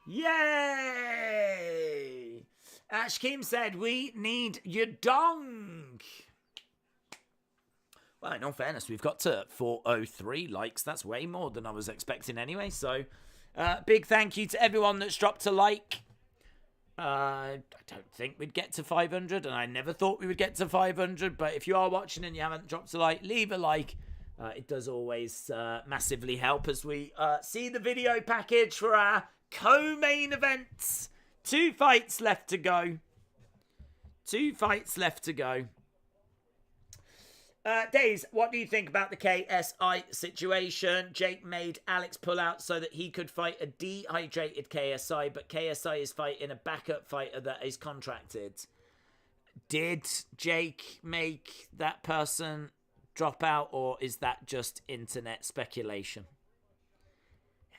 Yay! Ashkeem said, we need your dong. Well, in all fairness, we've got to 403 likes. That's way more than I was expecting anyway. So, big thank you to everyone that's dropped a like. I don't think we'd get to 500, and I never thought we would get to 500. But if you are watching and you haven't dropped a like, leave a like. It does always massively help as we see the video package for our co-main events. 2 fights left to go. 2 fights left to go. Days, what do you think about the KSI situation? Jake made Alex pull out so that he could fight a dehydrated KSI, but KSI is fighting a backup fighter that is contracted. Did Jake make that person drop out, or is that just internet speculation?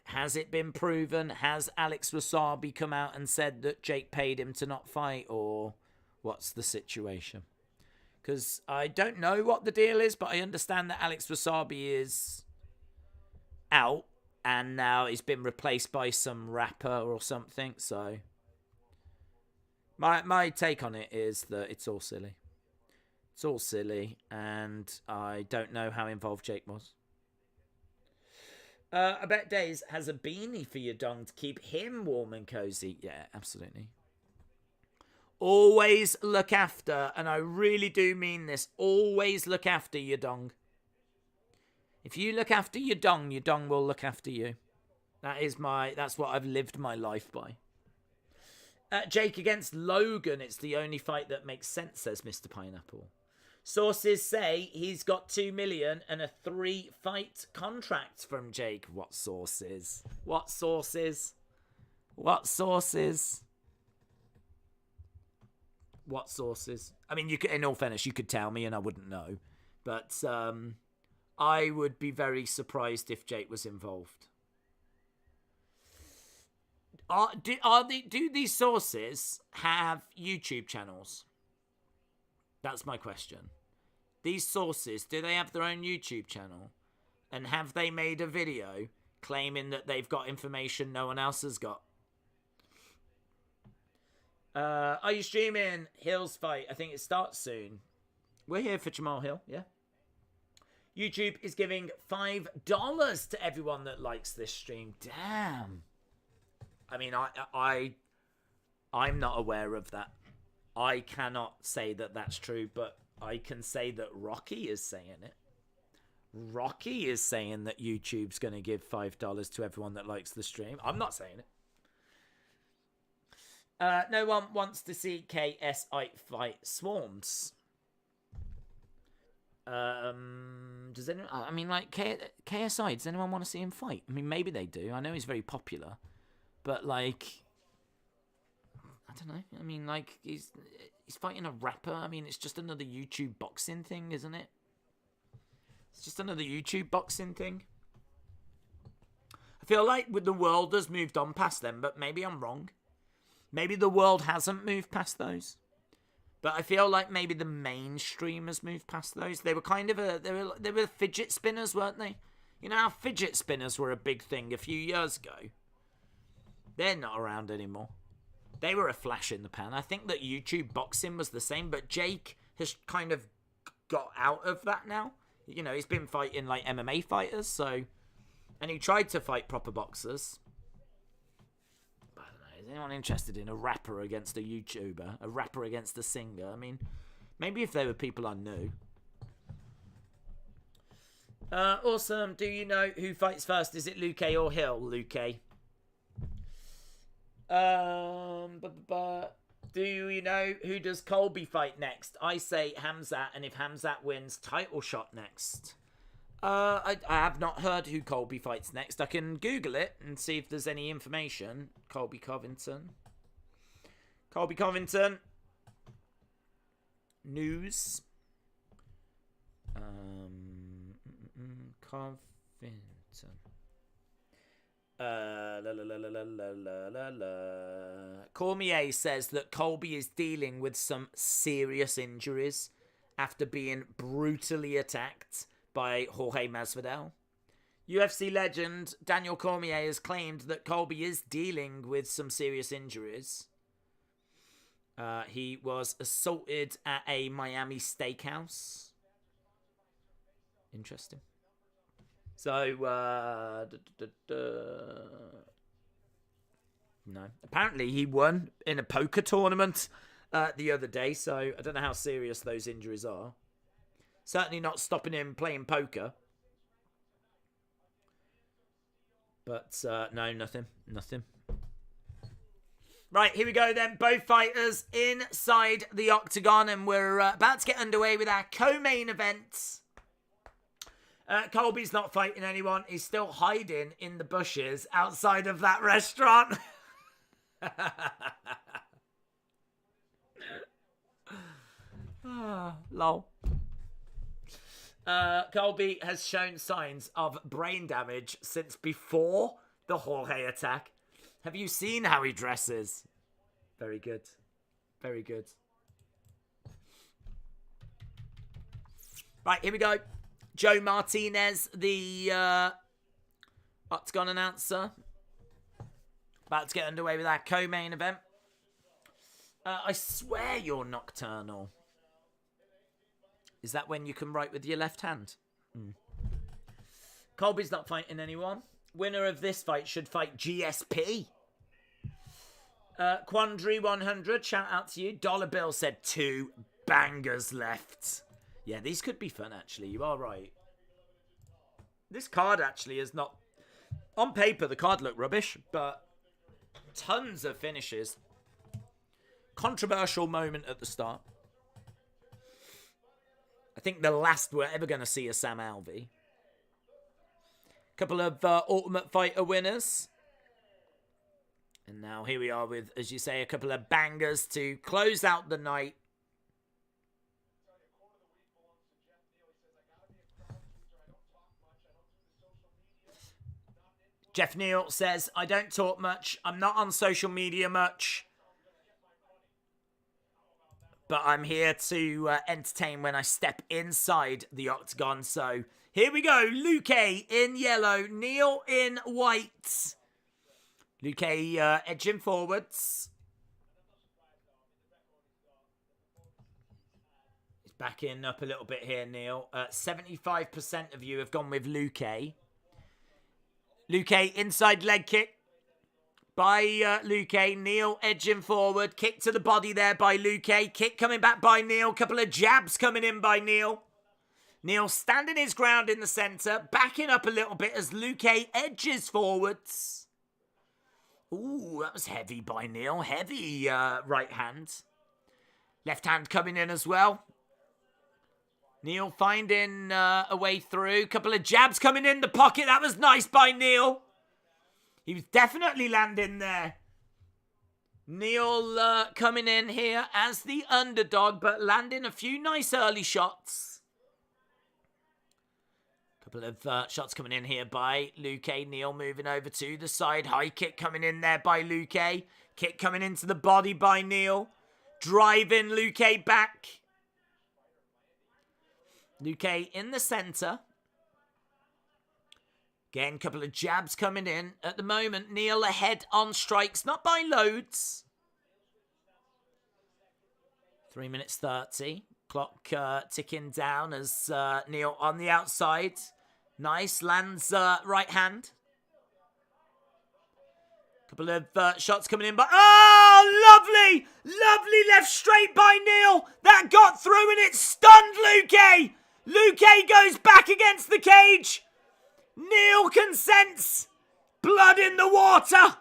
Has it been proven? Has Alex Wasabi come out and said that Jake paid him to not fight, or what's the situation? Because I don't know what the deal is, but I understand that Alex Wasabi is out and now he's been replaced by some rapper or something. So my take on it is that it's all silly. It's all silly, and I don't know how involved Jake was. I bet Days has a beanie for your dong to keep him warm and cozy. Yeah, absolutely. Always look after, and I really do mean this, always look after your dong. If you look after your dong will look after you. That's what I've lived my life by. Jake against Logan, it's the only fight that makes sense, says Mr. Pineapple. Sources say he's got 2 million and a 3-fight contract from Jake. What sources? What sources? What sources? What sources? I mean, you could, in all fairness, you could tell me and I wouldn't know. But I would be very surprised if Jake was involved. Do these sources have YouTube channels? That's my question. These sources, do they have their own YouTube channel? And have they made a video claiming that they've got information no one else has got? Are you streaming Hill's fight? I think it starts soon. We're here for Jamal Hill, yeah. YouTube is giving $5 to everyone that likes this stream. Damn. I mean, I'm not aware of that. I cannot say that that's true, but I can say that Rocky is saying it. Rocky is saying that YouTube's going to give $5 to everyone that likes the stream. I'm not saying it. No one wants to see KSI fight Swarms. Does anyone? I mean, like KSI. Does anyone want to see him fight? I mean, maybe they do. I know he's very popular, but like, I don't know. I mean, like he's fighting a rapper. I mean, it's just another YouTube boxing thing, isn't it? It's just another YouTube boxing thing. I feel like the world has moved on past them, but maybe I'm wrong. Maybe the world hasn't moved past those. But I feel like maybe the mainstream has moved past those. They were kind of they were fidget spinners, weren't they? You know how fidget spinners were a big thing a few years ago? They're not around anymore. They were a flash in the pan. I think that YouTube boxing was the same, but Jake has kind of got out of that now. You know, he's been fighting like MMA fighters, so... And he tried to fight proper boxers. But I don't know, is anyone interested in a rapper against a YouTuber? A rapper against a singer? I mean, maybe if they were people I knew. Awesome. Do you know who fights first? Is it Lukay or Hill? Lukay. Do you know who does Colby fight next? I say Hamzat, and if Hamzat wins, title shot next. I have not heard who Colby fights next. I can Google it and see if there's any information. Colby Covington. Colby Covington. News. Covington. Cormier says that Colby is dealing with some serious injuries after being brutally attacked by Jorge Masvidal. UFC legend Daniel Cormier has claimed that Colby is dealing with some serious injuries. He was assaulted at a Miami steakhouse. Interesting. So, no. Apparently he won in a poker tournament the other day, so I don't know how serious those injuries are. Certainly not stopping him playing poker. But, no, nothing. Nothing. Right, here we go then. Both fighters inside the octagon, and we're about to get underway with our co-main event. Colby's not fighting anyone. He's still hiding in the bushes outside of that restaurant. Lol. Colby has shown signs of brain damage since before the Jorge attack. Have you seen how he dresses? Very good. Very good. Right, here we go. Joe Martinez, the Octagon announcer. About to get underway with our co-main event. I swear you're nocturnal. Is that when you can write with your left hand? Colby's not fighting anyone. Winner of this fight should fight GSP. Quandary 100, shout out to you. Dollar Bill said 2 bangers left. Yeah, these could be fun, actually. You are right. This card actually is not... On paper, the card looked rubbish, but tons of finishes. Controversial moment at the start. I think the last we're ever going to see is Sam Alvey. Couple of Ultimate Fighter winners. And now here we are with, as you say, a couple of bangers to close out the night. Jeff Neal says, I don't talk much. I'm not on social media much. But I'm here to entertain when I step inside the octagon. So here we go. Luque in yellow. Neal in white. Luque edging forwards. He's backing up a little bit here, Neal. 75% of you have gone with Luque. Luque inside leg kick by Luque. Neal edging forward. Kick to the body there by Luque. Kick coming back by Neal. Couple of jabs coming in by Neal. Neal standing his ground in the centre. Backing up a little bit as Luque edges forwards. Ooh, that was heavy by Neal. Heavy right hand. Left hand coming in as well. Neal finding a way through. Couple of jabs coming in the pocket. That was nice by Neal. He was definitely landing there. Neal coming in here as the underdog, but landing a few nice early shots. Couple of shots coming in here by Luque. Neal moving over to the side. High kick coming in there by Luque. Kick coming into the body by Neal. Driving Luque back. Luque in the centre. Again, a couple of jabs coming in. At the moment, Neal ahead on strikes, not by loads. 3 minutes 30. Clock ticking down as Neal on the outside. Nice, lands right hand. Couple of shots coming in by... Oh, lovely! Lovely left straight by Neal. That got through and it stunned Luque. Luque goes back against the cage. Neal consents. Blood in the water.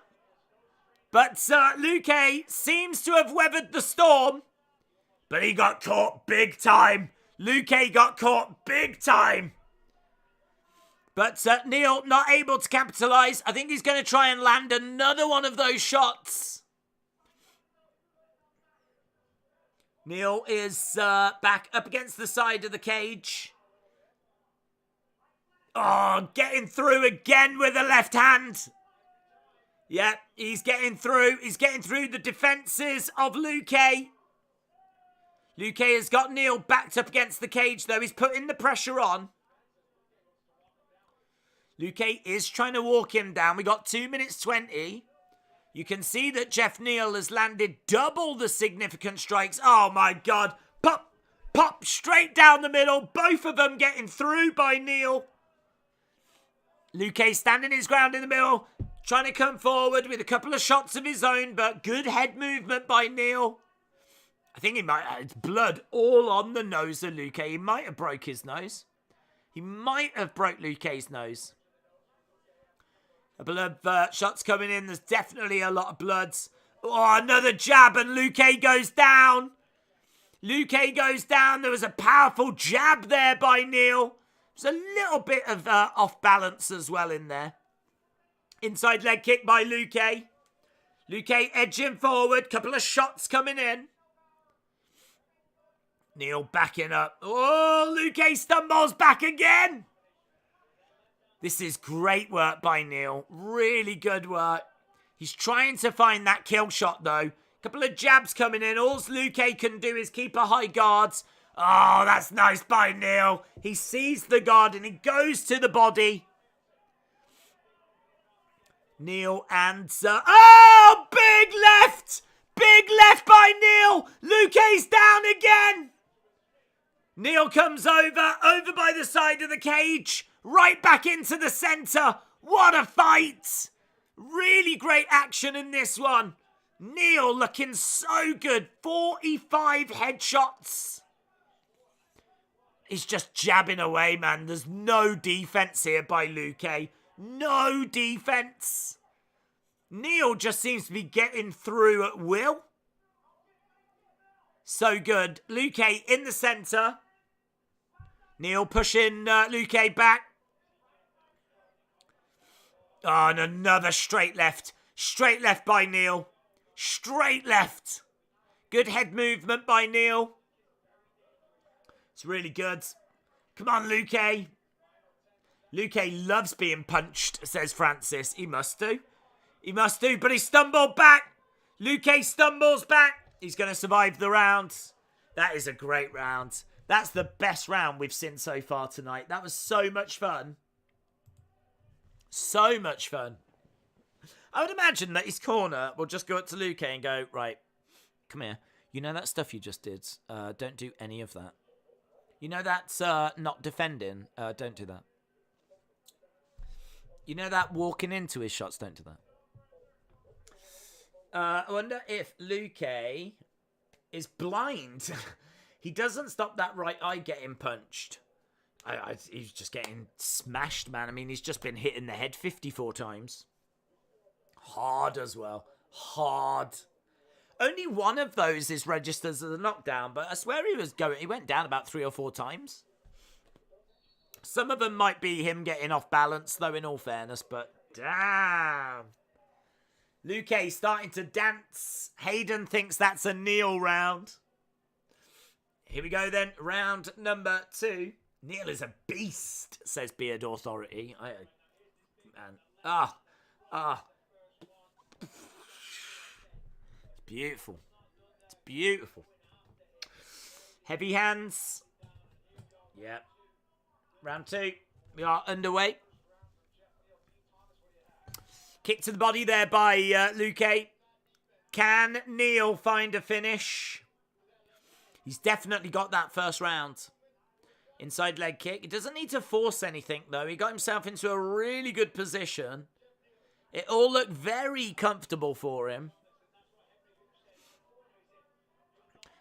But Luque seems to have weathered the storm. But he got caught big time. Luque got caught big time. But Neal not able to capitalise. I think he's going to try and land another one of those shots. Neal is back up against the side of the cage. Oh, getting through again with the left hand. Yeah, he's getting through. He's getting through the defences of Luque. Luque has got Neal backed up against the cage, though. He's putting the pressure on. Luque is trying to walk him down. We got 2 minutes 20. You can see that Jeff Neal has landed double the significant strikes. Oh, my God. Pop, pop, straight down the middle. Both of them getting through by Neal. Luque standing his ground in the middle. Trying to come forward with a couple of shots of his own, but good head movement by Neal. I think he might have blood all on the nose of Luque. He might have broke his nose. He might have broke Luque's nose. A couple of shots coming in. There's definitely a lot of bloods. Oh, another jab and Luque goes down. Luque goes down. There was a powerful jab there by Neal. There's a little bit of off balance as well in there. Inside leg kick by Luque. Luque edging forward. Couple of shots coming in. Neal backing up. Oh, Luque stumbles back again. This is great work by Neal. Really good work. He's trying to find that kill shot, though. Couple of jabs coming in. All Luque can do is keep a high guard. Oh, that's nice by Neal. He sees the guard and he goes to the body. Neal and... oh, big left! Big left by Neal! Luque's down again! Neal comes over by the side of the cage. Right back into the centre. What a fight! Really great action in this one. Neal looking so good. 45 headshots. He's just jabbing away, man. There's no defence here by Luque. No defence. Neal just seems to be getting through at will. So good. Luque in the centre. Neal pushing Luque back. Oh, and another straight left. Straight left by Neal. Straight left. Good head movement by Neal. It's really good. Come on, Luque. Luque loves being punched, says Francis. He must do. He must do, but he stumbled back. Luque stumbles back. He's going to survive the round. That is a great round. That's the best round we've seen so far tonight. That was so much fun. So much fun. I would imagine that his corner will just go up to Luque and go, right, come here. You know that stuff you just did? Don't do any of that. You know that's not defending? Don't do that. You know that walking into his shots? Don't do that. I wonder if Luque is blind. He doesn't stop that right eye getting punched. He's just getting smashed, man. I mean, he's just been hit in the head 54 times. Hard as well. Hard. Only one of those is registered as a knockdown, but I swear he went down about 3 or 4 times. Some of them might be him getting off balance, though, in all fairness, but damn. Luque starting to dance. Hayden thinks that's a Neal round. Here we go then. Round number 2. Neal is a beast, says Beard Authority. It's beautiful. It's beautiful. Heavy hands. Yep. Round 2. We are underway. Kick to the body there by Luque. Can Neal find a finish? He's definitely got that first round. Inside leg kick. He doesn't need to force anything, though. He got himself into a really good position. It all looked very comfortable for him.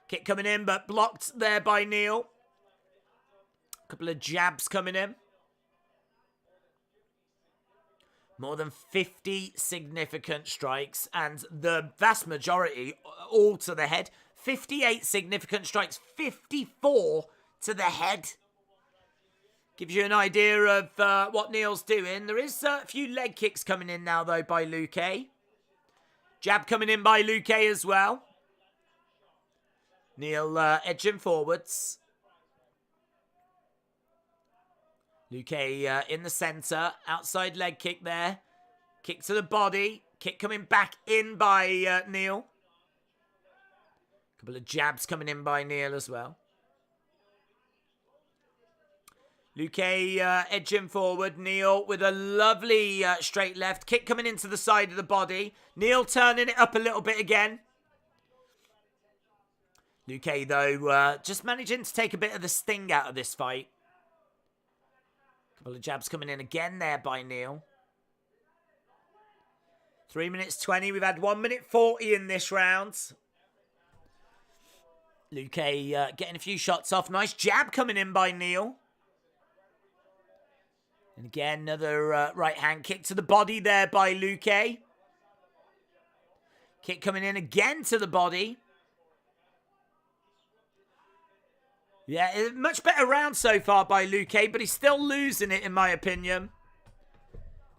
Kick coming in, but blocked there by Neal. A couple of jabs coming in. More than 50 significant strikes, and the vast majority all to the head. 58 significant strikes, 54 to the head. Gives you an idea of what Neal's doing. There is a few leg kicks coming in now, though, by Luque. Jab coming in by Luque as well. Neal edging forwards. Luque in the centre. Outside leg kick there. Kick to the body. Kick coming back in by Neal. Couple of jabs coming in by Neal as well. Luque edging forward. Neal with a lovely straight left. Kick coming into the side of the body. Neal turning it up a little bit again. Luque, though, just managing to take a bit of the sting out of this fight. Couple of jabs coming in again there by Neal. 3 minutes 20. We've had 1 minute 40 in this round. Luque getting a few shots off. Nice jab coming in by Neal. And again, another right hand kick to the body there by Luque. Kick coming in again to the body. Yeah, much better round so far by Luque, but he's still losing it in my opinion.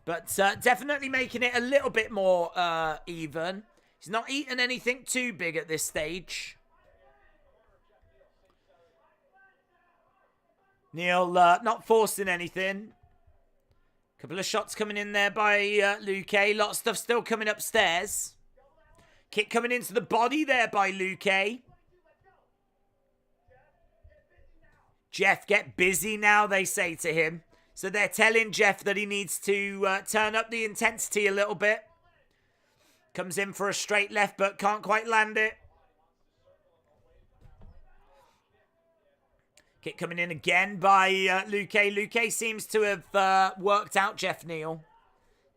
But definitely making it a little bit more even. He's not eating anything too big at this stage. Neal not forcing anything. Couple of shots coming in there by Luque. Lot of stuff still coming upstairs. Kick coming into the body there by Luque. Jeff, get busy now, they say to him. So they're telling Jeff that he needs to turn up the intensity a little bit. Comes in for a straight left, but can't quite land it. Kick coming in again by Luque. Luque seems to have worked out Jeff Neal.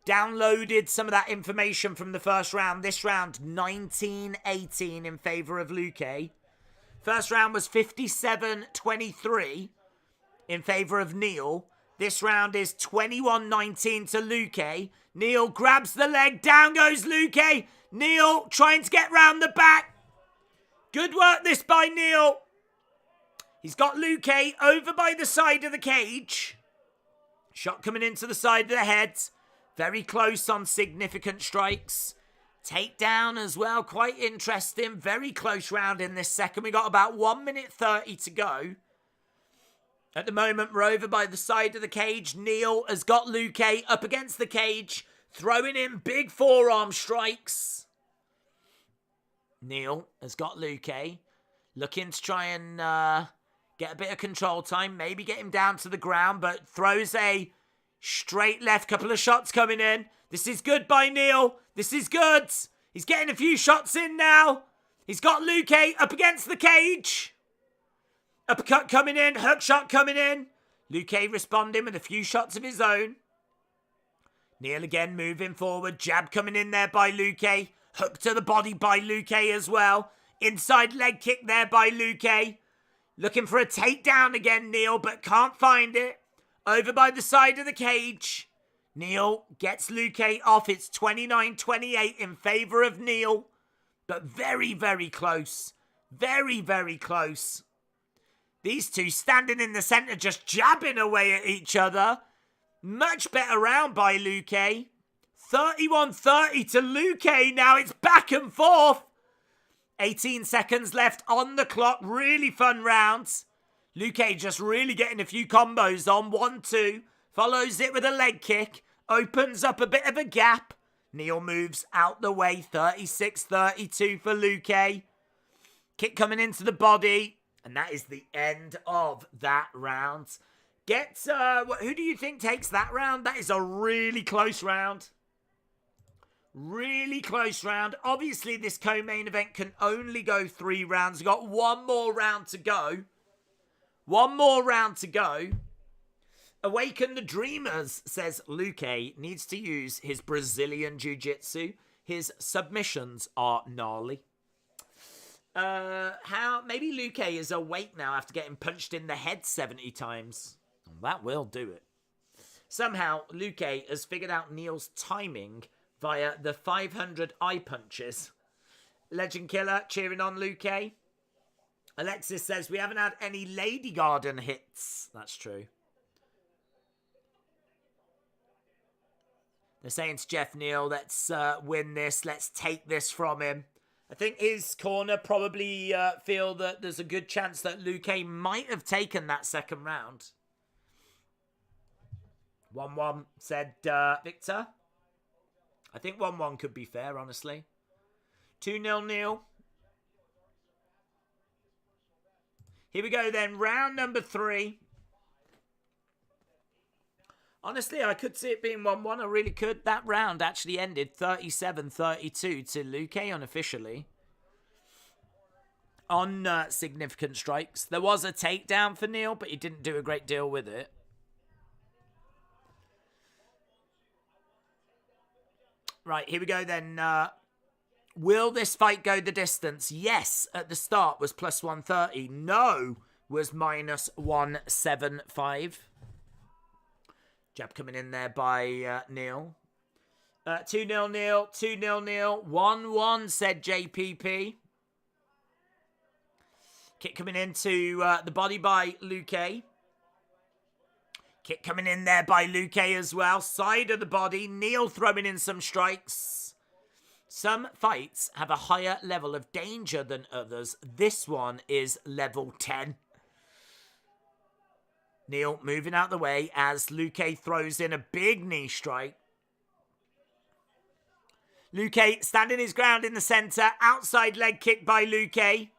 Downloaded some of that information from the first round. This round, 19-18 in favour of Luque. First round was 57-23 in favour of Neal. This round is 21-19 to Luque. Neal grabs the leg. Down goes Luque. Neal trying to get round the back. Good work this by Neal. He's got Luque over by the side of the cage. Shot coming into the side of the head. Very close on significant strikes. Takedown as well, quite interesting. Very close round in this second. We got about 1 minute 30 to go. At the moment, we're over by the side of the cage. Neal has got Lukay up against the cage, throwing in big forearm strikes. Neal has got Lukay, looking to try and get a bit of control time, maybe get him down to the ground, but throws a straight left, couple of shots coming in. This is good by Neal. This is good. He's getting a few shots in now. He's got Lukay up against the cage. Uppercut coming in, hook shot coming in. Lukay responding with a few shots of his own. Neal again moving forward. Jab coming in there by Lukay. Hook to the body by Lukay as well. Inside leg kick there by Lukay. Looking for a takedown again, Neal, but can't find it. Over by the side of the cage. Neal gets Lukay off. It's 29-28 in favour of Neal. But very, very close. Very, very close. These two standing in the centre just jabbing away at each other. Much better round by Lukay. 31-30 to Lukay now. It's back and forth. 18 seconds left on the clock. Really fun rounds. Lukay just really getting a few combos on. 1-2. Follows it with a leg kick. Opens up a bit of a gap. Neal moves out the way. 36-32 for Lukay. Kick coming into the body. And that is the end of that round. Who do you think takes that round? That is a really close round. Really close round. Obviously, this co-main event can only go 3 rounds. We've got one more round to go. One more round to go. Awaken the Dreamers, says Lukay, needs to use his Brazilian Jiu-Jitsu. His submissions are gnarly. Maybe Lukay is awake now after getting punched in the head 70 times. That will do it. Somehow, Lukay has figured out Neal's timing via the 500 eye punches. Legend Killer cheering on Lukay. Alexis says, we haven't had any Lady Garden hits. That's true. They're saying to Jeff Neal, let's win this. Let's take this from him. I think his corner probably feel that there's a good chance that Lukay might have taken that second round. 1-1, said Victor. I think 1-1 could be fair, honestly. 2-0 Neal. Here we go then. Round number 3. Honestly, I could see it being 1-1. I really could. That round actually ended 37-32 to Lukay unofficially. On significant strikes. There was a takedown for Neal, but he didn't do a great deal with it. Right, here we go then. Will this fight go the distance? Yes, at the start was plus 130. No, was minus 175. Jab coming in there by Neal. 2-0 Neal, 2-0 Neal. 1-1, said JPP. Kick coming into the body by Lukay. Kick coming in there by Lukay as well. Side of the body. Neal throwing in some strikes. Some fights have a higher level of danger than others. This one is level 10. Neal moving out the way as Lukay throws in a big knee strike. Lukay standing his ground in the centre. Outside leg kick by Lukay.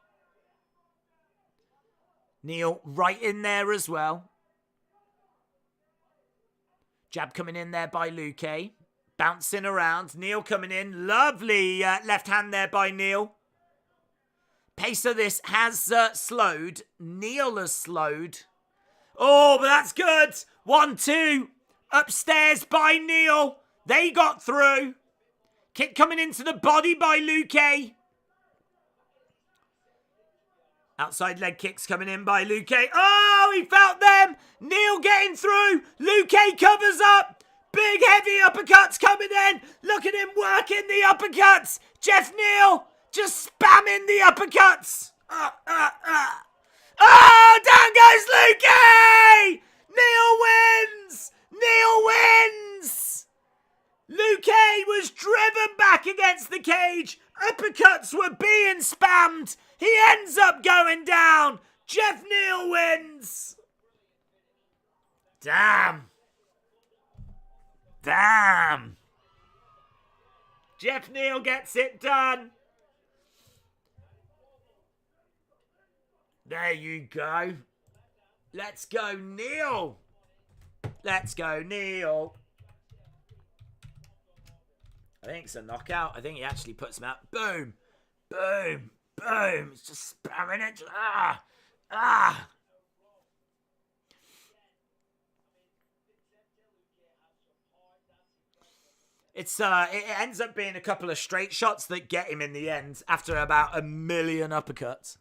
Neal right in there as well. Jab coming in there by Lukay. Bouncing around. Neal coming in. Lovely left hand there by Neal. Pace of this has slowed. Neal has slowed. Oh, but that's good. 1-2. Upstairs by Neal. They got through. Kick coming into the body by Lukay. Outside leg kicks coming in by Lukay. Oh, he felt them. Neal getting through. Lukay covers up. Big heavy uppercuts coming in. Look at him working the uppercuts. Jeff Neal just spamming the uppercuts. Oh, down goes Lukay. Neal wins. Neal wins. Lukay was driven back against the cage. Uppercuts were being spammed. He ends up going down. Jeff Neal wins. Damn. Damn. Jeff Neal gets it done. There you go. Let's go, Neal. Let's go, Neal. I think it's a knockout. I think he actually puts him out. Boom. Boom. Boom. It's just spamming it. Ah. Ah. It ends up being a couple of straight shots that get him in the end after about 1,000,000 uppercuts.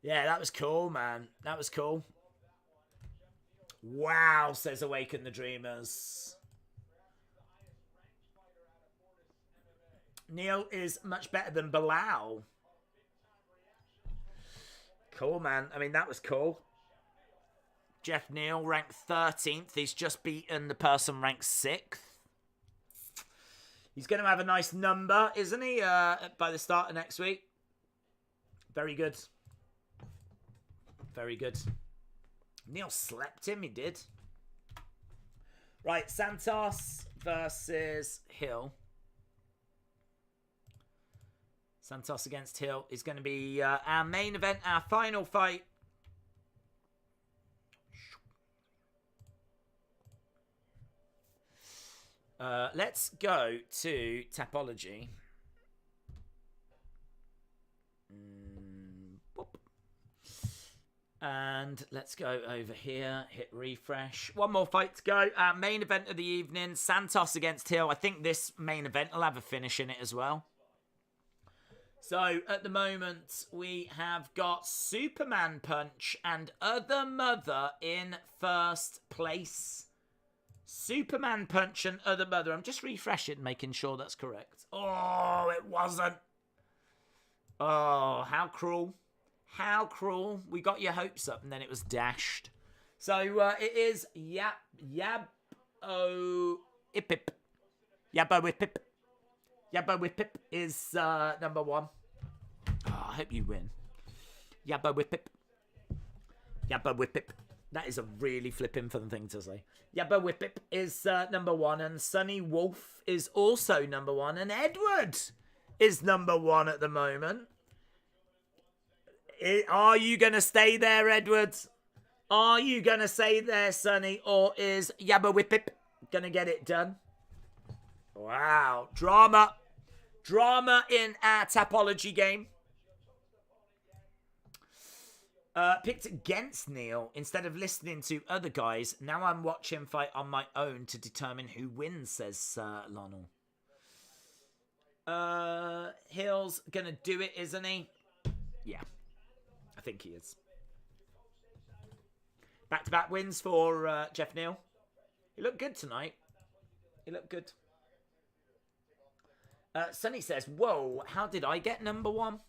Yeah, that was cool, man. That was cool. Wow, says Awaken the Dreamers. Neal is much better than Bilal. Cool, man. I mean, that was cool. Jeff Neal ranked 13th. He's just beaten the person ranked 6th. He's going to have a nice number, isn't he, by the start of next week? Very good. Very good. Neal slept him, he did. Right, Santos versus Hill. Santos against Hill is going to be our main event, our final fight. Let's go to Tapology. And let's go over here, hit refresh. One more fight to go. Main event of the evening, Santos against Hill. I think this main event will have a finish in it as well. So, at the moment, we have got Superman Punch and Other Mother in first place. Superman Punch and Other Mother. I'm just refreshing, making sure that's correct. Oh, it wasn't. Oh, how cruel. How cruel. We got your hopes up and then it was dashed. So it is Yabo Ipip. Yabo Ipip. Yabo Ipip is number 1. Oh, I hope you win. Yabo Ipip. Yabo Ipip. That is a really flipping fun thing to say. Yabo Ipip is number 1 and Sunny Wolf is also number 1 and Edward is number 1 at the moment. Are you going to stay there, Edward? Are you going to stay there, Sonny? Or is Yabba Whippip going to get it done? Wow. Drama. Drama in our Tapology game. Picked against Neal instead of listening to other guys. Now I'm watching fight on my own to determine who wins, says Lionel. Hill's going to do it, isn't he? Yeah. I think he is. Back-to-back wins for Jeff Neal. He looked good tonight. He looked good. Sonny says, whoa, how did I get number 1?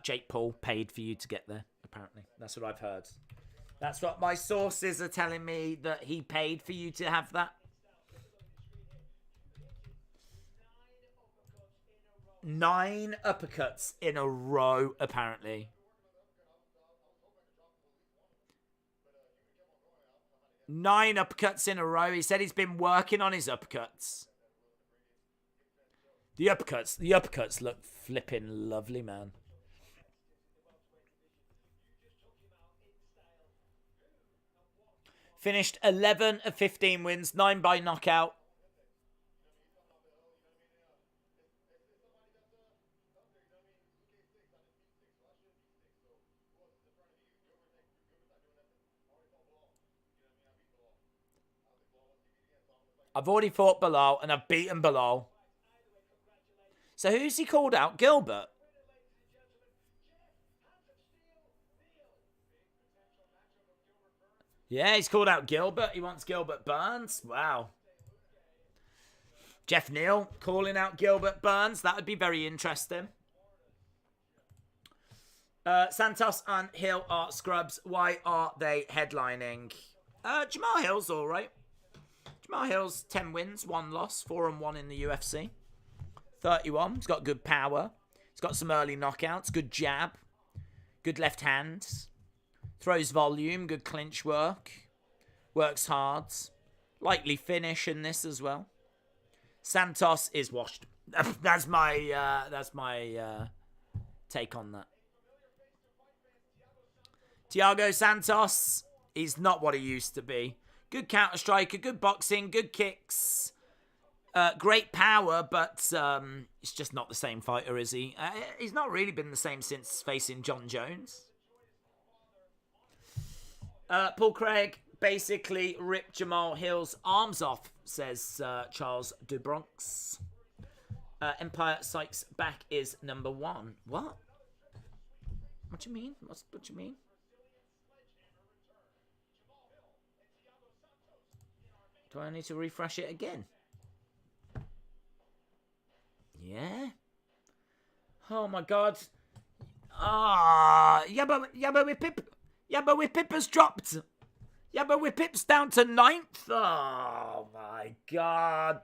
Jake Paul paid for you to get there, apparently. That's what I've heard. That's what my sources are telling me, that he paid for you to have that. 9 uppercuts in a row, apparently. 9 uppercuts in a row. He said he's been working on his uppercuts. The uppercuts look flipping lovely, man. Finished 11 of 15 wins, 9 by knockout. I've already fought Bilal and I've beaten Bilal. So who's he called out? Gilbert? Yeah, he's called out Gilbert. He wants Gilbert Burns. Wow. Jeff Neal calling out Gilbert Burns. That would be very interesting. Santos and Hill are scrubs. Why are they headlining? Jamal Hill's all right. Jamal Hill's 10 wins, 1 loss, 4-1 in the UFC. 31. He's got good power. He's got some early knockouts. Good jab. Good left hands. Throws volume, good clinch work. Works hard. Likely finish in this as well. Santos is washed. That's my take on that. Thiago Santos, he's not what he used to be. Good counter striker, good boxing, good kicks, great power, but he's just not the same fighter, is he? He's not really been the same since facing John Jones. Paul Craig basically ripped Jamal Hill's arms off, says Charles Dubronx. Empire Sykes back is number 1. What? What do you mean? What do you mean? Do I need to refresh it again? Yeah. Oh my God. Ah, yeah, but with Pippa's dropped. Yeah, but with Pip's down to 9th. Oh my God.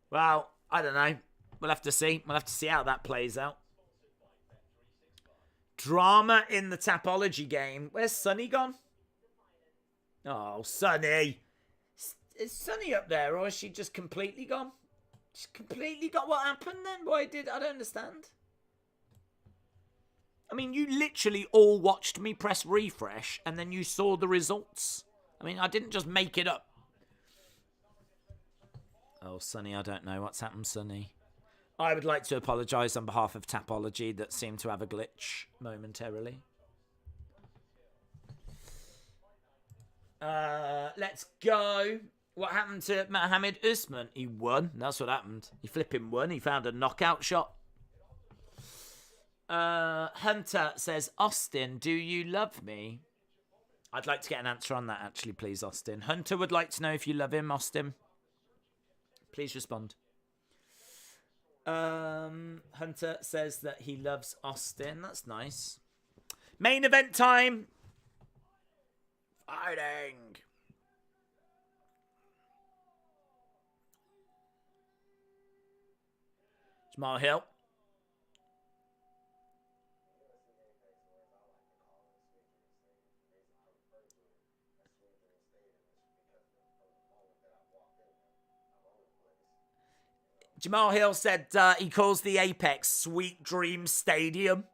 Well, I don't know. We'll have to see. We'll have to see how that plays out. Drama in the Tapology game. Where's Sonny gone? Oh, Sonny. Is Sonny up there, or is she just completely gone? She's completely got what happened then? I don't understand. I mean, you literally all watched me press refresh, and then you saw the results. I mean, I didn't just make it up. Oh, Sonny, I don't know what's happened, Sonny. I would like to apologise on behalf of Tapology that seemed to have a glitch momentarily. Let's go. What happened to Mohammed Usman? He won. That's what happened. He flipping won. He found a knockout shot. Hunter says, Austin, do you love me? I'd like to get an answer on that, actually, please, Austin. Hunter would like to know if you love him, Austin. Please respond. Hunter says that he loves Austin. That's nice. Main event time. Fighting. Jamal Hill. Jamal Hill said he calls the Apex Sweet Dream Stadium.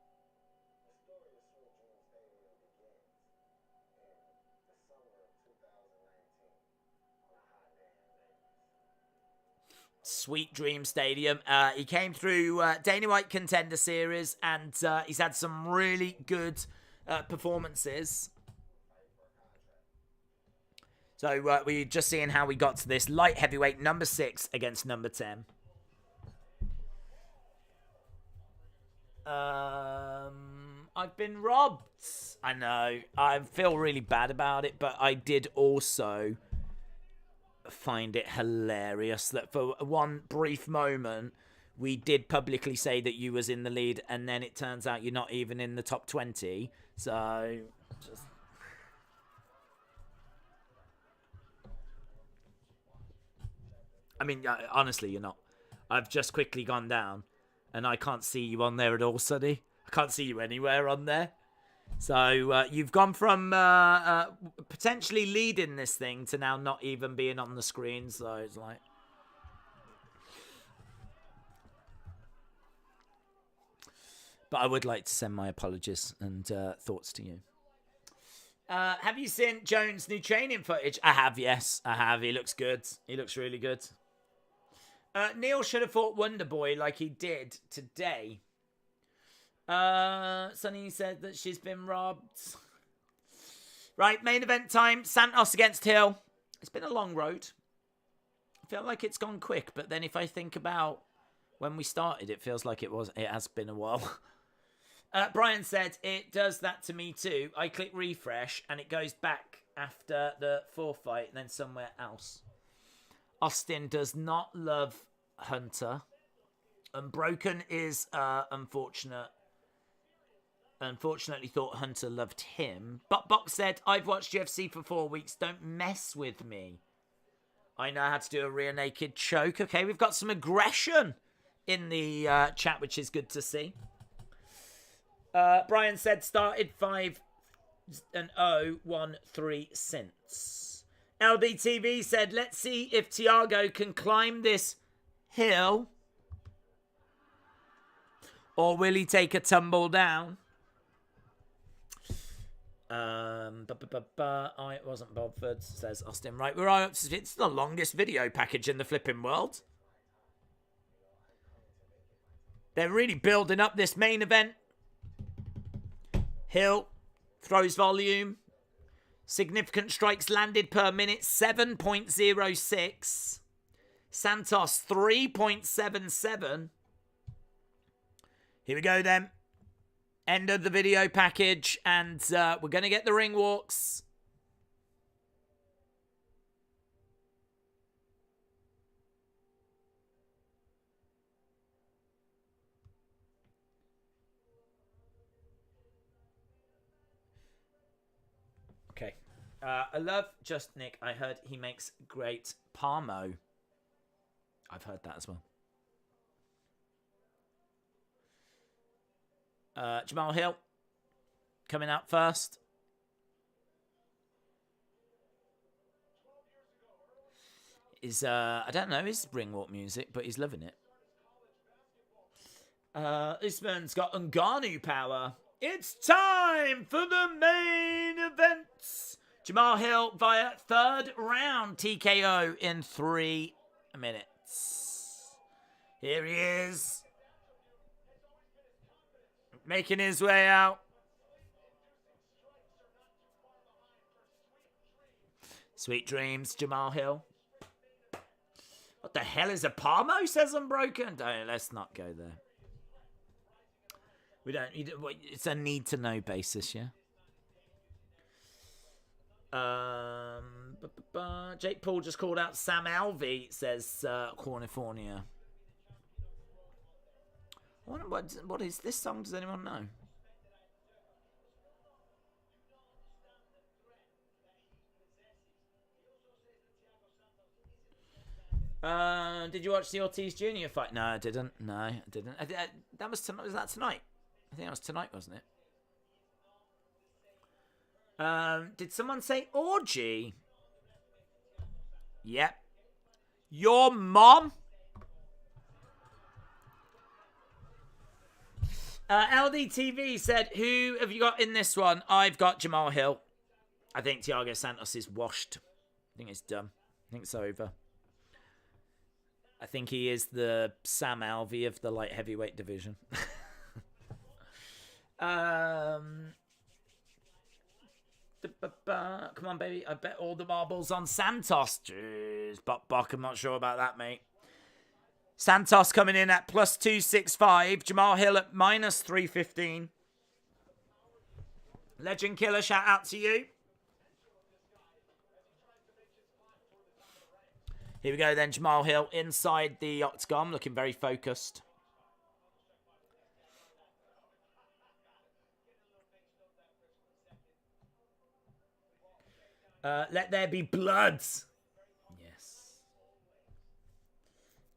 Sweet Dream Stadium. He came through Dana White Contender Series, and he's had some really good performances. So we're just seeing how we got to this light heavyweight number 6 against number 10. I've been robbed. I know. I feel really bad about it, but I did also find it hilarious that for one brief moment we did publicly say that you was in the lead, and then it turns out you're not even in the top 20. So just... I mean, honestly, you're not. I've just quickly gone down and I can't see you on there at all, Sonny. I can't see you anywhere on there. So you've gone from potentially leading this thing to now not even being on the screen. So it's like... But I would like to send my apologies and thoughts to you. Have you seen Jones' new training footage? I have, yes. I have. He looks good. He looks really good. Neal should have fought Wonderboy like he did today. Sunny said that she's been robbed. Right, main event time. Santos against Hill. It's been a long road. I feel like it's gone quick, but then if I think about when we started, it feels like it has been a while. Brian said, it does that to me too. I click refresh and it goes back after the 4th fight and then somewhere else. Austin does not love Hunter. Unbroken is unfortunately thought Hunter loved him. But Box said, I've watched UFC for 4 weeks. Don't mess with me. I know how to do a rear naked choke. Okay, we've got some aggression in the chat, which is good to see. Brian said started 5 cents. LBTV said, let's see if Thiago can climb this hill. Or will he take a tumble down? I wasn't bothered, says Austin. Right, it's the longest video package in the flipping world. They're really building up this main event. Hill throws volume. Significant strikes landed per minute, 7.06. Santos, 3.77. Here we go then. End of the video package, and we're going to get the ring walks. Okay. I love Just Nick. I heard he makes great parmo. I've heard that as well. Jamal Hill coming out first. I don't know his ring walk music, but he's loving it. Usman's got Ngannou power. It's time for the main event. Jamal Hill via third round TKO in 3 minutes. Here he is. Making his way out. Sweet dreams, Jamal Hill. What the hell is a Parmo, says Unbroken? Let's not go there. It's a need-to-know basis, yeah? Jake Paul just called out Sam Alvey, says California. I wonder what is this song? Does anyone know? Did you watch the Ortiz Jr. fight? No, I didn't. That was tonight. Was that tonight? I think that was tonight, wasn't it? Did someone say orgy? Yep. Your mom? LDTV said, who have you got in this one? I've got Jamal Hill. I think Thiago Santos is washed. I think it's done. I think it's over. I think he is the Sam Alvey of the light heavyweight division. Come on, baby. I bet all the marbles on Santos. Jeez, Buck, I'm not sure about that, mate. Santos coming in at plus 265. Jamal Hill at minus 315. Legend Killer, shout out to you. Here we go then, Jamal Hill inside the octagon, looking very focused. Let there be blood. Yes.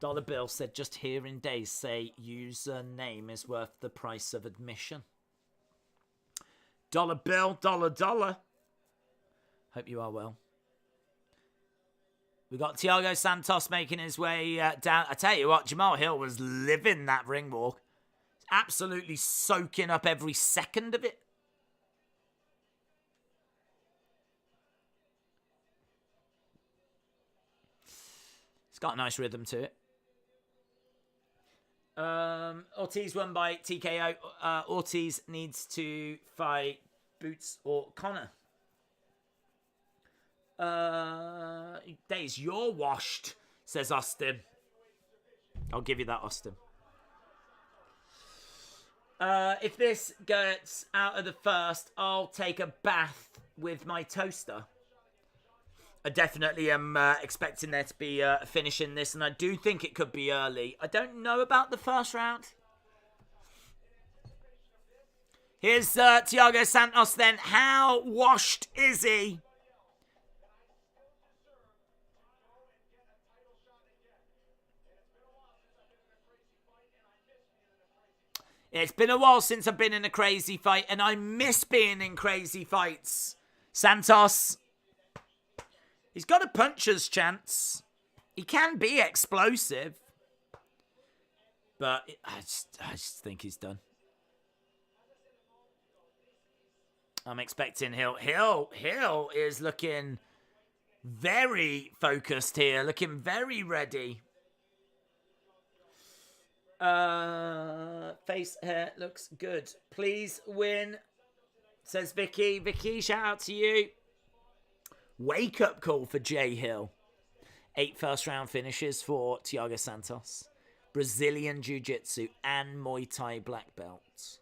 Dollar Bill said, just hearing Days say username is worth the price of admission. Dollar Bill, dollar. Hope you are well. We got Thiago Santos making his way down. I tell you what, Jamal Hill was living that ring walk. Absolutely soaking up every second of it. It's got a nice rhythm to it. Ortiz won by TKO. Ortiz needs to fight Boots or Connor. Days, you're washed, says Austin. I'll give you that, Austin. If this gets out of the first, I'll take a bath with my toaster. I definitely am expecting there to be a finish in this, and I do think it could be early. I don't know about the first round. Here's Thiago Santos then. How washed is he? It's been a while since I've been in a crazy fight, and I miss being in crazy fights. Santos, he's got a puncher's chance. He can be explosive. But I just think he's done. I'm expecting Hill. Hill is looking very focused here. Looking very ready. Face hair looks good. Please win, says Vicky. Vicky, shout out to you. Wake up call for Jay Hill. 8 first round finishes for Thiago Santos. Brazilian Jiu-Jitsu and Muay Thai black belts.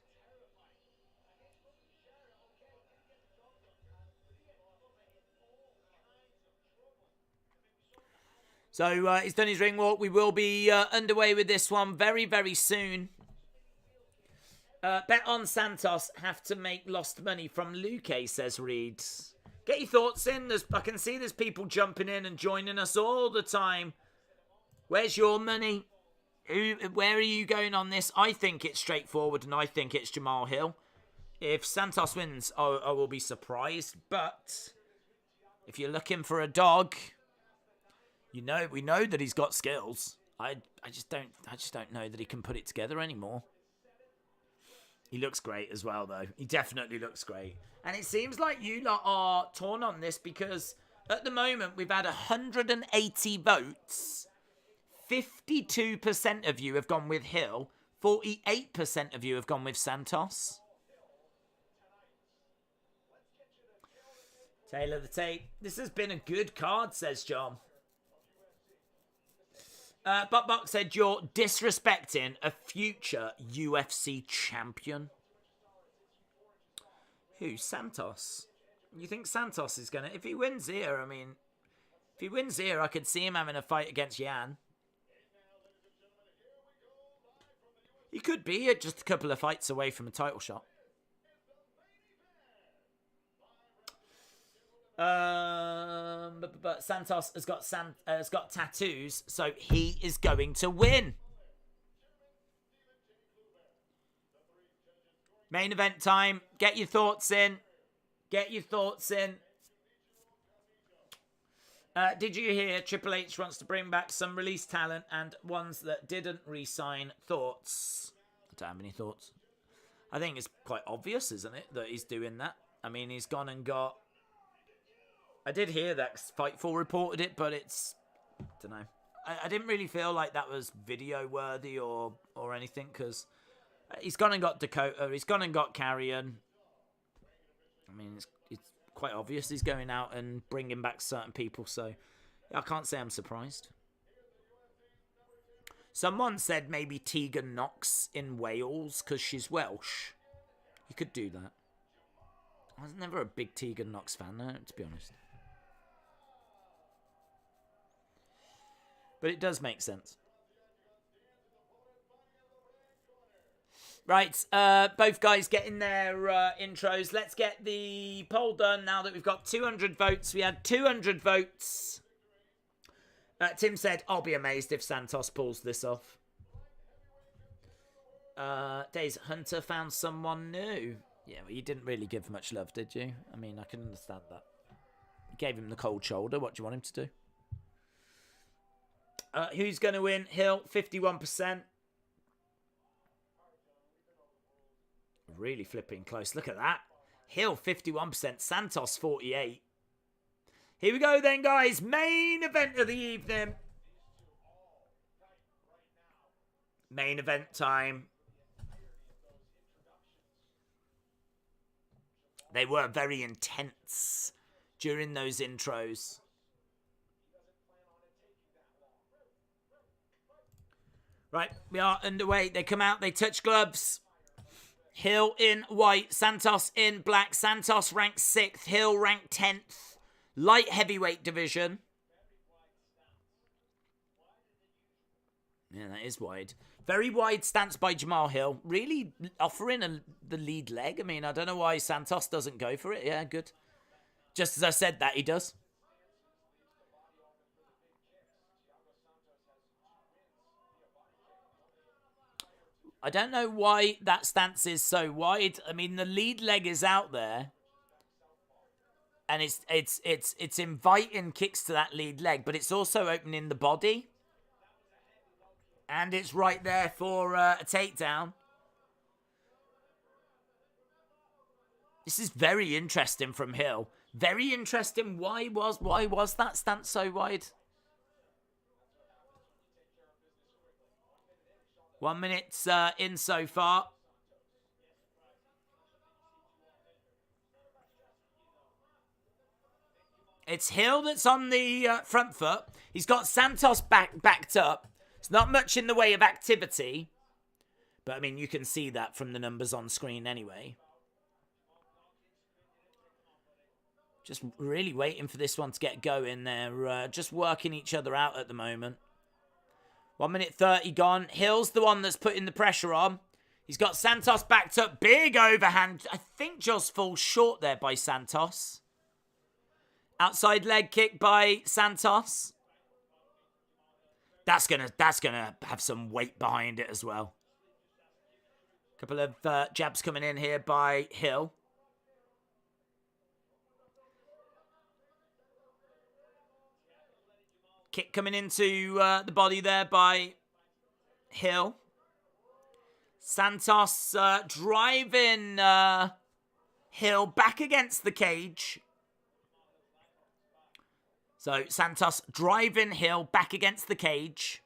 So he's done his ring walk. We will be underway with this one very, very soon. Bet on Santos. Have to make lost money from Luque, says Reed. Get your thoughts in. I can see there's people jumping in and joining us all the time. Where's your money? Where are you going on this? I think it's straightforward, and I think it's Jamal Hill. If Santos wins, I will be surprised. But if you're looking for a dog, we know that he's got skills. I just don't know that he can put it together anymore. He looks great as well, though. He definitely looks great. And it seems like you lot are torn on this because at the moment we've had 180 votes. 52% of you have gone with Hill. 48% of you have gone with Santos. Taylor the tape. This has been a good card, says John. Buckbuck said you're disrespecting a future UFC champion. Who? Santos? You think Santos is gonna... If he wins here, I could see him having a fight against Yan. He could be just a couple of fights away from a title shot. But Santos has got tattoos, so he is going to win. Main event time. Get your thoughts in. Get your thoughts in. Did you hear Triple H wants to bring back some released talent and ones that didn't re-sign? Thoughts? I don't have any thoughts. I think it's quite obvious, isn't it, that he's doing that? I mean, he's gone and got... I did hear that Fightful reported it, but it's... I don't know. I didn't really feel like that was video-worthy or anything, because he's gone and got Dakota. He's gone and got Carrion. I mean, it's quite obvious he's going out and bringing back certain people, so I can't say I'm surprised. Someone said maybe Tegan Knox in Wales because she's Welsh. You could do that. I was never a big Tegan Knox fan, to be honest. But it does make sense. Right, both guys getting their intros. Let's get the poll done now that we've got 200 votes. We had 200 votes. Tim said, I'll be amazed if Santos pulls this off. Days Hunter found someone new. Yeah, well, you didn't really give much love, did you? I mean, I can understand that. You gave him the cold shoulder. What do you want him to do? Who's going to win? Hill, 51%. Really flipping close. Look at that. Hill, 51%. Santos, 48%. Here we go then, guys. Main event of the evening. Main event time. They were very intense during those intros. Right, we are underway. They come out, they touch gloves. Hill in white, Santos in black. Santos ranked 6th, Hill ranked 10th. Light heavyweight division. Yeah, that is wide. Very wide stance by Jamal Hill. Really offering the lead leg. I mean, I don't know why Santos doesn't go for it. Yeah, good. Just as I said that, he does. I don't know why that stance is so wide. I mean, the lead leg is out there. And it's inviting kicks to that lead leg, but it's also opening the body. And it's right there for a takedown. This is very interesting from Hill. Very interesting. Why was that stance so wide? 1 minute in so far. It's Hill that's on the front foot. He's got Santos backed up. It's not much in the way of activity. But, I mean, you can see that from the numbers on screen anyway. Just really waiting for this one to get going. They're just working each other out at the moment. 1 minute 30 gone. Hill's the one that's putting the pressure on. He's got Santos backed up. Big overhand. I think just falls short there by Santos. Outside leg kick by Santos. That's gonna have some weight behind it as well. Couple of jabs coming in here by Hill. Kick coming into the body there by Hill. Santos driving Hill back against the cage. So Santos driving Hill back against the cage.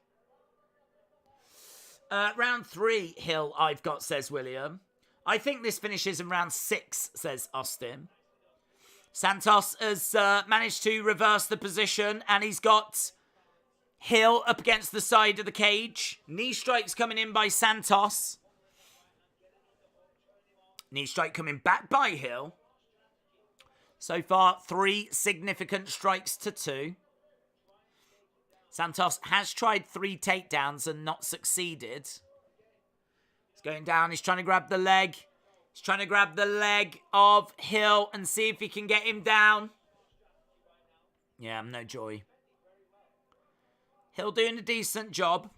Round 3, Hill, I've got, says William. I think this finishes in round 6, says Austin. Santos has managed to reverse the position, and he's got Hill up against the side of the cage. Knee strikes coming in by Santos. Knee strike coming back by Hill. So far, 3 significant strikes to 2. Santos has tried 3 takedowns and not succeeded. He's going down. He's trying to grab the leg. He's trying to grab the leg of Hill and see if he can get him down. Yeah, no joy. Hill doing a decent job.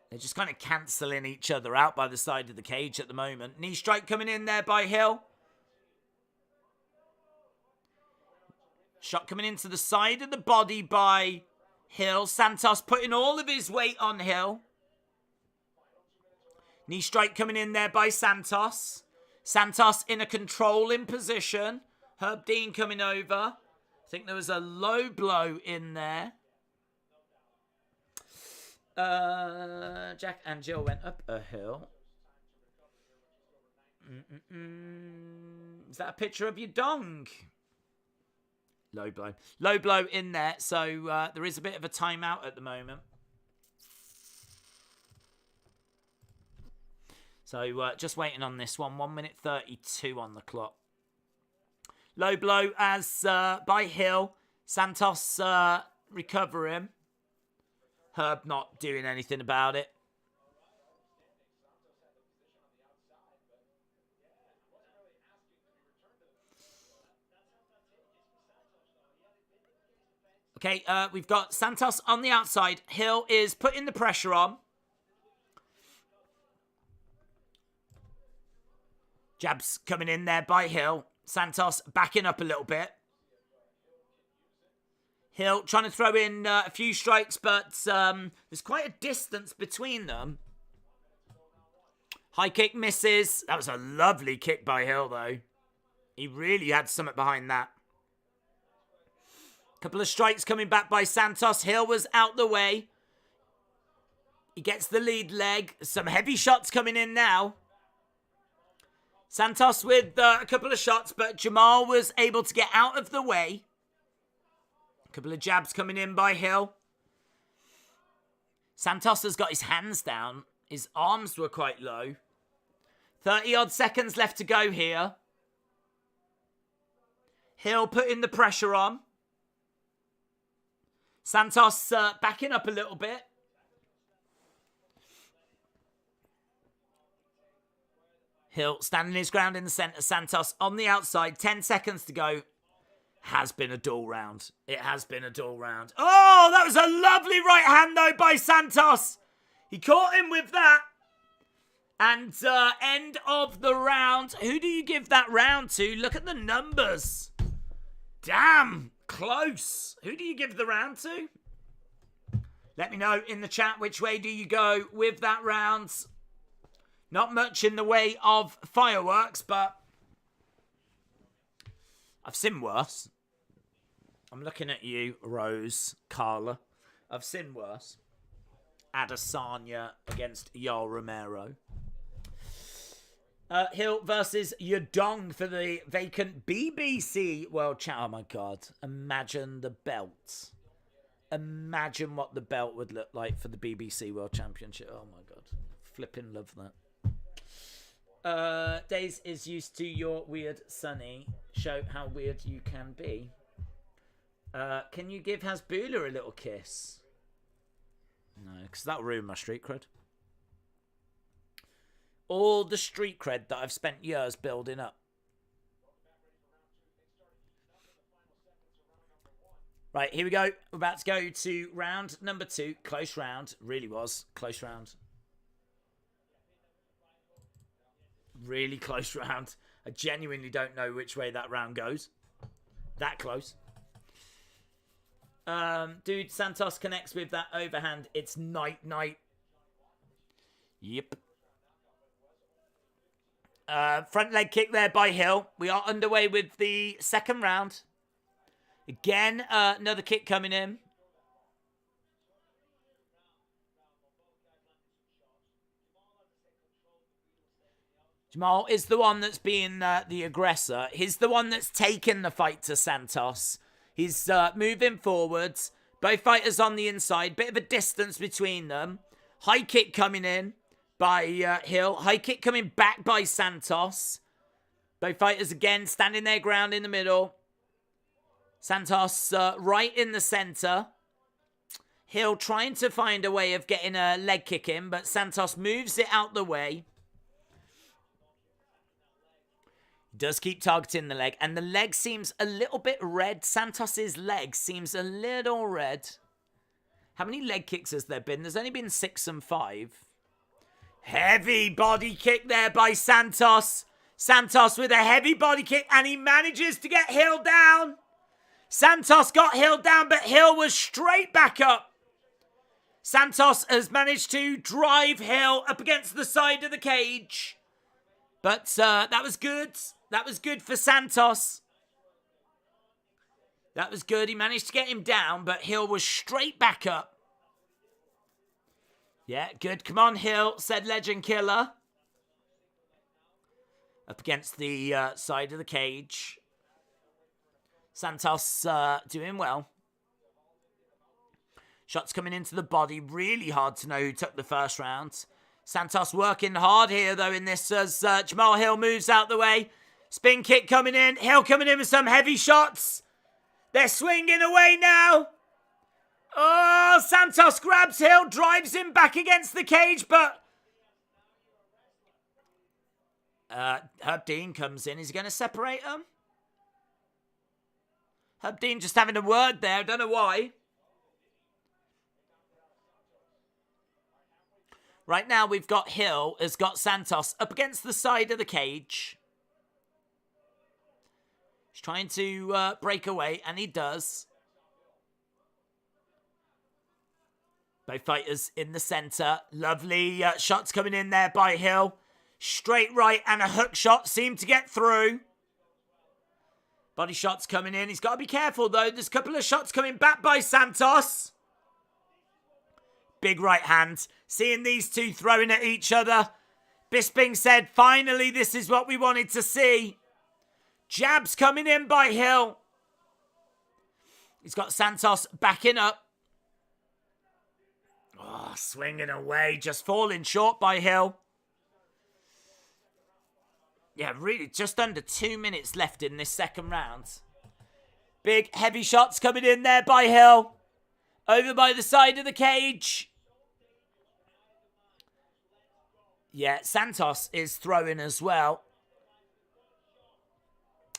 They're just kind of cancelling each other out by the side of the cage at the moment. Knee strike coming in there by Hill. Shot coming into the side of the body by Hill. Santos putting all of his weight on Hill. Knee strike coming in there by Santos. Santos in a controlling position. Herb Dean coming over. I think there was a low blow in there. Jack and Jill went up a hill. Is that a picture of your dong? Low blow. Low blow in there. So there is a bit of a timeout at the moment. So just waiting on this one. 1 minute 32 on the clock. Low blow as by Hill. Santos recovering. Herb not doing anything about it. Okay, we've got Santos on the outside. Hill is putting the pressure on. Jabs coming in there by Hill. Santos backing up a little bit. Hill trying to throw in a few strikes, but there's quite a distance between them. High kick misses. That was a lovely kick by Hill, though. He really had something behind that. Couple of strikes coming back by Santos. Hill was out the way. He gets the lead leg. Some heavy shots coming in now. Santos with a couple of shots, but Jamal was able to get out of the way. A couple of jabs coming in by Hill. Santos has got his hands down. His arms were quite low. 30-odd seconds left to go here. Hill putting the pressure on. Santos backing up a little bit. Hill standing his ground in the centre. Santos on the outside. 10 seconds to go. Has been a duel round. It has been a duel round. Oh, that was a lovely right hand, though, by Santos. He caught him with that. And end of the round. Who do you give that round to? Look at the numbers. Damn, close. Who do you give the round to? Let me know in the chat which way do you go with that round. Not much in the way of fireworks, but I've seen worse. I'm looking at you, Rose, Carla. I've seen worse. Adesanya against Yoel Romero. Hill versus Yadong for the vacant BBC World Champ. Oh my God. Imagine the belt. Imagine what the belt would look like for the BBC World Championship. Oh my God. Flipping love that. Days is used to your weird Sunny. Show how weird you can be. Can you give Hasbulla a little kiss? No, because that'll ruin my street cred. All the street cred that I've spent years building up. Right, here we go. We're about to go to round number 2. Close round. Really was. Close round. Really close round. I genuinely don't know which way that round goes. That close. Dude, Santos connects with that overhand. It's night. Yep. Front leg kick there by Hill. We are underway with the second round. Again, another kick coming in. Jamal is the one that's being the aggressor. He's the one that's taken the fight to Santos. He's moving forwards. Both fighters on the inside. Bit of a distance between them. High kick coming in by Hill. High kick coming back by Santos. Both fighters again standing their ground in the middle. Santos right in the center. Hill trying to find a way of getting a leg kick in, but Santos moves it out the way. Does keep targeting the leg, and the leg seems a little bit red. Santos's leg seems a little red. How many leg kicks has there been? There's only been 6 and 5. Heavy body kick there by Santos. Santos with a heavy body kick, and he manages to get Hill down. Santos got Hill down, but Hill was straight back up. Santos has managed to drive Hill up against the side of the cage. But that was good. That was good for Santos. That was good. He managed to get him down, but Hill was straight back up. Yeah, good. Come on, Hill, said Legend Killer. Up against the side of the cage. Santos doing well. Shots coming into the body. Really hard to know who took the first round. Santos working hard here, though, in this as Jamal Hill moves out the way. Spin kick coming in. Hill coming in with some heavy shots. They're swinging away now. Oh, Santos grabs Hill, drives him back against the cage, but Herb Dean comes in. Is he going to separate them? Herb Dean just having a word there. I don't know why. Right now, we've got Hill has got Santos up against the side of the cage. He's trying to break away, and he does. Both fighters in the center. Lovely shots coming in there by Hill. Straight right and a hook shot seem to get through. Body shots coming in. He's got to be careful, though. There's a couple of shots coming back by Santos. Big right hand. Seeing these two throwing at each other. Bisping said, finally, this is what we wanted to see. Jabs coming in by Hill. He's got Santos backing up. Oh, swinging away. Just falling short by Hill. Yeah, really, just under 2 minutes left in this second round. Big, heavy shots coming in there by Hill. Over by the side of the cage. Yeah, Santos is throwing as well.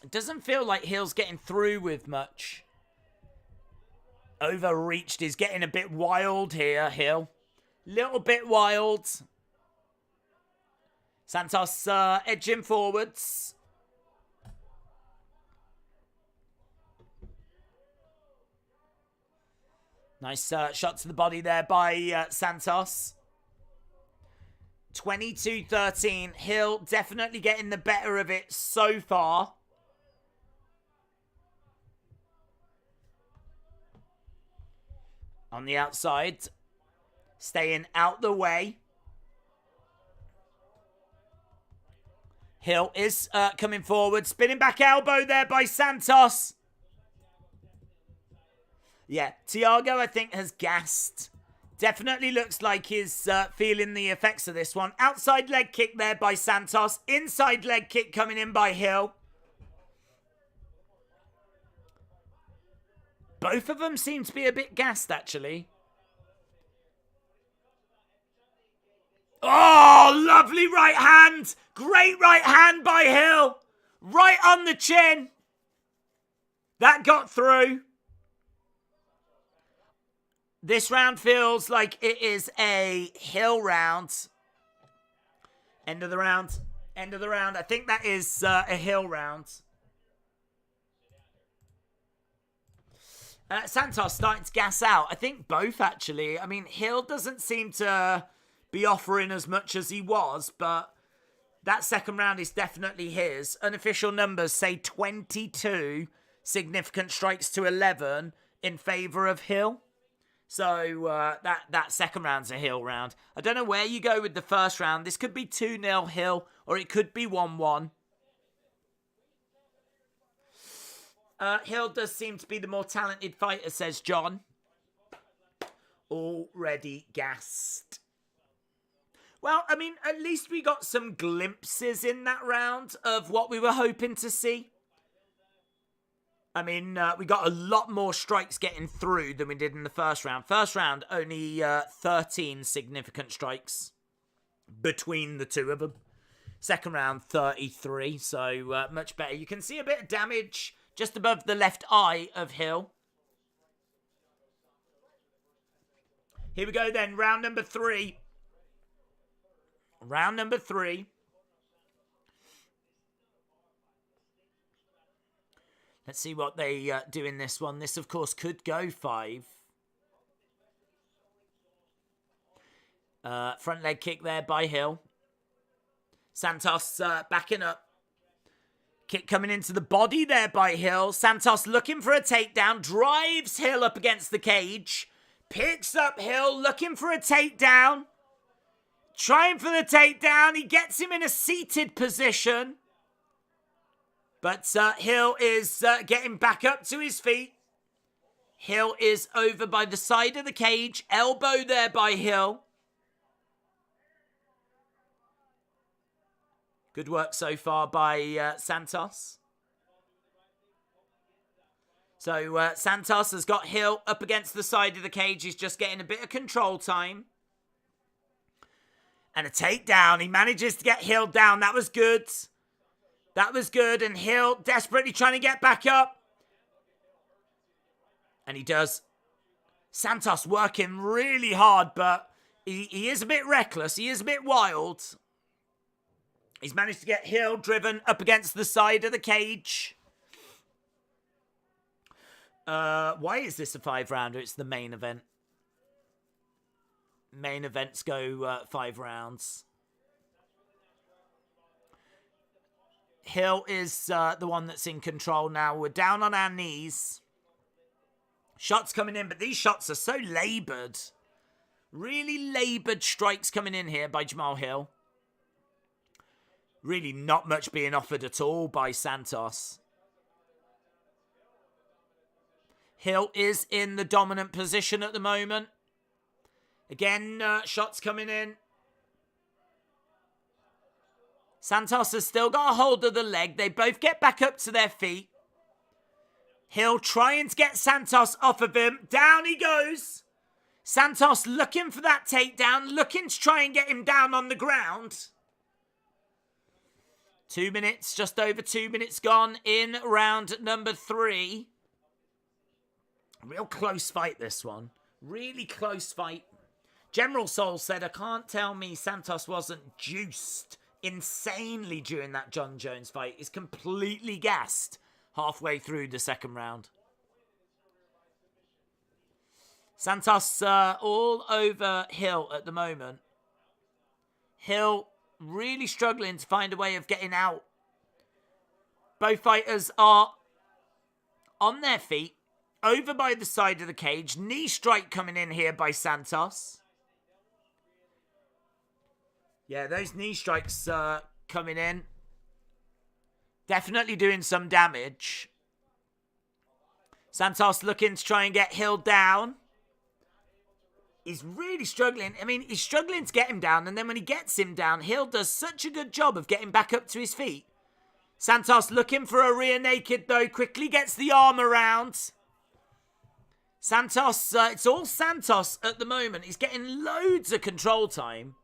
It doesn't feel like Hill's getting through with much. Overreached is getting a bit wild here, Hill. Little bit wild. Santos edging forwards. Nice shot to the body there by Santos. 22-13. Hill definitely getting the better of it so far. On the outside. Staying out the way. Hill is coming forward. Spinning back elbow there by Santos. Yeah, Thiago, I think, has gassed. Definitely looks like he's feeling the effects of this one. Outside leg kick there by Santos. Inside leg kick coming in by Hill. Both of them seem to be a bit gassed, actually. Oh, lovely right hand. Great right hand by Hill. Right on the chin. That got through. This round feels like it is a Hill round. End of the round. End of the round. I think that is a Hill round. Santos starting to gas out. I think both, actually. I mean, Hill doesn't seem to be offering as much as he was, but that second round is definitely his. Unofficial numbers say 22 significant strikes to 11 in favour of Hill. So that second round's a Hill round. I don't know where you go with the first round. This could be 2-0 Hill, or it could be 1-1. Hill does seem to be the more talented fighter, says John. Already gassed. Well, I mean, at least we got some glimpses in that round of what we were hoping to see. I mean, we got a lot more strikes getting through than we did in the first round. First round, only 13 significant strikes between the two of them. Second round, 33, so much better. You can see a bit of damage just above the left eye of Hill. Here we go then, round number 3. Round number 3. Let's see what they do in this one. This, of course, could go 5. Front leg kick there by Hill. Santos backing up. Kick coming into the body there by Hill. Santos looking for a takedown. Drives Hill up against the cage. Picks up Hill looking for a takedown. Trying for the takedown. He gets him in a seated position. But Hill is getting back up to his feet. Hill is over by the side of the cage. Elbow there by Hill. Good work so far by Santos. So Santos has got Hill up against the side of the cage. He's just getting a bit of control time. And a takedown. He manages to get Hill down. That was good. That was good. And Hill desperately trying to get back up. And he does. Santos working really hard, but he is a bit reckless. He is a bit wild. He's managed to get Hill driven up against the side of the cage. Why is this a 5-rounder? It's the main event. Main events go 5 rounds. Hill is the one that's in control now. We're down on our knees. Shots coming in, but these shots are so laboured. Really laboured strikes coming in here by Jamal Hill. Really not much being offered at all by Santos. Hill is in the dominant position at the moment. Again, shots coming in. Santos has still got a hold of the leg. They both get back up to their feet. Hill trying to get Santos off of him. Down he goes. Santos looking for that takedown. Looking to try and get him down on the ground. 2 minutes, just over 2 minutes gone in round number 3. Real close fight, this one. Really close fight. General Soul said, I can't tell me Santos wasn't juiced insanely during that John Jones fight. He's completely gassed halfway through the second round. Santos all over Hill at the moment. Hill really struggling to find a way of getting out. Both fighters are on their feet, over by the side of the cage. Knee strike coming in here by Santos. Yeah, those knee strikes coming in. Definitely doing some damage. Santos looking to try and get Hill down. He's really struggling. I mean, he's struggling to get him down. And then when he gets him down, Hill does such a good job of getting back up to his feet. Santos looking for a rear naked, though. Quickly gets the arm around. Santos, it's all Santos at the moment. He's getting loads of control time.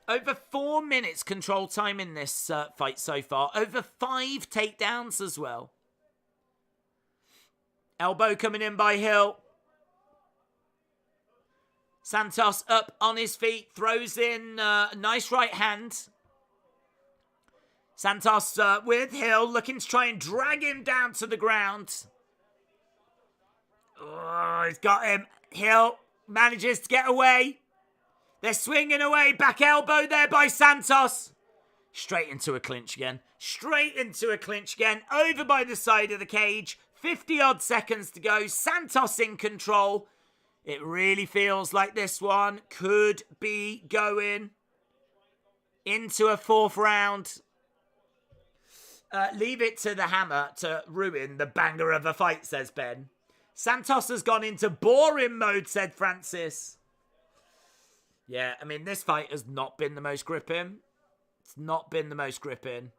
Over 4 minutes control time in this fight so far. Over 5 takedowns as well. Elbow coming in by Hill. Santos up on his feet. Throws in a nice right hand. Santos with Hill. Looking to try and drag him down to the ground. Oh, he's got him. Hill manages to get away. They're swinging away. Back elbow there by Santos. Straight into a clinch again. Straight into a clinch again. Over by the side of the cage. 50-odd seconds to go. Santos in control. It really feels like this one could be going into a 4th round. Leave it to the hammer to ruin the banger of a fight, says Ben. Santos has gone into boring mode, said Francis. Yeah, I mean, this fight has not been the most gripping. It's not been the most gripping.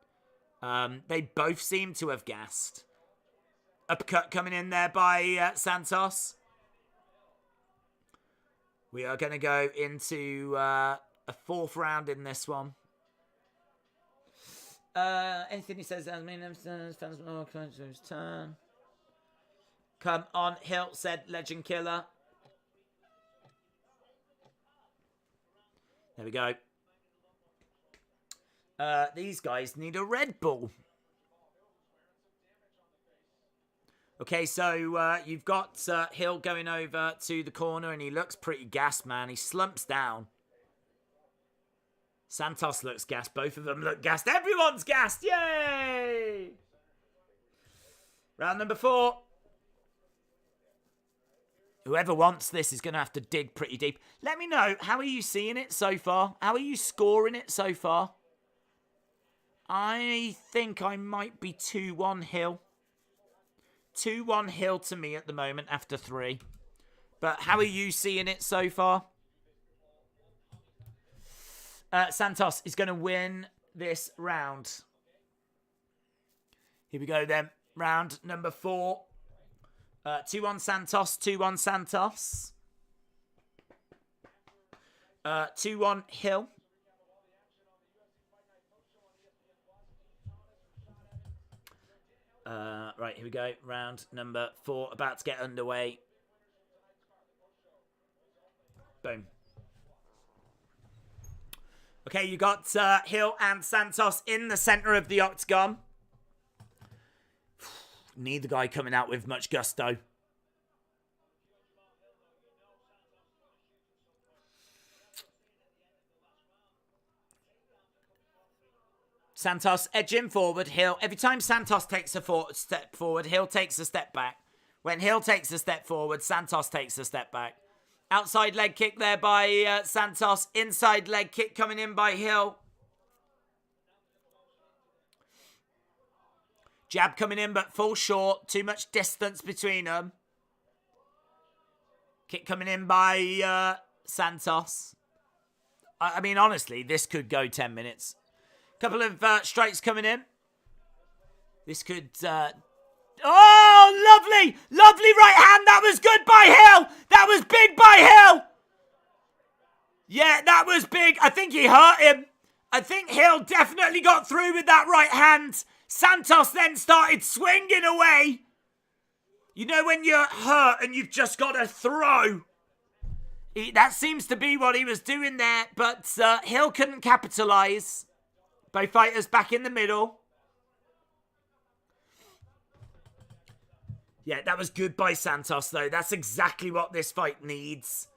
They both seem to have gassed. Uppercut coming in there by Santos. We are going to go into a 4th round in this one. Anything he says, I mean, turn. Come on, Hill, said Legend Killer. There we go. These guys need a Red Bull. Okay, so you've got Hill going over to the corner, and he looks pretty gassed, man. He slumps down. Santos looks gassed. Both of them look gassed. Everyone's gassed. Yay! Round number 4. Whoever wants this is going to have to dig pretty deep. Let me know, how are you seeing it so far? How are you scoring it so far? I think I might be 2-1 Hill. 2-1 Hill to me at the moment after 3. But how are you seeing it so far? Santos is going to win this round. Here we go then. Round number 4. 2-1 Santos. 2-1 Santos. 2-1 Hill. Right, here we go. Round number 4. About to get underway. Boom. Okay, you got Hill and Santos in the center of the octagon. Neither guy coming out with much gusto. Santos edging forward. Hill. Every time Santos takes a step forward, Hill takes a step back. When Hill takes a step forward, Santos takes a step back. Outside leg kick there by Santos. Inside leg kick coming in by Hill. Jab coming in, but full short. Too much distance between them. Kick coming in by Santos. I mean, honestly, this could go 10 minutes. Couple of strikes coming in. This could... Oh, lovely! Lovely right hand. That was good by Hill. That was big by Hill. Yeah, that was big. I think he hurt him. I think Hill definitely got through with that right hand. Santos then started swinging away. You know when you're hurt and you've just got to throw. That seems to be what he was doing there, but Hill couldn't capitalize. Both fighters back in the middle. Yeah, that was good by Santos, though. That's exactly what this fight needs.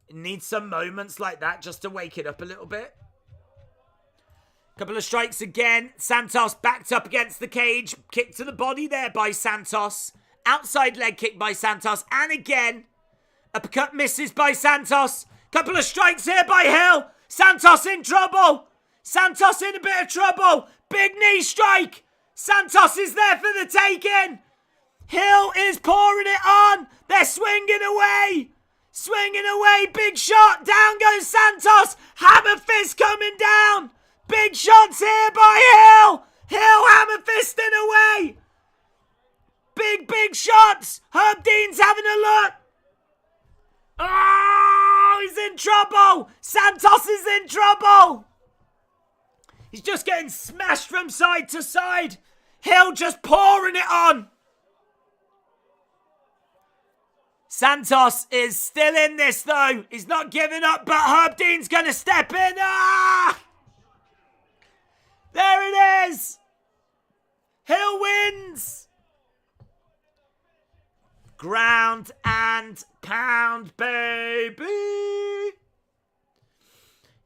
It needs some moments like that just to wake it up a little bit. Couple of strikes again. Santos backed up against the cage. Kick to the body there by Santos. Outside leg kick by Santos. And again, uppercut misses by Santos. Couple of strikes here by Hill. Santos in trouble. Santos in a bit of trouble. Big knee strike. Santos is there for the taking. Hill is pouring it on. They're swinging away. Swinging away. Big shot. Down goes Santos. Hammer fist coming down. Big shots here by Hill. Hill hammer fisting away. Big shots. Herb Dean's having a look. Oh, he's in trouble. Santos is in trouble. He's just getting smashed from side to side. Hill just pouring it on. Santos is still in this, though. He's not giving up, but Herb Dean's going to step in. Ah! There it is. Hill wins. Ground and pound, baby.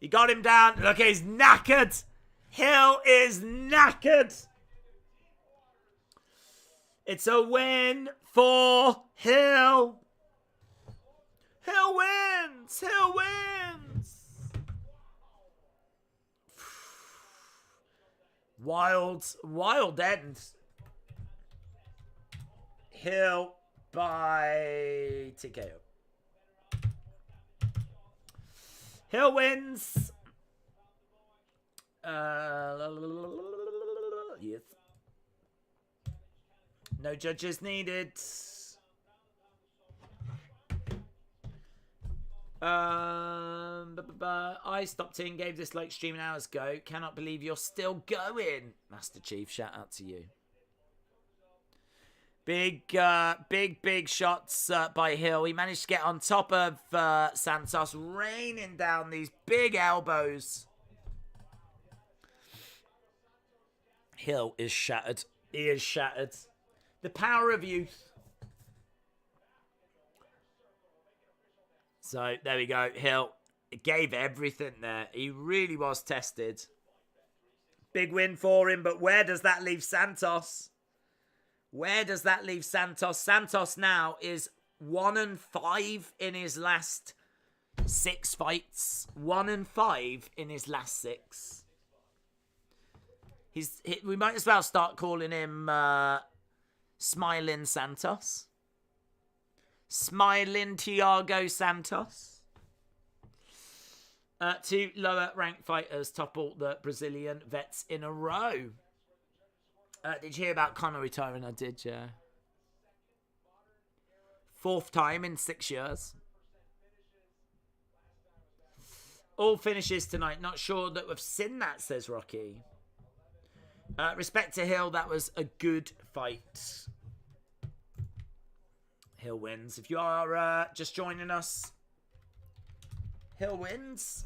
He got him down. Look, he's knackered. Hill is knackered. It's a win for Hill. Hill wins. Hill wins. Wild end. Hill by TKO. Hill wins. Yes. No judges needed. I stopped in, gave this like stream an hours ago. Cannot believe you're still going. Master Chief, shout out to you. Big shots by Hill. He managed to get on top of Santos, raining down these big elbows. Hill is shattered. He is shattered. The power of youth. So, there we go. Hill gave everything there. He really was tested. Big win for him, but where does that leave Santos? Where does that leave Santos? Santos now is 1-5 in his last 6 fights. 1-5 in his last 6. We might as well start calling him Smiling Santos. Smiling Thiago Santos. 2 lower ranked fighters topple the Brazilian vets in a row. Did you hear about Conor retiring? I did, yeah. 4th time in 6 years. All finishes tonight. Not sure that we've seen that, says Rocky. Respect to Hill, that was a good fight. Hill wins. If you are just joining us, Hill wins.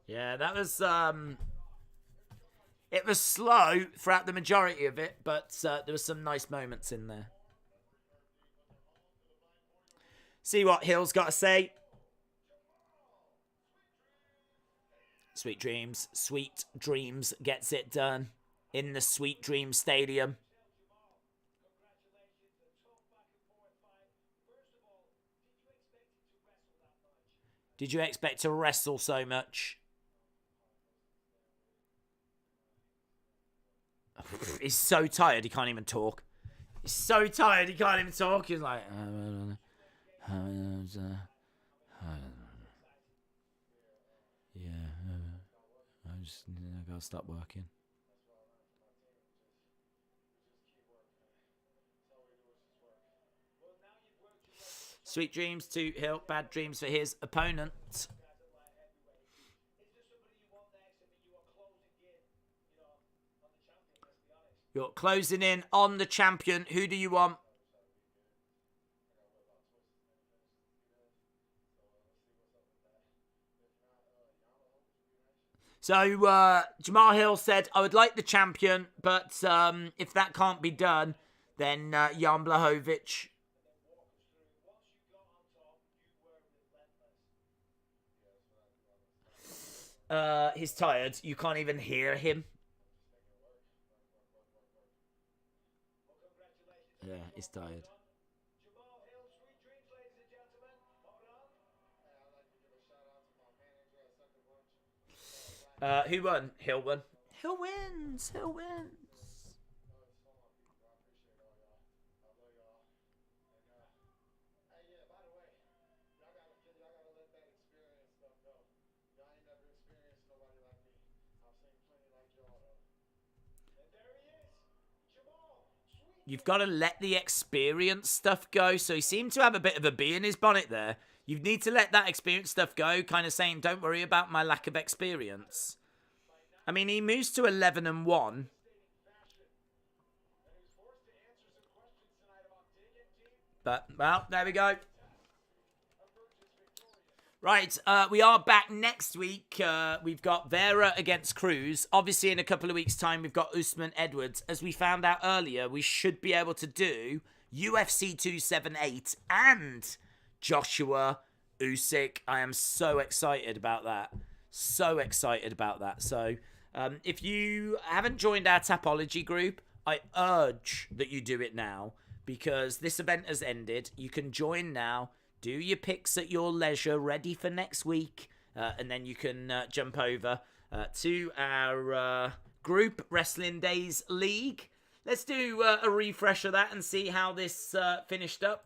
Yeah, that was it was slow throughout the majority of it, but there were some nice moments in there. See what Hill's got to say. Sweet Dreams gets it done in the Sweet Dreams Stadium. Did you expect to wrestle so much? He's so tired he can't even talk. He's so tired he can't even talk. He's like... I gotta stop working. Sweet dreams to Hill, bad dreams for his opponent. You're closing in on the champion. Who do you want? So, Jamal Hill said, I would like the champion, but if that can't be done, then Jan Blachowicz. He's tired. You can't even hear him. Yeah, he's tired. Who won? Hill won. Hill wins. Hill wins. You've got to let the experience stuff go. So he seemed to have a bit of a bee in his bonnet there. You need to let that experience stuff go, kind of saying, don't worry about my lack of experience. I mean, he moves to 11-1. But, well, there we go. Right, we are back next week. We've got Vera against Cruz. Obviously, in a couple of weeks' time, we've got Usman Edwards. As we found out earlier, we should be able to do UFC 278 and Joshua Usyk. I am so excited about that. So excited about that. So, if you haven't joined our Tapology group, I urge that you do it now because this event has ended. You can join now. Do your picks at your leisure, ready for next week. And then you can jump over to our group, Wrestling Days League. Let's do a refresh of that and see how this finished up.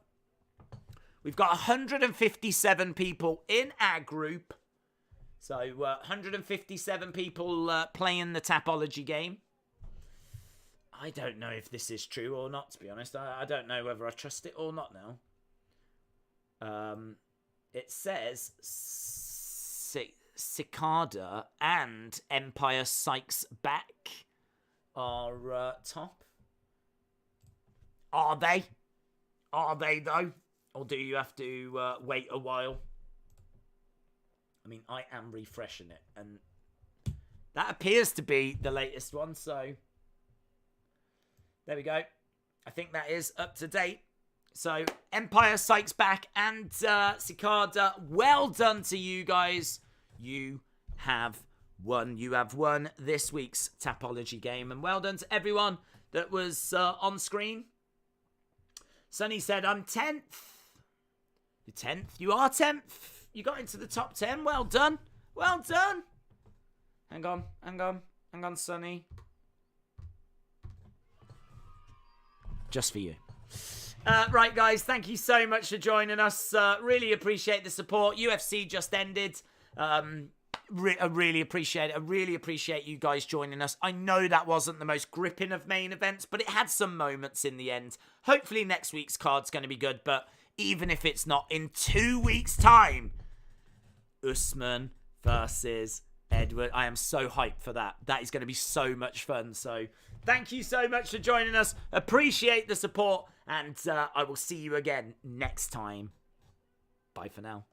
We've got 157 people in our group. So 157 people playing the Tapology game. I don't know if this is true or not, to be honest. I don't know whether I trust it or not now. It says Cicada and Empire Sykes back are top. Are they? Are they, though? Or do you have to wait a while? I mean, I am refreshing it. And that appears to be the latest one, so there we go. I think that is up to date. So, Empire Sykes back and Cicada, well done to you guys. You have won. You have won this week's Tapology game. And well done to everyone that was on screen. Sonny said, I'm 10th. You're 10th? You are 10th. You got into the top 10. Well done. Well done. Hang on, Sonny. Just for you. Right, guys, thank you so much for joining us. Really appreciate the support. UFC just ended. I really appreciate it. I really appreciate you guys joining us. I know that wasn't the most gripping of main events, but it had some moments in the end. Hopefully next week's card's going to be good, but even if it's not, in 2 weeks' time, Usman versus Edward. I am so hyped for that. That is going to be so much fun. So thank you so much for joining us. Appreciate the support. And I will see you again next time. Bye for now.